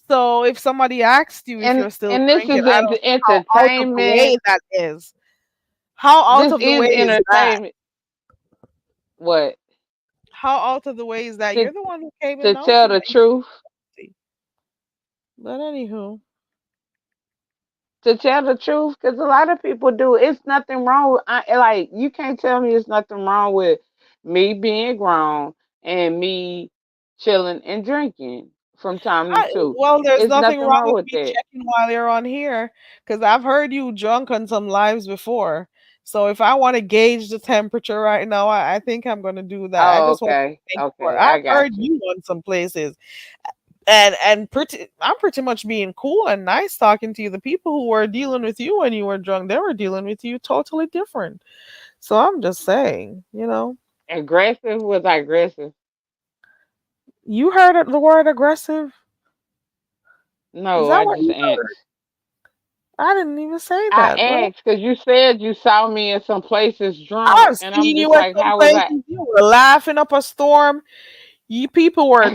So if somebody asked you if And you're still and this drinking, is I don't see how out of the way entertainment. that is. How out This of the is way is that? entertainment. What? How out of the way is that? To You're the one who came to announcing tell that the you're truth. tipsy. But anywho, To tell the truth, because a lot of people do. It's nothing wrong with. Like, you can't tell me it's nothing wrong with me being grown and me chilling and drinking from time to two. well, there's It's nothing nothing wrong wrong with with me that. checking while you're on here because I've heard you drunk on some lives before. So if I want to gauge the temperature right now, I think I'm going to do that. I Oh, just want to okay, make sure. okay, I've I heard got you. you on some places, and I'm pretty much being cool and nice talking to you. The people who were dealing with you when you were drunk, they were dealing with you totally different. So I'm just saying, Aggressive was aggressive. you heard the word aggressive. Is No, that I what just you heard? asked. I didn't even say I that. But asked because you said you saw me in some places drunk, I've and I'm seen just you in like, some how was I? places. You were laughing up a storm. You people were,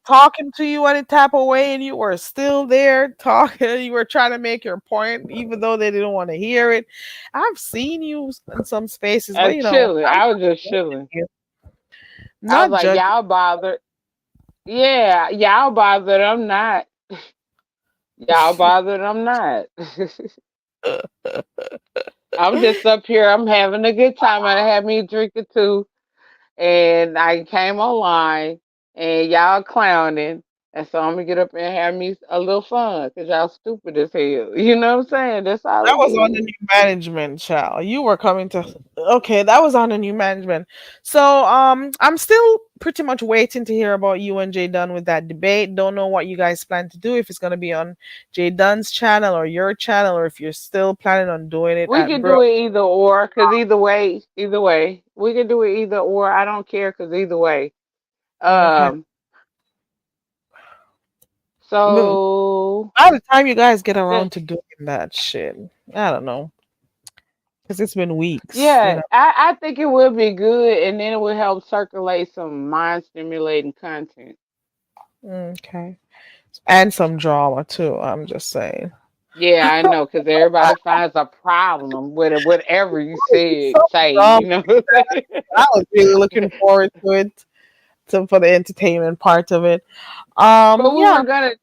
talking to you any type of way, and you were still there talking. You were trying to make your point, even though they didn't want to hear it. I've seen you in some spaces, but Chilling. I'm I was not just judging chilling. you. I was Not like, judging. y'all bothered. Yeah, y'all bothered. I'm not. Y'all bothered. I'm not. I'm just up here. I'm having a good time. I had me a drink or two, and I came online, and y'all clowning. And so I'm gonna get up and have me a little fun, cause y'all stupid as hell. You know what I'm saying? That's all That it was on the is. new management, child. You were coming to okay, that was on the new management. So I'm still pretty much waiting to hear about you and Jay Dunn with that debate. Don't know what you guys plan to do, if it's gonna be on Jay Dunn's channel or your channel, or if you're still planning on doing it We at can Bro. do it either or, cause either way, we can do it either or. I don't care, cause either way. Okay. Um. But So by the time you guys get the around to doing that shit, I don't know. Because it's been weeks, you yeah, know. I think it would be good, and then it would help circulate some mind stimulating content. Okay. And some drama too, I'm just saying. Yeah, I know, because everybody finds a problem with it, whatever you Some say, drama. you know what I'm saying? I was really looking forward to it, for the entertainment part of it. But we Yeah. were gonna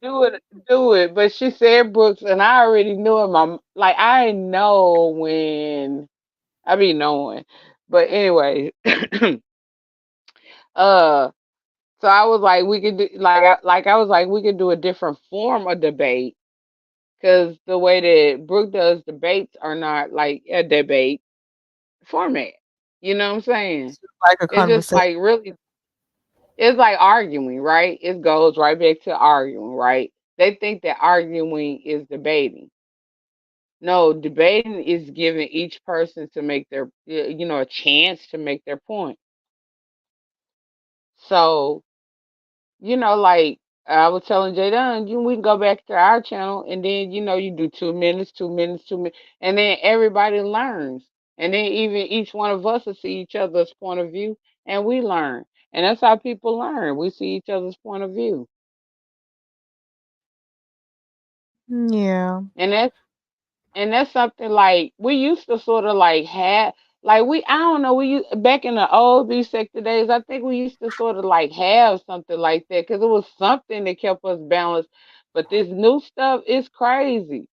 do it, but she said Brooks, and I already knew it. Like I know when I be knowing. But anyway, uh, so I was like, we could do like I was like we could do a different form of debate, because the way that Brooke does debates are not like a debate format. You know what I'm saying? It's just like a It's just conversation. like really, it's like arguing, right? It goes right back to arguing, right? They think that arguing is debating. No, debating is giving each person to make their, a chance to make their point. So, like I was telling Jadon, we can go back to our channel, and then, you do 2 minutes, 2 minutes, 2 minutes, and then everybody learns. And then even each one of us will see each other's point of view, and we learn. And that's how people learn. We see each other's point of view. Yeah. And that's something like we used to sort of like have, like we I don't know, we used, back in the old B sector days, I think we used to sort of like have something like that, because it was something that kept us balanced. But this new stuff is crazy.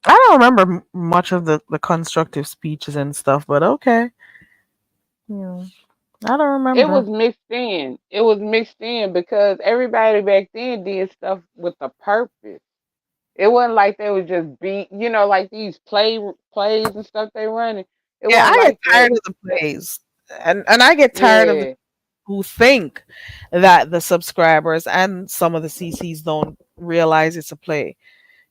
I don't remember much of the constructive speeches and stuff, but okay. Yeah. I don't It remember. was mixed in. It was mixed in because everybody back then did stuff with a purpose. It wasn't like they was just like these plays and stuff they running. It Yeah, wasn't I get like that. tired of the They, plays. And I get tired of the yeah. who think that the subscribers and some of the CCs don't realize it's a play.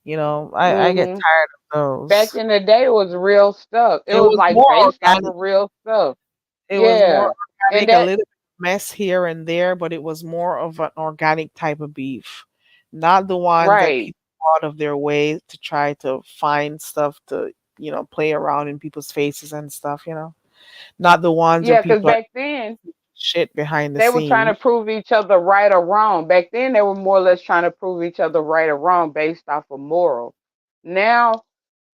I get Mhm. tired of Back those. in the day, it was real stuff. It It was was like more based off organic. of real stuff. It was more Yeah, and organic, a that little mess here and there, but it was more of an organic type of beef, not the ones that right. people go out of their way to try to find stuff to, play around in people's faces and stuff, not the ones where Yeah, because people are back then shit behind the they were trying scenes. to prove each other right or wrong. Back then they were more or less trying to prove each other right or wrong based off of moral. Now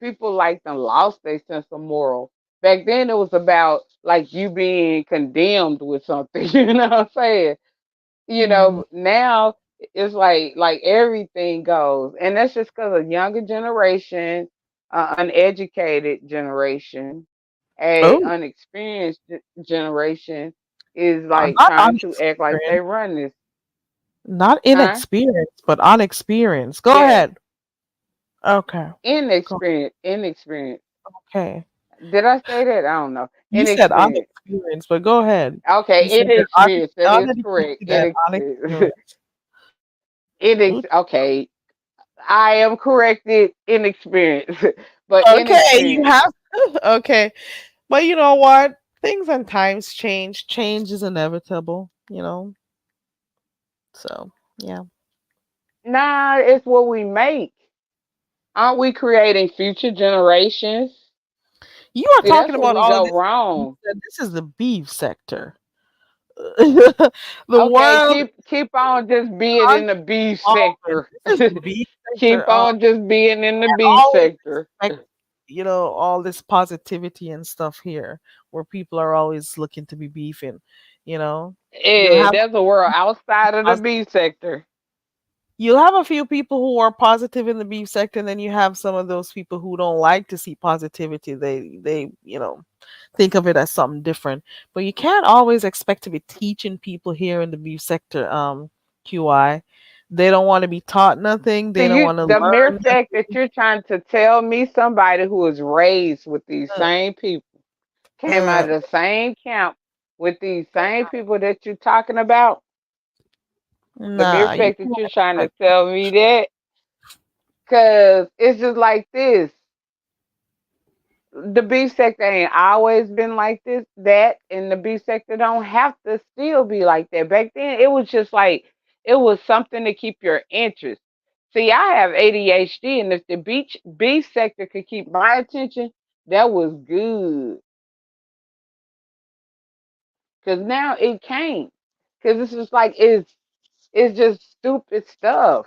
people like them lost their sense of moral. Back then it was about like you being condemned with something. You know what I'm saying? Mm. Now it's like everything goes, and that's just because a younger generation, uneducated generation, a Oh, unexperienced generation is like not trying to act like they unexperienced, run this. not Huh? inexperienced, but unexperienced. Go Yeah, ahead. Okay. Go. inexperienced. Okay. Did I say that? I don't know. You said Inexperienced. unexperienced, but go ahead. You Okay, said they're inexperienced. That is correct. uneducated and unexperienced. Okay. I am corrected. Inexperienced, but Okay, you inexperienced. have okay. But you know what? Things and times change. Change is inevitable. So, yeah. Nah, it's what we make. Aren't we creating future generations? You are See, talking that's where about we all of go this. You wrong. said this is the beef sector. The Okay, world keep on just being is in the beef evolving. sector. This is the beef Keep sector. on just being in the beef Always sector. expect, all this positivity and stuff here, where people are always looking to be beefing. You know, you'll Yeah, have there's a world outside of the pos- beef sector. you'll have a few people who are positive in the beef sector, and then you have some of those people who don't like to see positivity. They think of it as something different. But you can't always expect to be teaching people here in the beef sector. QI. They don't want to be taught nothing. They See, don't you want to the mere learn fact that you're trying to tell me somebody who was raised with these nothing. same people, came out Uh, of the same camp with these same people that you're talking about, the mere nah, you fact that you're can't. trying to tell me that, because it's just like this. The beef sector ain't always been like this, that, and the beef sector don't have to still be like that. Back then, it was just like it was something to keep your interest. See, I have ADHD, and if the beef sector could keep my attention, that was good. Cause now it can't. Cause it's just like it's just stupid stuff.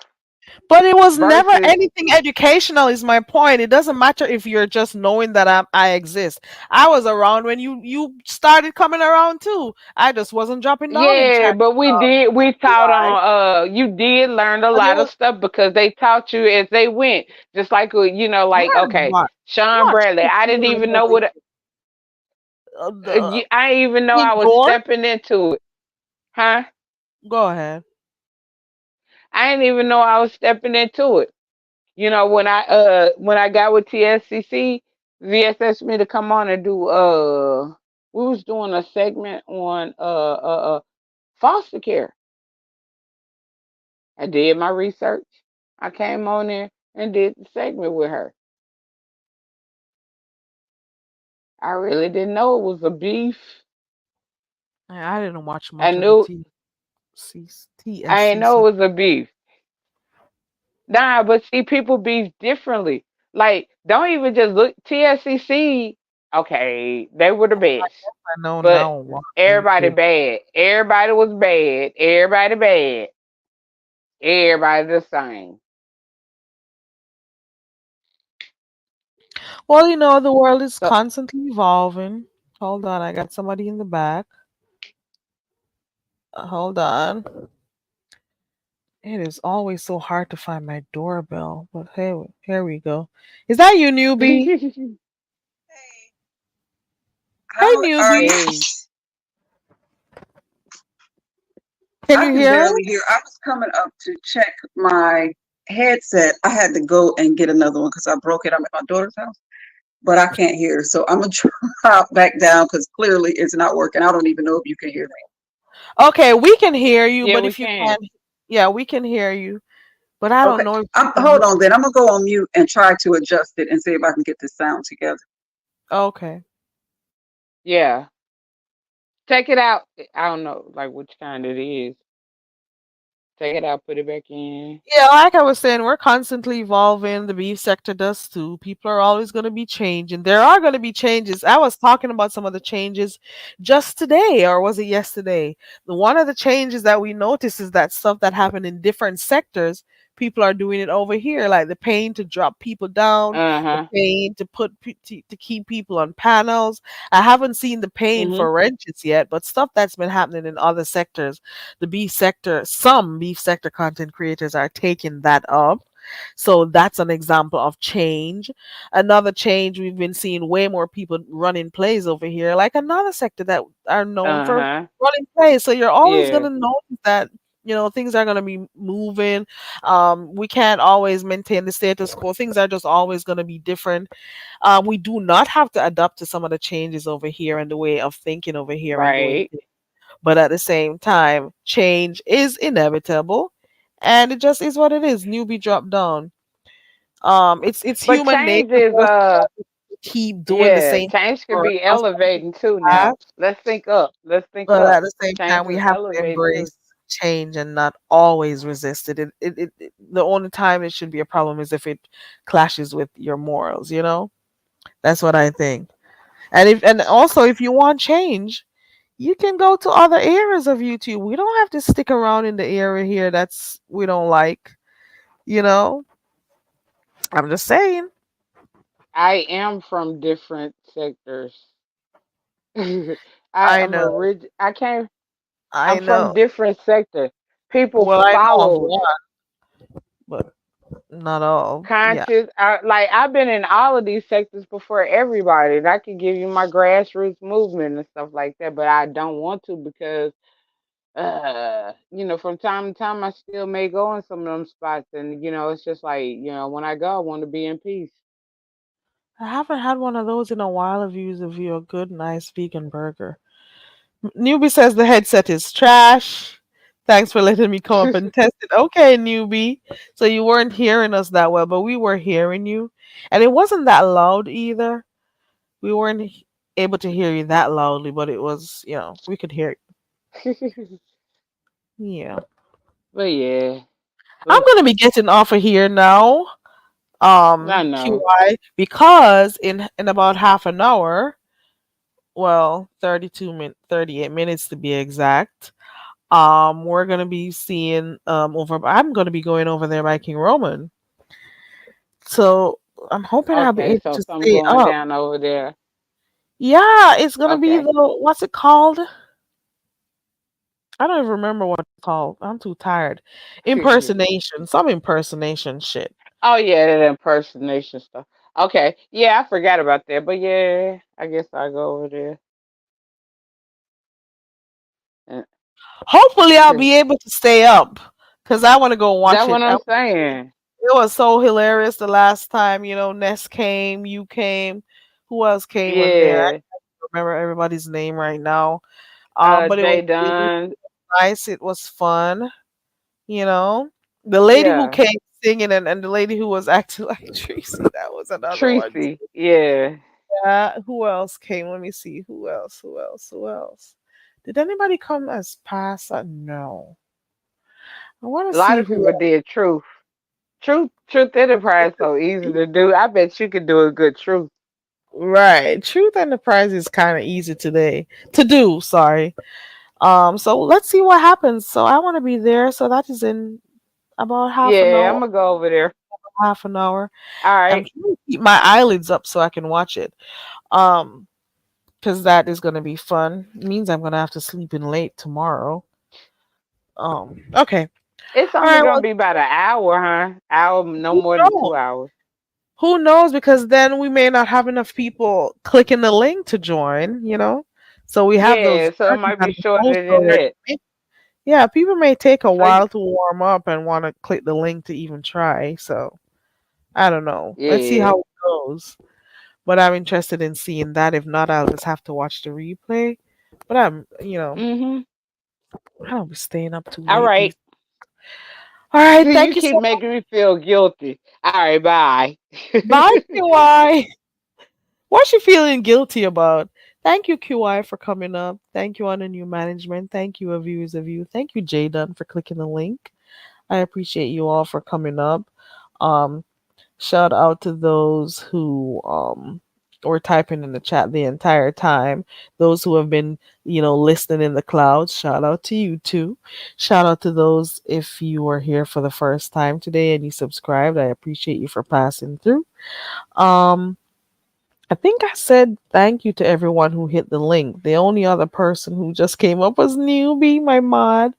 But it was never Versus, anything educational. Is my point. It doesn't matter if you're just knowing that I exist. I was around when you started coming around too. I just wasn't dropping down in yeah, chat. but we taught QI. on you did learn a But it lot of was stuff because they taught you as they went. Just like like learn okay, what? Sean What Bradley. shit I you didn't learned even know over what here? The I didn't even know I was Igor? stepping into it. Huh? Go ahead. I didn't even know I was stepping into it. When I got with TSCC, VS asked me to come on and do we was doing a segment on foster care. I did my research. I came on there and did the segment with her. I really didn't know it was a beef. I didn't watch I much of the knew I didn't know TSCC. it was a beef. Nah, but see, people beef differently. Like, don't even just look TSCC. Okay, they were the best, I know but now what beef everybody did. bad. Everybody was bad. Everybody bad. Everybody the same. Well, the world is So constantly evolving. Hold on, I got somebody in the back. Hold on. It is always so hard to find my doorbell, but hey, here we go. Is that you, newbie? Hey, How are newbie. you? hey, Can I you can hear barely us? hear. I was coming up to check my headset. I had to go and get another one because I broke it. I'm at my daughter's house, but I can't hear. So I'm gonna drop back down because clearly it's not working. I don't even know if you can hear me. Okay, we can hear you, yeah, but we if you can. can't, yeah, we can hear you. But I don't Okay. know if you can Hold hear. on then. I'm gonna go on mute and try to adjust it and see if I can get this sound together. Okay. Yeah, take it out. I don't know, like which kind it is. Take it out, put it back in. Yeah, like I was saying, we're constantly evolving. The beef sector does too. People are always going to be changing. There are going to be changes. I was talking about some of the changes just today, or was it yesterday? The one of the changes that we notice is that stuff that happened in different sectors, people are doing it over here, like the pain to drop people down, Uh the huh. pain to to keep people on panels. I haven't seen the pain Mhm. for wrenches yet, but stuff that's been happening in other sectors, the beef sector, some beef sector content creators are taking that up. So that's an example of change. Another change, we've been seeing way more people running plays over here, like another sector that are known Uh for huh. running plays. So you're always going Yeah. to notice that things are going to be moving. We can't always maintain the status quo. Things are just always going to be different. We do not have to adapt to some of the changes over here and the way of thinking over here and doing Right. things, but at the same time, change is inevitable, and it just is what it is. Newbie drop down. It's But human nature change is for us to keep doing the yeah, same thing change could for be us from the elevating too now. past, Let's think up. Let's think but up. at the same Change time, we is have to elevating too. embrace change and not always resist it. The only time it should be a problem is if it clashes with your morals. That's what I think. And also, if you want change, you can go to other areas of YouTube. We don't have to stick around in the area here that's we don't like. You know, I'm just saying. I am from different sectors. I I am a know. rich. I can't. I I'm from know. different sectors. People Well, I know of follow one, but not all. Yeah. conscious. Like I've been in all of these sectors before everybody. And I can give you my grassroots movement and stuff like that, but I don't want to because from time to time, I still may go in some of them spots, and it's just like, when I go, I want to be in peace. I haven't had one of those in a while. Of views of you, a good, nice vegan burger. Newbie says the headset is trash. Thanks for letting me come up and test it. Okay, newbie. So you weren't hearing us that well, but we were hearing you. And it wasn't that loud either. We weren't able to hear you that loudly, but it was, we could hear it. Yeah. But yeah, I'm ugh, going to be getting off of here now, I know. QI, because in about half an hour, well, 38 minutes to be exact, we're gonna be seeing I'm gonna be going over there by King Roman. So I'm hoping I'll be Okay, able so to something stay going up. down over there. Yeah, it's gonna be Okay. the what's it called? I don't even remember what it's called. I'm too tired. Impersonation. Some impersonation shit. Oh yeah, that impersonation stuff. Okay, yeah, I forgot about that, but yeah, I guess I'll go over there. And- Hopefully I'll be able to stay up. Cause I wanna go watch That's it. what I'm saying. It was so hilarious the last time, Ness came, you came. Who else came on there? I Yeah. don't remember everybody's name right now. But it was Jay Dunn. nice. It was fun, you know. The lady who Yeah. came singing and the lady who was acting like Tracy, that was another one. Tracy. Yeah. Yeah. Who else came? Let me see. Who else? Who else? Who else? Did anybody come as past? No. I want to A lot see of who. people did truth. Truth Enterprise so easy to do. I bet you could do a good truth. Right. Truth and the Prize is kind of easy today to do. Sorry. So let's see what happens. So I want to be there. So that is in about Yeah, I'm gonna go over there. half an hour. All I'm right. trying to keep my eyelids up so I can watch it. Um, because that is gonna be fun. It means I'm gonna have to sleep in late tomorrow. Okay. It's All only right. gonna Well, be about an hour, huh? Hour, no who more than knows? 2 hours. Who knows? Because then we may not have enough people clicking the link to join. So we have those Yeah, so it versions might that be are shorter posted than already. that. Yeah, people may take a So while to warm up and want to click the link to even try. So I don't know. Let's see yeah. how it goes. But I'm interested in seeing that. If not, I'll just have to watch the replay. But Mhm. I don't be staying up too All late right. these. All right, You thank you keep so making me feel guilty. All right, bye. much. Bye, QI. What's she feeling guilty about? Thank you, QI, for coming up. Thank you on the new management. Thank you, viewers of you. Thank you, J Dunn, for clicking the link. I appreciate you all for coming up. Um, Shout out to those who were typing in the chat the entire time. Those who have been, listening in the clouds. Shout out to you too. Shout out to those if you are here for the first time today and you subscribed. I appreciate you for passing through. Um I think I said thank you to everyone who hit the link. The only other person who just came up was Newbie, my mod.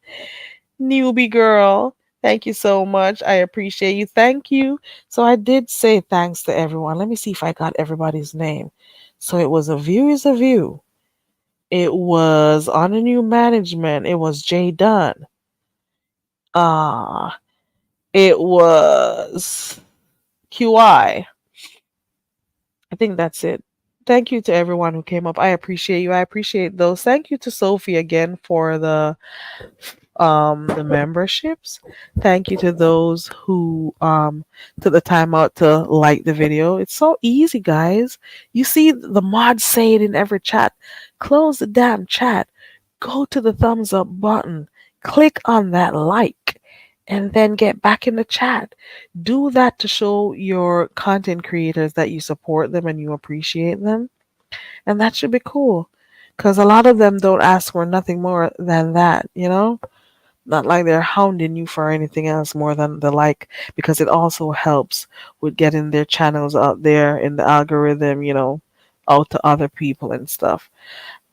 Newbie girl. Thank you so much. I appreciate you. Thank you. So I did say thanks to everyone. Let me see if I got everybody's name. So it was a view is a view. It was on a new management. It was Jay Dunn. Ah, it was QI. I think that's it. Thank you to everyone who came up. I appreciate you. I appreciate those. Thank you to Sophie again for the memberships. Thank you to those who took the time out to like the video. It's so easy, guys. You see the mods say it in every chat. Close the damn chat. Go to the thumbs up button. Click on that like and then get back in the chat. Do that to show your content creators that you support them and you appreciate them. And that should be cool. Because a lot of them don't ask for nothing more than that. Not like they're hounding you for anything else more than the like, because it also helps with getting their channels out there in the algorithm, out to other people and stuff.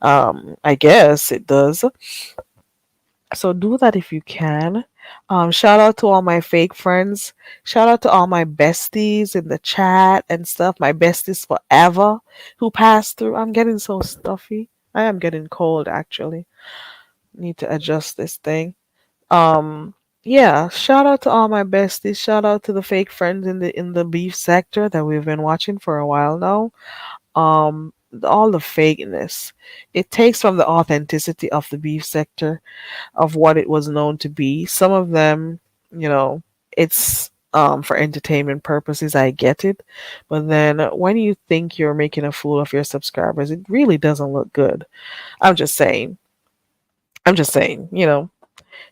I guess it does. So do that if you can. Shout out to all my fake friends. Shout out to all my besties in the chat and stuff. My besties forever who passed through. I'm getting so stuffy. I am getting cold actually. Need to adjust this thing. Um, yeah, shout out to all my besties. Shout out to the fake friends in the beef sector that we've been watching for a while now. All the fakeness. It takes from the authenticity of the beef sector of what it was known to be. Some of them, you know, it's for entertainment purposes, I get it. But then when you think you're making a fool of your subscribers, it really doesn't look good. I'm just saying. I'm just saying,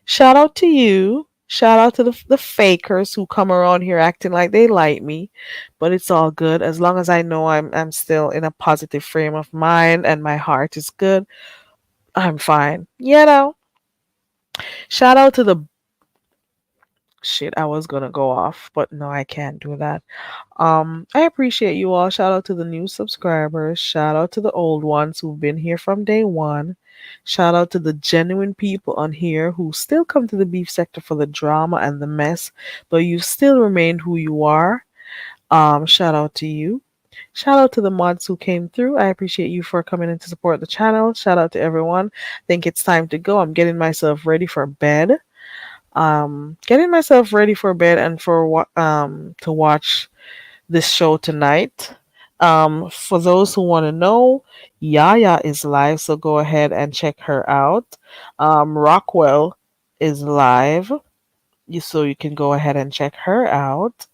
shout out to you. Shout out to the fakers who come around here acting like they like me, but it's all good as long as I know I'm still in a positive frame of mind and my heart is good. I'm fine. Shout out to the shit. I was gonna go off, but no, I can't do that. I appreciate you all. Shout out to the new subscribers. Shout out to the old ones who've been here from day one. Shout out to the genuine people on here who still come to the beef sector for the drama and the mess, but you still remained who you are. Shout out to you. Shout out to the mods who came through. I appreciate you for coming in to support the channel. Shout out to everyone. Think it's time to go. I'm getting myself ready for bed. Getting myself ready for bed and to watch this show tonight. For those who want to know, Yaya is live, so go ahead and check her out. Rockwell is live, so you can go ahead and check her out.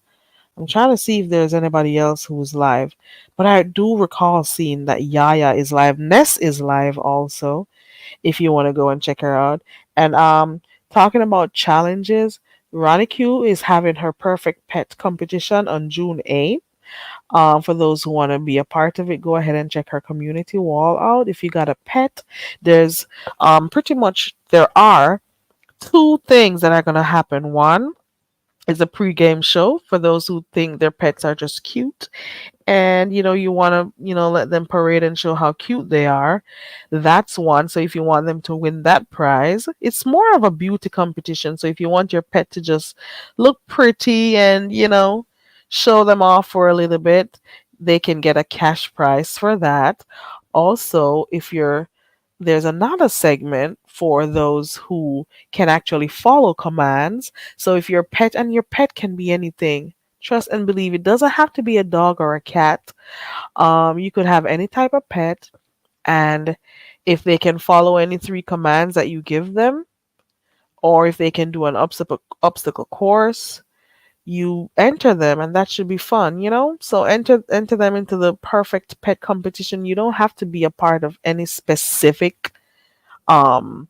I'm trying to see if there's anybody else who's live, but I do recall seeing that Yaya is live. Ness is live also, if you want to go and check her out. And talking about challenges, Ronnie Q is having her perfect pet competition on June 8th. For those who want to be a part of it, go ahead and check her community wall out. If you got a pet, there's pretty much there are two things that are gonna happen. One is a pre-game show for those who think their pets are just cute and you want to let them parade and show how cute they are. That's one. So if you want them to win that prize, it's more of a beauty competition. So if you want your pet to just look pretty and show them off for a little bit, they can get a cash prize for that. Also, if you're there's another segment for those who can actually follow commands. So if your pet, and your pet can be anything, trust and believe, it doesn't have to be a dog or a cat. You could have any type of pet, and if they can follow any three commands that you give them, or if they can do an obstacle course, you enter them, and that should be fun. So enter them into the perfect pet competition. You don't have to be a part of any specific, um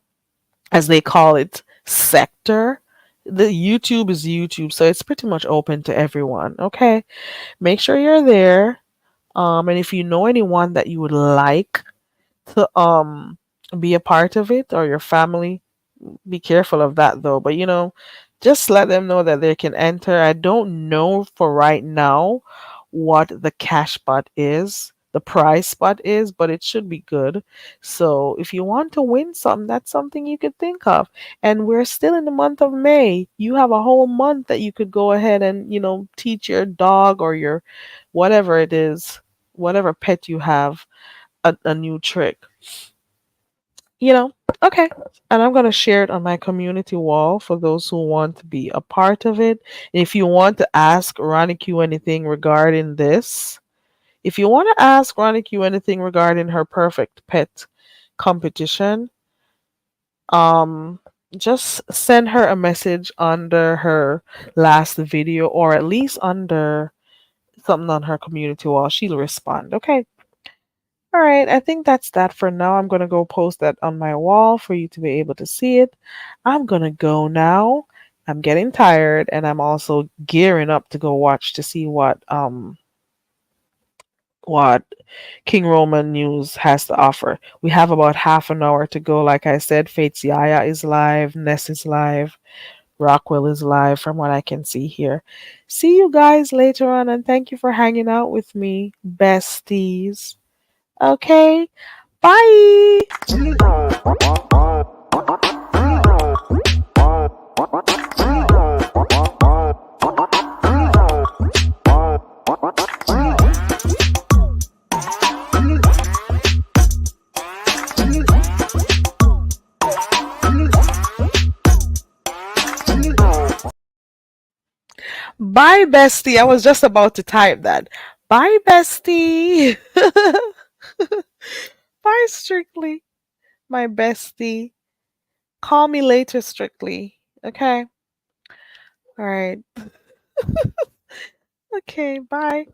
as they call it, sector. The YouTube is YouTube, so it's pretty much open to everyone. Okay, make sure you're there. And if you know anyone that you would like to be a part of it, or your family, be careful of that though. But just let them know that they can enter. I don't know for right now what the cash spot is, the prize spot is, but it should be good. So if you want to win something, that's something you could think of. And we're still in the month of May. You have a whole month that you could go ahead and teach your dog or your whatever it is, whatever pet you have, a new trick. you know okay, and I'm going to share it on my community wall for those who want to be a part of it. If you want to ask Ronnie Q anything regarding this, if you want to ask Ronnie Q anything regarding her perfect pet competition, um just send her a message under her last video, or at least under something on her community wall. She'll respond. Okay. All right, I think that's that for now. I'm going to go post that on my wall for you to be able to see it. I'm going to go now. I'm getting tired, and I'm also gearing up to go watch to see what King Roman News has to offer. We have about half an hour to go. Like I said, Fates Yaya is live, Ness is live, Rockwell is live from what I can see here. See you guys later on, and thank you for hanging out with me, besties. Okay, bye. Bye, bestie. I was just about to type that. Bye, bestie. Bye, Strictly. My bestie. Call me later, Strictly. Okay. All right. Okay. Bye.